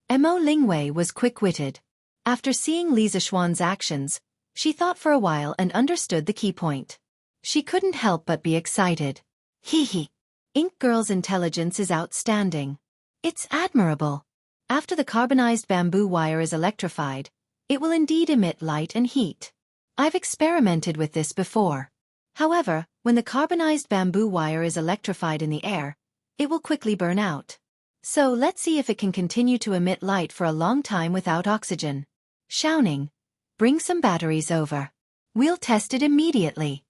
Mo Lingwei was quick-witted. After seeing Li Zixuan's actions, she thought for a while and understood the key point. She couldn't help but be excited. Hee. Ink Girl's intelligence is outstanding. It's admirable. After the carbonized bamboo wire is electrified, it will indeed emit light and heat. I've experimented with this before. However, when the carbonized bamboo wire is electrified in the air, it will quickly burn out. So let's see if it can continue to emit light for a long time without oxygen. Xiaoning, bring some batteries over. We'll test it immediately.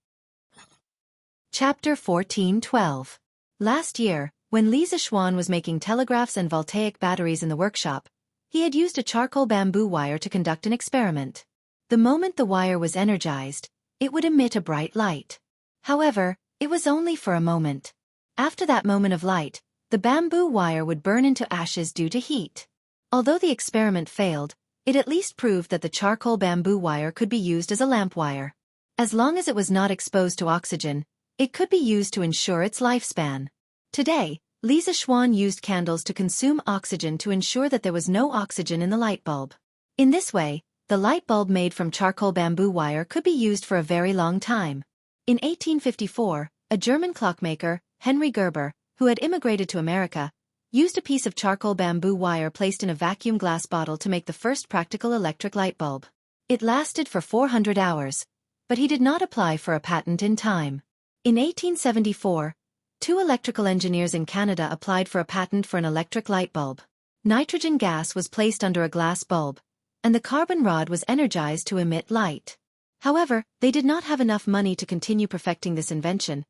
Chapter 14:12. Last year, When Li Zixuan was making telegraphs and voltaic batteries in the workshop, he had used a charcoal bamboo wire to conduct an experiment. The moment the wire was energized, it would emit a bright light. However, it was only for a moment. After that moment of light, the bamboo wire would burn into ashes due to heat. Although the experiment failed, it at least proved that the charcoal bamboo wire could be used as a lamp wire. As long as it was not exposed to oxygen, it could be used to ensure its lifespan. Today, Li Zixuan used candles to consume oxygen to ensure that there was no oxygen in the light bulb. In this way, the light bulb made from charcoal bamboo wire could be used for a very long time. In 1854, a German clockmaker, Henry Gerber, who had immigrated to America, used a piece of charcoal bamboo wire placed in a vacuum glass bottle to make the first practical electric light bulb. It lasted for 400 hours, but he did not apply for a patent in time. In 1874, two electrical engineers in Canada applied for a patent for an electric light bulb. Nitrogen gas was placed under a glass bulb, and the carbon rod was energized to emit light. However, they did not have enough money to continue perfecting this invention,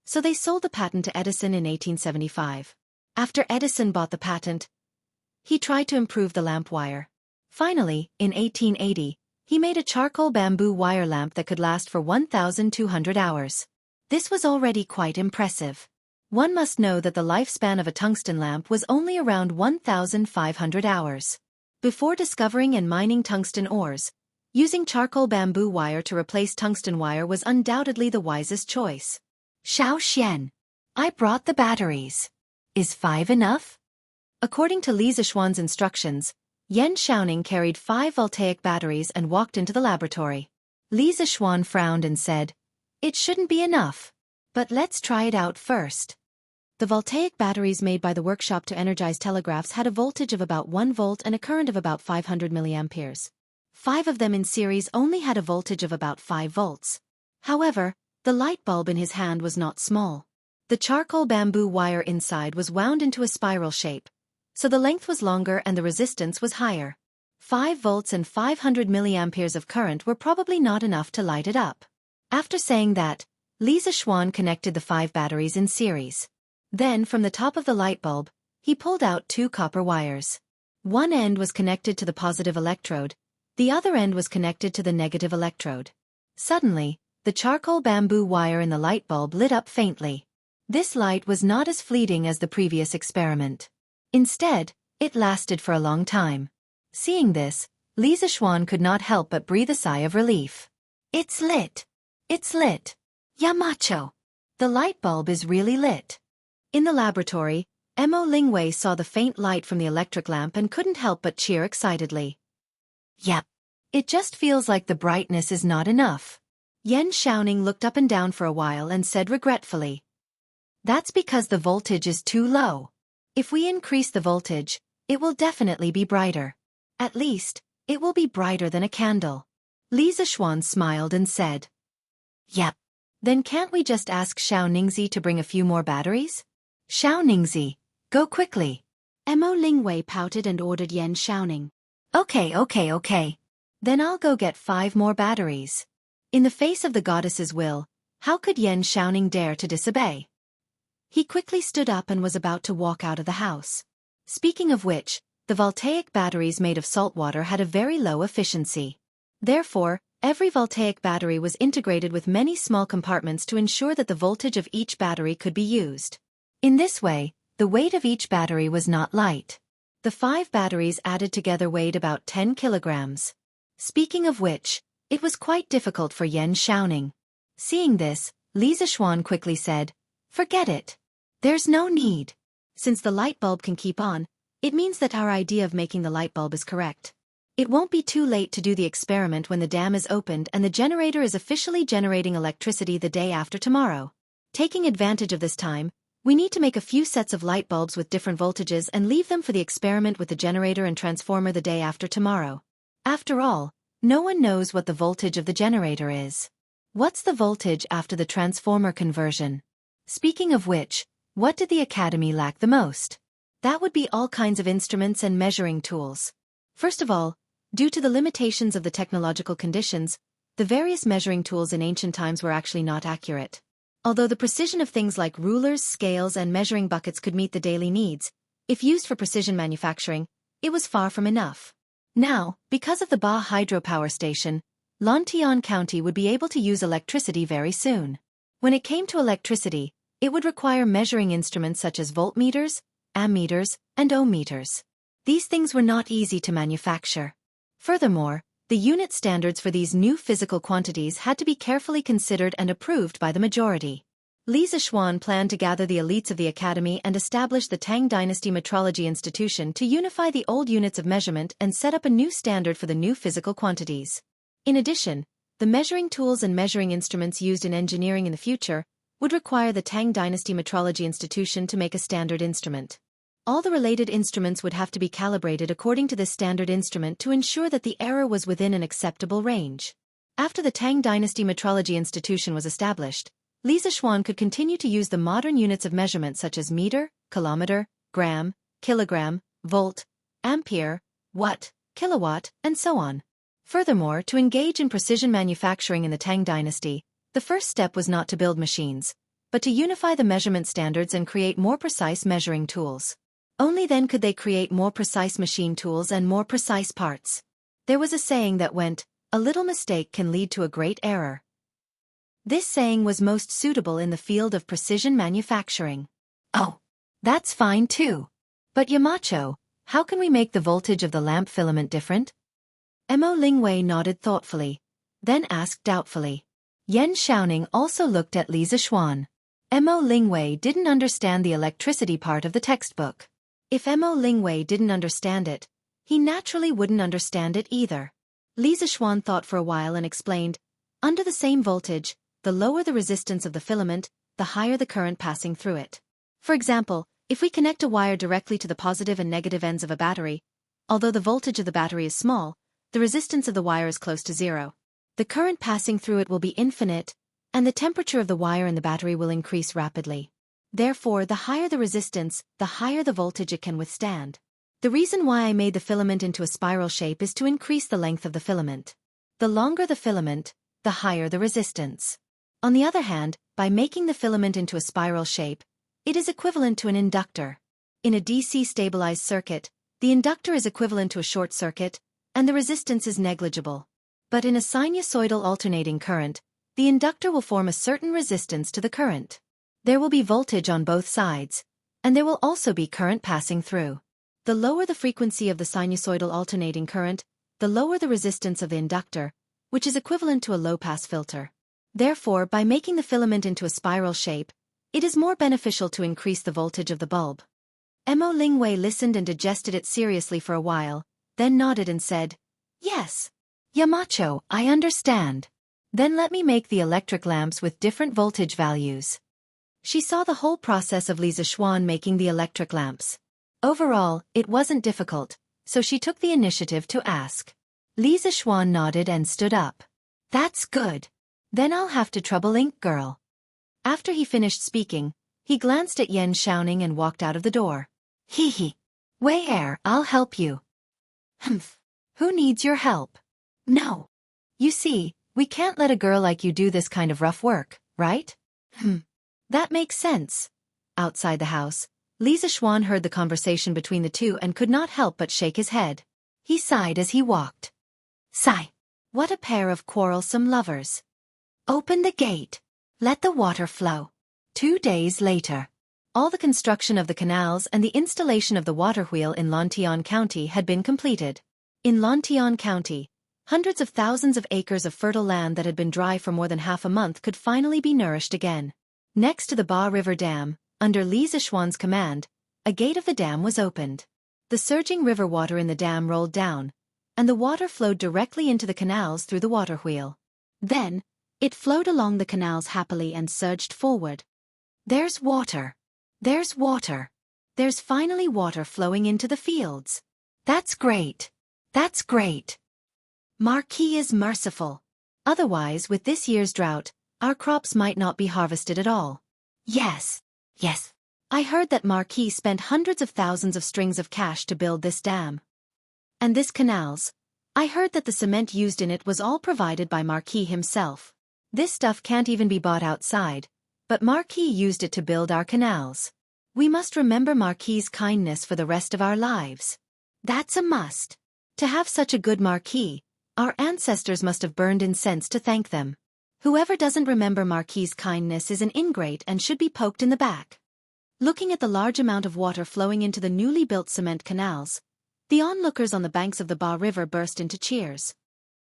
so they sold the patent to Edison in 1875. After Edison bought the patent, he tried to improve the lamp wire. Finally, in 1880, he made a charcoal bamboo wire lamp that could last for 1,200 hours. This was already quite impressive. One must know that the lifespan of a tungsten lamp was only around 1,500 hours. Before discovering and mining tungsten ores, using charcoal bamboo wire to replace tungsten wire was undoubtedly the wisest choice. Xiao Xian, I brought the batteries. Is 5 enough? According to Li Zixuan's instructions, Yan Xiaoning carried 5 voltaic batteries and walked into the laboratory. Li Zixuan frowned and said, "It shouldn't be enough. But let's try it out first." The voltaic batteries made by the workshop to energize telegraphs had a voltage of about 1 volt and a current of about 500 milliamperes. 5 of them in series only had a voltage of about 5 volts. However, the light bulb in his hand was not small. The charcoal bamboo wire inside was wound into a spiral shape, so the length was longer and the resistance was higher. 5 volts and 500 milliamperes of current were probably not enough to light it up. After saying that, Li Zixuan connected the 5 batteries in series. Then, from the top of the light bulb, he pulled out 2 copper wires. One end was connected to the positive electrode, the other end was connected to the negative electrode. Suddenly, the charcoal bamboo wire in the light bulb lit up faintly. This light was not as fleeting as the previous experiment. Instead, it lasted for a long time. Seeing this, Li Zixuan could not help but breathe a sigh of relief. It's lit. It's lit. Yamacho. The light bulb is really lit. In the laboratory, Mo Lingwei saw the faint light from the electric lamp and couldn't help but cheer excitedly. Yep. It just feels like the brightness is not enough. Yan Xiaoning looked up and down for a while and said regretfully, "That's because the voltage is too low. If we increase the voltage, it will definitely be brighter. At least, it will be brighter than a candle." Li Zixuan smiled and said, "Yep. Then can't we just ask Xiao Ningzi to bring a few more batteries?" Xiao Ningzi, go quickly." Mo Lingwei pouted and ordered Yan Xiaoning. Okay. Then I'll go get 5 more batteries." In the face of the goddess's will, how could Yan Xiaoning dare to disobey? He quickly stood up and was about to walk out of the house. Speaking of which, the voltaic batteries made of salt water had a very low efficiency. Therefore, every voltaic battery was integrated with many small compartments to ensure that the voltage of each battery could be used. In this way, the weight of each battery was not light. The 5 batteries added together weighed about 10 kilograms. Speaking of which, it was quite difficult for Yan Xiaoning. Seeing this, Li Zixuan quickly said, "Forget it. There's no need. Since the light bulb can keep on, it means that our idea of making the light bulb is correct. It won't be too late to do the experiment when the dam is opened and the generator is officially generating electricity the day after tomorrow. Taking advantage of this time, we need to make a few sets of light bulbs with different voltages and leave them for the experiment with the generator and transformer the day after tomorrow. After all, no one knows what the voltage of the generator is. What's the voltage after the transformer conversion? Speaking of which, what did the Academy lack the most? That would be all kinds of instruments and measuring tools. First of all, due to the limitations of the technological conditions, the various measuring tools in ancient times were actually not accurate. Although the precision of things like rulers, scales, and measuring buckets could meet the daily needs, if used for precision manufacturing, it was far from enough. Now, because of the Ba hydropower station, Lantian County would be able to use electricity very soon. When it came to electricity, it would require measuring instruments such as voltmeters, ammeters, and ohm meters. These things were not easy to manufacture. Furthermore, the unit standards for these new physical quantities had to be carefully considered and approved by the majority. Li Zishuan planned to gather the elites of the academy and establish the Tang Dynasty Metrology Institution to unify the old units of measurement and set up a new standard for the new physical quantities. In addition, the measuring tools and measuring instruments used in engineering in the future would require the Tang Dynasty Metrology Institution to make a standard instrument. All the related instruments would have to be calibrated according to this standard instrument to ensure that the error was within an acceptable range. After the Tang Dynasty Metrology Institution was established, Li Zishuan could continue to use the modern units of measurement such as meter, kilometer, gram, kilogram, volt, ampere, watt, kilowatt, and so on. Furthermore, to engage in precision manufacturing in the Tang Dynasty, the first step was not to build machines, but to unify the measurement standards and create more precise measuring tools. Only then could they create more precise machine tools and more precise parts. There was a saying that went, "A little mistake can lead to a great error." This saying was most suitable in the field of precision manufacturing. Oh, that's fine too. But Yamacho, how can we make the voltage of the lamp filament different? Mo Lingwei nodded thoughtfully, then asked doubtfully. Yan Xiaoning also looked at Li Zishuan. Mo Lingwei didn't understand the electricity part of the textbook. If Mo Lingwei didn't understand it, he naturally wouldn't understand it either. Li Zishuan thought for a while and explained, under the same voltage, the lower the resistance of the filament, the higher the current passing through it. For example, if we connect a wire directly to the positive and negative ends of a battery, although the voltage of the battery is small, the resistance of the wire is close to zero. The current passing through it will be infinite, and the temperature of the wire in the battery will increase rapidly. Therefore, the higher the resistance, the higher the voltage it can withstand. The reason why I made the filament into a spiral shape is to increase the length of the filament. The longer the filament, the higher the resistance. On the other hand, by making the filament into a spiral shape, it is equivalent to an inductor. In a DC stabilized circuit, the inductor is equivalent to a short circuit, and the resistance is negligible. But in a sinusoidal alternating current, the inductor will form a certain resistance to the current. There will be voltage on both sides, and there will also be current passing through. The lower the frequency of the sinusoidal alternating current, the lower the resistance of the inductor, which is equivalent to a low-pass filter. Therefore, by making the filament into a spiral shape, it is more beneficial to increase the voltage of the bulb. Mo Lingwei listened and digested it seriously for a while, then nodded and said, "Yes. Yamacho, I understand. Then let me make the electric lamps with different voltage values." She saw the whole process of Li Zishuan making the electric lamps. Overall, it wasn't difficult, so she took the initiative to ask. Li Zishuan nodded and stood up. That's good. Then I'll have to trouble Ink Girl. After he finished speaking, he glanced at Yan Xiaoning and walked out of the door. Hee. Where, I'll help you. Humph. Who needs your help? No. You see, we can't let a girl like you do this kind of rough work, right? That makes sense. Outside the house, Li Zishuan heard the conversation between the two and could not help but shake his head. He sighed as he walked. Sigh. What a pair of quarrelsome lovers. Open the gate. Let the water flow. 2 days later. All the construction of the canals and the installation of the water wheel in Lantian County had been completed. In Lantian County, hundreds of thousands of acres of fertile land that had been dry for more than half a month could finally be nourished again. Next to the Ba River Dam, under Li Zishuan's command, a gate of the dam was opened. The surging river water in the dam rolled down, and the water flowed directly into the canals through the water wheel. Then, it flowed along the canals happily and surged forward. There's water. There's water. There's finally water flowing into the fields. That's great. That's great. Marquis is merciful. Otherwise, with this year's drought, our crops might not be harvested at all. Yes. I heard that Marquis spent hundreds of thousands of strings of cash to build this dam. And this canals. I heard that the cement used in it was all provided by Marquis himself. This stuff can't even be bought outside, But Marquis used it to build our canals. We must remember Marquis's kindness for the rest of our lives. That's a must. To have such a good Marquis, our ancestors must have burned incense to thank them. Whoever doesn't remember Marquis's kindness is an ingrate and should be poked in the back. Looking at the large amount of water flowing into the newly built cement canals, the onlookers on the banks of the Ba River burst into cheers.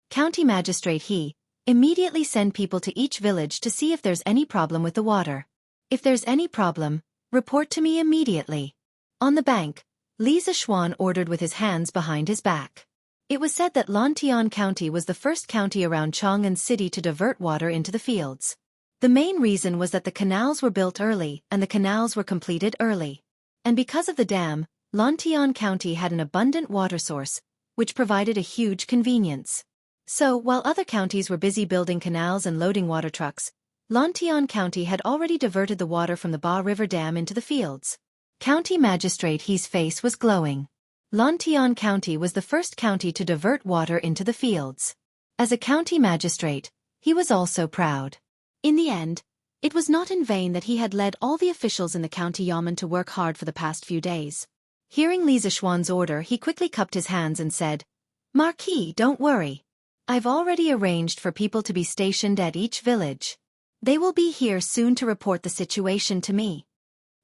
County Magistrate He immediately send people to each village to see if there's any problem with the water. If there's any problem, report to me immediately. On the bank, Li Zishuan ordered with his hands behind his back. It was said that Lantian County was the first county around Chang'an City to divert water into the fields. The main reason was that the canals were built early and the canals were completed early. And because of the dam, Lantian County had an abundant water source, which provided a huge convenience. So, while other counties were busy building canals and loading water trucks, Lantian County had already diverted the water from the Ba River Dam into the fields. County Magistrate He's face was glowing. Lantian County was the first county to divert water into the fields. As a county magistrate, he was also proud. In the end, it was not in vain that he had led all the officials in the county yamen to work hard for the past few days. Hearing Li Zishuan's order, he quickly cupped his hands and said, "Marquis, don't worry. I've already arranged for people to be stationed at each village. They will be here soon to report the situation to me."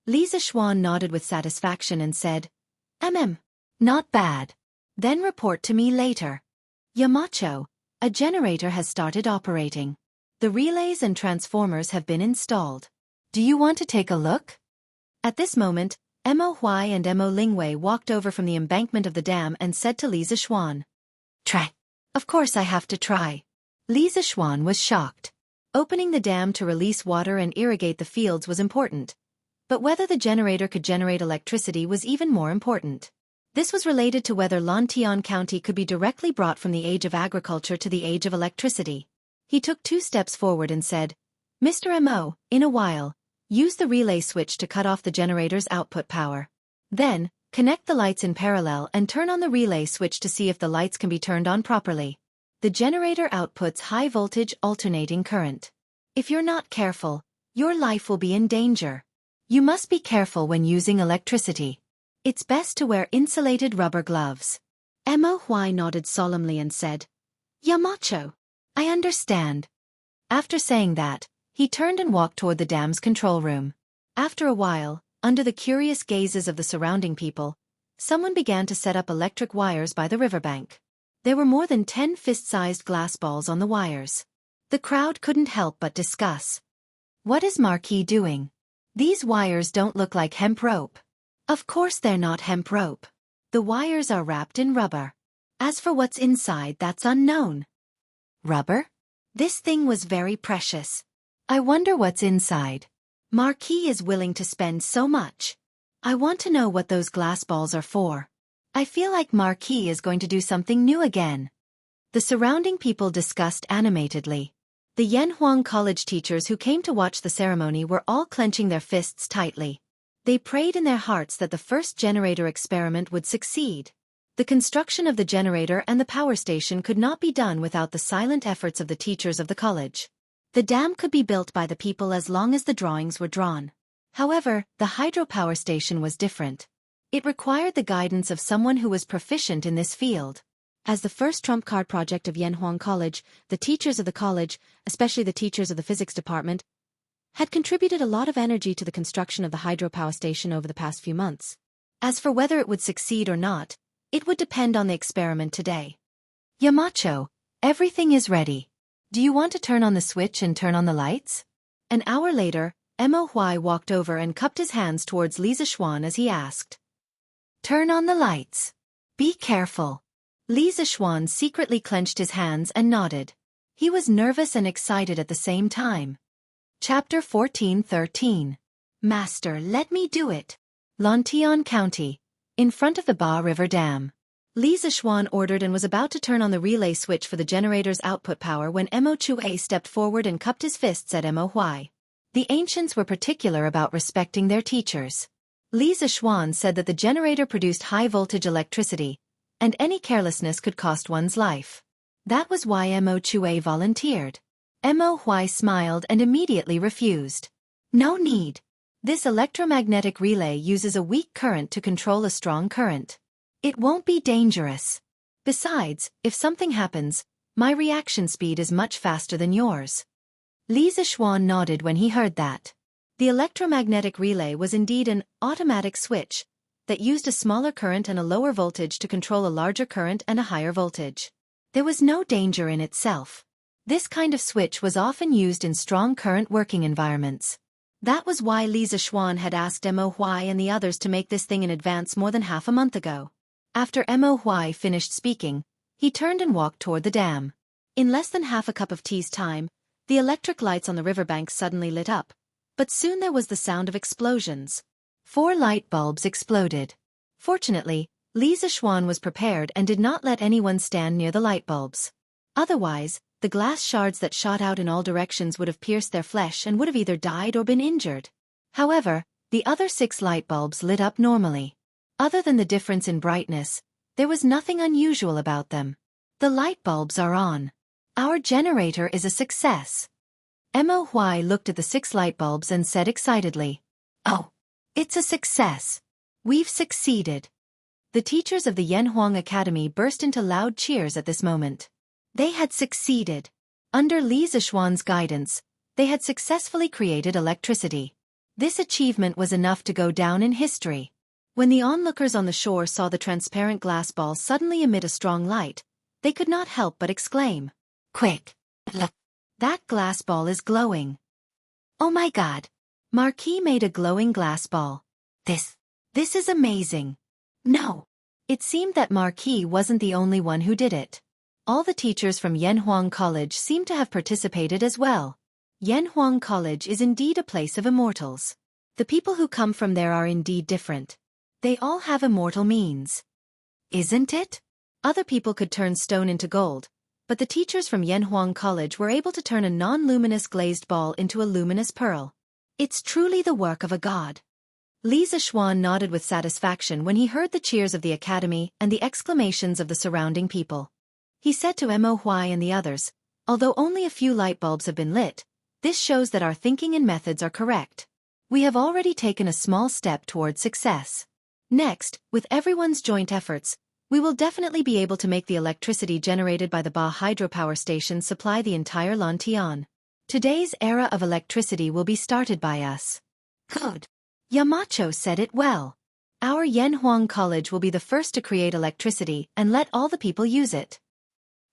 Li Zishuan nodded with satisfaction and said, Not bad. Then report to me later. Yamacho, a generator has started operating. The relays and transformers have been installed. Do you want to take a look?" At this moment, Mo Huai and Mo Lingwei walked over from the embankment of the dam and said to Li Zishuan, "Try." "Of course I have to try." Li Zishuan was shocked. Opening the dam to release water and irrigate the fields was important. But whether the generator could generate electricity was even more important. This was related to whether Lantian County could be directly brought from the age of agriculture to the age of electricity. He took 2 steps forward and said, "Mr. Mo, in a while, use the relay switch to cut off the generator's output power. Then, connect the lights in parallel and turn on the relay switch to see if the lights can be turned on properly. The generator outputs high-voltage alternating current. If you're not careful, your life will be in danger. You must be careful when using electricity. It's best to wear insulated rubber gloves." Mo Huai nodded solemnly and said, "Yamacho, I understand." After saying that, he turned and walked toward the dam's control room. After a while, under the curious gazes of the surrounding people, someone began to set up electric wires by the riverbank. There were more than 10 fist-sized glass balls on the wires. The crowd couldn't help but discuss. "What is Marquis doing? These wires don't look like hemp rope." "Of course they're not hemp rope. The wires are wrapped in rubber. As for what's inside, that's unknown." "Rubber? This thing was very precious. I wonder what's inside. Marquis is willing to spend so much. I want to know what those glass balls are for. I feel like Marquis is going to do something new again." The surrounding people discussed animatedly. The Yanhuang College teachers who came to watch the ceremony were all clenching their fists tightly. They prayed in their hearts that the first generator experiment would succeed. The construction of the generator and the power station could not be done without the silent efforts of the teachers of the college. The dam could be built by the people as long as the drawings were drawn. However, the hydropower station was different. It required the guidance of someone who was proficient in this field. As the first trump card project of Yanhuang College, the teachers of the college, especially the teachers of the physics department, had contributed a lot of energy to the construction of the hydropower station over the past few months. As for whether it would succeed or not, it would depend on the experiment today. "Yamacho, everything is ready. Do you want to turn on the switch and turn on the lights?" An hour later, Mo Huai walked over and cupped his hands towards Li Zishuan as he asked, "Turn on the lights. Be careful." Li Zishuan secretly clenched his hands and nodded. He was nervous and excited at the same time. Chapter 14:13. "Master, let me do it." Lantian County. In front of the Ba River Dam. Li Zishuan ordered and was about to turn on the relay switch for the generator's output power when Mo Chue stepped forward and cupped his fists at Mo Huai. The ancients were particular about respecting their teachers. Li Zishuan said that the generator produced high-voltage electricity, and any carelessness could cost one's life. That was why Mo Chue volunteered. Mo Huai smiled and immediately refused. No need. This electromagnetic relay uses a weak current to control a strong current. It won't be dangerous. Besides, if something happens, my reaction speed is much faster than yours. Li Zishuan nodded when he heard that. The electromagnetic relay was indeed an automatic switch that used a smaller current and a lower voltage to control a larger current and a higher voltage. There was no danger in itself. This kind of switch was often used in strong current working environments. That was why Li Zishuan had asked Mo Huai and the others to make this thing in advance more than half a month ago. After Mo Huai finished speaking, he turned and walked toward the dam. In less than half a cup of tea's time, the electric lights on the riverbank suddenly lit up. But soon there was the sound of explosions. 4 light bulbs exploded. Fortunately, Li Zishuan was prepared and did not let anyone stand near the light bulbs. Otherwise, the glass shards that shot out in all directions would have pierced their flesh and would have either died or been injured. However, the other 6 light bulbs lit up normally. Other than the difference in brightness, there was nothing unusual about them. The light bulbs are on. Our generator is a success. Mo Huai looked at the 6 light bulbs and said excitedly, "Oh, it's a success. We've succeeded." The teachers of the Yanhuang Academy burst into loud cheers at this moment. They had succeeded. Under Li Zishuan's guidance, they had successfully created electricity. This achievement was enough to go down in history. When the onlookers on the shore saw the transparent glass ball suddenly emit a strong light, they could not help but exclaim, "Quick! Look! That glass ball is glowing." "Oh my God!" Marquis made a glowing glass ball. This is amazing." No. It seemed that Marquis wasn't the only one who did it. All the teachers from Yanhuang College seemed to have participated as well. Yanhuang College is indeed a place of immortals. The people who come from there are indeed different. They all have immortal means. Isn't it? Other people could turn stone into gold, but the teachers from Yanhuang College were able to turn a non-luminous glazed ball into a luminous pearl. It's truly the work of a god. Li Zishuan nodded with satisfaction when he heard the cheers of the academy and the exclamations of the surrounding people. He said to Mo Huai and the others, "Although only a few light bulbs have been lit, this shows that our thinking and methods are correct. We have already taken a small step toward success. Next, with everyone's joint efforts, we will definitely be able to make the electricity generated by the Ba hydropower station supply the entire Lantian. Today's era of electricity will be started by us." Good. Yamacho said it well. Our Yanhuang College will be the first to create electricity and let all the people use it.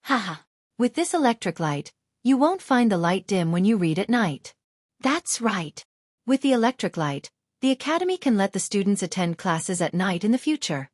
Haha. With this electric light, you won't find the light dim when you read at night. That's right. With the electric light, the academy can let the students attend classes at night in the future.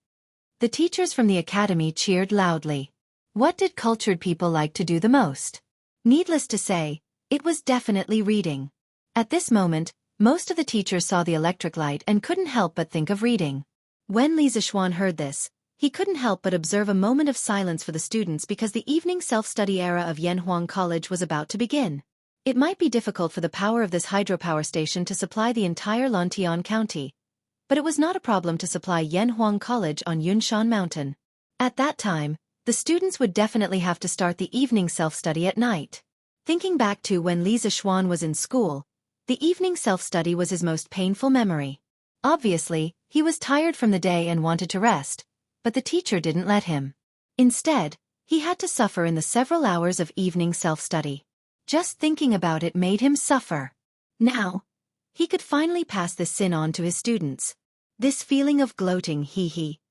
The teachers from the academy cheered loudly. What did cultured people like to do the most? Needless to say, it was definitely reading. At this moment, most of the teachers saw the electric light and couldn't help but think of reading. When Li Zishuan heard this, he couldn't help but observe a moment of silence for the students because the evening self-study era of Yanhuang College was about to begin. It might be difficult for the power of this hydropower station to supply the entire Lantian County, but it was not a problem to supply Yanhuang College on Yunshan Mountain. At that time, the students would definitely have to start the evening self-study at night. Thinking back to when Li Zishuan was in school, the evening self-study was his most painful memory. Obviously, he was tired from the day and wanted to rest, but the teacher didn't let him. Instead, he had to suffer in the several hours of evening self-study. Just thinking about it made him suffer. Now, he could finally pass this sin on to his students. This feeling of gloating, hee.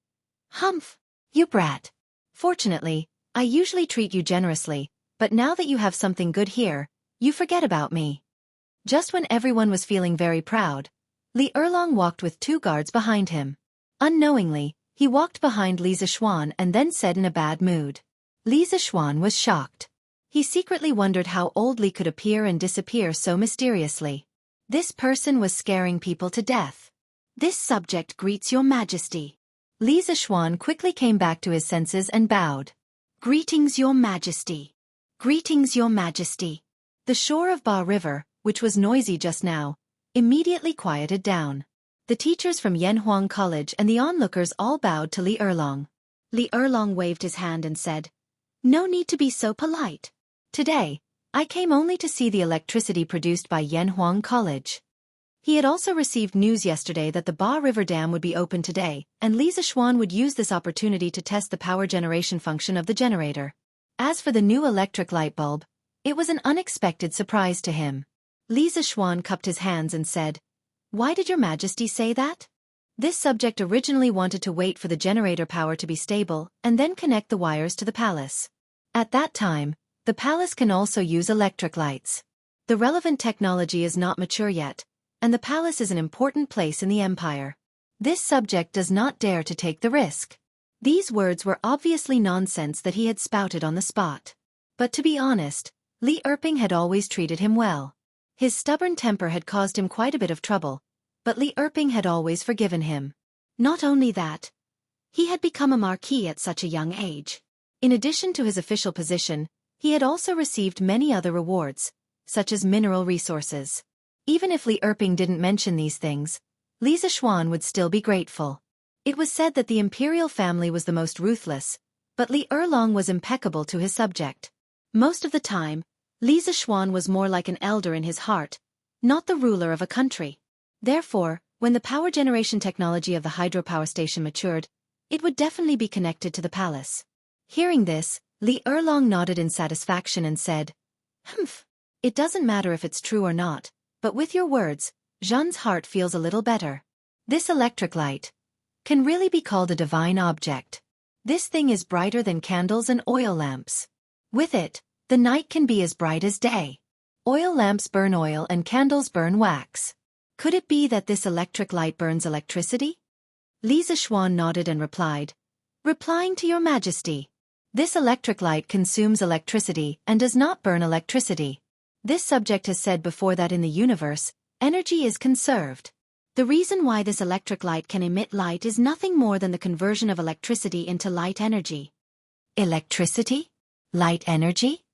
Humph, you brat. Fortunately, I usually treat you generously, but now that you have something good here, you forget about me. Just when everyone was feeling very proud, Li Erlong walked with 2 guards behind him. Unknowingly, he walked behind Li Zishuan and then said in a bad mood. Li Zishuan was shocked. He secretly wondered how old Li could appear and disappear so mysteriously. This person was scaring people to death. This subject greets your majesty. Li Zishuan quickly came back to his senses and bowed. Greetings, your majesty. Greetings, your majesty. The shore of Ba River, which was noisy just now, immediately quieted down. The teachers from Yanhuang College and the onlookers all bowed to Li Erlong. Li Erlong waved his hand and said, "No need to be so polite. Today, I came only to see the electricity produced by Yanhuang College." He had also received news yesterday that the Ba River Dam would be open today, and Li Zixuan would use this opportunity to test the power generation function of the generator. As for the new electric light bulb, it was an unexpected surprise to him. Li Zixuan cupped his hands and said, "Why did your Majesty say that?" This subject originally wanted to wait for the generator power to be stable and then connect the wires to the palace. At that time, the palace can also use electric lights. The relevant technology is not mature yet, and the palace is an important place in the empire. This subject does not dare to take the risk. These words were obviously nonsense that he had spouted on the spot. But to be honest, Li Erping had always treated him well. His stubborn temper had caused him quite a bit of trouble, but Li Erping had always forgiven him. Not only that, he had become a marquis at such a young age. In addition to his official position, he had also received many other rewards, such as mineral resources. Even if Li Erping didn't mention these things, Li Zixuan would still be grateful. It was said that the imperial family was the most ruthless, but Li Erlong was impeccable to his subject. Most of the time, Li Zixuan was more like an elder in his heart, not the ruler of a country. Therefore, when the power generation technology of the hydropower station matured, it would definitely be connected to the palace. Hearing this, Li Erlong nodded in satisfaction and said, "Humph. It doesn't matter if it's true or not, but with your words, Zhan's heart feels a little better. This electric light can really be called a divine object. This thing is brighter than candles and oil lamps. With it, the night can be as bright as day. Oil lamps burn oil and candles burn wax. Could it be that this electric light burns electricity?" Li Zixuan nodded and replied, "Replying to your Majesty. This electric light consumes electricity and does not burn electricity. This subject has said before that in the universe, energy is conserved. The reason why this electric light can emit light is nothing more than the conversion of electricity into light energy." "Electricity? Light energy?"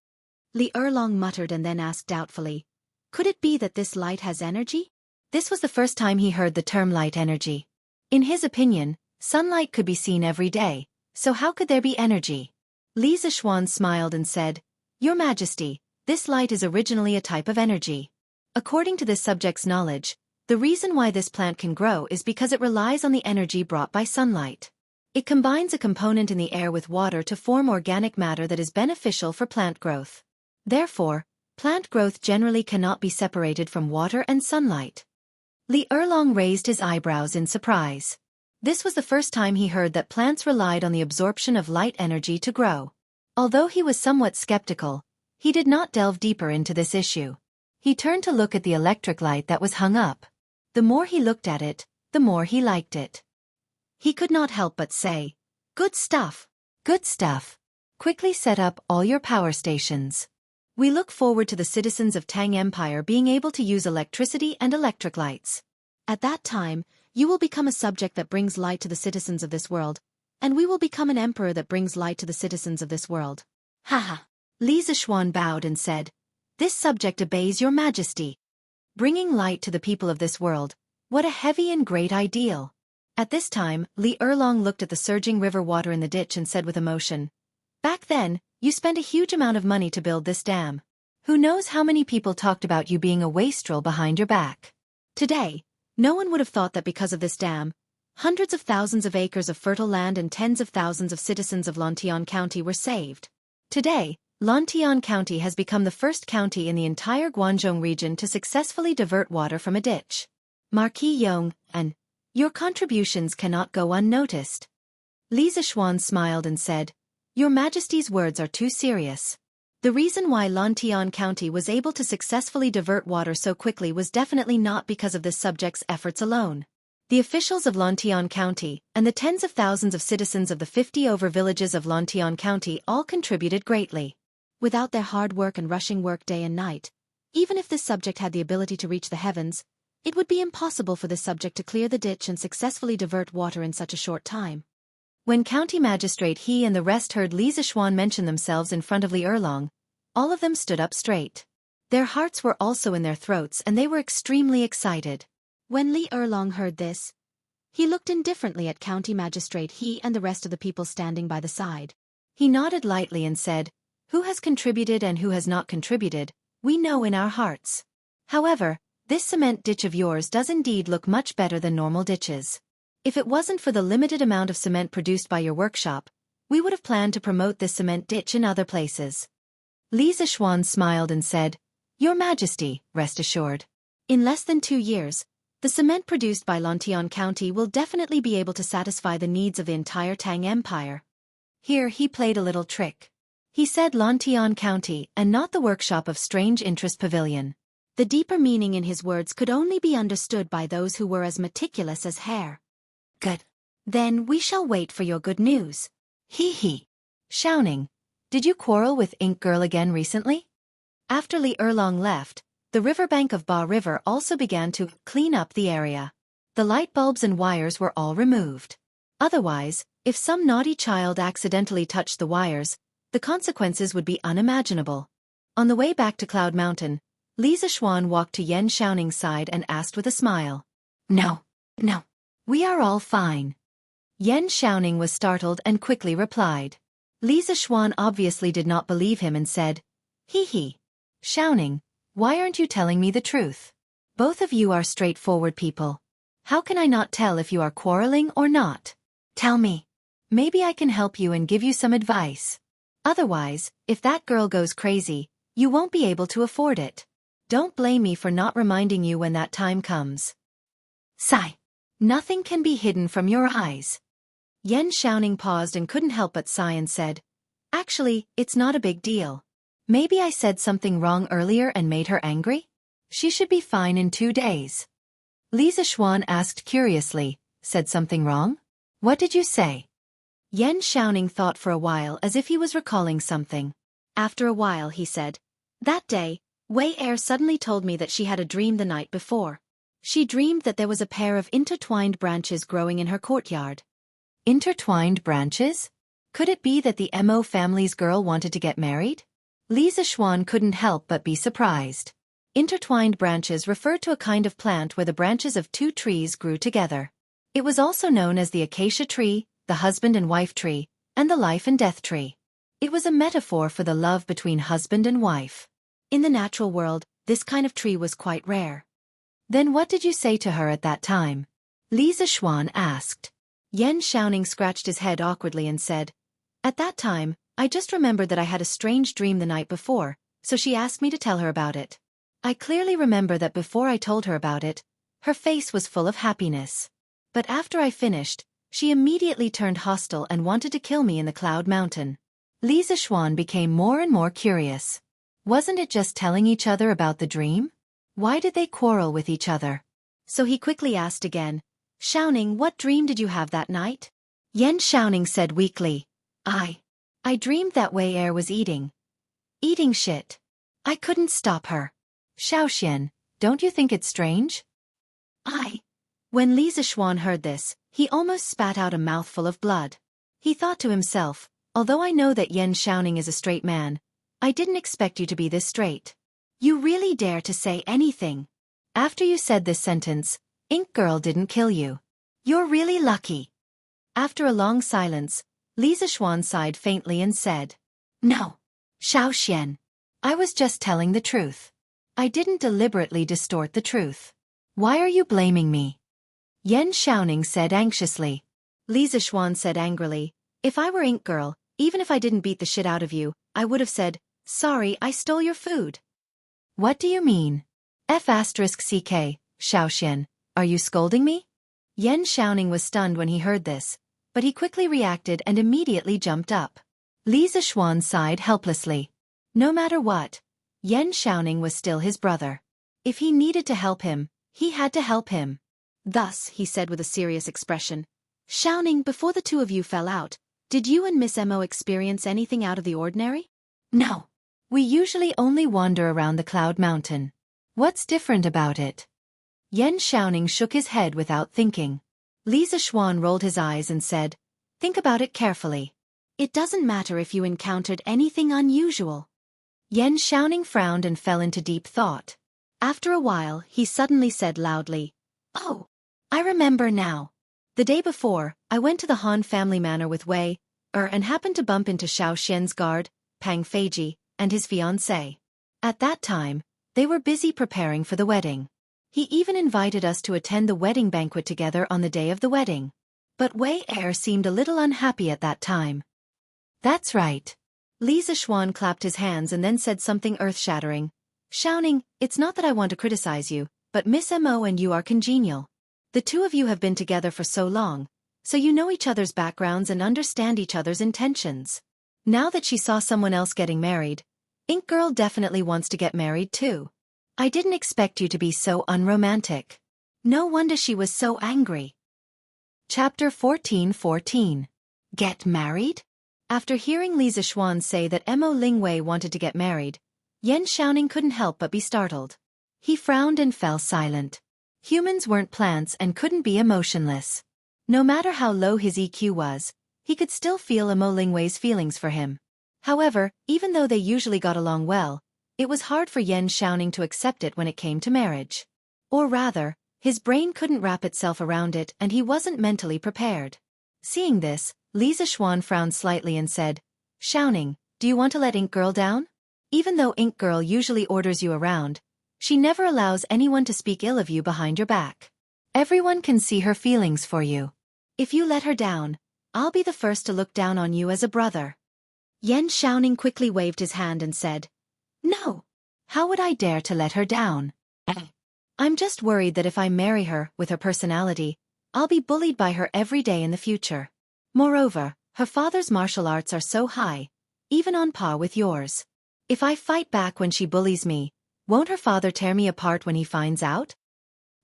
Li Erlong muttered and then asked doubtfully, "Could it be that this light has energy?" This was the first time he heard the term light energy. In his opinion, sunlight could be seen every day, so how could there be energy? Li Zixuan smiled and said, "Your Majesty, this light is originally a type of energy. According to this subject's knowledge, the reason why this plant can grow is because it relies on the energy brought by sunlight. It combines a component in the air with water to form organic matter that is beneficial for plant growth. Therefore, plant growth generally cannot be separated from water and sunlight." Li Erlong raised his eyebrows in surprise. This was the first time he heard that plants relied on the absorption of light energy to grow. Although he was somewhat skeptical, he did not delve deeper into this issue. He turned to look at the electric light that was hung up. The more he looked at it, the more he liked it. He could not help but say, "Good stuff. Good stuff. Quickly set up all your power stations. We look forward to the citizens of Tang Empire being able to use electricity and electric lights. At that time, you will become a subject that brings light to the citizens of this world, and we will become an emperor that brings light to the citizens of this world." "Haha." Li Zixuan bowed and said, "This subject obeys your Majesty. Bringing light to the people of this world, what a heavy and great ideal." At this time, Li Erlong looked at the surging river water in the ditch and said with emotion, "Back then, you spent a huge amount of money to build this dam. Who knows how many people talked about you being a wastrel behind your back. Today, no one would have thought that because of this dam, hundreds of thousands of acres of fertile land and tens of thousands of citizens of Lantian County were saved. Today, Lantian County has become the first county in the entire Guangzhou region to successfully divert water from a ditch. Marquis Yong, and your contributions cannot go unnoticed." Li Zixuan smiled and said, "Your Majesty's words are too serious. The reason why Lantian County was able to successfully divert water so quickly was definitely not because of this subject's efforts alone. The officials of Lantian County and the tens of thousands of citizens of the 50 over villages of Lantian County all contributed greatly. Without their hard work and rushing work day and night, even if this subject had the ability to reach the heavens, it would be impossible for this subject to clear the ditch and successfully divert water in such a short time." When County Magistrate He and the rest heard Li Zixuan mention themselves in front of Li Erlong, all of them stood up straight. Their hearts were also in their throats and they were extremely excited. When Li Erlong heard this, he looked indifferently at County Magistrate He and the rest of the people standing by the side. He nodded lightly and said, "Who has contributed and who has not contributed, we know in our hearts. However, This cement ditch of yours does indeed look much better than normal ditches. If it wasn't for the limited amount of cement produced by your workshop, we would have planned to promote this cement ditch in other places. Li Zishuan smiled and said, Your Majesty, rest assured. In less than 2 years, the cement produced by Lantian County will definitely be able to satisfy the needs of the entire Tang Empire. Here he played a little trick. He said Lantian County and not the workshop of Strange Interest Pavilion. The deeper meaning in his words could only be understood by those who were as meticulous as hair. Good. Then we shall wait for your good news. Hee hee. Xiaoning, did you quarrel with Ink Girl again recently? After Li Erlong left, the riverbank of Ba River also began to clean up the area. The light bulbs and wires were all removed. Otherwise, if some naughty child accidentally touched the wires, the consequences would be unimaginable. On the way back to Cloud Mountain, Li Zishuan walked to Yan Xiaoning's side and asked with a smile. No. We are all fine. Yan Xiaoning was startled and quickly replied. Li Zishuan obviously did not believe him and said, Hee hee. Xiaoning, why aren't you telling me the truth? Both of you are straightforward people. How can I not tell if you are quarreling or not? Tell me. Maybe I can help you and give you some advice. Otherwise, if that girl goes crazy, you won't be able to afford it. Don't blame me for not reminding you when that time comes. Sigh. Nothing can be hidden from your eyes. Yan Xiaoning paused and couldn't help but sigh and said, Actually, it's not a big deal. Maybe I said something wrong earlier and made her angry? She should be fine in 2 days. Li Zishuan asked curiously, Said something wrong? What did you say? Yan Xiaoning thought for a while as if he was recalling something. After a while he said, That day, Wei Er suddenly told me that she had a dream the night before. She dreamed that there was a pair of intertwined branches growing in her courtyard. Intertwined branches? Could it be that the Mo family's girl wanted to get married? Li Zishuan couldn't help but be surprised. Intertwined branches referred to a kind of plant where the branches of 2 trees grew together. It was also known as the acacia tree, the husband and wife tree, and the life and death tree. It was a metaphor for the love between husband and wife. In the natural world, this kind of tree was quite rare. Then what did you say to her at that time? Li Zishuan asked. Yan Xiaoning scratched his head awkwardly and said, At that time, I just remembered that I had a strange dream the night before, so she asked me to tell her about it. I clearly remember that before I told her about it, her face was full of happiness. But after I finished, she immediately turned hostile and wanted to kill me in the Cloud Mountain. Li Zishuan became more and more curious. Wasn't it just telling each other about the dream? Why did they quarrel with each other? So he quickly asked again, Xiaoning, what dream did you have that night? Yan Xiaoning said weakly, I dreamed that Wei Er was eating shit. I couldn't stop her. Xiaoxian, don't you think it's strange? When Li Zishuan heard this, he almost spat out a mouthful of blood. He thought to himself, although I know that Yan Xiaoning is a straight man, I didn't expect you to be this straight. You really dare to say anything. After you said this sentence, Ink Girl didn't kill you. You're really lucky. After a long silence, Li Zishuan sighed faintly and said, No, Xiaoxian. I was just telling the truth. I didn't deliberately distort the truth. Why are you blaming me? Yan Xiaoning said anxiously. Li Zishuan said angrily, If I were Ink Girl, even if I didn't beat the shit out of you, I would have said, Sorry, I stole your food. What do you mean? F***ck, Xiaoxian, are you scolding me? Yan Xiaoning was stunned when he heard this, but he quickly reacted and immediately jumped up. Li Zishuan sighed helplessly. No matter what, Yan Xiaoning was still his brother. If he needed to help him, he had to help him. Thus, he said with a serious expression, Xiaoning, before the 2 of you fell out, did you and Miss Mo experience anything out of the ordinary? No. We usually only wander around the Cloud Mountain. What's different about it? Yan Xiaoning shook his head without thinking. Li Zishuan rolled his eyes and said, Think about it carefully. It doesn't matter if you encountered anything unusual. Yan Xiaoning frowned and fell into deep thought. After a while, he suddenly said loudly, Oh, I remember now. The day before, I went to the Han family manor with Wei Er and happened to bump into Xiao Xian's guard, Pang Feiji, and his fiancée. At that time, they were busy preparing for the wedding. He even invited us to attend the wedding banquet together on the day of the wedding. But Wei Er seemed a little unhappy at that time. That's right. Li Zishuan clapped his hands and then said something earth-shattering. Xiaoning, it's not that I want to criticize you, but Miss Mo and you are congenial. The two of you have been together for so long, so you know each other's backgrounds and understand each other's intentions. Now that she saw someone else getting married, Ink Girl definitely wants to get married too. I didn't expect you to be so unromantic. No wonder she was so angry. Chapter 14:14. Get married? After hearing Li Zishuan say that Mo Lingwei wanted to get married, Yan Xiaoning couldn't help but be startled. He frowned and fell silent. Humans weren't plants and couldn't be emotionless. No matter how low his EQ was, he could still feel Mo Lingwei's feelings for him. However, even though they usually got along well, it was hard for Yan Xiaoning to accept it when it came to marriage. Or rather, his brain couldn't wrap itself around it and he wasn't mentally prepared. Seeing this, Li Zishuan frowned slightly and said, Xiaoning, do you want to let Ink Girl down? Even though Ink Girl usually orders you around, she never allows anyone to speak ill of you behind your back. Everyone can see her feelings for you. If you let her down, I'll be the first to look down on you as a brother. Yan Xiaoning quickly waved his hand and said, No. How would I dare to let her down? I'm just worried that if I marry her with her personality, I'll be bullied by her every day in the future. Moreover, her father's martial arts are so high, even on par with yours. If I fight back when she bullies me, won't her father tear me apart when he finds out?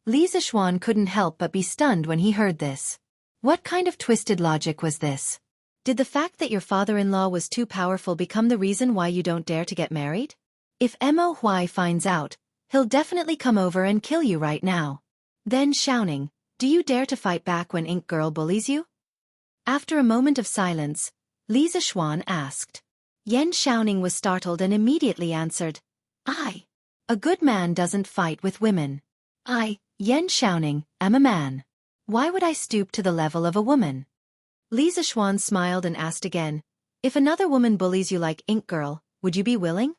Li Zishuan couldn't help but be stunned when he heard this. What kind of twisted logic was this? Did the fact that your father-in-law was too powerful become the reason why you don't dare to get married? If Mo Huai finds out, he'll definitely come over and kill you right now. Then Xiaoning, do you dare to fight back when Ink Girl bullies you? After a moment of silence, Li Zishuan asked. Yan Xiaoning was startled and immediately answered, A good man doesn't fight with women. I, Yan Xiaoning, am a man. Why would I stoop to the level of a woman? Li Zishuan smiled and asked again, If another woman bullies you like Ink Girl, would you be willing?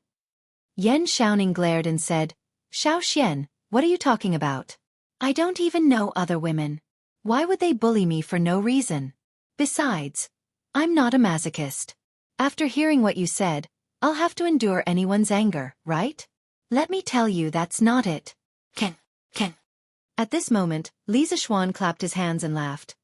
Yan Xiaoning glared and said, Xiao Xian, what are you talking about? I don't even know other women. Why would they bully me for no reason? Besides, I'm not a masochist. After hearing what you said, I'll have to endure anyone's anger, right? Let me tell you that's not it. Ken. At this moment, Li Zishuan clapped his hands and laughed.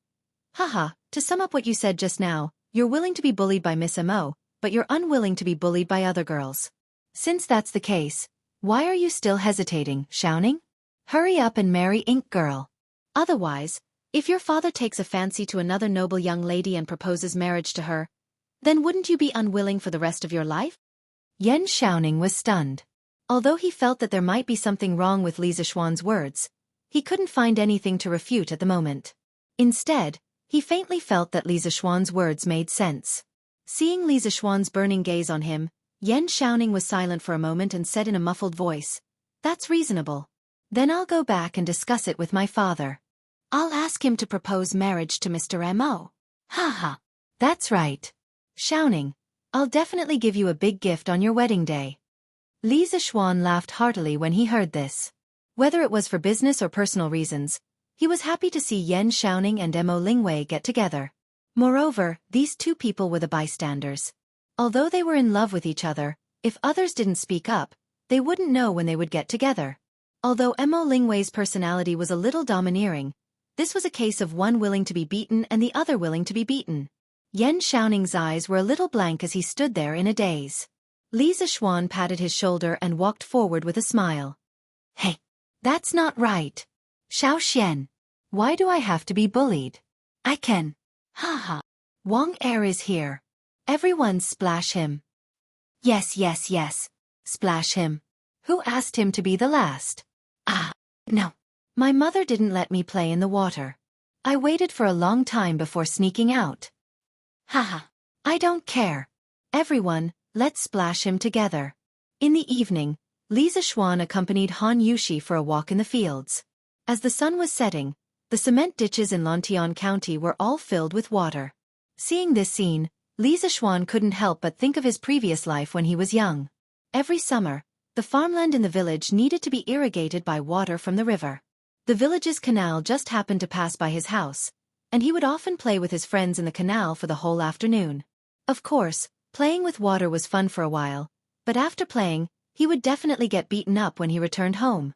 Haha, to sum up what you said just now, you're willing to be bullied by Miss Mo, but you're unwilling to be bullied by other girls. Since that's the case, why are you still hesitating, Xiaoning? Hurry up and marry Ink Girl. Otherwise, if your father takes a fancy to another noble young lady and proposes marriage to her, then wouldn't you be unwilling for the rest of your life? Yan Xiaoning was stunned. Although he felt that there might be something wrong with Li Zishuan's words, he couldn't find anything to refute at the moment. Instead, he faintly felt that Li Zishuan's words made sense. Seeing Li Zishuan's burning gaze on him, Yan Xiaoning was silent for a moment and said in a muffled voice, That's reasonable. Then I'll go back and discuss it with my father. I'll ask him to propose marriage to Mr. Mo. Haha. That's right. Xiaoning, I'll definitely give you a big gift on your wedding day. Li Zishuan laughed heartily when he heard this. Whether it was for business or personal reasons, he was happy to see Yan Xiaoning and Mo Lingwei get together. Moreover, these two people were the bystanders. Although they were in love with each other, if others didn't speak up, they wouldn't know when they would get together. Although Mo Lingwei's personality was a little domineering, this was a case of one willing to be beaten and the other willing to be beaten. Yan Xiaoning's eyes were a little blank as he stood there in a daze. Li Zishuan patted his shoulder and walked forward with a smile. Hey, that's not right. Xiao Xian, why do I have to be bullied? I can. Haha. Wang Er is here. Everyone splash him. Yes. Splash him. Who asked him to be the last? No. My mother didn't let me play in the water. I waited for a long time before sneaking out. Haha. I don't care. Everyone, let's splash him together. In the evening, Li Zishuan accompanied Han Yushi for a walk in the fields. As the sun was setting, the cement ditches in Lantian County were all filled with water. Seeing this scene, Li Zishuan couldn't help but think of his previous life when he was young. Every summer, The farmland in the village needed to be irrigated by water from the river. The village's canal just happened to pass by his house, and he would often play with his friends in the canal for the whole afternoon. Of course, playing with water was fun for a while, but after playing, he would definitely get beaten up when he returned home.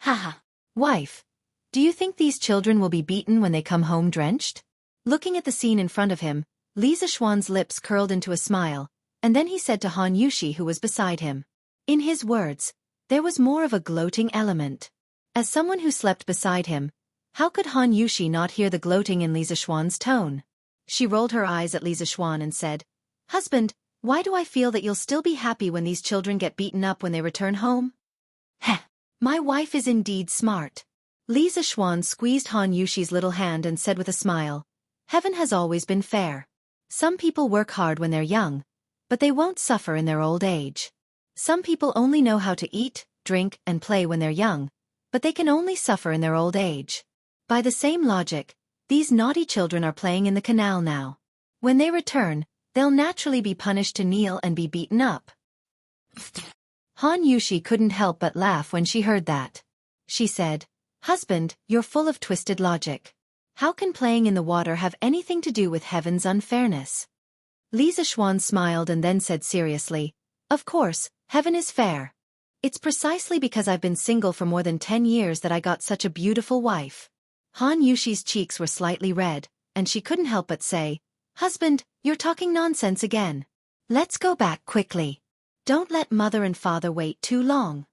Haha. Wife, do you think these children will be beaten when they come home drenched? Looking at the scene in front of him, Li Zishuan's lips curled into a smile, and then he said to Han Yushi, who was beside him. In his words, there was more of a gloating element. As someone who slept beside him, how could Han Yushi not hear the gloating in Li Zishuan's tone? She rolled her eyes at Li Zishuan and said, "Husband, why do I feel that you'll still be happy when these children get beaten up when they return home?" Heh, my wife is indeed smart. Li Zishuan squeezed Han Yushi's little hand and said with a smile, "Heaven has always been fair. Some people work hard when they're young, but they won't suffer in their old age. Some people only know how to eat, drink, and play when they're young, but they can only suffer in their old age. By the same logic, these naughty children are playing in the canal now. When they return, they'll naturally be punished to kneel and be beaten up." Han Yushi couldn't help but laugh when she heard that. She said, "Husband, you're full of twisted logic. How can playing in the water have anything to do with heaven's unfairness?" Li Zishuan smiled and then said seriously, "Of course, heaven is fair. It's precisely because I've been single for more than 10 years that I got such a beautiful wife." Han Yushi's cheeks were slightly red, and she couldn't help but say, "Husband, you're talking nonsense again. Let's go back quickly. Don't let mother and father wait too long."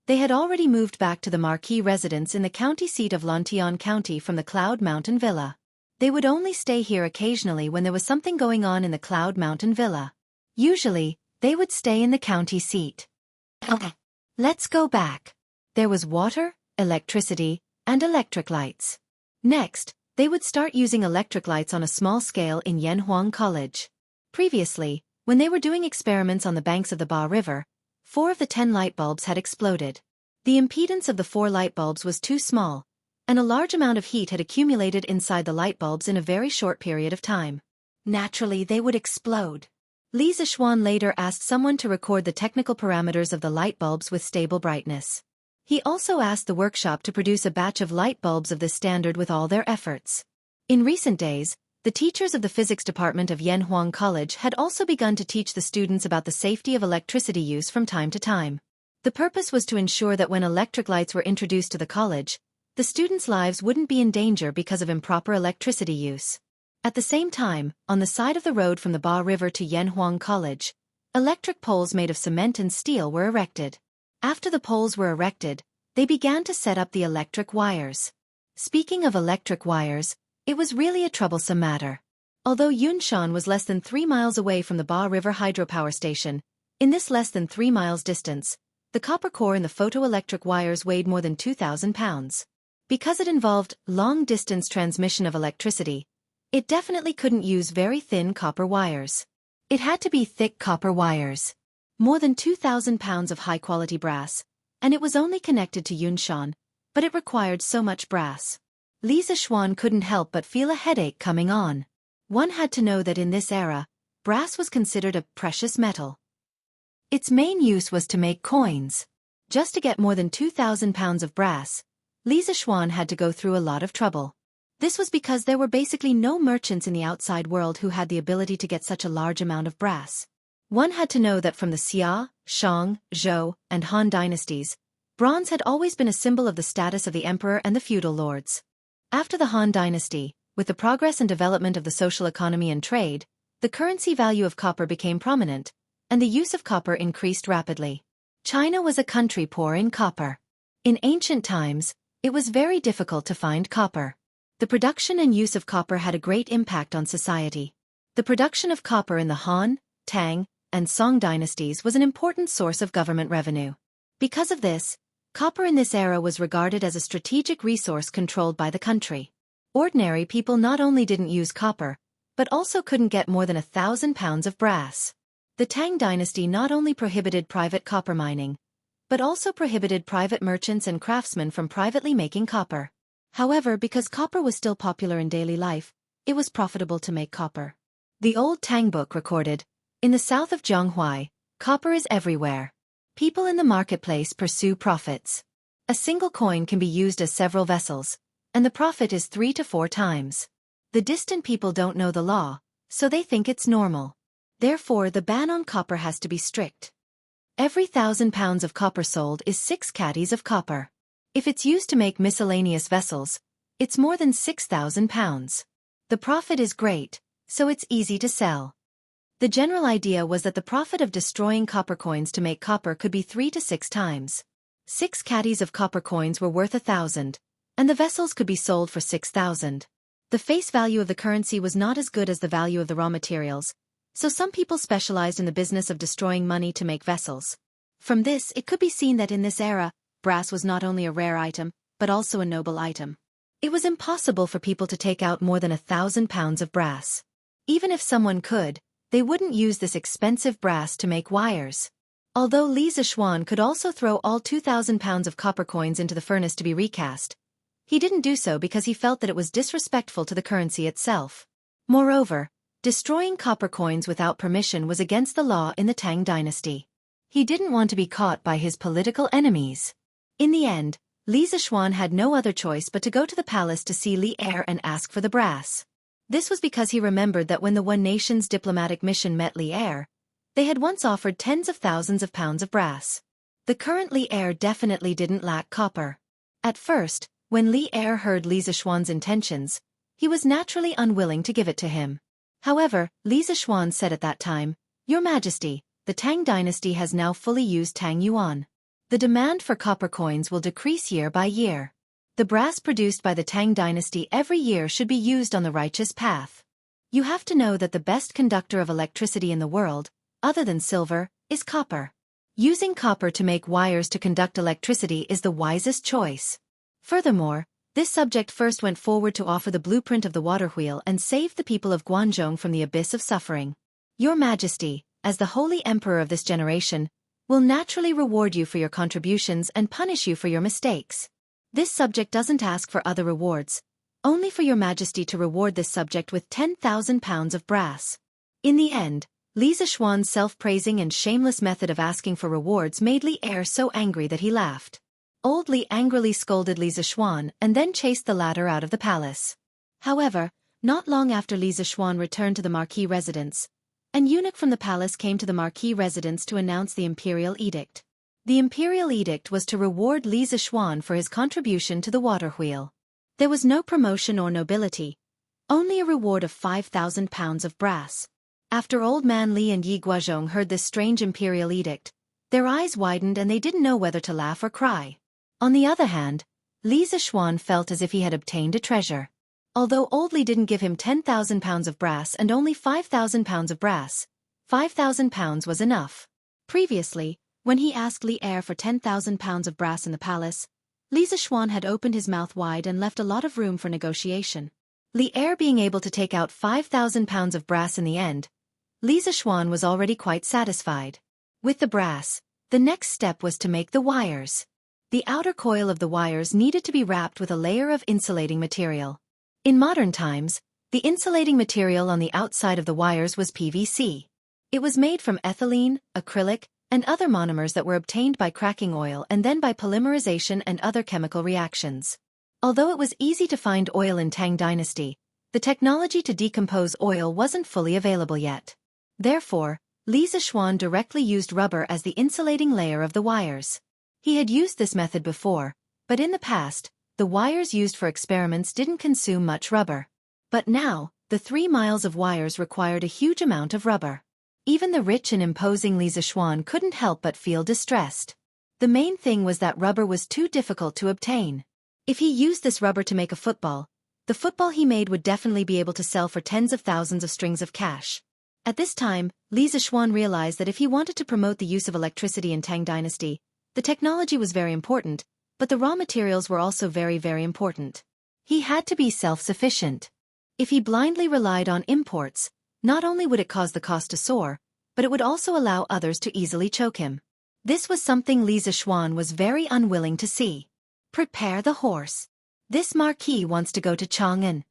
They had already moved back to the Marquis residence in the county seat of Lantian County from the Cloud Mountain Villa. They would only stay here occasionally when there was something going on in the Cloud Mountain Villa. Usually, they would stay in the county seat. Okay. Let's go back. There was water, electricity, and electric lights. Next, they would start using electric lights on a small scale in Yanhuang College. Previously, when they were doing experiments on the banks of the Ba River, 4 of the 10 light bulbs had exploded. The impedance of the 4 light bulbs was too small, and a large amount of heat had accumulated inside the light bulbs in a very short period of time. Naturally, they would explode. Li Zishuan later asked someone to record the technical parameters of the light bulbs with stable brightness. He also asked the workshop to produce a batch of light bulbs of this standard with all their efforts. In recent days, the teachers of the physics department of Yanhuang College had also begun to teach the students about the safety of electricity use from time to time. The purpose was to ensure that when electric lights were introduced to the college, the students' lives wouldn't be in danger because of improper electricity use. At the same time, on the side of the road from the Ba River to Yanhuang College, electric poles made of cement and steel were erected. After the poles were erected, they began to set up the electric wires. Speaking of electric wires, it was really a troublesome matter. Although Yunshan was less than 3 miles away from the Ba River hydropower station, in this less than 3 miles distance, the copper core in the photoelectric wires weighed more than 2,000 pounds. Because it involved long-distance transmission of electricity, it definitely couldn't use very thin copper wires. It had to be thick copper wires. More than 2,000 pounds of high-quality brass, and it was only connected to Yunshan, but it required so much brass. Li Zishuan couldn't help but feel a headache coming on. One had to know that in this era, brass was considered a precious metal. Its main use was to make coins. Just to get more than 2,000 pounds of brass, Li Zishuan had to go through a lot of trouble. This was because there were basically no merchants in the outside world who had the ability to get such a large amount of brass. One had to know that from the Xia, Shang, Zhou, and Han dynasties, bronze had always been a symbol of the status of the emperor and the feudal lords. After the Han dynasty, with the progress and development of the social economy and trade, the currency value of copper became prominent, and the use of copper increased rapidly. China was a country poor in copper. In ancient times, it was very difficult to find copper. The production and use of copper had a great impact on society. The production of copper in the Han, Tang, and Song dynasties was an important source of government revenue. Because of this, copper in this era was regarded as a strategic resource controlled by the country. Ordinary people not only didn't use copper, but also couldn't get more than 1,000 pounds of brass. The Tang dynasty not only prohibited private copper mining, but also prohibited private merchants and craftsmen from privately making copper. However, because copper was still popular in daily life, it was profitable to make copper. The old Tang book recorded, "In the south of Jianghu, copper is everywhere. People in the marketplace pursue profits. A single coin can be used as several vessels, and the profit is 3 to 4 times. The distant people don't know the law, so they think it's normal. Therefore, the ban on copper has to be strict. Every 1,000 pounds of copper sold is 6 caddies of copper. If it's used to make miscellaneous vessels, it's more than 6,000 pounds. The profit is great, so it's easy to sell. The general idea was that the profit of destroying copper coins to make copper could be 3 to 6 times. 6 caddies of copper coins were worth 1,000, and the vessels could be sold for 6,000. The face value of the currency was not as good as the value of the raw materials, so some people specialized in the business of destroying money to make vessels. From this, it could be seen that in this era, brass was not only a rare item, but also a noble item. It was impossible for people to take out more than 1,000 pounds of brass. Even if someone could, they wouldn't use this expensive brass to make wires. Although Li Zishuan could also throw all 2,000 pounds of copper coins into the furnace to be recast, he didn't do so because he felt that it was disrespectful to the currency itself. Moreover, destroying copper coins without permission was against the law in the Tang dynasty. He didn't want to be caught by his political enemies. In the end, Li Zishuan had no other choice but to go to the palace to see Li Er and ask for the brass. This was because he remembered that when the One Nation's diplomatic mission met Li Er, they had once offered tens of thousands of pounds of brass. The current Li Er definitely didn't lack copper. At first, when Li Er heard Li Zishuan's intentions, he was naturally unwilling to give it to him. However, Li Zishuan said at that time, "Your Majesty, the Tang dynasty has now fully used Tang Yuan. The demand for copper coins will decrease year by year. The brass produced by the Tang dynasty every year should be used on the righteous path. You have to know that the best conductor of electricity in the world, other than silver, is copper. Using copper to make wires to conduct electricity is the wisest choice." Furthermore, this subject first went forward to offer the blueprint of the water wheel and saved the people of Guangzhou from the abyss of suffering. Your Majesty, as the holy emperor of this generation, will naturally reward you for your contributions and punish you for your mistakes. This subject doesn't ask for other rewards, only for your Majesty to reward this subject with 10,000 pounds of brass. In the end, Li Zishuan's self-praising and shameless method of asking for rewards made Li Er so angry that he laughed. Old Li angrily scolded Li Zishuan and then chased the latter out of the palace. However, not long after Li Zishuan returned to the marquis residence, an eunuch from the palace came to the marquis residence to announce the imperial edict. The imperial edict was to reward Li Zishuan for his contribution to the water wheel. There was no promotion or nobility, only a reward of 5,000 pounds of brass. After Old Man Li and Yi Guozhong heard this strange imperial edict, their eyes widened and they didn't know whether to laugh or cry. On the other hand, Li Zishuan felt as if he had obtained a treasure. Although Old Li didn't give him 10,000 pounds of brass and only 5,000 pounds of brass, 5,000 pounds was enough. Previously, when he asked Li Er for 10,000 pounds of brass in the palace, Li Zishuan had opened his mouth wide and left a lot of room for negotiation. Li Er being able to take out 5,000 pounds of brass in the end, Li Zishuan was already quite satisfied. With the brass, the next step was to make the wires. The outer coil of the wires needed to be wrapped with a layer of insulating material. In modern times, the insulating material on the outside of the wires was PVC. It was made from ethylene, acrylic, and other monomers that were obtained by cracking oil and then by polymerization and other chemical reactions. Although it was easy to find oil in Tang Dynasty, the technology to decompose oil wasn't fully available yet. Therefore, Li Zishuan directly used rubber as the insulating layer of the wires. He had used this method before, but in the past, the wires used for experiments didn't consume much rubber. But now, the 3 miles of wires required a huge amount of rubber. Even the rich and imposing Li Zishuan couldn't help but feel distressed. The main thing was that rubber was too difficult to obtain. If he used this rubber to make a football, the football he made would definitely be able to sell for tens of thousands of strings of cash. At this time, Li Zishuan realized that if he wanted to promote the use of electricity in Tang Dynasty, the technology was very important, but the raw materials were also very, very important. He had to be self-sufficient. If he blindly relied on imports, not only would it cause the cost to soar, but it would also allow others to easily choke him. This was something Li Zishuan was very unwilling to see. Prepare the horse. This marquis wants to go to Chang'an.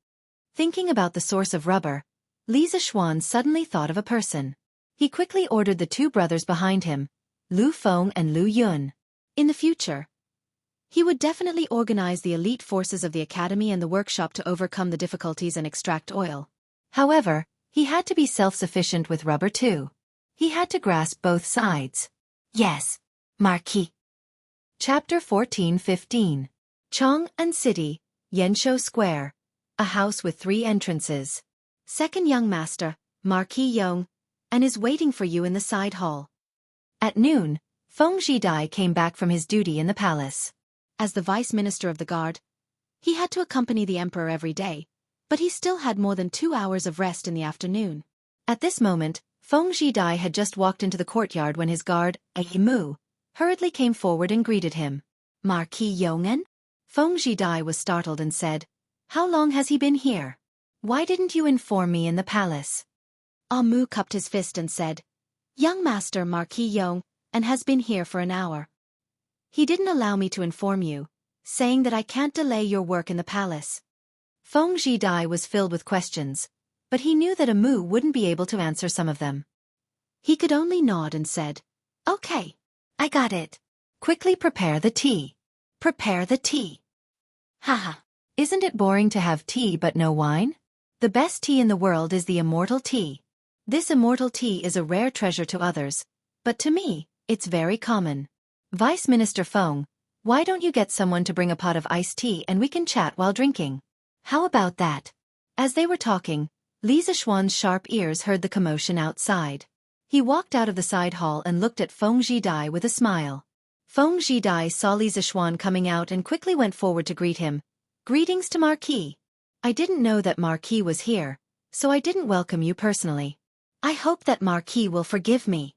Thinking about the source of rubber, Li Zishuan suddenly thought of a person. He quickly ordered the 2 brothers behind him, Lu Feng and Lu Yun. In the future, he would definitely organize the elite forces of the academy and the workshop to overcome the difficulties and extract oil. However, he had to be self-sufficient with rubber too. He had to grasp both sides. Yes, Marquis. Chapter 14-15. Chong and City, Yanshou Square. A house with 3 entrances. Second young master, Marquis Yong, and is waiting for you in the side hall. At noon, Feng Zhidai came back from his duty in the palace. As the vice minister of the guard, he had to accompany the emperor every day, but he still had more than 2 hours of rest in the afternoon. At this moment, Feng Zhidai had just walked into the courtyard when his guard, a Mu, hurriedly came forward and greeted him. Marquis Yongen? Feng Zhidai was startled and said, "How long has he been here? Why didn't you inform me in the palace?" Mu cupped his fist and said, "Young master Marquis Yong, and has been here for an hour. He didn't allow me to inform you, saying that I can't delay your work in the palace." Feng Zhidai was filled with questions, but he knew that Mu wouldn't be able to answer some of them. He could only nod and said, "Okay, I got it. Quickly prepare the tea." Prepare the tea. Haha. Isn't it boring to have tea but no wine? The best tea in the world is the immortal tea. This immortal tea is a rare treasure to others, but to me, it's very common. Vice Minister Feng, why don't you get someone to bring a pot of iced tea and we can chat while drinking? How about that? As they were talking, Li Zixuan's sharp ears heard the commotion outside. He walked out of the side hall and looked at Feng Zhidai with a smile. Feng Zhidai saw Li Zixuan coming out and quickly went forward to greet him. "Greetings to Marquis. I didn't know that Marquis was here, so I didn't welcome you personally. I hope that Marquis will forgive me."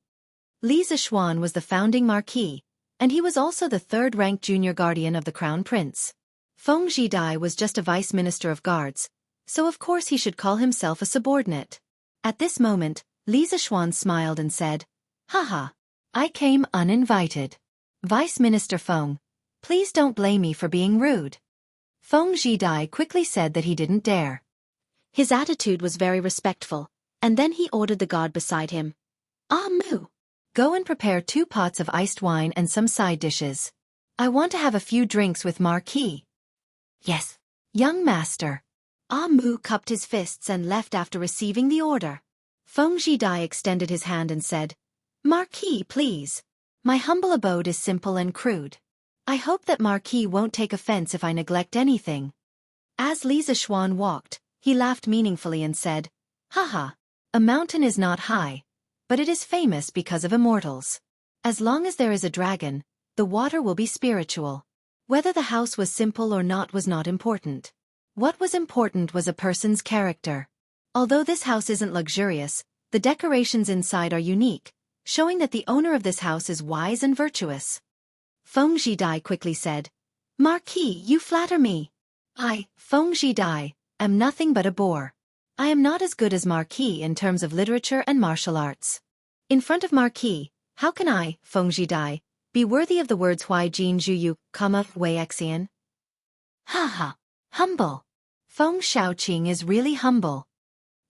Li Zixuan was the founding Marquis, and he was also the 3rd-ranked junior guardian of the Crown Prince. Feng Zhidai was just a vice minister of guards, so of course he should call himself a subordinate. At this moment, Li Zixuan smiled and said, "Haha, I came uninvited. Vice Minister Feng, please don't blame me for being rude." Feng Zhidai quickly said that he didn't dare. His attitude was very respectful, and then he ordered the guard beside him, Mu, go and prepare 2 pots of iced wine and some side dishes. I want to have a few drinks with Marquis." Yes, young master." Mu cupped his fists and left after receiving the order. Feng Zhidai extended his hand and said, "Marquis, please. My humble abode is simple and crude. I hope that Marquis won't take offense if I neglect anything." As Li Zixuan walked, he laughed meaningfully and said, "Haha, a mountain is not high, but it is famous because of immortals. As long as there is a dragon, the water will be spiritual. Whether the house was simple or not was not important. What was important was a person's character. Although this house isn't luxurious, the decorations inside are unique, showing that the owner of this house is wise and virtuous." Feng Zhidai quickly said, "Marquis, you flatter me. I, Feng Zhidai, am nothing but a bore. I am not as good as Marquis in terms of literature and martial arts. In front of Marquis, how can I, Feng Zhidai, be worthy of the words Hui Jin Zhuyu, Wei Xian?" Haha, humble. Feng Shaoqing is really humble.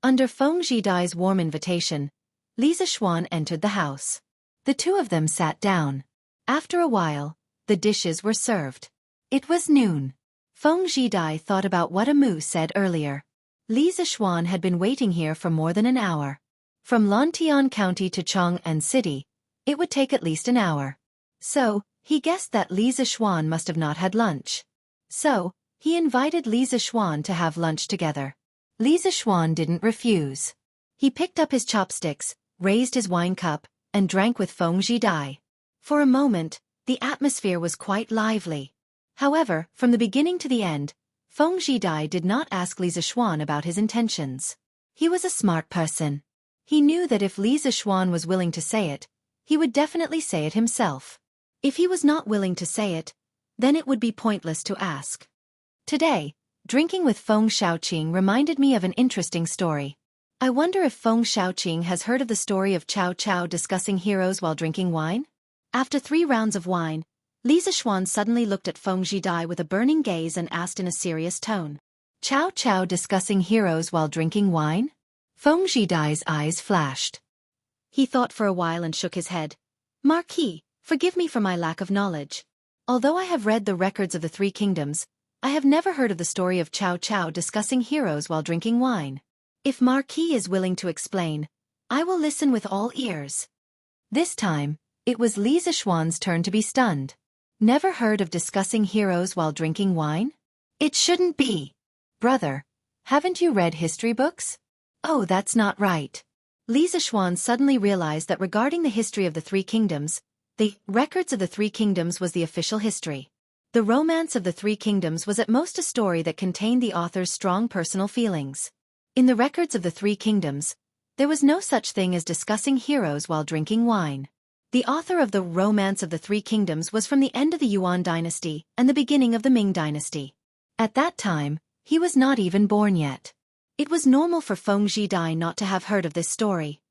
Under Feng Zhidai's warm invitation, Li Zixuan entered the house. The 2 of them sat down. After a while, the dishes were served. It was noon. Feng Zhidai thought about what Mu said earlier. Li Zixuan had been waiting here for more than an hour. From Lantian County to Chong and City, it would take at least an hour. So, he guessed that Li Zixuan must have not had lunch. So, he invited Li Zixuan to have lunch together. Li Zixuan didn't refuse. He picked up his chopsticks, raised his wine cup, and drank with Feng Zhidai. For a moment, the atmosphere was quite lively. However, from the beginning to the end, Feng Zhidai did not ask Li Zixuan about his intentions. He was a smart person. He knew that if Li Zixuan was willing to say it, he would definitely say it himself. If he was not willing to say it, then it would be pointless to ask. Today, drinking with Feng Shaoqing reminded me of an interesting story. I wonder if Feng Shaoqing has heard of the story of Cao Cao discussing heroes while drinking wine? After 3 rounds of wine, Li Zixuan suddenly looked at Feng Zhidai with a burning gaze and asked in a serious tone, "Cao Cao discussing heroes while drinking wine?" Feng Zhidai's eyes flashed. He thought for a while and shook his head. Marquis, forgive me for my lack of knowledge. Although I have read the records of the three kingdoms, I have never heard of the story of Cao Cao discussing heroes while drinking wine. If Marquis is willing to explain, I will listen with all ears. This time, it was Li Zishuan's turn to be stunned. Never heard of discussing heroes while drinking wine? It shouldn't be. Brother, haven't you read history books? Oh, that's not right. Li Zishuan suddenly realized that regarding the history of the three kingdoms, the records of the three kingdoms was the official history. The romance of the three kingdoms was at most a story that contained the author's strong personal feelings. In the records of the three kingdoms, there was no such thing as discussing heroes while drinking wine. The author of the Romance of the Three Kingdoms was from the end of the Yuan dynasty and the beginning of the Ming dynasty. At that time, he was not even born yet. It was normal for Feng Zhidai not to have heard of this story.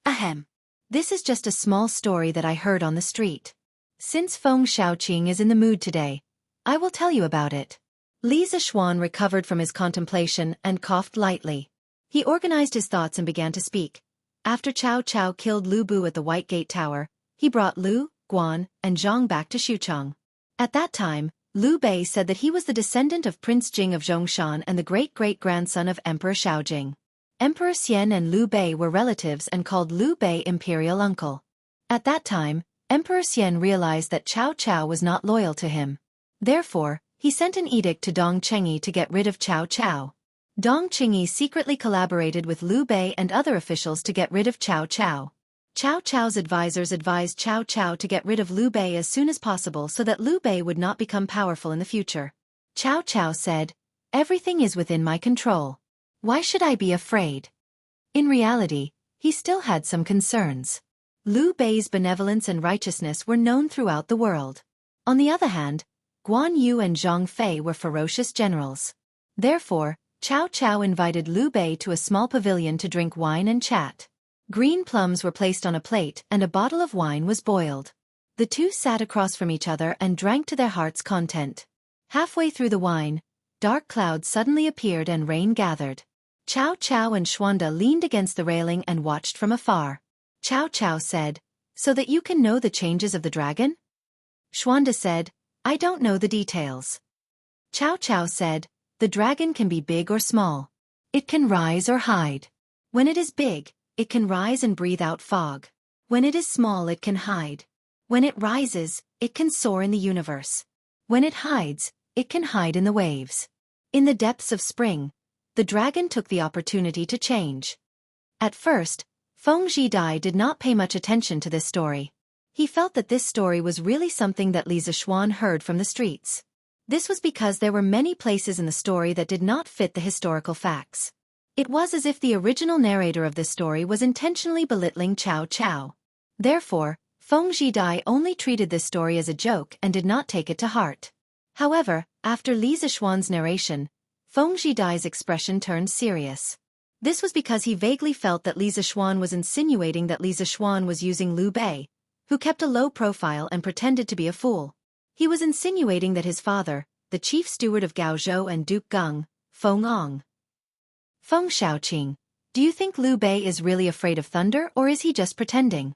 Ahem. This is just a small story that I heard on the street. Since Feng Shaoqing is in the mood today, I will tell you about it. Li Zishuan recovered from his contemplation and coughed lightly. He organized his thoughts and began to speak. After Cao Cao killed Lu Bu at the White Gate Tower, he brought Lu, Guan, and Zhang back to Xuchang. At that time, Liu Bei said that he was the descendant of Prince Jing of Zhongshan and the great-great-grandson of Emperor Shaojing. Emperor Xian and Liu Bei were relatives and called Liu Bei imperial uncle. At that time, Emperor Xian realized that Cao Cao was not loyal to him. Therefore, he sent an edict to Dong Chengyi to get rid of Cao Cao. Dong Chengyi secretly collaborated with Liu Bei and other officials to get rid of Cao Cao. Cao Cao's advisors advised Cao Cao to get rid of Liu Bei as soon as possible so that Liu Bei would not become powerful in the future. Cao Cao said, "Everything is within my control. Why should I be afraid?" In reality, he still had some concerns. Liu Bei's benevolence and righteousness were known throughout the world. On the other hand, Guan Yu and Zhang Fei were ferocious generals. Therefore, Cao Cao invited Liu Bei to a small pavilion to drink wine and chat. Green plums were placed on a plate and a bottle of wine was boiled. The two sat across from each other and drank to their heart's content. Halfway through the wine, dark clouds suddenly appeared and rain gathered. Cao Cao and Xuanda leaned against the railing and watched from afar. Cao Cao said, "So that you can know the changes of the dragon?" Xuanda said, "I don't know the details." Cao Cao said, "The dragon can be big or small. It can rise or hide. When it is big, it can rise and breathe out fog. When it is small, it can hide. When it rises, it can soar in the universe. When it hides, it can hide in the waves." In the depths of spring, the dragon took the opportunity to change. At first, Feng Zhidai did not pay much attention to this story. He felt that this story was really something that Li Zishuan heard from the streets. This was because there were many places in the story that did not fit the historical facts. It was as if the original narrator of this story was intentionally belittling Cao Cao. Therefore, Feng Zhidai only treated this story as a joke and did not take it to heart. However, after Li Zishuan's narration, Feng Zhidai's expression turned serious. This was because he vaguely felt that Li Zishuan was insinuating that Li Zishuan was using Liu Bei, who kept a low profile and pretended to be a fool. He was insinuating that his father, the chief steward of Gaozhou and Duke Geng, Feng Ong. "Feng Shaoqing, do you think Liu Bei is really afraid of thunder or is he just pretending?"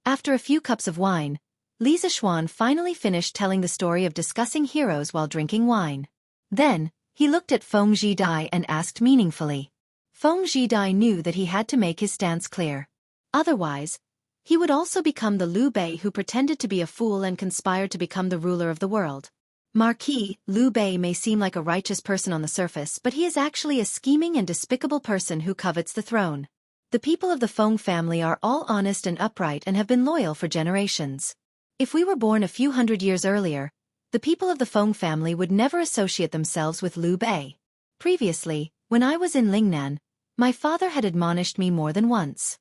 After a few cups of wine, Li Zishuan finally finished telling the story of discussing heroes while drinking wine. Then, he looked at Feng Zhidai and asked meaningfully. Feng Zhidai knew that he had to make his stance clear. Otherwise, he would also become the Liu Bei who pretended to be a fool and conspired to become the ruler of the world. Marquis, Liu Bei may seem like a righteous person on the surface, but he is actually a scheming and despicable person who covets the throne. The people of the Feng family are all honest and upright and have been loyal for generations. If we were born a few hundred years earlier, the people of the Feng family would never associate themselves with Liu Bei. Previously, when I was in Lingnan, my father had admonished me more than once.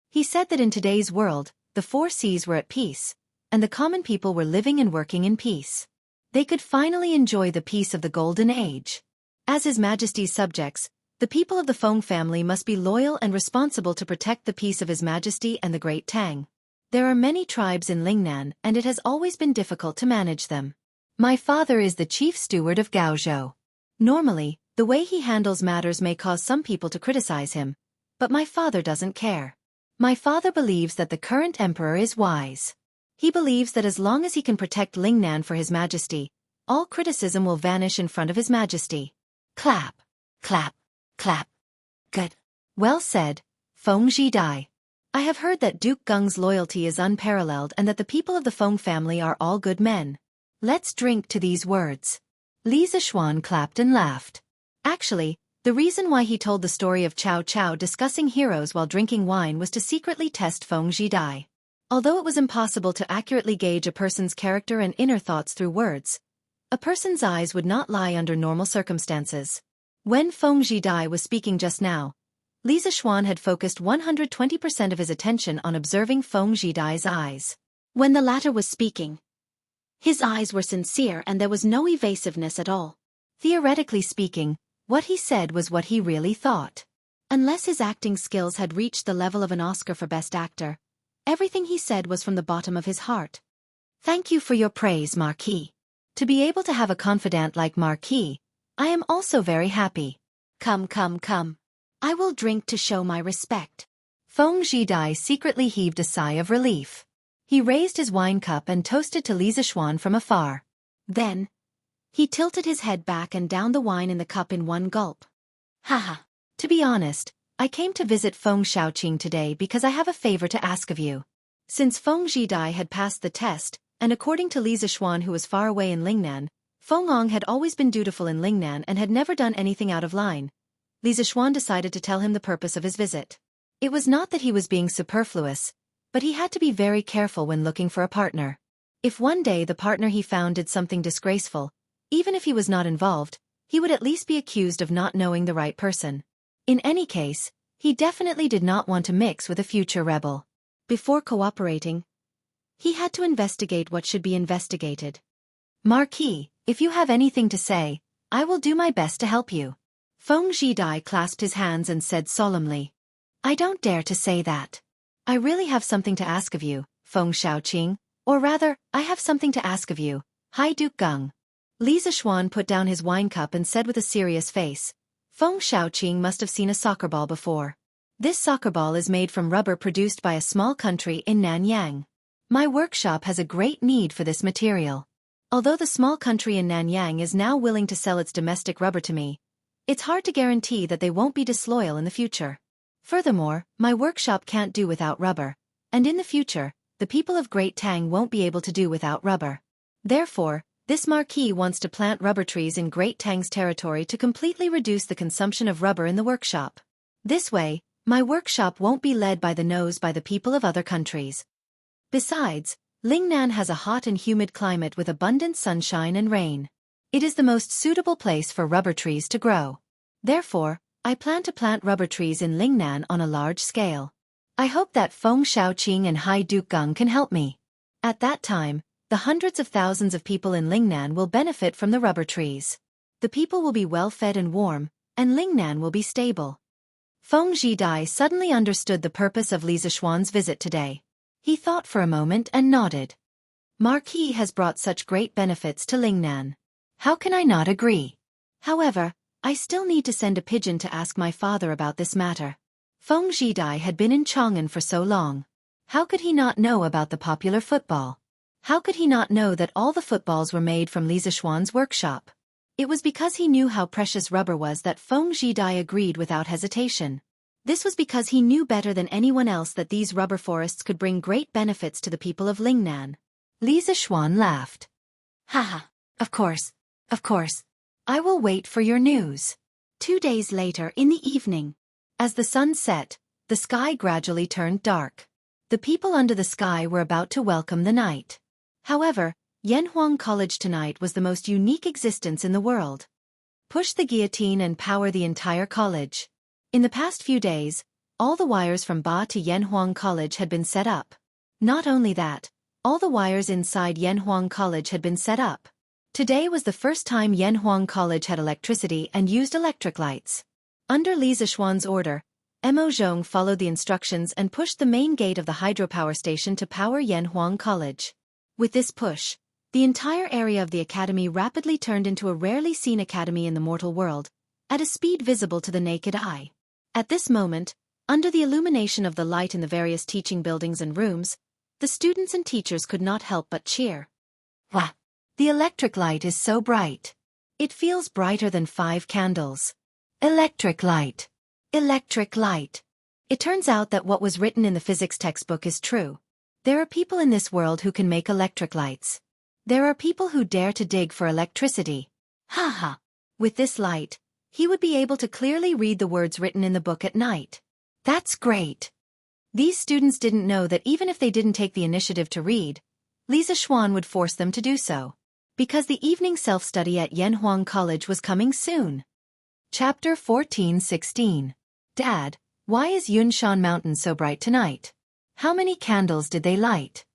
He said that in today's world, the four seas were at peace, and the common people were living and working in peace. They could finally enjoy the peace of the Golden Age. As His Majesty's subjects, the people of the Feng family must be loyal and responsible to protect the peace of His Majesty and the Great Tang. There are many tribes in Lingnan and it has always been difficult to manage them. My father is the chief steward of Gaozhou. Normally, the way he handles matters may cause some people to criticize him, but my father doesn't care. My father believes that the current emperor is wise. He believes that as long as he can protect Lingnan for His Majesty, all criticism will vanish in front of His Majesty. Clap, clap, clap. Good. Well said, Feng Zhidai. I have heard that Duke Geng's loyalty is unparalleled and that the people of the Feng family are all good men. Let's drink to these words. Li Zishuan clapped and laughed. Actually, the reason why he told the story of Cao Cao discussing heroes while drinking wine was to secretly test Feng Zhidai. Although it was impossible to accurately gauge a person's character and inner thoughts through words, a person's eyes would not lie under normal circumstances. When Feng Zhidai was speaking just now, Li Zishuan had focused 120% of his attention on observing Feng Zhidai's eyes. When the latter was speaking, his eyes were sincere and there was no evasiveness at all. Theoretically speaking, what he said was what he really thought. Unless his acting skills had reached the level of an Oscar for Best Actor, everything he said was from the bottom of his heart. Thank you for your praise, Marquis. To be able to have a confidant like Marquis, I am also very happy. Come, come, come. I will drink to show my respect. Feng Zhidai secretly heaved a sigh of relief. He raised his wine cup and toasted to Li Zishuan from afar. Then, he tilted his head back and downed the wine in the cup in one gulp. Haha. To be honest, I came to visit Feng Shaoqing today because I have a favor to ask of you. Since Feng Zhidai had passed the test, and according to Li Zishuan who was far away in Lingnan, Feng Ong had always been dutiful in Lingnan and had never done anything out of line, Li Zishuan decided to tell him the purpose of his visit. It was not that he was being superfluous, but he had to be very careful when looking for a partner. If one day the partner he found did something disgraceful, even if he was not involved, he would at least be accused of not knowing the right person. In any case, he definitely did not want to mix with a future rebel. Before cooperating, he had to investigate what should be investigated. Marquis, if you have anything to say, I will do my best to help you. Feng Zhidai clasped his hands and said solemnly. I don't dare to say that. I really have something to ask of you, Feng Shaoqing, or rather, I have something to ask of you, High Duke Geng. Li Zishuan put down his wine cup and said with a serious face, Feng Shaoqing must have seen a soccer ball before. This soccer ball is made from rubber produced by a small country in Nanyang. My workshop has a great need for this material. Although the small country in Nanyang is now willing to sell its domestic rubber to me, it's hard to guarantee that they won't be disloyal in the future. Furthermore, my workshop can't do without rubber, and in the future, the people of Great Tang won't be able to do without rubber. Therefore, this marquis wants to plant rubber trees in Great Tang's territory to completely reduce the consumption of rubber in the workshop. This way, my workshop won't be led by the nose by the people of other countries. Besides, Lingnan has a hot and humid climate with abundant sunshine and rain. It is the most suitable place for rubber trees to grow. Therefore, I plan to plant rubber trees in Lingnan on a large scale. I hope that Feng Shaoqing and High Duke Geng can help me. At that time, the hundreds of thousands of people in Lingnan will benefit from the rubber trees. The people will be well fed and warm, and Lingnan will be stable. Feng Zhidai suddenly understood the purpose of Li Zishuan's visit today. He thought for a moment and nodded. Marquis has brought such great benefits to Lingnan. How can I not agree? However, I still need to send a pigeon to ask my father about this matter. Feng Zhidai had been in Chang'an for so long. How could he not know about the popular football? How could he not know that all the footballs were made from Li Zishuan's workshop? It was because he knew how precious rubber was that Feng Zhidai agreed without hesitation. This was because he knew better than anyone else that these rubber forests could bring great benefits to the people of Lingnan. Li Zishuan laughed. Haha, of course. Of course. I will wait for your news. 2 days later in the evening. As the sun set, the sky gradually turned dark. The people under the sky were about to welcome the night. However, Yanhuang College tonight was the most unique existence in the world. Push the guillotine and power the entire college. In the past few days, all the wires from Ba to Yanhuang College had been set up. Not only that, all the wires inside Yanhuang College had been set up. Today was the first time Yanhuang College had electricity and used electric lights. Under Li Zishuan's order, Mo Zhong followed the instructions and pushed the main gate of the hydropower station to power Yanhuang College. With this push, the entire area of the academy rapidly turned into a rarely seen academy in the mortal world, at a speed visible to the naked eye. At this moment, under the illumination of the light in the various teaching buildings and rooms, The students and teachers could not help but cheer. Wow! The electric light is so bright. It feels brighter than 5 candles. Electric light. Electric light. It turns out that what was written in the physics textbook is true. There are people in this world who can make electric lights. There are people who dare to dig for electricity. Ha ha! With this light, he would be able to clearly read the words written in the book at night. That's great. These students didn't know that even if they didn't take the initiative to read, Lisa Xuan would force them to do so. Because the evening self-study at Yanhuang College was coming soon. Chapter 14:16. Dad, why is Yunshan Mountain so bright tonight? How many candles did they light?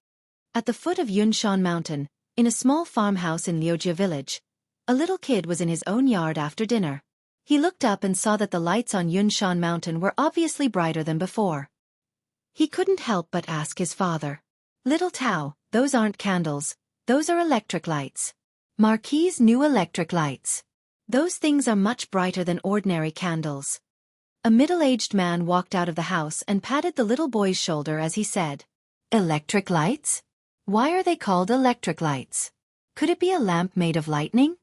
At the foot of Yunshan Mountain, in a small farmhouse in Liujia village, a little kid was in his own yard after dinner. He looked up and saw that the lights on Yunshan Mountain were obviously brighter than before. He couldn't help but ask his father, "Little Tao, those aren't candles, those are electric lights." Marquis's new electric lights. Those things are much brighter than ordinary candles. A middle-aged man walked out of the house and patted the little boy's shoulder as he said, Electric lights? Why are they called electric lights? Could it be a lamp made of lightning?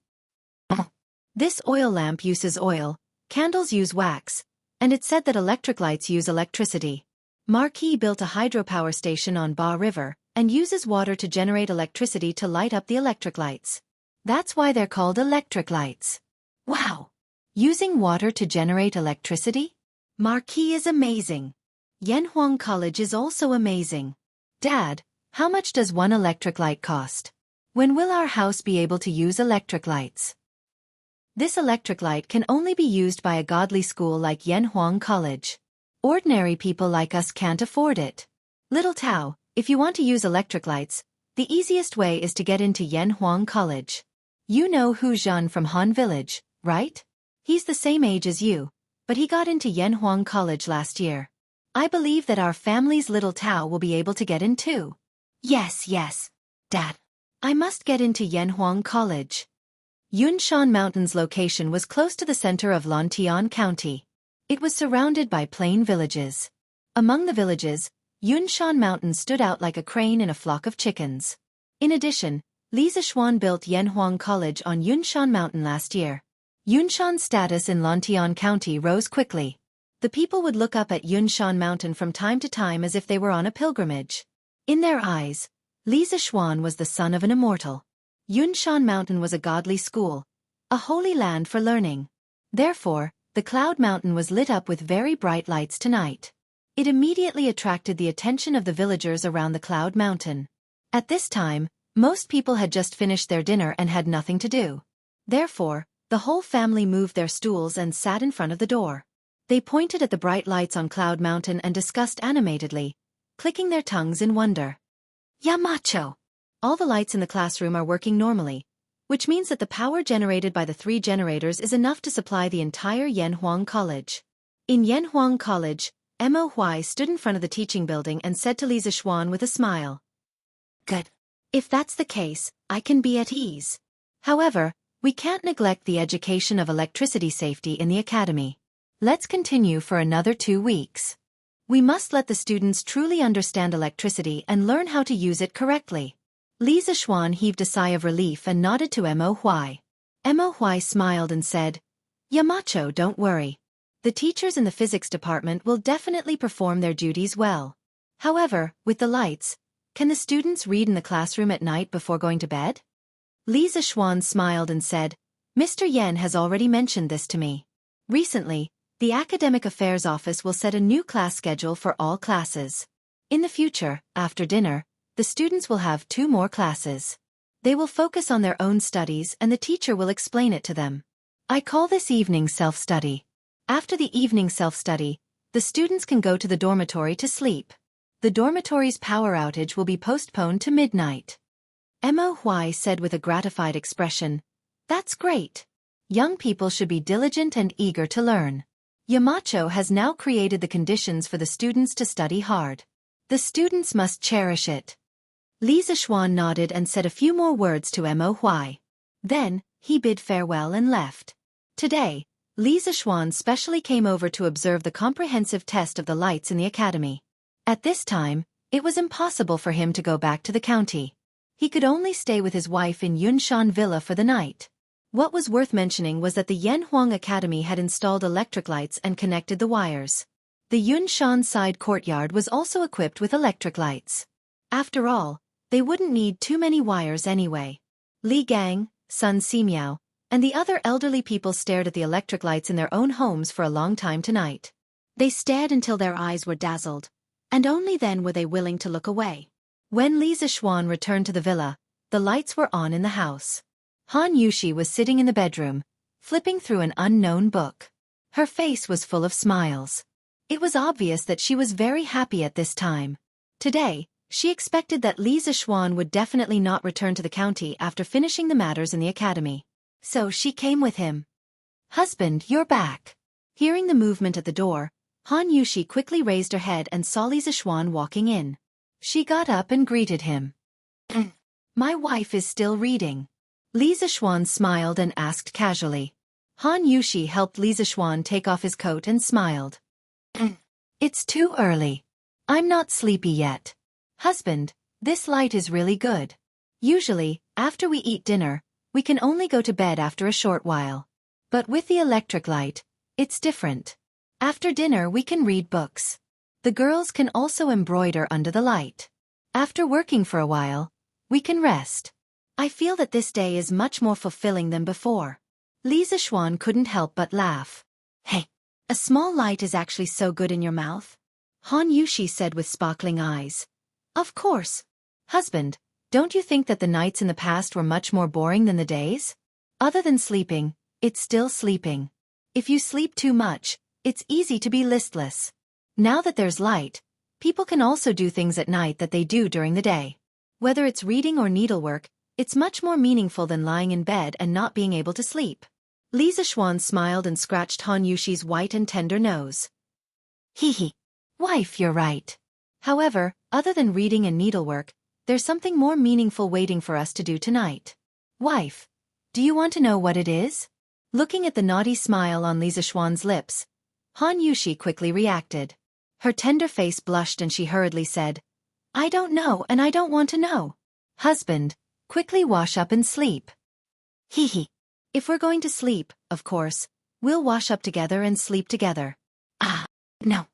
This oil lamp uses oil, candles use wax, and it's said that electric lights use electricity. Marquis built a hydropower station on Ba River and uses water to generate electricity to light up the electric lights. That's why they're called electric lights. Wow! Using water to generate electricity? Marquis is amazing. Yanhuang College is also amazing. Dad, how much does one electric light cost? When will our house be able to use electric lights? This electric light can only be used by a godly school like Yanhuang College. Ordinary people like us can't afford it. Little Tao, if you want to use electric lights, the easiest way is to get into Yanhuang College. You know Hu Zhan from Han Village, right? He's the same age as you, but he got into Yanhuang College last year. I believe that our family's little Tao will be able to get in too. Yes, Dad. I must get into Yanhuang College. Yunshan Mountain's location was close to the center of Lantian County. It was surrounded by plain villages. Among the villages, Yunshan Mountain stood out like a crane in a flock of chickens. In addition, Li Zishuan built Yanhuang College on Yunshan Mountain last year. Yunshan's status in Lantian County rose quickly. The people would look up at Yunshan Mountain from time to time as if they were on a pilgrimage. In their eyes, Li Zishuan was the son of an immortal. Yunshan Mountain was a godly school, a holy land for learning. Therefore, the Cloud Mountain was lit up with very bright lights tonight. It immediately attracted the attention of the villagers around the Cloud Mountain. At this time, most people had just finished their dinner and had nothing to do. Therefore, the whole family moved their stools and sat in front of the door. They pointed at the bright lights on Cloud Mountain and discussed animatedly, clicking their tongues in wonder. Yamacho! All the lights in the classroom are working normally, which means that the power generated by the 3 generators is enough to supply the entire Yanhuang College. In Yanhuang College, Mo Huai stood in front of the teaching building and said to Li Zishuan with a smile, Good. If that's the case, I can be at ease. However, we can't neglect the education of electricity safety in the academy. Let's continue for another 2 weeks. We must let the students truly understand electricity and learn how to use it correctly. Li Zishuan heaved a sigh of relief and nodded to Mo Huai. Mo Huai smiled and said, Yamacho, don't worry. The teachers in the physics department will definitely perform their duties well. However, with the lights, can the students read in the classroom at night before going to bed? Li Zishuan smiled and said, Mr. Yen has already mentioned this to me. Recently, the Academic Affairs Office will set a new class schedule for all classes. In the future, after dinner, the students will have 2 more classes. They will focus on their own studies and the teacher will explain it to them. I call this evening self-study. After the evening self-study, the students can go to the dormitory to sleep. The dormitory's power outage will be postponed to midnight. Mo Huai said with a gratified expression, That's great. Young people should be diligent and eager to learn. Yamacho has now created the conditions for the students to study hard. The students must cherish it. Li Zishuan nodded and said a few more words to Mo Huai. Then, he bid farewell and left. Today, Li Zishuan specially came over to observe the comprehensive test of the lights in the academy. At this time, It was impossible for him to go back to the county. He could only stay with his wife in Yunshan Villa for the night. What was worth mentioning was that the Yanhuang Academy had installed electric lights and connected the wires. The Yunshan side courtyard was also equipped with electric lights. After all, they wouldn't need too many wires anyway. Li Gang, Sun Simiao, and the other elderly people stared at the electric lights in their own homes for a long time tonight. They stared until their eyes were dazzled, and only then were they willing to look away. When Li Zishuan returned to the villa, the lights were on in the house. Han Yushi was sitting in the bedroom, flipping through an unknown book. Her face was full of smiles. It was obvious that she was very happy at this time. Today, she expected that Li Zishuan would definitely not return to the county after finishing the matters in the academy. So she came with him. "Husband, you're back." Hearing the movement at the door, Han Yushi quickly raised her head and saw Li Zishuan walking in. She got up and greeted him. "My wife is still reading." Li Zishuan smiled and asked casually. Han Yushi helped Li Zishuan take off his coat and smiled. "It's too early. I'm not sleepy yet. Husband, this light is really good. Usually, after we eat dinner, we can only go to bed after a short while. But with the electric light, it's different. After dinner we can read books. The girls can also embroider under the light. After working for a while, we can rest. I feel that this day is much more fulfilling than before." Li Zishuan couldn't help but laugh. "Hey, a small light is actually so good in your mouth?" Han Yushi said with sparkling eyes. "Of course. Husband, don't you think that the nights in the past were much more boring than the days? Other than sleeping, it's still sleeping. If you sleep too much, it's easy to be listless. Now that there's light, people can also do things at night that they do during the day. Whether it's reading or needlework, it's much more meaningful than lying in bed and not being able to sleep." Li Zishuan smiled and scratched Han Yushi's white and tender nose. "Hee. Wife, you're right. However, other than reading and needlework, there's something more meaningful waiting for us to do tonight. Wife, do you want to know what it is?" Looking at the naughty smile on Li Zishuan's lips, Han Yushi quickly reacted. Her tender face blushed and she hurriedly said, "I don't know and I don't want to know." "Husband, quickly wash up and sleep." "Hee. If we're going to sleep, of course, we'll wash up together and sleep together." No.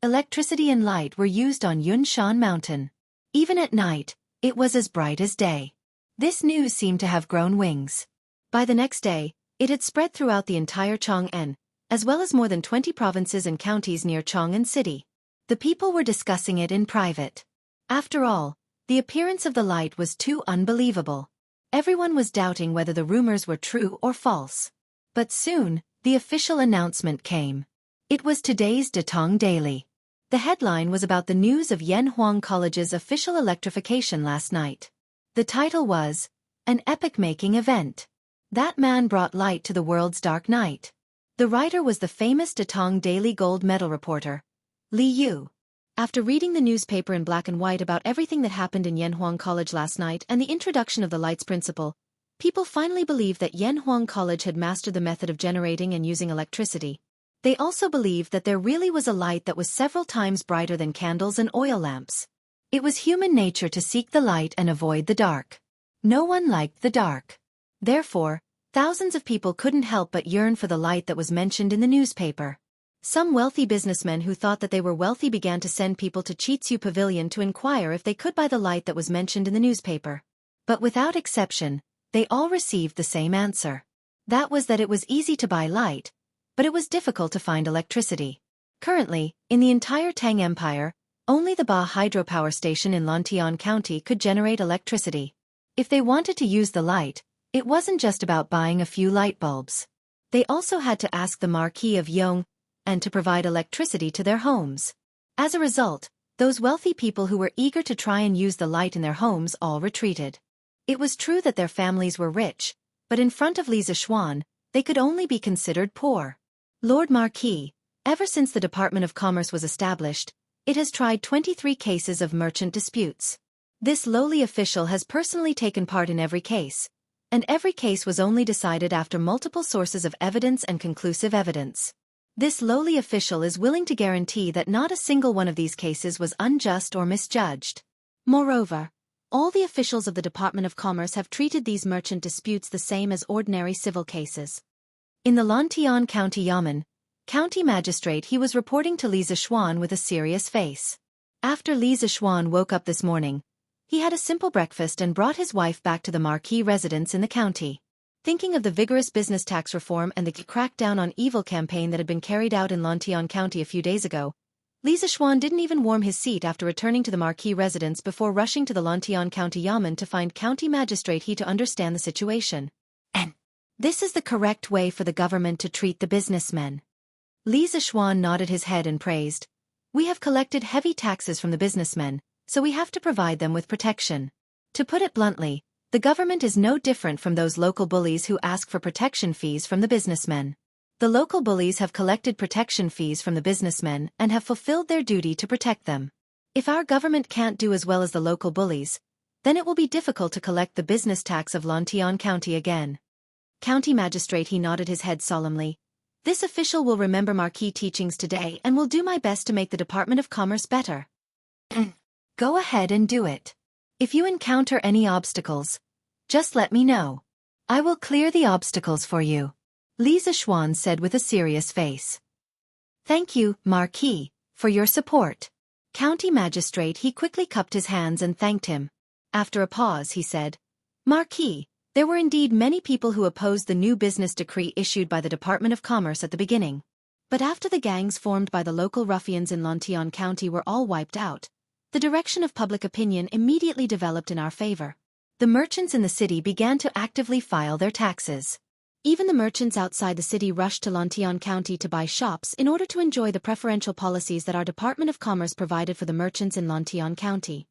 Electricity and light were used on Yunshan Mountain. Even at night, it was as bright as day. This news seemed to have grown wings. By the next day, it had spread throughout the entire Chang'an, as well as more than 20 provinces and counties near Chang'an City. The people were discussing it in private. After all, the appearance of the light was too unbelievable. Everyone was doubting whether the rumors were true or false. But soon, the official announcement came. It was today's Datong Daily. The headline was about the news of Yanhuang College's official electrification last night. The title was, "An Epoch-Making Event. That man brought light to the world's dark night." The writer was the famous Datong Daily gold medal reporter, Li Yu. After reading the newspaper in black and white about everything that happened in Yanhuang College last night and the introduction of the lights principle, people finally believed that Yanhuang College had mastered the method of generating and using electricity. They also believed that there really was a light that was several times brighter than candles and oil lamps. It was human nature to seek the light and avoid the dark. No one liked the dark. Therefore, thousands of people couldn't help but yearn for the light that was mentioned in the newspaper. Some wealthy businessmen who thought that they were wealthy began to send people to Chitsu Pavilion to inquire if they could buy the light that was mentioned in the newspaper. But without exception, they all received the same answer. That was that it was easy to buy light, but it was difficult to find electricity. Currently, in the entire Tang Empire, only the Ba hydropower station in Lantian County could generate electricity. If they wanted to use the light, it wasn't just about buying a few light bulbs. They also had to ask the Marquis of Yong and to provide electricity to their homes. As a result, those wealthy people who were eager to try and use the light in their homes all retreated. It was true that their families were rich, but in front of Li Zishuan, they could only be considered poor. Lord Marquis, ever since the Department of Commerce was established, it has tried 23 cases of merchant disputes. This lowly official has personally taken part in every case, and every case was only decided after multiple sources of evidence and conclusive evidence. This lowly official is willing to guarantee that not a single one of these cases was unjust or misjudged. Moreover, all the officials of the Department of Commerce have treated these merchant disputes the same as ordinary civil cases. In the Lantian County Yamen, County Magistrate he was reporting to Li Zishuan with a serious face. After Li Zishuan woke up this morning, he had a simple breakfast and brought his wife back to the marquis residence in the county. Thinking of the vigorous business tax reform and the crackdown on evil campaign that had been carried out in Lantian County a few days ago, Li Zishuan didn't even warm his seat after returning to the marquis residence before rushing to the Lantian County Yamen to find County Magistrate he to understand the situation. And this is the correct way for the government to treat the businessmen. Li Zishuan nodded his head and praised. We have collected heavy taxes from the businessmen, so we have to provide them with protection. To put it bluntly, the government is no different from those local bullies who ask for protection fees from the businessmen. The local bullies have collected protection fees from the businessmen and have fulfilled their duty to protect them. If our government can't do as well as the local bullies, then it will be difficult to collect the business tax of Lantian County again. County Magistrate he nodded his head solemnly. This official will remember marquis teachings today and will do my best to make the Department of Commerce better. Go ahead and do it. If you encounter any obstacles, just let me know. I will clear the obstacles for you, Li Zishuan said with a serious face. Thank you, Marquis, for your support. County Magistrate he quickly cupped his hands and thanked him. After a pause he said, Marquis, there were indeed many people who opposed the new business decree issued by the Department of Commerce at the beginning. But after the gangs formed by the local ruffians in Lantian County were all wiped out, the direction of public opinion immediately developed in our favor. The merchants in the city began to actively file their taxes. Even the merchants outside the city rushed to Lantian County to buy shops in order to enjoy the preferential policies that our Department of Commerce provided for the merchants in Lantian County.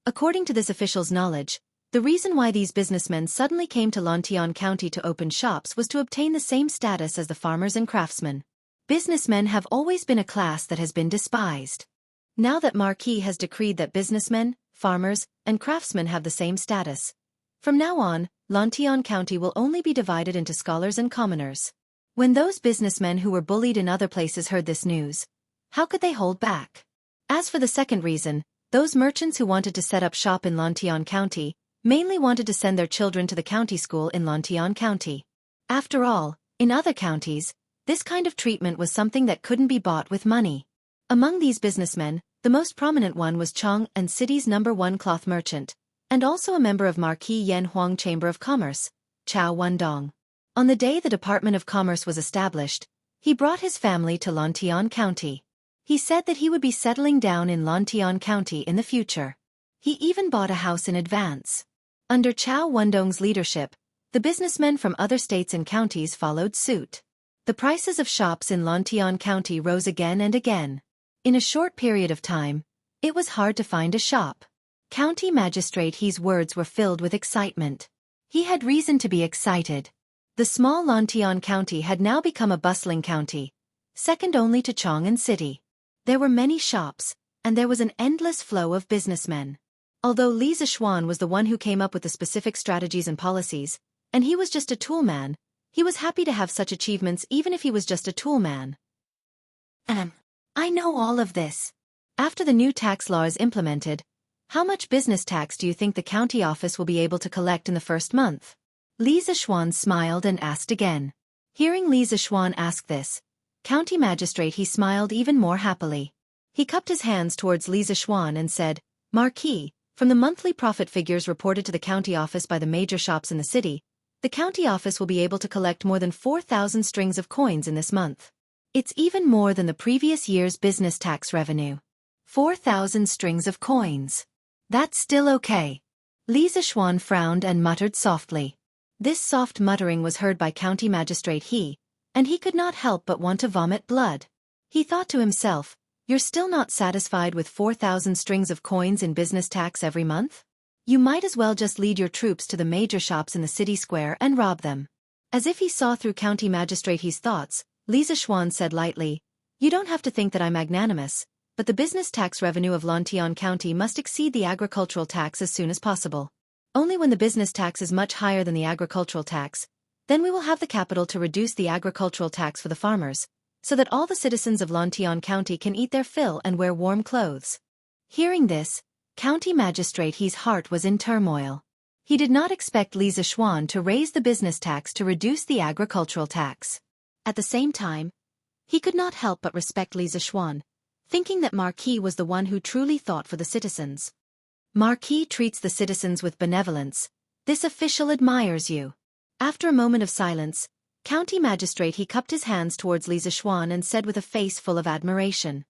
According to this official's knowledge, the reason why these businessmen suddenly came to Lantian County to open shops was to obtain the same status as the farmers and craftsmen. Businessmen have always been a class that has been despised. Now that Marquis has decreed that businessmen, farmers, and craftsmen have the same status, from now on, Lantian County will only be divided into scholars and commoners. When those businessmen who were bullied in other places heard this news, how could they hold back? As for the second reason, those merchants who wanted to set up shop in Lantian County mainly wanted to send their children to the county school in Lantian County. After all, in other counties, this kind of treatment was something that couldn't be bought with money. Among these businessmen, the most prominent one was Chong and city's #1 cloth merchant, and also a member of Marquis Yan Huang Chamber of Commerce, Chao Wendong. On the day the Department of Commerce was established, he brought his family to Lantian County. He said that he would be settling down in Lantian County in the future. He even bought a house in advance. Under Chao Wendong's leadership, the businessmen from other states and counties followed suit. The prices of shops in Lantian County rose again and again. In a short period of time, it was hard to find a shop. County Magistrate He's words were filled with excitement. He had reason to be excited. The small Lantian County had now become a bustling county, second only to Chong'an City. There were many shops, and there was an endless flow of businessmen. Although Li Zishuan was the one who came up with the specific strategies and policies, and he was just a tool man, he was happy to have such achievements even if he was just a tool man. I know all of this. After the new tax law is implemented, how much business tax do you think the county office will be able to collect in the first month? Li Zishuan smiled and asked again. Hearing Li Zishuan ask this, County Magistrate he smiled even more happily. He cupped his hands towards Li Zishuan and said, Marquis, from the monthly profit figures reported to the county office by the major shops in the city, the county office will be able to collect more than 4,000 strings of coins in this month. It's even more than the previous year's business tax revenue. 4,000 strings of coins. That's still okay. Li Zishuan frowned and muttered softly. This soft muttering was heard by County Magistrate He, and he could not help but want to vomit blood. He thought to himself, you're still not satisfied with 4,000 strings of coins in business tax every month? You might as well just lead your troops to the major shops in the city square and rob them. As if he saw through County Magistrate He's thoughts, Li Zishuan said lightly, You don't have to think that I'm magnanimous, but the business tax revenue of Lantian County must exceed the agricultural tax as soon as possible. Only when the business tax is much higher than the agricultural tax, then we will have the capital to reduce the agricultural tax for the farmers, so that all the citizens of Lantian County can eat their fill and wear warm clothes. Hearing this, County Magistrate He's heart was in turmoil. He did not expect Li Zishuan to raise the business tax to reduce the agricultural tax. At the same time, he could not help but respect Li Zishuan, thinking that Marquis was the one who truly thought for the citizens. Marquis treats the citizens with benevolence. This official admires you. After a moment of silence, County Magistrate He cupped his hands towards Li Zishuan and said with a face full of admiration.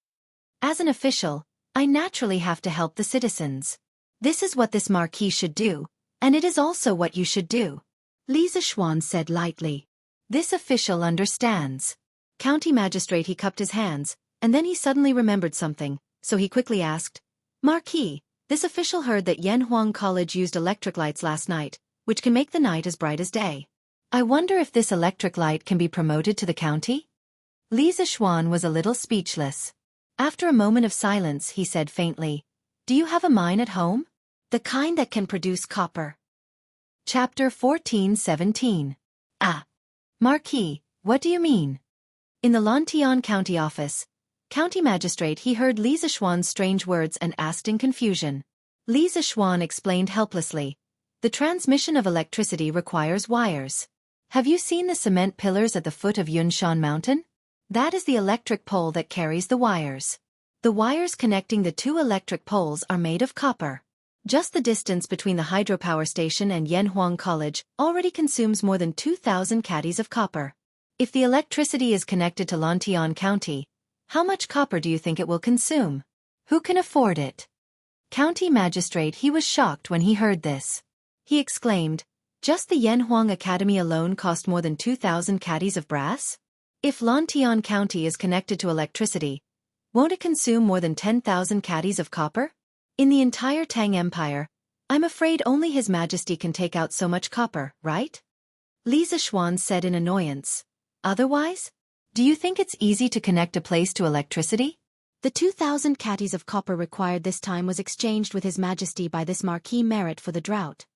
As an official, I naturally have to help the citizens. This is what this Marquis should do, and it is also what you should do. Li Zishuan said lightly. This official understands. County Magistrate He cupped his hands, and then he suddenly remembered something, so he quickly asked, Marquis, this official heard that Yanhuang College used electric lights last night, which can make the night as bright as day. I wonder if this electric light can be promoted to the county? Li Zishuan was a little speechless. After a moment of silence he said faintly, Do you have a mine at home? The kind that can produce copper. Chapter 14:17. Marquis, what do you mean? In the Lantian County office, County Magistrate He heard Li Zishuan's strange words and asked in confusion. Li Zishuan explained helplessly. The transmission of electricity requires wires. Have you seen the cement pillars at the foot of Yunshan Mountain? That is the electric pole that carries the wires. The wires connecting the two electric poles are made of copper. Just the distance between the hydropower station and Yanhuang College already consumes more than 2,000 caddies of copper. If the electricity is connected to Lantian County, how much copper do you think it will consume? Who can afford it? County Magistrate He was shocked when he heard this. He exclaimed, Just the Yanhuang Academy alone cost more than 2,000 caddies of brass? If Lantian County is connected to electricity, won't it consume more than 10,000 caddies of copper? In the entire Tang Empire, I'm afraid only His Majesty can take out so much copper, right? Li Zishuan said in annoyance. Otherwise? Do you think it's easy to connect a place to electricity? The 2,000 caddies of copper required this time was exchanged with His Majesty by this Marquis merit for the drought.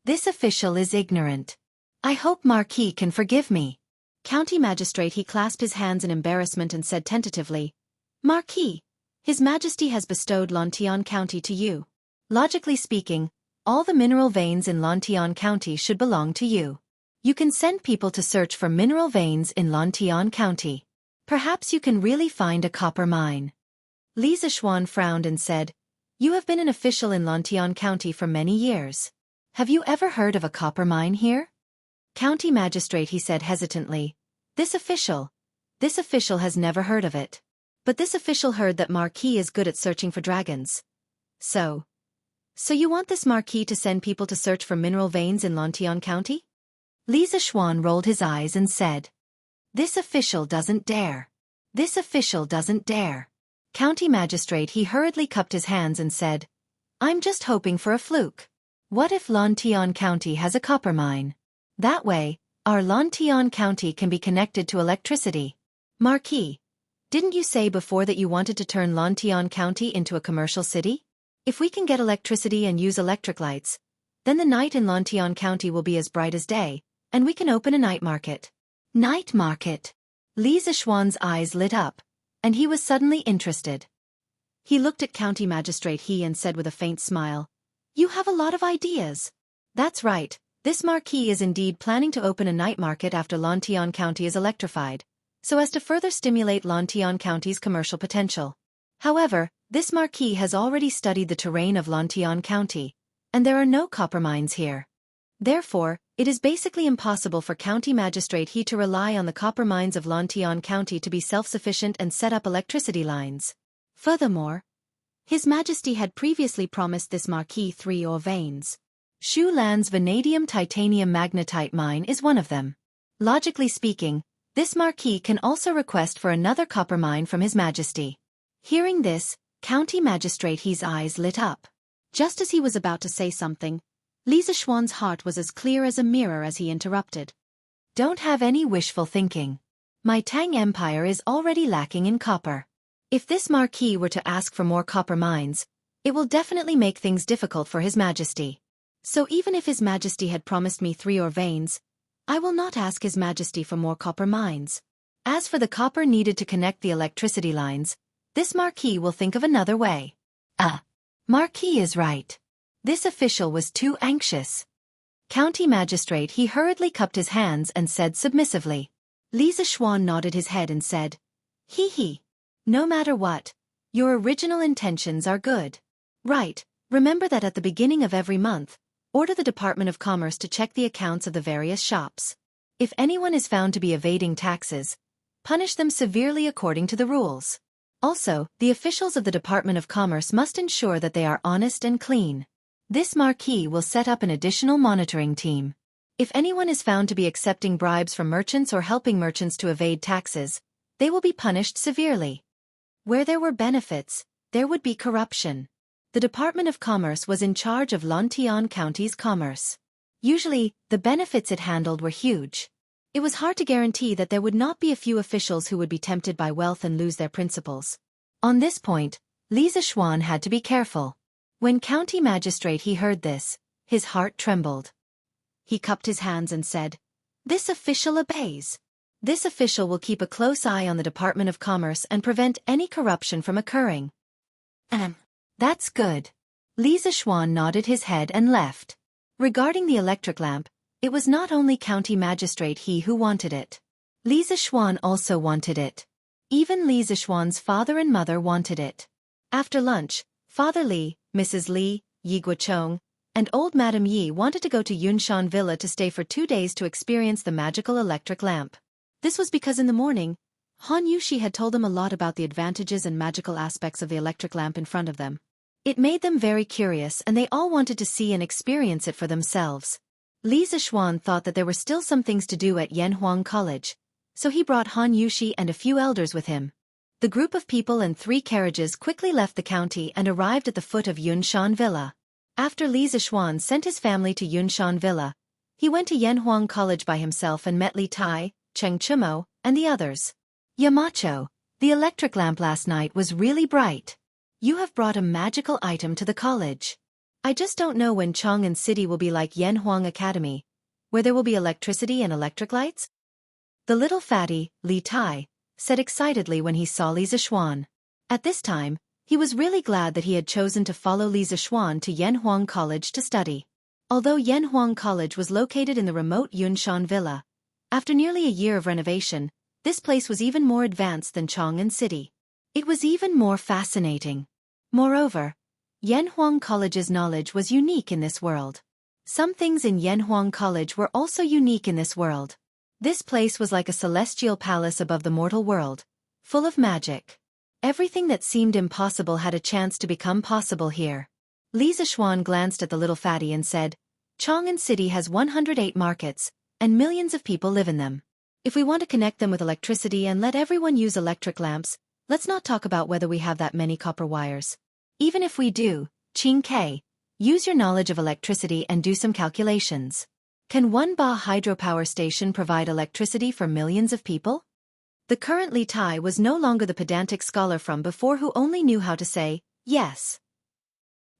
This official is ignorant. I hope Marquis can forgive me. County Magistrate He clasped his hands in embarrassment and said tentatively, Marquis, His Majesty has bestowed Lantian County to you. Logically speaking, all the mineral veins in Lantian County should belong to you. You can send people to search for mineral veins in Lantian County. Perhaps you can really find a copper mine. Li Zishuan frowned and said, You have been an official in Lantian County for many years. Have you ever heard of a copper mine here? County Magistrate He said hesitantly, This official has never heard of it. But this official heard that Marquis is good at searching for dragons. So you want this Marquis to send people to search for mineral veins in Lantian County? Li Zishuan rolled his eyes and said, This official doesn't dare. This official doesn't dare. County Magistrate He hurriedly cupped his hands and said, I'm just hoping for a fluke. What if Lantian County has a copper mine? That way, our Lantian County can be connected to electricity. Marquis, didn't you say before that you wanted to turn Lantian County into a commercial city? If we can get electricity and use electric lights, then the night in Lantian County will be as bright as day, and we can open a night market. Night market? Li Zishuan's eyes lit up, and he was suddenly interested. He looked at County Magistrate He and said with a faint smile, You have a lot of ideas. That's right, this Marquis is indeed planning to open a night market after Lantian County is electrified, so as to further stimulate Lantian County's commercial potential. However, this Marquis has already studied the terrain of Lantian County, and there are no copper mines here. Therefore, it is basically impossible for County Magistrate He to rely on the copper mines of Lantian County to be self-sufficient and set up electricity lines. Furthermore, His Majesty had previously promised this Marquis 3 ore veins. Shulan's vanadium titanium magnetite mine is one of them. Logically speaking, this Marquis can also request for another copper mine from His Majesty. Hearing this, County Magistrate He's eyes lit up. Just as he was about to say something, Li Zishuan's heart was as clear as a mirror as he interrupted. Don't have any wishful thinking. My Tang Empire is already lacking in copper. If this Marquis were to ask for more copper mines, it will definitely make things difficult for His Majesty. So even if His Majesty had promised me 3 ore veins, I will not ask His Majesty for more copper mines. As for the copper needed to connect the electricity lines, this marquis will think of another way. Marquis is right. This official was too anxious. County magistrate, he hurriedly cupped his hands and said submissively. Li Zishuan nodded his head and said, He. No matter what, your original intentions are good. Right, remember that at the beginning of every month, order the Department of Commerce to check the accounts of the various shops. If anyone is found to be evading taxes, punish them severely according to the rules. Also, the officials of the Department of Commerce must ensure that they are honest and clean. This marquis will set up an additional monitoring team. If anyone is found to be accepting bribes from merchants or helping merchants to evade taxes, they will be punished severely. Where there were benefits, there would be corruption. The Department of Commerce was in charge of Lontian County's commerce. Usually, the benefits it handled were huge. It was hard to guarantee that there would not be a few officials who would be tempted by wealth and lose their principles. On this point, Li Zishuan had to be careful. When county magistrate he heard this, his heart trembled. He cupped his hands and said, This official obeys. This official will keep a close eye on the Department of Commerce and prevent any corruption from occurring. That's good. Li Zishuan nodded his head and left. Regarding the electric lamp, it was not only county magistrate he who wanted it. Li Zishuan also wanted it. Even Li Zishuan's father and mother wanted it. After lunch, Father Li, Mrs. Li, Yi Guochong, and old Madame Yi wanted to go to Yunshan Villa to stay for 2 days to experience the magical electric lamp. This was because in the morning, Han Yushi had told them a lot about the advantages and magical aspects of the electric lamp in front of them. It made them very curious and they all wanted to see and experience it for themselves. Li Zishuan thought that there were still some things to do at Yanhuang College, so he brought Han Yushi and a few elders with him. The group of people and 3 carriages quickly left the county and arrived at the foot of Yunshan Villa. After Li Zishuan sent his family to Yunshan Villa, he went to Yanhuang College by himself and met Li Tai, Cheng Chumo, and the others. Yamacho, the electric lamp last night was really bright. You have brought a magical item to the college. I just don't know when Chang'an City will be like Yanhuang Academy, where there will be electricity and electric lights? The little fatty, Li Tai, said excitedly when he saw Li Zishuan. At this time, he was really glad that he had chosen to follow Li Zishuan to Yanhuang College to study. Although Yanhuang College was located in the remote Yunshan Villa, after nearly a year of renovation, this place was even more advanced than Chang'an City. It was even more fascinating. Moreover, Yanhuang College's knowledge was unique in this world. Some things in Yanhuang College were also unique in this world. This place was like a celestial palace above the mortal world, full of magic. Everything that seemed impossible had a chance to become possible here. Li Zishuan glanced at the little fatty and said, Chang'an City has 108 markets, and millions of people live in them. If we want to connect them with electricity and let everyone use electric lamps, let's not talk about whether we have that many copper wires. Even if we do, Qing Ke, use your knowledge of electricity and do some calculations. Can one Ba hydropower station provide electricity for millions of people? The current Li Tai was no longer the pedantic scholar from before who only knew how to say, yes.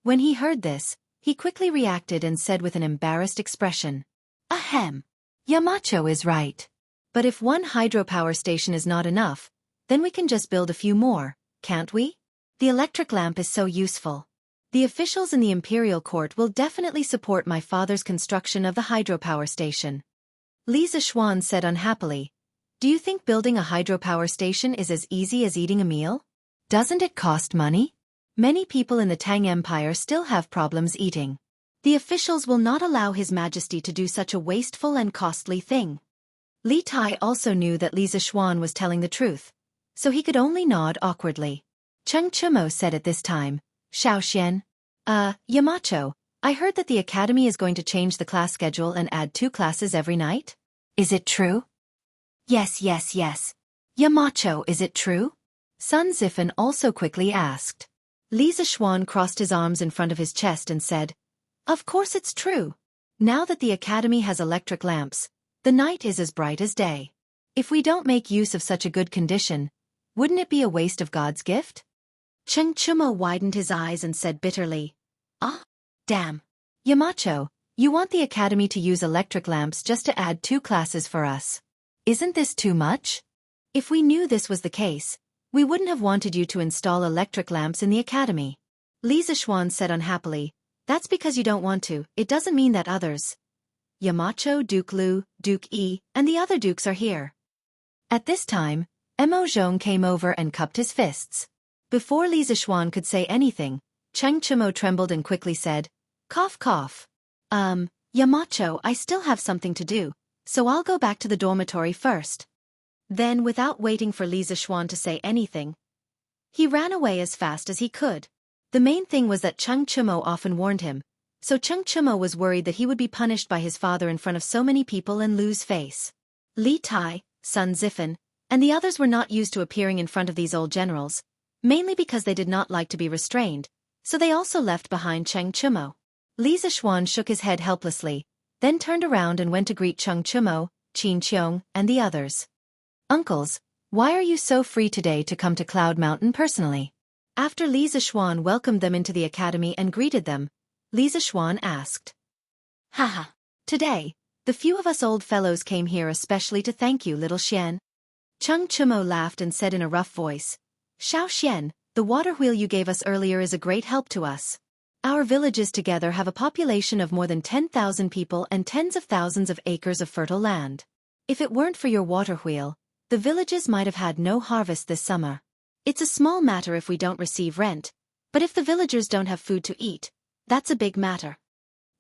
When he heard this, he quickly reacted and said with an embarrassed expression, Ahem. Yamacho is right. But if one hydropower station is not enough, then we can just build a few more, can't we? The electric lamp is so useful. The officials in the imperial court will definitely support my father's construction of the hydropower station. Li Zishuan said unhappily, Do you think building a hydropower station is as easy as eating a meal? Doesn't it cost money? Many people in the Tang Empire still have problems eating. The officials will not allow His Majesty to do such a wasteful and costly thing. Li Tai also knew that Li Zishuan was telling the truth, so he could only nod awkwardly. Cheng Chumo said at this time, Xiaoxian. Yamacho, I heard that the academy is going to change the class schedule and add 2 classes every night. Is it true? Yes. Yamacho, is it true? Sun Zifan also quickly asked. Li Zishuan crossed his arms in front of his chest and said, Of course it's true. Now that the academy has electric lamps, the night is as bright as day. If we don't make use of such a good condition, wouldn't it be a waste of God's gift? Cheng Chumo widened his eyes and said bitterly, Damn. Yamacho, you want the academy to use electric lamps just to add 2 classes for us. Isn't this too much? If we knew this was the case, we wouldn't have wanted you to install electric lamps in the academy. Li Zixuan said unhappily. That's because you don't want to, it doesn't mean that others. Yamacho, Duke Lu, Duke Yi, and the other dukes are here. At this time, Mo Zhong came over and cupped his fists. Before Li Zixuan could say anything, Cheng Chimo trembled and quickly said, cough cough. Yamacho, I still have something to do, so I'll go back to the dormitory first. Then, without waiting for Li Zixuan to say anything, he ran away as fast as he could. The main thing was that Cheng Chimo often warned him, so Cheng Chimo was worried that he would be punished by his father in front of so many people and lose face. Li Tai, Sun Zifen, and the others were not used to appearing in front of these old generals, mainly because they did not like to be restrained, so they also left behind Cheng Chimo. Li Zixuan shook his head helplessly, then turned around and went to greet Cheng Chimo, Qin Qiong, and the others. Uncles, why are you so free today to come to Cloud Mountain personally? After Li Zixuan welcomed them into the academy and greeted them, Li Zixuan asked. Haha, today, the few of us old fellows came here especially to thank you, little Xian. Cheng Chimo laughed and said in a rough voice, Xiao Xian, the water wheel you gave us earlier is a great help to us. Our villages together have a population of more than 10,000 people and tens of thousands of acres of fertile land. If it weren't for your water wheel, the villages might have had no harvest this summer. It's a small matter if we don't receive rent, but if the villagers don't have food to eat, that's a big matter.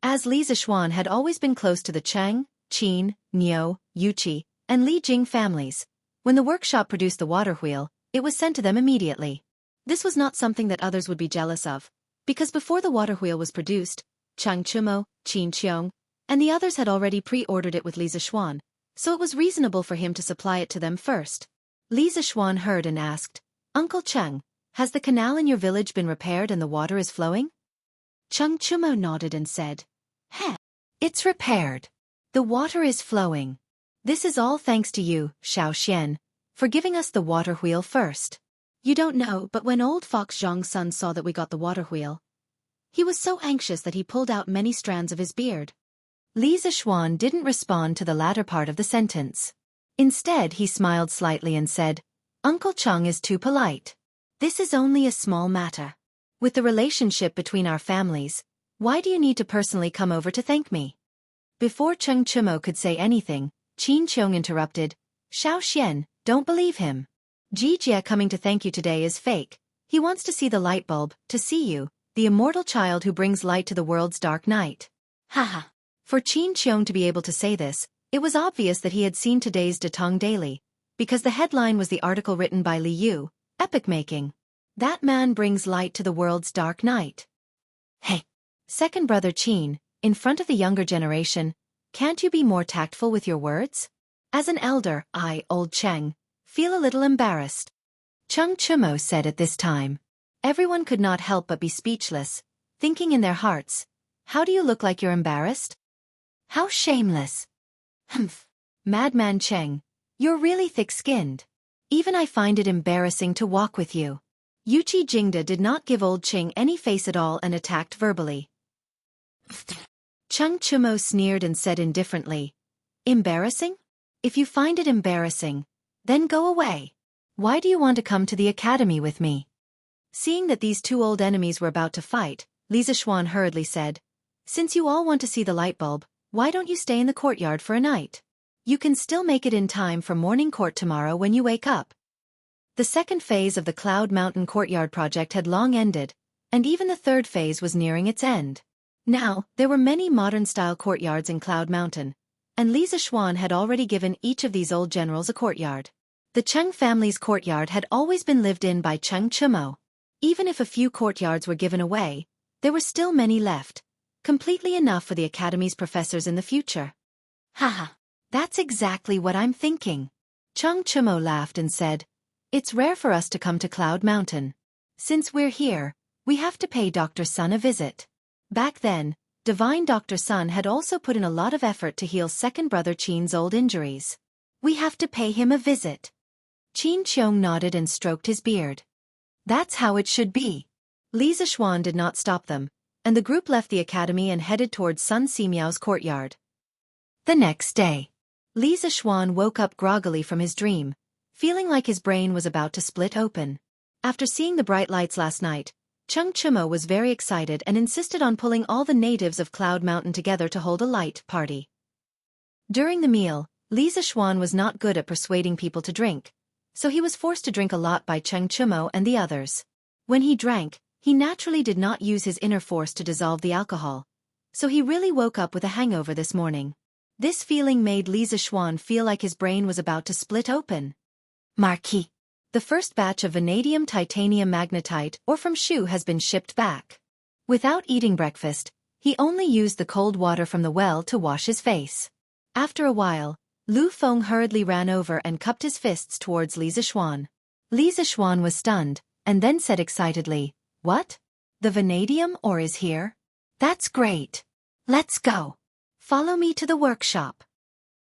As Li Zixuan had always been close to the Cheng, Qin, Niu, Yuqi, and Li Jing families, when the workshop produced the water wheel, it was sent to them immediately. This was not something that others would be jealous of, because before the water wheel was produced, Cheng Chimo, Qin Qiong, and the others had already pre-ordered it with Li Zixuan, so it was reasonable for him to supply it to them first. Li Zixuan heard and asked, Uncle Cheng, has the canal in your village been repaired and the water is flowing? Cheng Chimo nodded and said, Heh, it's repaired. The water is flowing. This is all thanks to you, Xiao Xian, for giving us the water wheel first. You don't know, but when old Fox Zhong's son saw that we got the water wheel, he was so anxious that he pulled out many strands of his beard. Li Zixuan didn't respond to the latter part of the sentence. Instead, he smiled slightly and said, Uncle Cheng is too polite. This is only a small matter. With the relationship between our families, why do you need to personally come over to thank me? Before Cheng Chimo could say anything, Qin Qiong interrupted, Xiao Xian, don't believe him. Jijie coming to thank you today is fake. He wants to see the light bulb, to see you, the immortal child who brings light to the world's dark night. Haha. For Qin Qiong to be able to say this, it was obvious that he had seen today's Datong Daily, because the headline was the article written by Li Yu, Epic Making. That man brings light to the world's dark night. Hey, second brother Qin, in front of the younger generation, can't you be more tactful with your words? As an elder, I, old Cheng, feel a little embarrassed. Cheng Chimo said at this time. Everyone could not help but be speechless, thinking in their hearts, how do you look like you're embarrassed? How shameless. Humph. Madman Cheng, you're really thick-skinned. Even I find it embarrassing to walk with you. Yuqi Jingda did not give old Qing any face at all and attacked verbally. Cheng Chimo sneered and said indifferently, Embarrassing? If you find it embarrassing, then go away. Why do you want to come to the academy with me? Seeing that these two old enemies were about to fight, Li Zixuan hurriedly said, Since you all want to see the light bulb, why don't you stay in the courtyard for a night? You can still make it in time for morning court tomorrow when you wake up. The second phase of the Cloud Mountain Courtyard project had long ended, and even the third phase was nearing its end. Now, there were many modern-style courtyards in Cloud Mountain, and Li Zixuan had already given each of these old generals a courtyard. The Cheng family's courtyard had always been lived in by Cheng Chimo. Even if a few courtyards were given away, there were still many left, completely enough for the academy's professors in the future. Haha. That's exactly what I'm thinking. Cheng Chimo laughed and said, It's rare for us to come to Cloud Mountain. Since we're here, we have to pay Dr. Sun a visit. Back then, Divine Dr. Sun had also put in a lot of effort to heal second brother Qin's old injuries. We have to pay him a visit. Qin Qiong nodded and stroked his beard. That's how it should be. Li Zixuan did not stop them, and the group left the academy and headed towards Sun Simiao's courtyard. The next day, Li Zixuan woke up groggily from his dream, feeling like his brain was about to split open. After seeing the bright lights last night, Chung Chimo was very excited and insisted on pulling all the natives of Cloud Mountain together to hold a light party. During the meal, Li Zixuan was not good at persuading people to drink, so he was forced to drink a lot by Chung Chimo and the others. When he drank, he naturally did not use his inner force to dissolve the alcohol, so he really woke up with a hangover this morning. This feeling made Li Zixuan feel like his brain was about to split open. Marquis. The first batch of vanadium titanium magnetite ore from Shu has been shipped back. Without eating breakfast, he only used the cold water from the well to wash his face. After a while, Lu Feng hurriedly ran over and cupped his fists towards Li Zixuan. Li Zixuan was stunned, and then said excitedly, "What? The vanadium ore is here? That's great. Let's go. Follow me to the workshop."